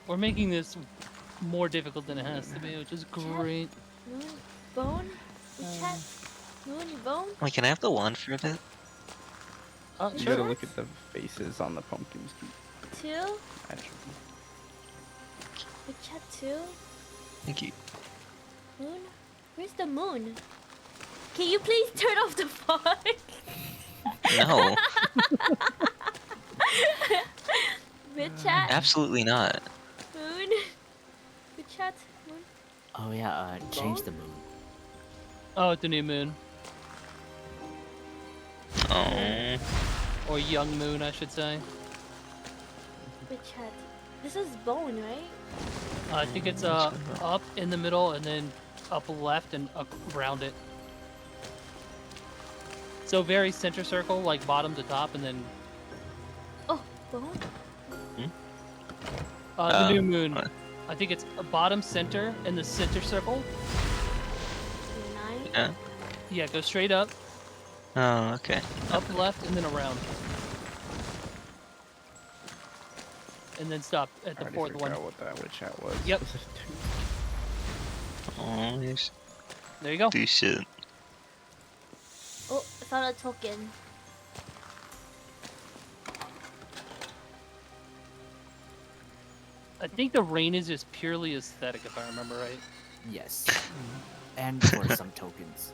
Speaker 3: We're making this more difficult than it has to be, which is great.
Speaker 2: Moon. Bone. The chat. Moon. Bone.
Speaker 8: Wait, can I have the wand for a bit?
Speaker 3: Oh,
Speaker 4: You
Speaker 3: sure.
Speaker 4: gotta look at the faces on the pumpkins.
Speaker 2: 2.
Speaker 4: Actually.
Speaker 2: The chat 2.
Speaker 8: Thank you.
Speaker 2: Moon. Where's the moon? Can you please turn off the fog?
Speaker 8: No,
Speaker 2: Mid chat.
Speaker 8: absolutely not.
Speaker 2: Moon. Mid chat. Moon.
Speaker 5: Oh yeah, change the moon.
Speaker 3: Oh, the new moon.
Speaker 8: Oh,
Speaker 3: Or young moon, I should say.
Speaker 2: Mid chat. This is bone, right?
Speaker 3: I think it's up in the middle and then up left and up around it. So very center circle, like bottom to top, and then
Speaker 2: Oh, bone.
Speaker 3: the new moon.
Speaker 8: what?
Speaker 3: I think it's a bottom center in the center circle.
Speaker 2: 9.
Speaker 8: yeah.
Speaker 3: Yeah, go straight up,
Speaker 8: Oh, okay.
Speaker 3: up left, and then around. And then stop at
Speaker 4: I
Speaker 3: the
Speaker 4: already
Speaker 3: 4th one.
Speaker 4: forgot what chat was.
Speaker 3: Yep.
Speaker 4: Was it
Speaker 8: Oh, there's
Speaker 3: There you go.
Speaker 8: do shit.
Speaker 2: Oh, I found a token.
Speaker 3: I think the rain is just purely aesthetic, if I remember right.
Speaker 5: Yes. And for some tokens.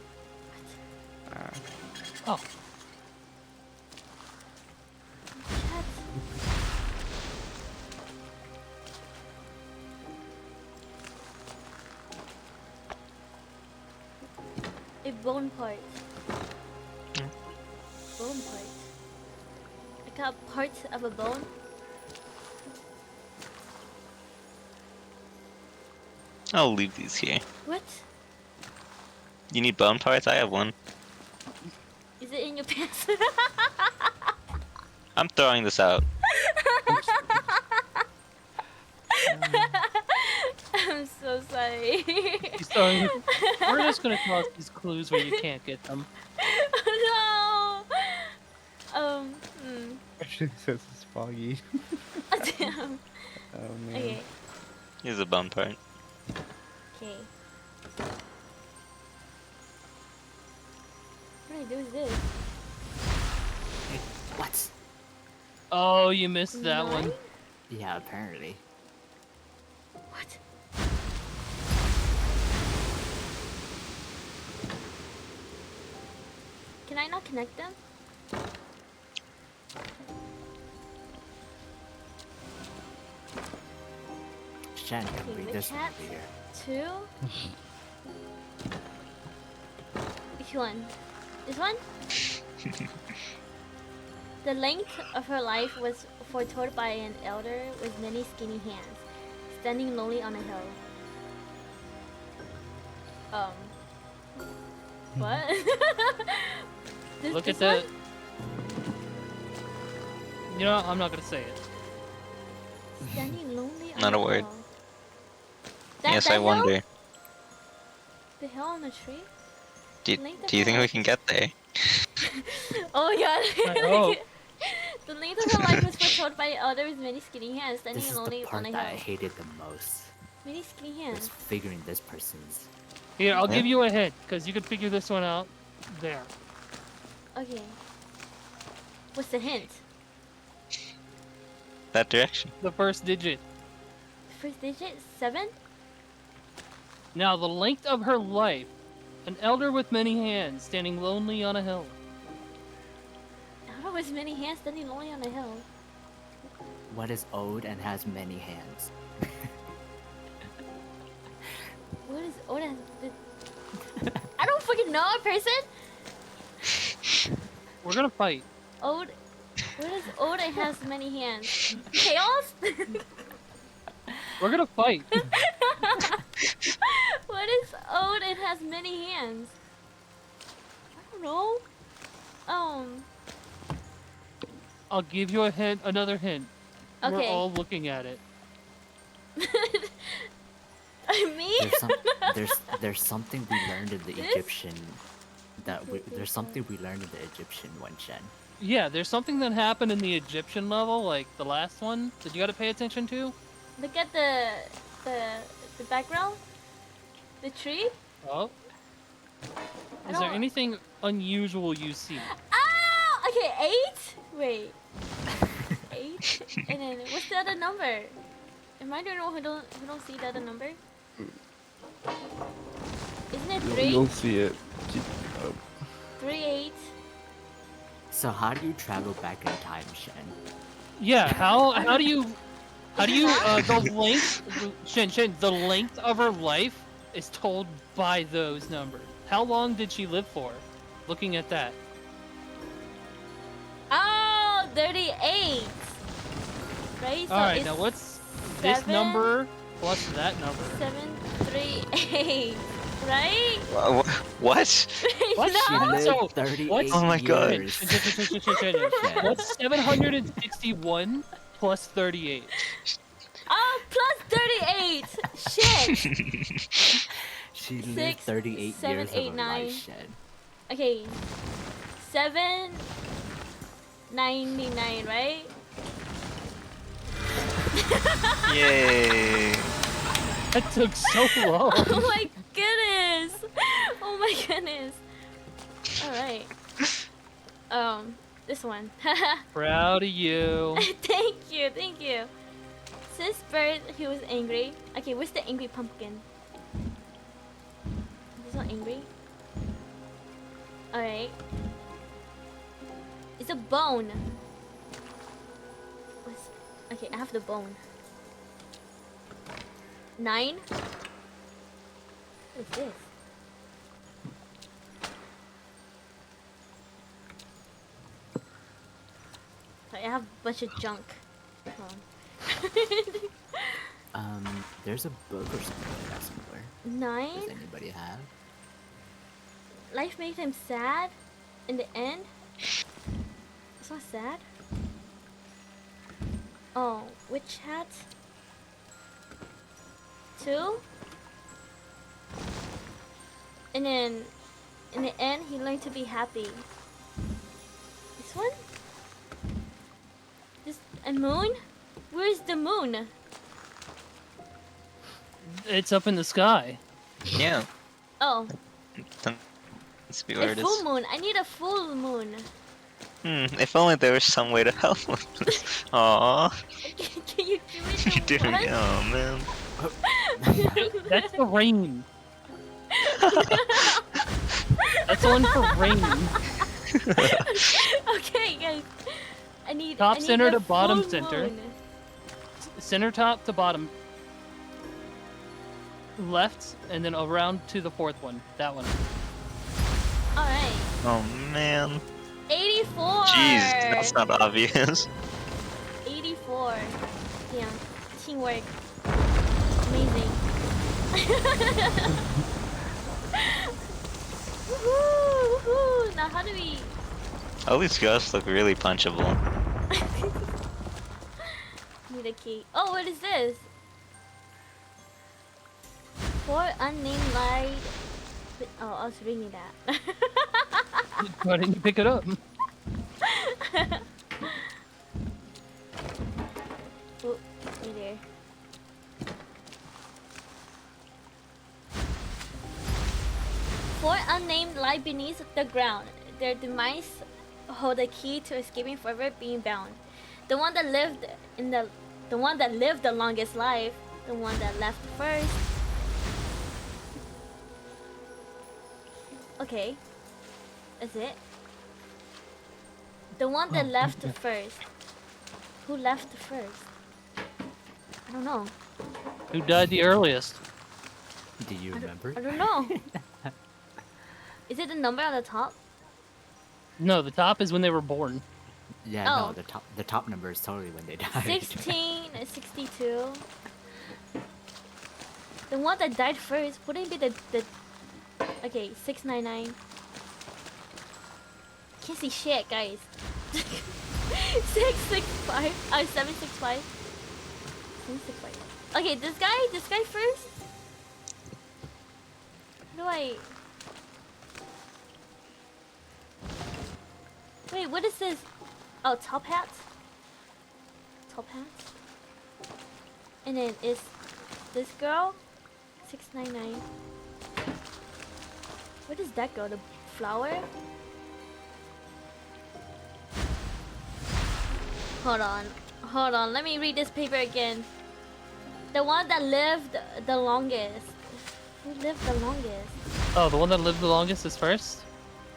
Speaker 3: Oh,
Speaker 2: Chat. A bone part. Bone part. I got parts of a bone.
Speaker 8: I'll leave these here.
Speaker 2: What?
Speaker 8: You need bone parts? I have one.
Speaker 2: Is it in your pants?
Speaker 8: I'm throwing this out.
Speaker 2: I'm so sorry.
Speaker 3: So we're just gonna toss these clues where you can't get them.
Speaker 2: No.
Speaker 4: Actually says it's foggy.
Speaker 2: Damn.
Speaker 4: Oh man.
Speaker 2: Okay.
Speaker 8: Here's a bone part.
Speaker 2: Okay. What do I do with this?
Speaker 5: What?
Speaker 3: Oh, you missed that one.
Speaker 2: Nine?
Speaker 5: Yeah, apparently.
Speaker 2: What? Can I not connect them?
Speaker 5: Shen,
Speaker 2: Okay,
Speaker 5: read
Speaker 2: the
Speaker 5: this one
Speaker 2: cat.
Speaker 5: here.
Speaker 2: 2. Which one? This one? The length of her life was foretold by an elder with many skinny hands, standing lonely on a hill. What?
Speaker 3: Look
Speaker 2: this
Speaker 3: at
Speaker 2: one?
Speaker 3: the. You know, I'm not gonna say it.
Speaker 2: Standing lonely on
Speaker 8: Not
Speaker 2: a
Speaker 8: a word.
Speaker 2: hill. That,
Speaker 8: Yes,
Speaker 2: that
Speaker 8: I
Speaker 2: hill?
Speaker 8: wonder.
Speaker 2: The hill on the tree?
Speaker 8: Do,
Speaker 2: Length of
Speaker 8: do you
Speaker 2: her
Speaker 8: think we
Speaker 2: life.
Speaker 8: can get there?
Speaker 2: Oh my god.
Speaker 3: I hope.
Speaker 2: The length of her life was foretold by an elder with many skinny hands, standing
Speaker 5: This is the
Speaker 2: lonely on
Speaker 5: part
Speaker 2: a
Speaker 5: that I
Speaker 2: hill.
Speaker 5: hated the most.
Speaker 2: Many skinny
Speaker 5: Was
Speaker 2: hands.
Speaker 5: figuring this person's.
Speaker 3: Here, I'll
Speaker 8: Yeah.
Speaker 3: give you a hint, because you can figure this one out. There.
Speaker 2: Okay. What's the hint?
Speaker 8: That direction.
Speaker 3: The first digit.
Speaker 2: First digit? 7?
Speaker 3: Now, the length of her life. An elder with many hands, standing lonely on a hill.
Speaker 2: Elder with many hands, standing lonely on a hill.
Speaker 5: What is old and has many hands?
Speaker 2: What is Oda? I don't fucking know a person.
Speaker 3: We're gonna fight.
Speaker 2: Old. What is Oda has many hands? Chaos?
Speaker 3: We're gonna fight.
Speaker 2: What is old and has many hands? I don't know.
Speaker 3: I'll give you a hint, another hint. We're
Speaker 2: Okay.
Speaker 3: all looking at it.
Speaker 2: Me?
Speaker 5: There's something we learned in the
Speaker 2: This?
Speaker 5: Egyptian there's something we learned in the Egyptian one, Shen.
Speaker 3: Yeah, there's something that happened in the Egyptian level, like the last one, that you gotta pay attention to.
Speaker 2: Look at the background. The tree.
Speaker 3: Oh.
Speaker 2: I
Speaker 3: Is there
Speaker 2: don't-
Speaker 3: anything unusual you see?
Speaker 2: Ah! Okay, 8. Wait. 8. And then what's the other number? Am I the one who don't see the other number? Isn't it 3?
Speaker 4: You'll see it. Keep up.
Speaker 2: 3, 8.
Speaker 5: So how do you travel back in time, Shen?
Speaker 3: Yeah, how do you the length Shen, the length of her life is told by those numbers. How long did she live for? Looking at that.
Speaker 2: Oh, 38. Right? So
Speaker 3: Alright,
Speaker 2: it's
Speaker 3: now what's this
Speaker 2: 7,
Speaker 3: number plus that number?
Speaker 2: 7, 3, 8. Right?
Speaker 8: What?
Speaker 3: What?
Speaker 5: She
Speaker 2: No.
Speaker 5: lived
Speaker 3: So,
Speaker 5: 38
Speaker 3: what's-
Speaker 8: Oh my God.
Speaker 5: years.
Speaker 3: What's 761 plus 38?
Speaker 2: Oh, plus 38. Shit.
Speaker 5: She lived
Speaker 2: 6,
Speaker 5: 38
Speaker 2: 7,
Speaker 5: years
Speaker 2: 8,
Speaker 5: of her
Speaker 2: 9.
Speaker 5: life, Shen.
Speaker 2: Okay. 799, right?
Speaker 8: Yay.
Speaker 3: That took so long.
Speaker 2: Oh my goodness! Oh my goodness! Alright. This one.
Speaker 3: Proud of you.
Speaker 2: Thank you, thank you. Since birth, he was angry. Okay, where's the angry pumpkin? He's not angry? Alright. It's a bone. Okay, I have the bone. 9? What is this? Sorry, I have a bunch of junk. Hold on.
Speaker 5: There's a book or something like that somewhere.
Speaker 2: 9.
Speaker 5: Does anybody have?
Speaker 2: Life makes him sad. In the end. It's not sad. Oh, witch hat. 2. And then, in the end, he learned to be happy. This one? This a moon? Where's the moon?
Speaker 3: It's up in the sky.
Speaker 8: Yeah.
Speaker 2: Oh,
Speaker 8: Let's be
Speaker 2: a
Speaker 8: where it
Speaker 2: full
Speaker 8: is.
Speaker 2: moon. I need a full moon.
Speaker 8: If only there was some way to help. Aww.
Speaker 2: Can you give me the
Speaker 8: Dude,
Speaker 2: one?
Speaker 8: oh man.
Speaker 3: That's the rain. That's one for rain.
Speaker 2: Okay, guys. I need
Speaker 3: Top
Speaker 2: I need
Speaker 3: center
Speaker 2: the
Speaker 3: to bottom
Speaker 2: full
Speaker 3: center.
Speaker 2: moon.
Speaker 3: Center top to bottom. Left, and then around to the fourth one. That one.
Speaker 2: All right.
Speaker 8: Oh man.
Speaker 2: 84.
Speaker 8: Jeez, that's not obvious.
Speaker 2: 84. Yeah. Teamwork. Amazing. Woohoo! Woohoo! Now how do we?
Speaker 8: All these ghosts look really punchable.
Speaker 2: Need a key. Oh, what is this? 4 unnamed light. Oh, I was reading that.
Speaker 3: Why didn't you pick it up?
Speaker 2: Oh, hey there. Four unnamed lie beneath the ground. Their demise hold the key to escaping forever being bound. The one that lived the longest life, the one that left first. Okay. Is it? The one that left first. Who left first? I don't know.
Speaker 3: Who died the earliest?
Speaker 5: Do you remember?
Speaker 2: I don't know. Is it the number on the top?
Speaker 3: No, the top is when they were born.
Speaker 5: Yeah,
Speaker 2: Oh.
Speaker 5: no, the top number is totally when they died.
Speaker 2: 16, 62. The one that died first wouldn't it be the okay, 699. Can't see shit, guys. 665. 765. 765. Okay, this guy first. How do I? Wait, what is this? Oh, top hat. Top hat. And then is this girl? 699. Where does that go? The flower? Hold on. Let me read this paper again. The one that lived the longest. Who lived the longest?
Speaker 3: Oh, the one that lived the longest is first?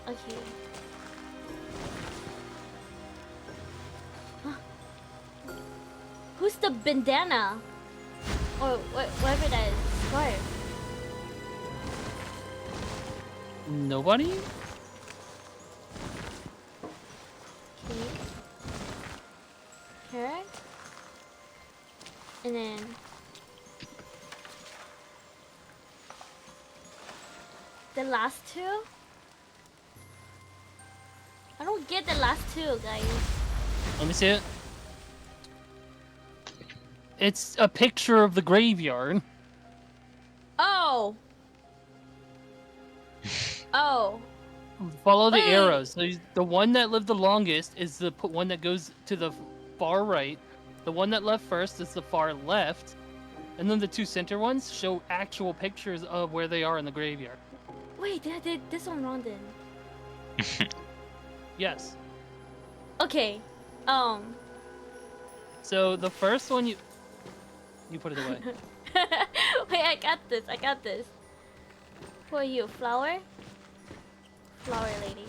Speaker 2: Okay. Huh. Who's the bandana? Or whatever that is. Scarf.
Speaker 3: Nobody?
Speaker 2: Okay. Her. And then the last two? I don't get the last two, guys.
Speaker 3: Let me see it. It's a picture of the graveyard.
Speaker 2: Oh! Oh.
Speaker 3: Follow the
Speaker 2: Wait.
Speaker 3: arrows. So the one that lived the longest is the one that goes to the far right. The one that left first is the far left. And then the two center ones show actual pictures of where they are in the graveyard.
Speaker 2: Wait, did I did this one wrong then?
Speaker 3: Yes.
Speaker 2: Okay.
Speaker 3: So the first one you put it away.
Speaker 2: Wait, I got this. Who are you? Flower? Flower lady.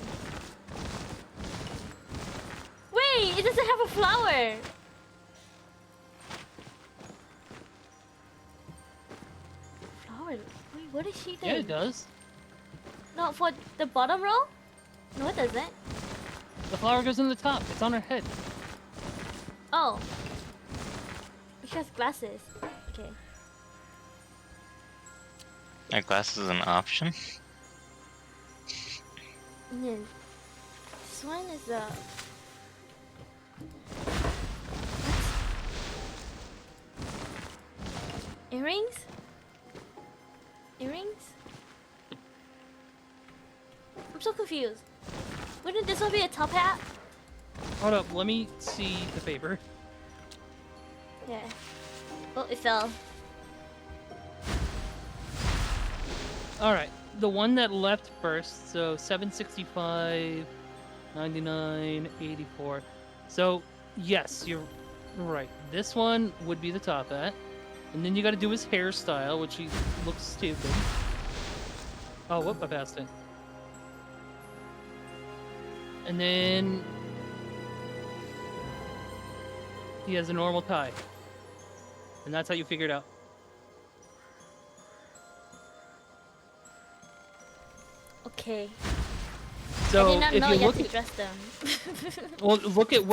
Speaker 2: Wait, it doesn't have a flower. Flower? Wait, what is she doing?
Speaker 3: Yeah, it does.
Speaker 2: No, for the bottom row? No, it doesn't.
Speaker 3: The flower goes in the top. It's on her head.
Speaker 2: Oh. She has glasses. Okay.
Speaker 8: Are glasses an option?
Speaker 2: And then this one is a. Earrings? Earrings? I'm so confused. Wouldn't this one be a top hat?
Speaker 3: Hold up, let me see the paper.
Speaker 2: Yeah. Oh, it fell.
Speaker 3: Alright, the one that left first, so 765, 99, 84. So, yes, you're right. This one would be the top hat. And then you gotta do his hairstyle, which he looks stupid. Oh, whoop, I passed it. And then he has a normal tie. And that's how you figure it out.
Speaker 2: Okay.
Speaker 3: So
Speaker 2: I did not
Speaker 3: if
Speaker 2: know
Speaker 3: you
Speaker 2: you had
Speaker 3: look
Speaker 2: to
Speaker 3: at,
Speaker 2: dress them.
Speaker 3: well, look at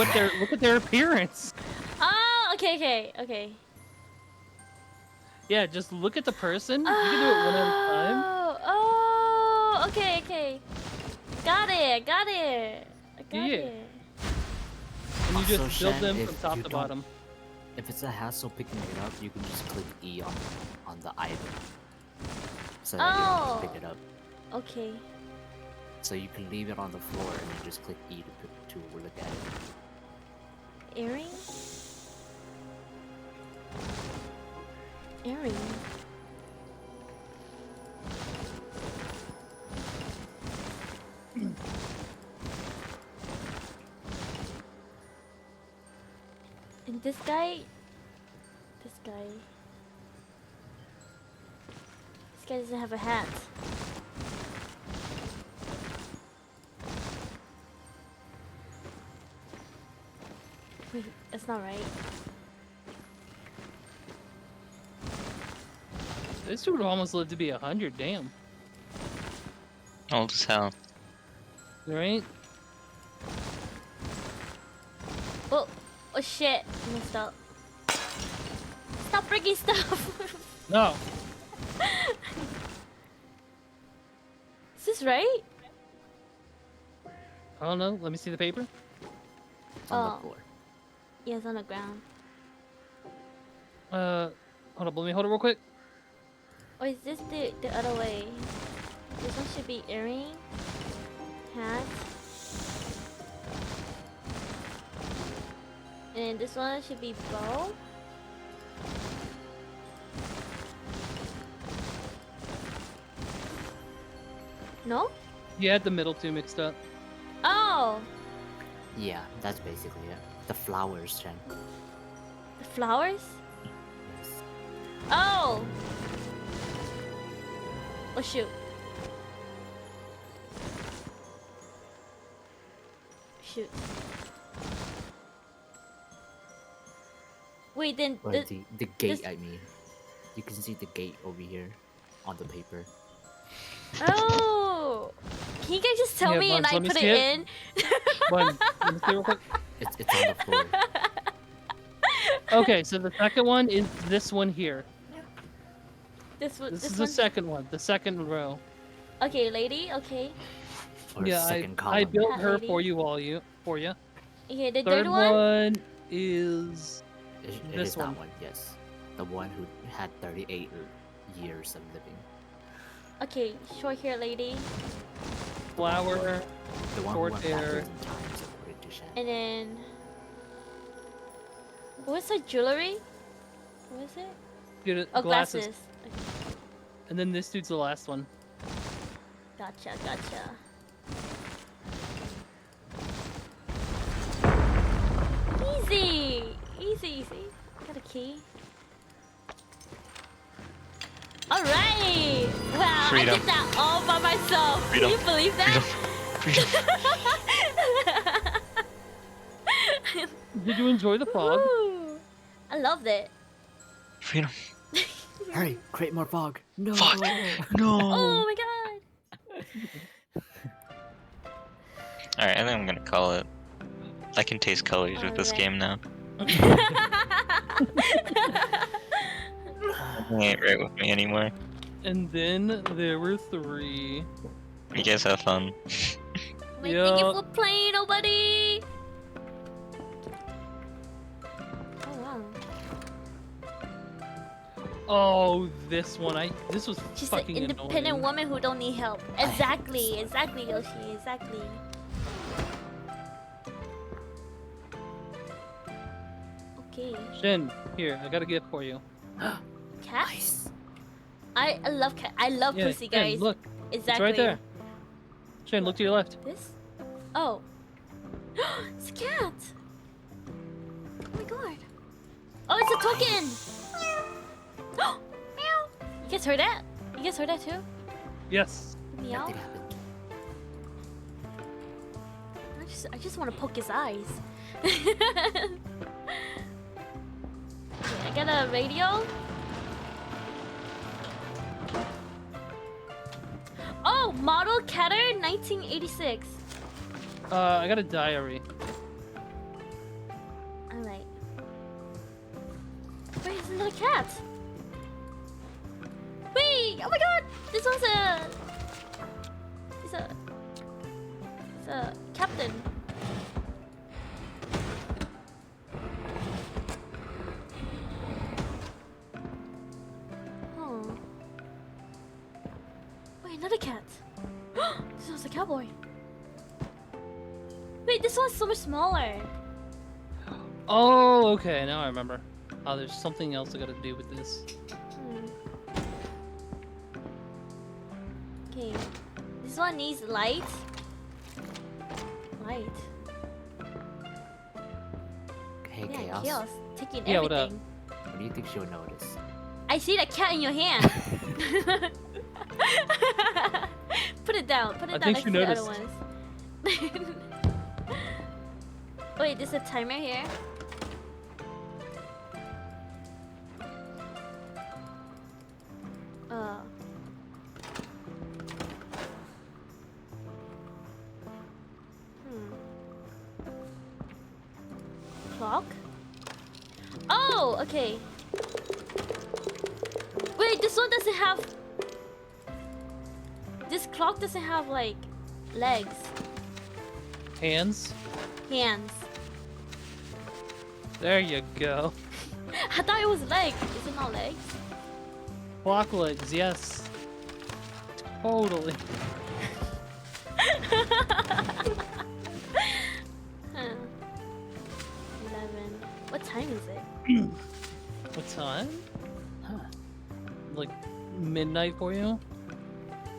Speaker 3: their appearance.
Speaker 2: Oh, okay.
Speaker 3: Yeah, just look at the person. You can do it one at a time.
Speaker 2: Oh, okay. Got it. I got
Speaker 3: Yeah.
Speaker 2: it.
Speaker 3: And you
Speaker 5: Also,
Speaker 3: just build
Speaker 5: Shen,
Speaker 3: them
Speaker 5: if
Speaker 3: from top
Speaker 5: you
Speaker 3: to
Speaker 5: don't-
Speaker 3: bottom.
Speaker 5: If it's a hassle picking it up, you can just click E on the item. So that you don't have to pick it up.
Speaker 2: Okay.
Speaker 5: So you can leave it on the floor and then just click E to look at it.
Speaker 2: Earring? Earring? And this guy doesn't have a hat. Wait, that's not right.
Speaker 3: This dude would almost live to be 100. Damn.
Speaker 8: Old as hell.
Speaker 3: Right?
Speaker 2: Oh shit! I messed up. Stop breaking stuff!
Speaker 3: No.
Speaker 2: Is this right?
Speaker 3: I don't know. Let me see the paper.
Speaker 5: It's on
Speaker 2: Oh.
Speaker 5: the floor.
Speaker 2: Yeah, it's on the ground.
Speaker 3: Hold up. Let me hold it real quick.
Speaker 2: Or is this the other way? This one should be earring, hat, and this one should be bow. No?
Speaker 3: You had the middle two mixed up.
Speaker 2: Oh,
Speaker 5: Yeah, that's basically it. The flowers, Chen.
Speaker 2: the flowers?
Speaker 5: Yes.
Speaker 2: Oh! Oh shoot. Shoot. Wait, then
Speaker 5: Or
Speaker 2: the,
Speaker 5: the gate,
Speaker 2: this-
Speaker 5: I mean. You can see the gate over here on the paper.
Speaker 2: oh! Can you guys just tell
Speaker 3: Yeah,
Speaker 2: me and
Speaker 3: Buns,
Speaker 2: I
Speaker 3: let me
Speaker 2: put
Speaker 3: see
Speaker 2: it
Speaker 3: it.
Speaker 2: in?
Speaker 3: One. Let me see real quick.
Speaker 5: It's on the floor.
Speaker 3: Okay, so the second one is this one here.
Speaker 2: This one.
Speaker 3: This
Speaker 2: This
Speaker 3: is
Speaker 2: one.
Speaker 3: the second one, the second row.
Speaker 2: Okay, lady. Okay.
Speaker 5: Or
Speaker 3: Yeah,
Speaker 5: second
Speaker 3: I
Speaker 5: column.
Speaker 3: built
Speaker 2: Hat
Speaker 3: her
Speaker 2: lady.
Speaker 3: for you.
Speaker 2: Okay, the
Speaker 3: Third
Speaker 2: third one.
Speaker 3: is
Speaker 5: It
Speaker 3: this
Speaker 5: is that
Speaker 3: one.
Speaker 5: one, yes. The one who had 38 years of living.
Speaker 2: Okay, short hair lady,
Speaker 3: flower.
Speaker 5: The one
Speaker 3: Short
Speaker 5: who went
Speaker 3: hair.
Speaker 5: backwards in time, according to Shen.
Speaker 2: and then what's her jewelry? What is it?
Speaker 3: Get it,
Speaker 2: Oh,
Speaker 3: glasses.
Speaker 2: glasses. Okay,
Speaker 3: And then this dude's the last one.
Speaker 2: gotcha. Easy. Got a key. All right. Wow,
Speaker 8: Freedom.
Speaker 2: I did that all by myself.
Speaker 8: Freedom.
Speaker 2: Can you believe that?
Speaker 8: Freedom.
Speaker 3: Did you enjoy the fog?
Speaker 2: Woo. I loved it.
Speaker 8: Freedom.
Speaker 5: Hurry, create more fog. No.
Speaker 8: Fuck. No.
Speaker 2: Oh my god.
Speaker 8: Alright, I think I'm gonna call it. I can taste colors with this
Speaker 2: Alright.
Speaker 8: game now. He ain't right with me anymore.
Speaker 3: And then there were 3.
Speaker 8: You guys have fun.
Speaker 2: Wait, thank you for playing, nobody. Oh wow.
Speaker 3: Oh, this one. This was
Speaker 2: She's an
Speaker 3: fucking
Speaker 2: independent
Speaker 3: annoying.
Speaker 2: woman who don't need help. Exactly, exactly, Yoshi, exactly. Okay.
Speaker 3: Shin, here, I got a gift for you.
Speaker 2: Cat?
Speaker 5: Nice.
Speaker 2: I love cat. I love
Speaker 3: Yeah,
Speaker 2: pussy,
Speaker 3: Shin,
Speaker 2: guys.
Speaker 3: look.
Speaker 2: Exactly.
Speaker 3: It's right there. Shin, look to your left.
Speaker 2: This? Oh. It's a cat. Oh my god. Oh, it's a token. Meow. You guys heard that? You guys heard that too?
Speaker 3: Yes.
Speaker 2: Meow.
Speaker 5: Nothing happened.
Speaker 2: I just want to poke his eyes. Okay, I got a radio. Oh, model Catter 1986.
Speaker 3: I got a diary.
Speaker 2: Alright. Wait, there's another cat. Wait! Oh my god! This one's It's a captain. Oh. Wait, another cat. This one's a cowboy. Wait, this one's so much smaller.
Speaker 3: Oh, okay. Now I remember. Oh, there's something else I gotta do with this.
Speaker 2: Okay. This one needs light. Light.
Speaker 5: Hey,
Speaker 2: Yeah,
Speaker 5: Chaos.
Speaker 2: chaos. Taking
Speaker 3: Yeah, what up?
Speaker 2: everything.
Speaker 5: What do you think she'll notice?
Speaker 2: I see the cat in your hand. Put it down. Put it
Speaker 3: I
Speaker 2: down
Speaker 3: think
Speaker 2: next
Speaker 3: she
Speaker 2: to the other
Speaker 3: noticed.
Speaker 2: ones. Wait, there's a timer here. Clock? Oh, okay. Wait, this one doesn't have... This clock doesn't have, like, legs.
Speaker 3: Hands.
Speaker 2: Hands.
Speaker 3: There you go.
Speaker 2: I thought it was legs. Is it not legs?
Speaker 3: Clock legs, yes. Totally.
Speaker 2: Huh. 11. What time is it?
Speaker 3: What time?
Speaker 5: Huh.
Speaker 3: Like midnight for you?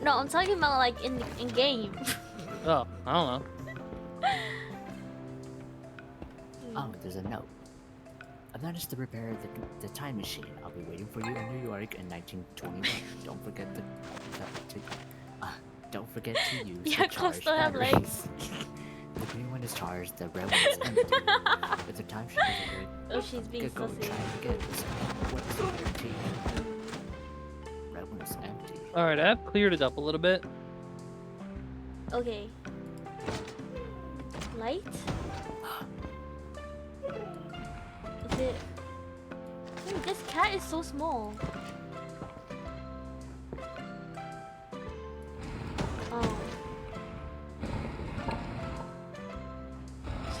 Speaker 2: No, I'm talking about like in game.
Speaker 3: Oh, I don't know.
Speaker 5: Oh, there's a note. I've managed to repair the time machine. I'll be waiting for you in New York in 1921. Don't forget don't forget to use
Speaker 2: Yeah,
Speaker 5: the
Speaker 2: clocks
Speaker 5: charged
Speaker 2: don't have
Speaker 5: batteries.
Speaker 2: legs.
Speaker 5: The green one is charged, the red one is empty. But the time sheet isn't good.
Speaker 2: Oh, she's being
Speaker 5: Go
Speaker 2: sussy.
Speaker 5: try again. What's empty? Red one's empty.
Speaker 3: Alright, I've cleared it up a little bit.
Speaker 2: Okay. Light? Is it... Wait, this cat is so small. Oh.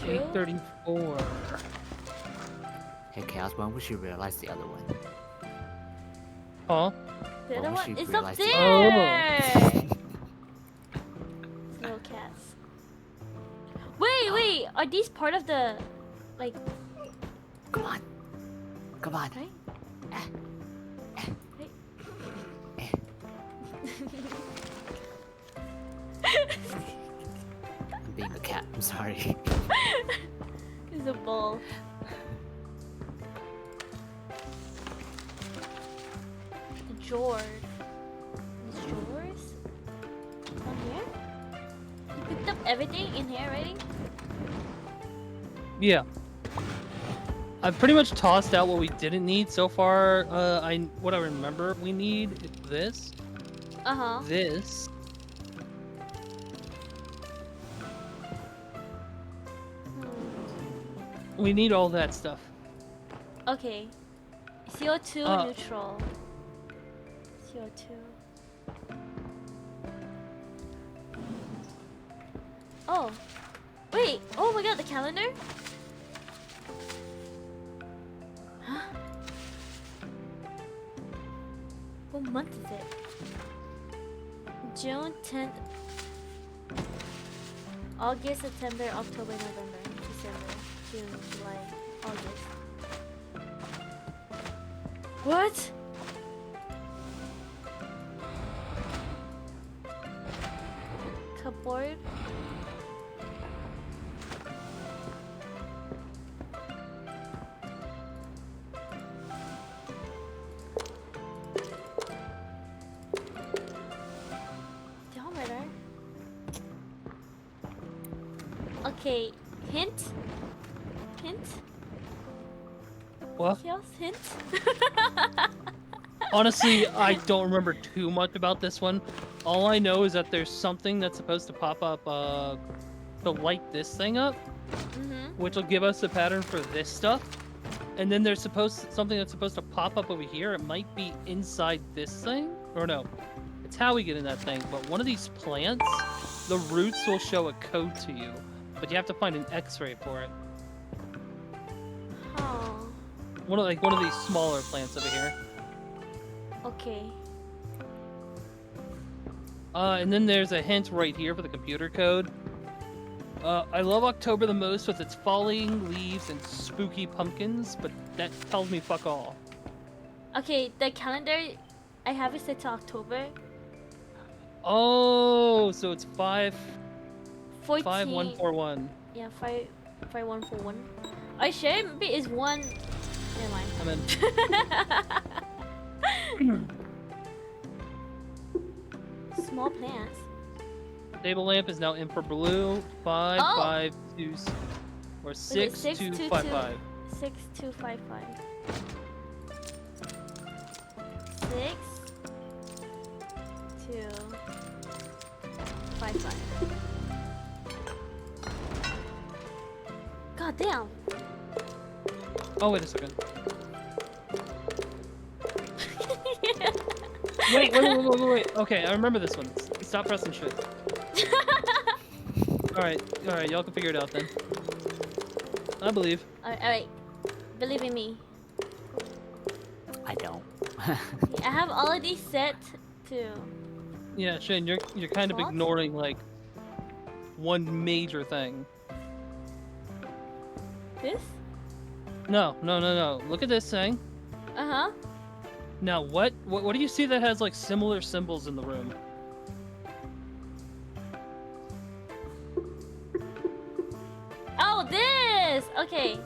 Speaker 3: 8:34.
Speaker 5: Hey Chaos, when would you realize the other one?
Speaker 3: Huh?
Speaker 2: The other
Speaker 5: What
Speaker 2: one
Speaker 5: was she
Speaker 2: is up
Speaker 5: realizing?
Speaker 2: there! Little cats. Wait, are these part of the... Like...
Speaker 5: Come on. Come on.
Speaker 2: Right? Wait.
Speaker 5: I'm being a cat, I'm sorry.
Speaker 2: It's a ball. The drawer. These drawers? On here? You picked up everything in here already?
Speaker 3: Yeah. I've pretty much tossed out what we didn't need so far. What I remember we need is this,
Speaker 2: Uh-huh.
Speaker 3: this, we need all that stuff.
Speaker 2: Okay. CO2
Speaker 3: Uh.
Speaker 2: neutral. CO2. Oh. Wait. Oh my god, the calendar? Huh? What month is it? June 10th. August, September, October, November, December, June, July, August. What? Cupboard? Thermometer? Okay, hint? Hint?
Speaker 3: What?
Speaker 2: Chaos hint?
Speaker 3: Honestly, I don't remember too much about this one. All I know is that there's something that's supposed to pop up to light this thing up, which will give us a pattern for this stuff. And then there's something that's supposed to pop up over here. It might be inside this thing, or no, it's how we get in that thing. But one of these plants, the roots will show a code to you, but you have to find an X-ray for it.
Speaker 2: Oh,
Speaker 3: One of these smaller plants over here.
Speaker 2: okay.
Speaker 3: And then there's a hint right here for the computer code. I love October the most with its falling leaves and spooky pumpkins, but that tells me fuck all.
Speaker 2: Okay, the calendar I have it set to October.
Speaker 3: Oh, so it's
Speaker 2: 14.
Speaker 3: 5141.
Speaker 2: Yeah, 5141. Are you sure? Maybe it's one. Never mind.
Speaker 3: I'm in.
Speaker 2: Small plants.
Speaker 3: Table lamp is now in for blue. 552 or 6255.
Speaker 2: 6255. 6255. God damn.
Speaker 3: Oh, wait a second. Wait. Okay, I remember this one. Stop pressing shit. Alright, y'all can figure it out then. I believe.
Speaker 2: Alright. Believe in me.
Speaker 5: I don't.
Speaker 2: I have all of these set to.
Speaker 3: Yeah, Shane, you're kind of
Speaker 2: What?
Speaker 3: ignoring like one major thing.
Speaker 2: This?
Speaker 3: No. Look at this thing.
Speaker 2: Uh-huh.
Speaker 3: Now, what do you see that has like similar symbols in the room?
Speaker 2: Oh, this! Okay.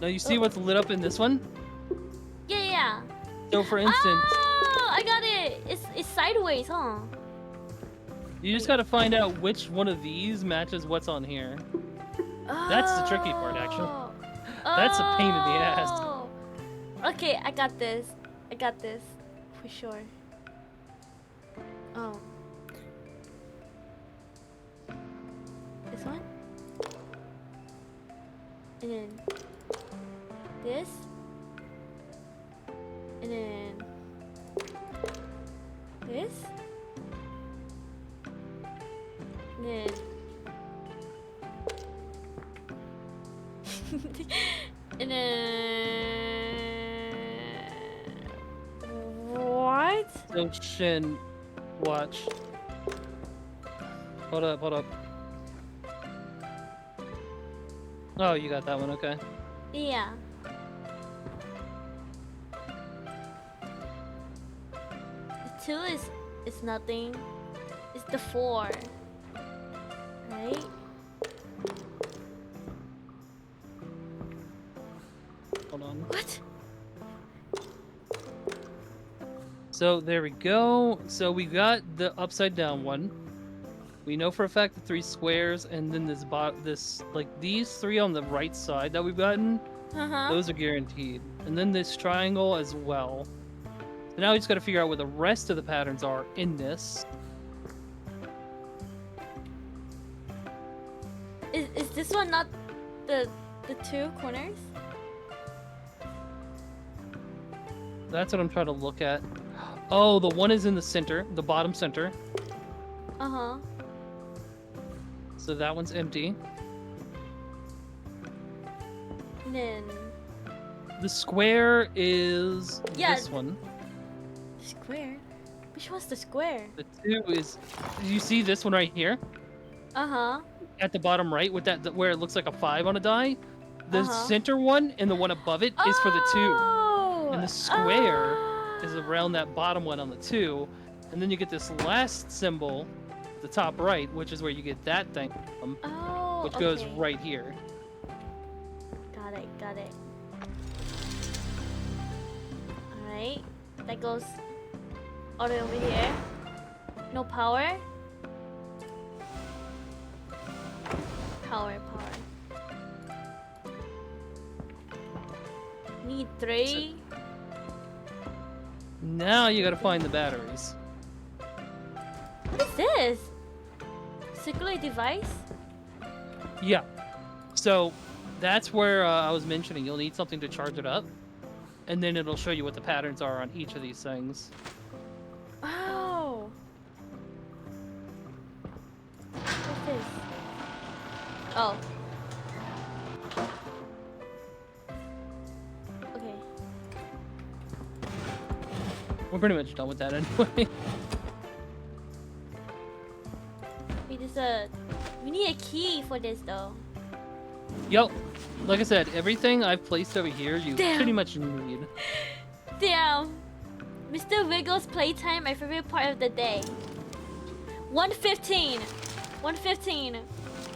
Speaker 3: Now you see what's lit up in this one?
Speaker 2: Yeah.
Speaker 3: So for instance,
Speaker 2: Oh, I got it. It's sideways, huh?
Speaker 3: you just gotta find out which one of these matches what's on here. That's the tricky part, actually. That's a pain in the ass.
Speaker 2: Oh. Okay, I got this. For sure. Oh. This one? And then this? And then this? And then and then what?
Speaker 3: So Shin, watch. Hold up. Oh, you got that one, okay.
Speaker 2: Yeah. The 2 is nothing. It's the 4. Right?
Speaker 3: Hold on.
Speaker 2: What?
Speaker 3: So there we go. So we got the upside down one. We know for a fact the 3 squares, and then this like these 3 on the right side that we've gotten. Those are guaranteed. And then this triangle as well. So now we just got to figure out where the rest of the patterns are in this.
Speaker 2: Is this one not the 2 corners?
Speaker 3: That's what I'm trying to look at. Oh, the one is in the center, the bottom center.
Speaker 2: Uh-huh.
Speaker 3: So that one's empty.
Speaker 2: And then...
Speaker 3: The square is
Speaker 2: Yeah,
Speaker 3: this one.
Speaker 2: Square? Which one's the square?
Speaker 3: The 2 is... You see this one right here?
Speaker 2: Uh-huh.
Speaker 3: At the bottom right, with that where it looks like a 5 on a die? The
Speaker 2: Uh-huh.
Speaker 3: center one and the one above it is for the 2. And the square is around that bottom one on the 2. And then you get this last symbol, the top right, which is where you get that thing from,
Speaker 2: Oh,
Speaker 3: which goes
Speaker 2: okay.
Speaker 3: right here.
Speaker 2: Got it, got it. Alright. That goes all the way over here. No power. Power. Need 3.
Speaker 3: Now you gotta find the batteries.
Speaker 2: What is this? Circular device?
Speaker 3: Yeah. So that's where I was mentioning you'll need something to charge it up. And then it'll show you what the patterns are on each of these things.
Speaker 2: Oh. What's this? Oh. Okay.
Speaker 3: We're pretty much done with that anyway.
Speaker 2: Wait, there's we need a key for this though.
Speaker 3: Yo, like I said, everything I've placed over here you
Speaker 2: Damn.
Speaker 3: pretty much need.
Speaker 2: Damn. Mr. Wiggles playtime, my favorite part of the day. 1:15. 1:15.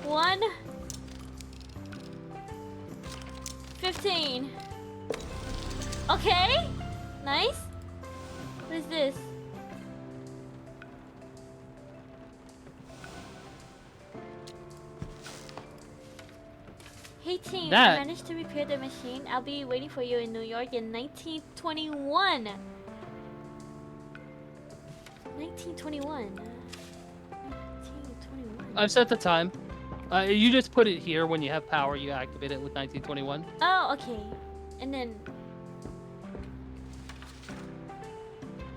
Speaker 2: 1:15. Okay. Nice. What is this? Hey team, I
Speaker 3: That-
Speaker 2: managed to repair the machine. I'll be waiting for you in New York in 1921. 1921. 1921.
Speaker 3: I've set the time. You just put it here when you have power. You activate it with 1921.
Speaker 2: Oh, okay. And then...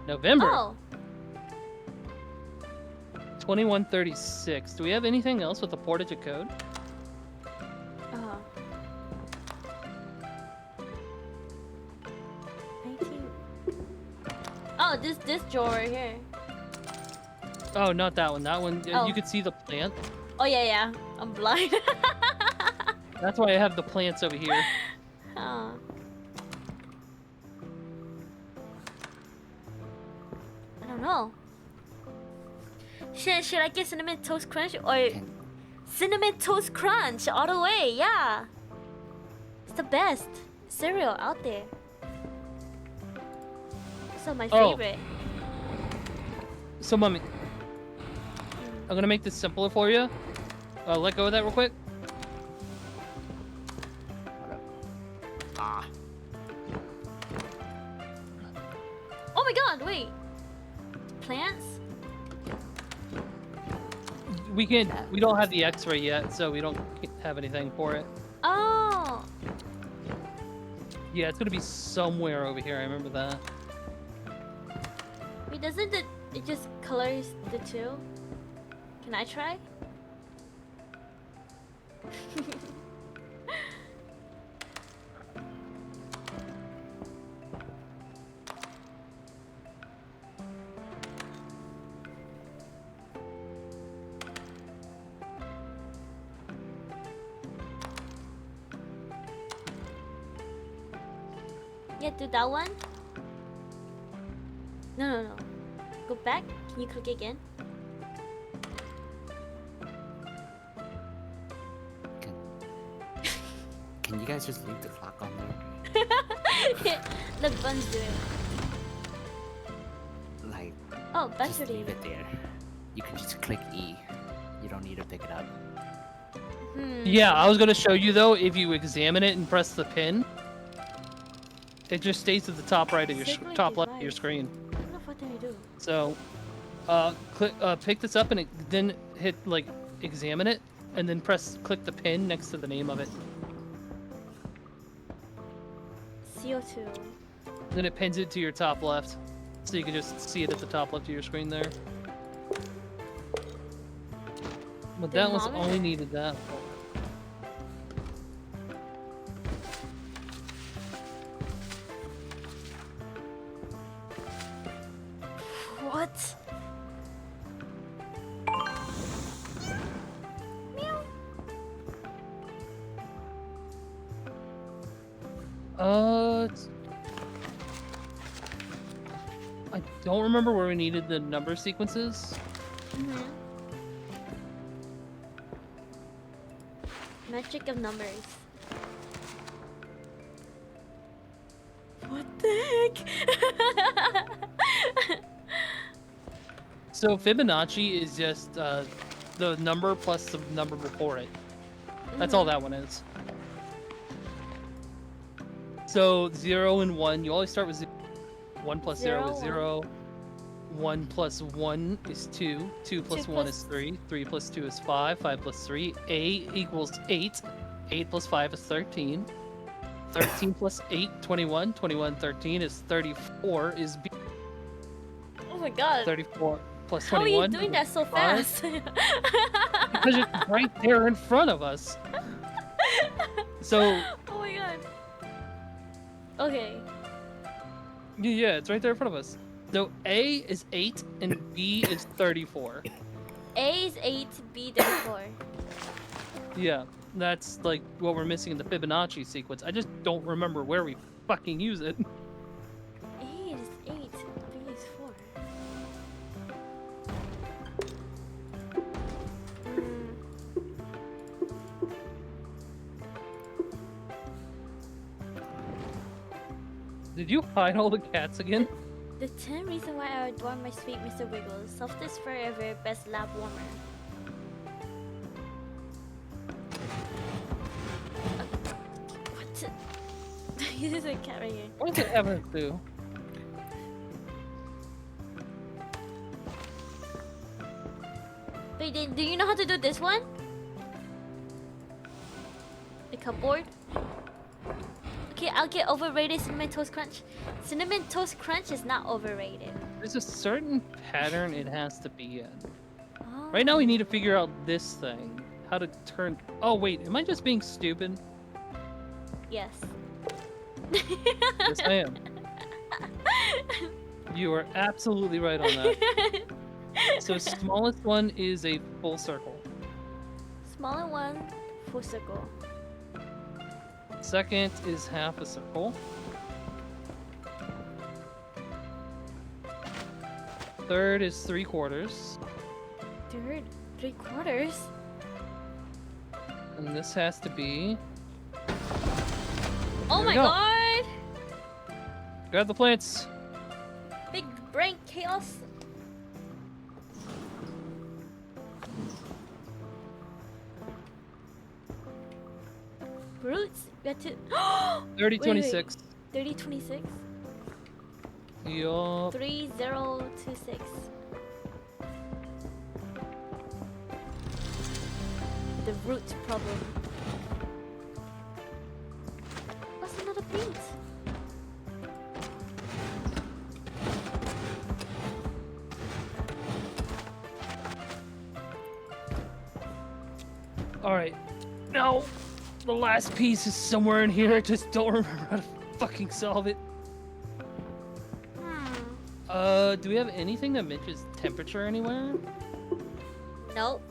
Speaker 3: November
Speaker 2: Oh!
Speaker 3: 2136. Do we have anything else with the portage of code?
Speaker 2: Uh-huh. 19... Oh, this drawer right here.
Speaker 3: Oh, not that one. That one,
Speaker 2: Oh.
Speaker 3: you could see the plant.
Speaker 2: Oh, yeah. I'm blind.
Speaker 3: That's why I have the plants over here.
Speaker 2: Huh. I don't know. Should I get Cinnamon Toast Crunch or Cinnamon Toast Crunch all the way? Yeah, it's the best cereal out there. So my
Speaker 3: Oh.
Speaker 2: favorite.
Speaker 3: So, Mummy, I'm gonna make this simpler for you. Let go of that real quick.
Speaker 5: Ah.
Speaker 2: Oh my God! Wait. Plants?
Speaker 3: We don't have the X-ray yet, so we don't have anything for it.
Speaker 2: Oh.
Speaker 3: Yeah, it's gonna be somewhere over here. I remember that.
Speaker 2: Wait, doesn't it just colors the two? Can I try? Yeah, do that one. No. Go back. Can you click again?
Speaker 5: Can you guys just leave the clock on there?
Speaker 2: The buttons do it.
Speaker 5: Like,
Speaker 2: Oh,
Speaker 5: just
Speaker 2: battery.
Speaker 5: leave it there. You can just click E. You don't need to pick it up.
Speaker 3: Yeah, I was gonna show you though. If you examine it and press the pin, it just stays at the top right of your
Speaker 2: Circular
Speaker 3: top left of your
Speaker 2: device.
Speaker 3: screen.
Speaker 2: What the fuck did I do?
Speaker 3: So, pick this up and then hit like examine it, and then click the pin next to the name of it.
Speaker 2: CO2.
Speaker 3: Then it pins it to your top left. So you can just see it at the top left of your screen there. But that was all we
Speaker 2: Thermometer.
Speaker 3: needed that for.
Speaker 2: What? Meow.
Speaker 3: I don't remember where we needed the number sequences.
Speaker 2: Metric of numbers. What the heck?
Speaker 3: So Fibonacci is just the number plus the number before it. That's all that one is. So 0 and 1, you always start with 0. 1 plus 0 is 0. 1 plus 1 is 2. 2 plus 1 is 3. 3 plus 2 is 5. 5 plus 3. A equals 8. 8 plus 5 is 13. 13 plus 8, 21. 21, 13 is 34 is B.
Speaker 2: Oh my god.
Speaker 3: 34 plus
Speaker 2: How
Speaker 3: 21.
Speaker 2: are you doing that so fast?
Speaker 3: Because it's right there in front of us. So,
Speaker 2: Oh my god. Okay.
Speaker 3: yeah, it's right there in front of us. So A is 8 and B is 34.
Speaker 2: A is 8, B 34.
Speaker 3: Yeah, that's like what we're missing in the Fibonacci sequence. I just don't remember where we fucking use it.
Speaker 2: A is 8, B is 4.
Speaker 3: Did you hide all the cats again?
Speaker 2: The 10 reasons why I adore my sweet Mr. Wiggles. Softest forever, best lab warmer. What? This is a cat right here.
Speaker 3: What does it ever do?
Speaker 2: Wait, do you know how to do this one? The cupboard? Okay, I'll get overrated Cinnamon Toast Crunch. Cinnamon Toast Crunch is not overrated.
Speaker 3: There's a certain pattern it has to be in.
Speaker 2: Oh.
Speaker 3: Right now we need to figure out this thing. How to turn... Oh wait, am I just being stupid?
Speaker 2: Yes.
Speaker 3: Yes I am. You are absolutely right on that. So smallest one is a full circle.
Speaker 2: Smaller one, full circle.
Speaker 3: Second is half a circle. Third is 3/4.
Speaker 2: Third, 3/4.
Speaker 3: And this has to be...
Speaker 2: Oh
Speaker 3: There we
Speaker 2: my
Speaker 3: go.
Speaker 2: god!
Speaker 3: Grab the plants.
Speaker 2: Big brain chaos. Roots, we got to
Speaker 3: 30,
Speaker 2: Wait,
Speaker 3: 26.
Speaker 2: 30, 26.
Speaker 3: Yup.
Speaker 2: 3026. The root problem. What's another paint?
Speaker 3: Alright. Now, the last piece is somewhere in here. I just don't remember how to fucking solve it. Do we have anything that mentions temperature anywhere?
Speaker 2: Nope.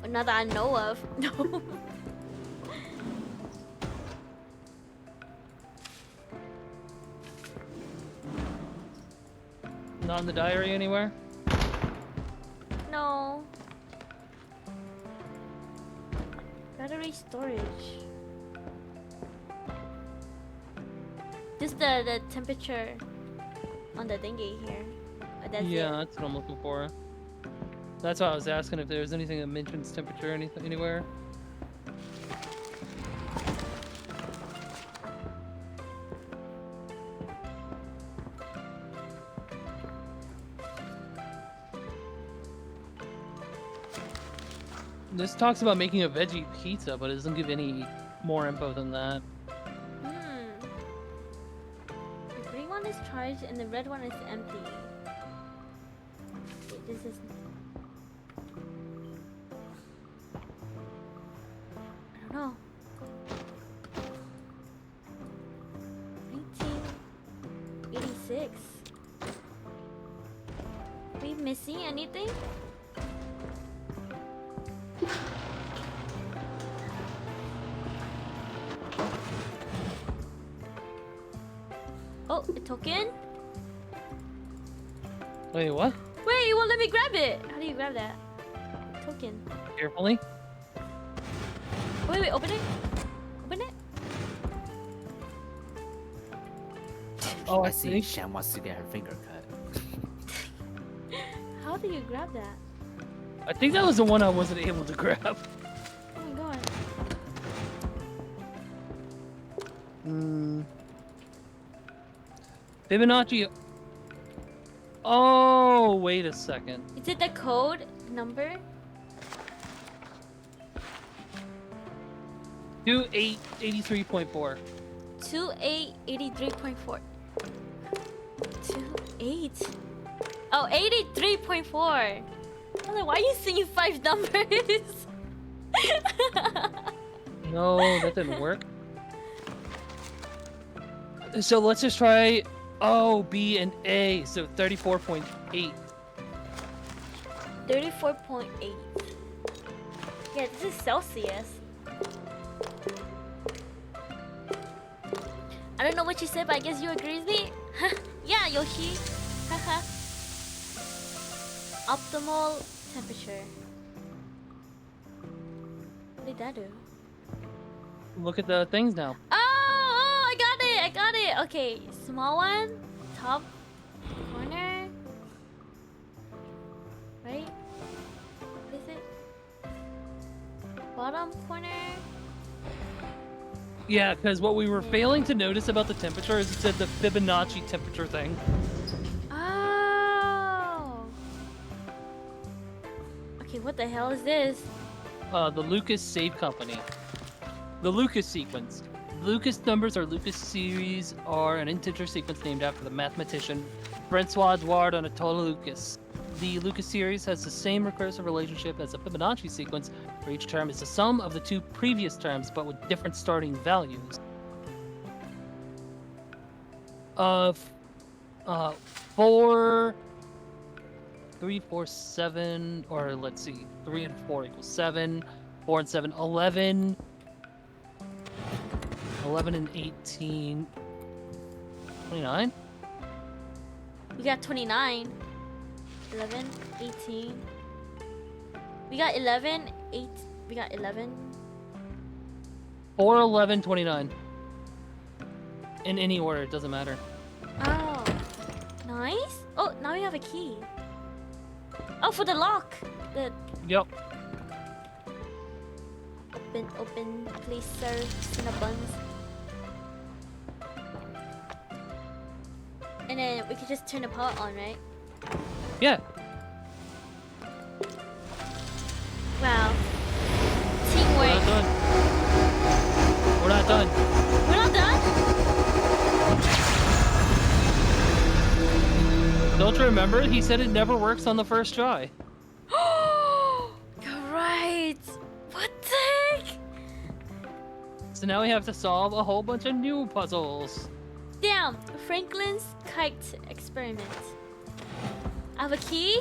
Speaker 2: Not that I know of. No.
Speaker 3: Not in the diary anywhere?
Speaker 2: No. Battery storage. Just the temperature on the thingy here. That's
Speaker 3: Yeah,
Speaker 2: it.
Speaker 3: that's what I'm looking for. That's why I was asking if there's anything that mentions temperature anywhere. This talks about making a veggie pizza, but it doesn't give any more info than that.
Speaker 2: storage and the red one is empty. Wait, this is... I don't know. 1986. Are we missing anything? Oh, a token?
Speaker 3: Wait, what?
Speaker 2: Wait, you won't let me grab it. How do you grab that? Token.
Speaker 3: Carefully.
Speaker 2: Wait, open it. Open it.
Speaker 3: Oh,
Speaker 5: I
Speaker 3: I
Speaker 5: see.
Speaker 3: see.
Speaker 5: Shan wants to get her finger cut.
Speaker 2: How do you grab that?
Speaker 3: I think that was the one I wasn't able to grab.
Speaker 2: Oh my god.
Speaker 3: Fibonacci. Oh, wait a second.
Speaker 2: Is it the code number?
Speaker 3: 2883.4.
Speaker 2: 2883.4. 28. Oh, 83.4. I was like, why are you singing 5 numbers?
Speaker 3: No, that didn't work. So let's just try O, B, and A. So 34.8.
Speaker 2: 34.8. Yeah, this is Celsius. I don't know what you said, but I guess you agree with me. Yeah, Yoshi. Haha. Optimal temperature. What did that do?
Speaker 3: Look at the things now.
Speaker 2: Oh, I got it. I got it. Okay, small one, top corner. Right? What is it? Bottom corner.
Speaker 3: Yeah, because what we were failing to notice about the temperature is it said the Fibonacci temperature thing.
Speaker 2: Oh. Okay, what the hell is this?
Speaker 3: The Lucas Save Company. The Lucas sequence. Lucas numbers or Lucas series are an integer sequence named after the mathematician Francois Edouard Anatole Lucas. The Lucas series has the same recursive relationship as the Fibonacci sequence, where each term is the sum of the two previous terms, but with different starting values. 4, 3, 4, 7, or let's see, 3 and 4 equals 7, 4 and 7, 11, 11 and 18, 29?
Speaker 2: We got 29. 11, 18. We got 11, 8. We got 11.
Speaker 3: 4, 11, 29. In any order, it doesn't matter.
Speaker 2: Oh, nice. Oh, now we have a key. Oh, for the lock. The
Speaker 3: Yep.
Speaker 2: open, please, sir. Cinnabuns. And then we could just turn the power on, right?
Speaker 3: Yeah.
Speaker 2: Wow.
Speaker 3: We're
Speaker 2: Teamwork.
Speaker 3: not done. We're not done.
Speaker 2: We're not done?
Speaker 3: Don't you remember? He said it never works on the first try.
Speaker 2: You're right. What the heck?
Speaker 3: So now we have to solve a whole bunch of new puzzles.
Speaker 2: Damn. Franklin's kite experiment. I have a key.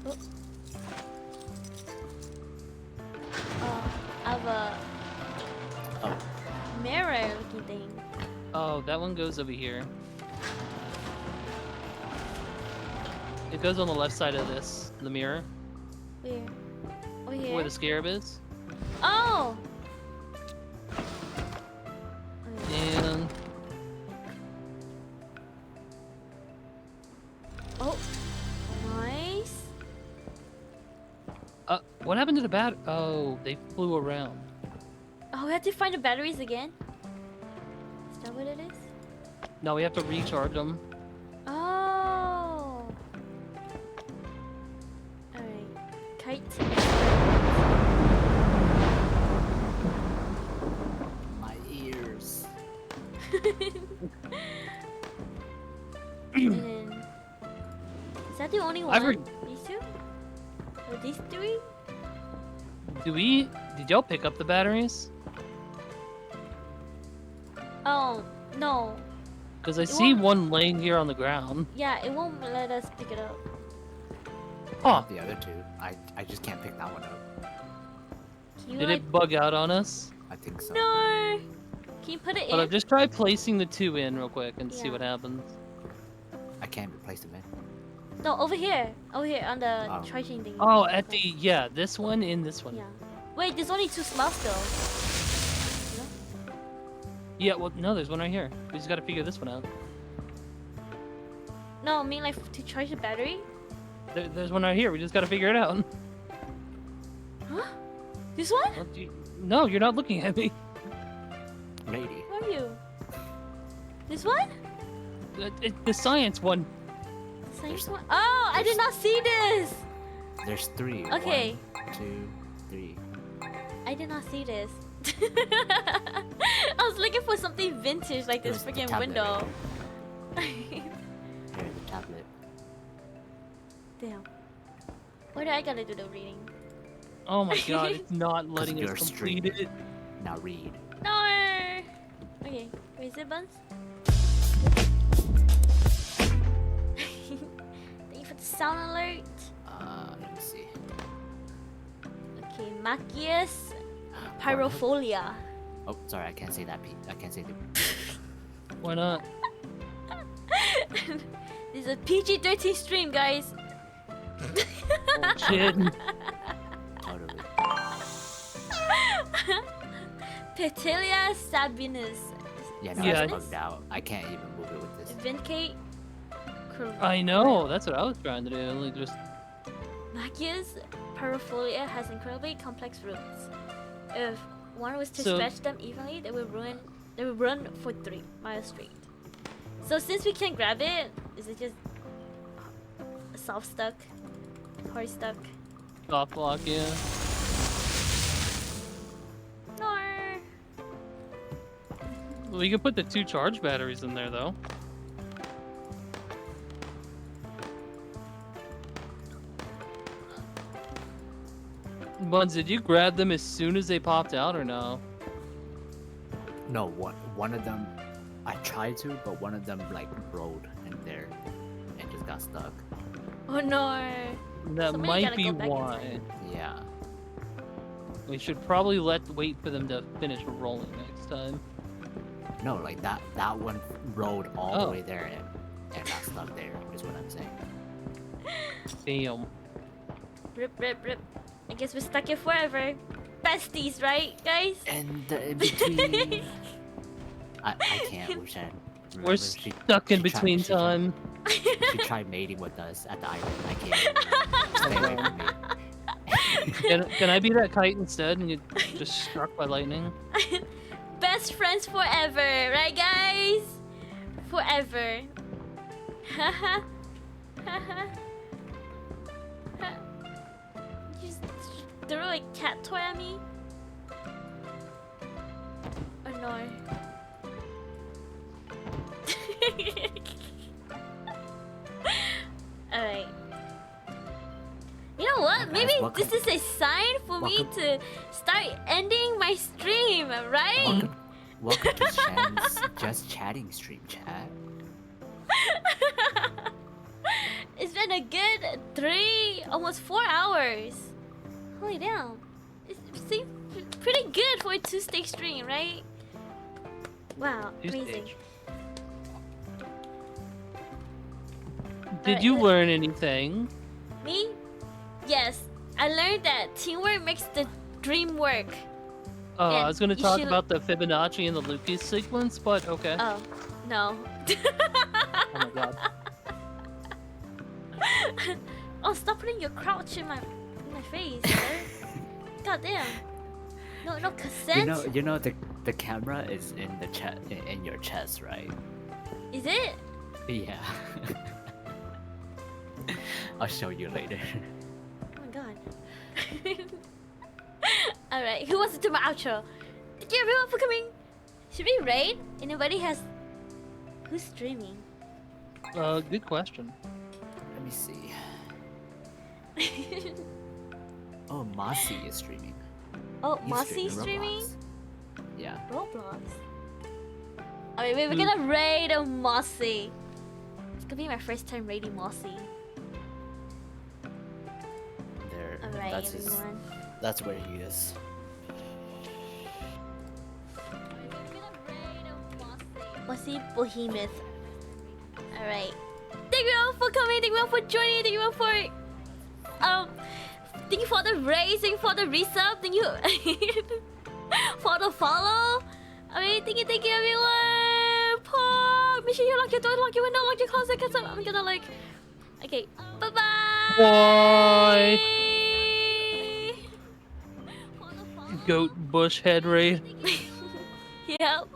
Speaker 2: Oh. I have a mirror looking thing.
Speaker 3: Oh, that one goes over here. It goes on the left side of this, the mirror,
Speaker 2: Where? Oh, here.
Speaker 3: where the scarab is.
Speaker 2: Oh!
Speaker 3: And
Speaker 2: Oh, nice.
Speaker 3: what happened to the bat? Oh, they flew around.
Speaker 2: Oh, we have to find the batteries again? Is that what it is?
Speaker 3: Now we have to recharge them.
Speaker 2: Oh! Alright. Kite.
Speaker 5: My ears.
Speaker 2: only
Speaker 3: I've
Speaker 2: one?
Speaker 3: heard-
Speaker 2: These two? Or these three?
Speaker 3: Did y'all pick up the batteries?
Speaker 2: Oh, no.
Speaker 3: Because I
Speaker 2: It
Speaker 3: see
Speaker 2: won't-
Speaker 3: one laying here on the ground.
Speaker 2: Yeah, it won't let us pick it up.
Speaker 3: Huh.
Speaker 5: The other two, I just can't pick that one up.
Speaker 2: Can you
Speaker 3: Did
Speaker 2: like...
Speaker 3: it bug out on us?
Speaker 5: I think so.
Speaker 2: No! Can you put it
Speaker 3: Hold
Speaker 2: in?
Speaker 3: up, just try placing the two in real quick and see
Speaker 2: Yeah.
Speaker 3: what happens.
Speaker 5: I can't replace them in.
Speaker 2: No, over here. Over here on the
Speaker 5: Oh.
Speaker 2: charging thing.
Speaker 3: Oh, at the, yeah, this one in this one.
Speaker 2: Yeah. Wait, there's only 2 slots still.
Speaker 3: Yeah, well, no, there's one right here. We just gotta figure this one out.
Speaker 2: No, I mean like to charge the battery.
Speaker 3: There's one right here. We just gotta figure it out.
Speaker 2: Huh? This one?
Speaker 3: Well, no, you're not looking at me.
Speaker 5: Lady.
Speaker 2: Where are you? This one?
Speaker 3: The science one.
Speaker 2: Science one? Oh, I did not see this.
Speaker 5: There's 3.
Speaker 2: Okay.
Speaker 5: 1, 2, 3.
Speaker 2: I did not see this. I was looking for something vintage like this
Speaker 5: It was the
Speaker 2: freaking
Speaker 5: tablet,
Speaker 2: window.
Speaker 5: Here, the tablet.
Speaker 2: Damn. Where do I gotta do the reading?
Speaker 3: Oh my god, it's not letting us
Speaker 5: you're
Speaker 3: complete
Speaker 5: streaming.
Speaker 3: it.
Speaker 5: Now read.
Speaker 2: No. Okay, where is it, Buns? Thank you for the sound alert.
Speaker 5: Let me see.
Speaker 2: Okay, Machias pyrofolia.
Speaker 5: Oh, sorry, I can't say that. I can't say the.
Speaker 3: Why not?
Speaker 2: This is a PG-13 stream, guys.
Speaker 3: Shit.
Speaker 5: Totally.
Speaker 2: Petilia sabinus.
Speaker 5: Yeah, no,
Speaker 3: Yeah.
Speaker 5: it's bugged out. I can't even move it with this.
Speaker 2: Vindicate.
Speaker 3: I know, that's what I was trying to do. Like, just
Speaker 2: Machias pyrofolia has incredibly complex roots. If one was to
Speaker 3: So-
Speaker 2: stretch them evenly, they would run for 3 miles straight. So since we can't grab it, is it just soft stuck? Hard stuck?
Speaker 3: soft lock, yeah.
Speaker 2: No.
Speaker 3: We could put the 2 charge batteries in there, though. Buns, did you grab them as soon as they popped out, or no?
Speaker 5: No, one of them, I tried to, but one of them like rolled in there and just got stuck.
Speaker 2: Oh no.
Speaker 3: That
Speaker 2: Somebody
Speaker 3: might
Speaker 2: gotta
Speaker 3: be
Speaker 2: go back
Speaker 3: why.
Speaker 2: inside.
Speaker 5: Yeah.
Speaker 3: We should probably wait for them to finish rolling next time.
Speaker 5: No, like that one rolled all
Speaker 3: Oh.
Speaker 5: the way there and got stuck there. Is what I'm saying.
Speaker 3: Damn.
Speaker 2: Rip, rip, rip. I guess we're stuck here forever. Besties, right, guys?
Speaker 5: And the in between. I can't. We're sad.
Speaker 3: We're
Speaker 5: Remember,
Speaker 3: stuck in
Speaker 5: she tried-
Speaker 3: between
Speaker 5: she tried-
Speaker 3: time.
Speaker 5: She tried mating with us at the island. I can't. Stay away from me.
Speaker 3: Can I be that kite instead and get just struck by lightning?
Speaker 2: Best friends forever, right, guys? Forever. Haha. Haha. You just threw a cat toy at me? Oh no. Alright. You know what?
Speaker 5: Guys,
Speaker 2: Maybe
Speaker 5: welcome-
Speaker 2: this is a sign for me
Speaker 5: welcome-
Speaker 2: to start ending my stream, right?
Speaker 5: Welcome to Shen's Just Chatting stream, chat.
Speaker 2: It's been a good 3, almost 4 hours. Holy damn. It seems pretty good for a 2-stage stream, right? Wow, amazing.
Speaker 3: Two-stage. Did
Speaker 2: Alright,
Speaker 3: you learn anything?
Speaker 2: Me? Yes. I learned that teamwork makes the dream work.
Speaker 3: I
Speaker 2: And
Speaker 3: was gonna
Speaker 2: you
Speaker 3: talk
Speaker 2: should-
Speaker 3: about the Fibonacci and the Lucas sequence, but okay.
Speaker 2: Oh, no.
Speaker 3: Oh my god.
Speaker 2: Oh, stop putting your crouch in my face, sir. God damn. No, no consent.
Speaker 5: You know the camera is in the in your chest, right?
Speaker 2: Is it?
Speaker 5: Yeah. I'll show you later.
Speaker 2: Oh my god. Alright, who wants to do my outro? Thank you everyone for coming. Should we raid? Anybody has... Who's streaming?
Speaker 3: Good question.
Speaker 5: Let me see. Oh, Mossy is streaming.
Speaker 2: Oh,
Speaker 5: He's
Speaker 2: Mossy streaming?
Speaker 5: Roblox. Yeah.
Speaker 2: Roblox. Alright, we're gonna raid a Mossy. It's gonna be my first time raiding Mossy.
Speaker 5: There.
Speaker 2: Alright,
Speaker 5: That's
Speaker 2: everyone.
Speaker 5: That's where he is.
Speaker 2: Mossy Behemoth. Alright. Thank you all for coming, thank you all for joining, thank you all for thank you for the raise, thank you for the resub, thank you for the follow. Alright, thank you everyone. Paul, make sure you lock your door, lock your window, lock your closet, cause I'm gonna like. Okay, bye bye.
Speaker 3: Bye. Goat bush head raid.
Speaker 2: Yep.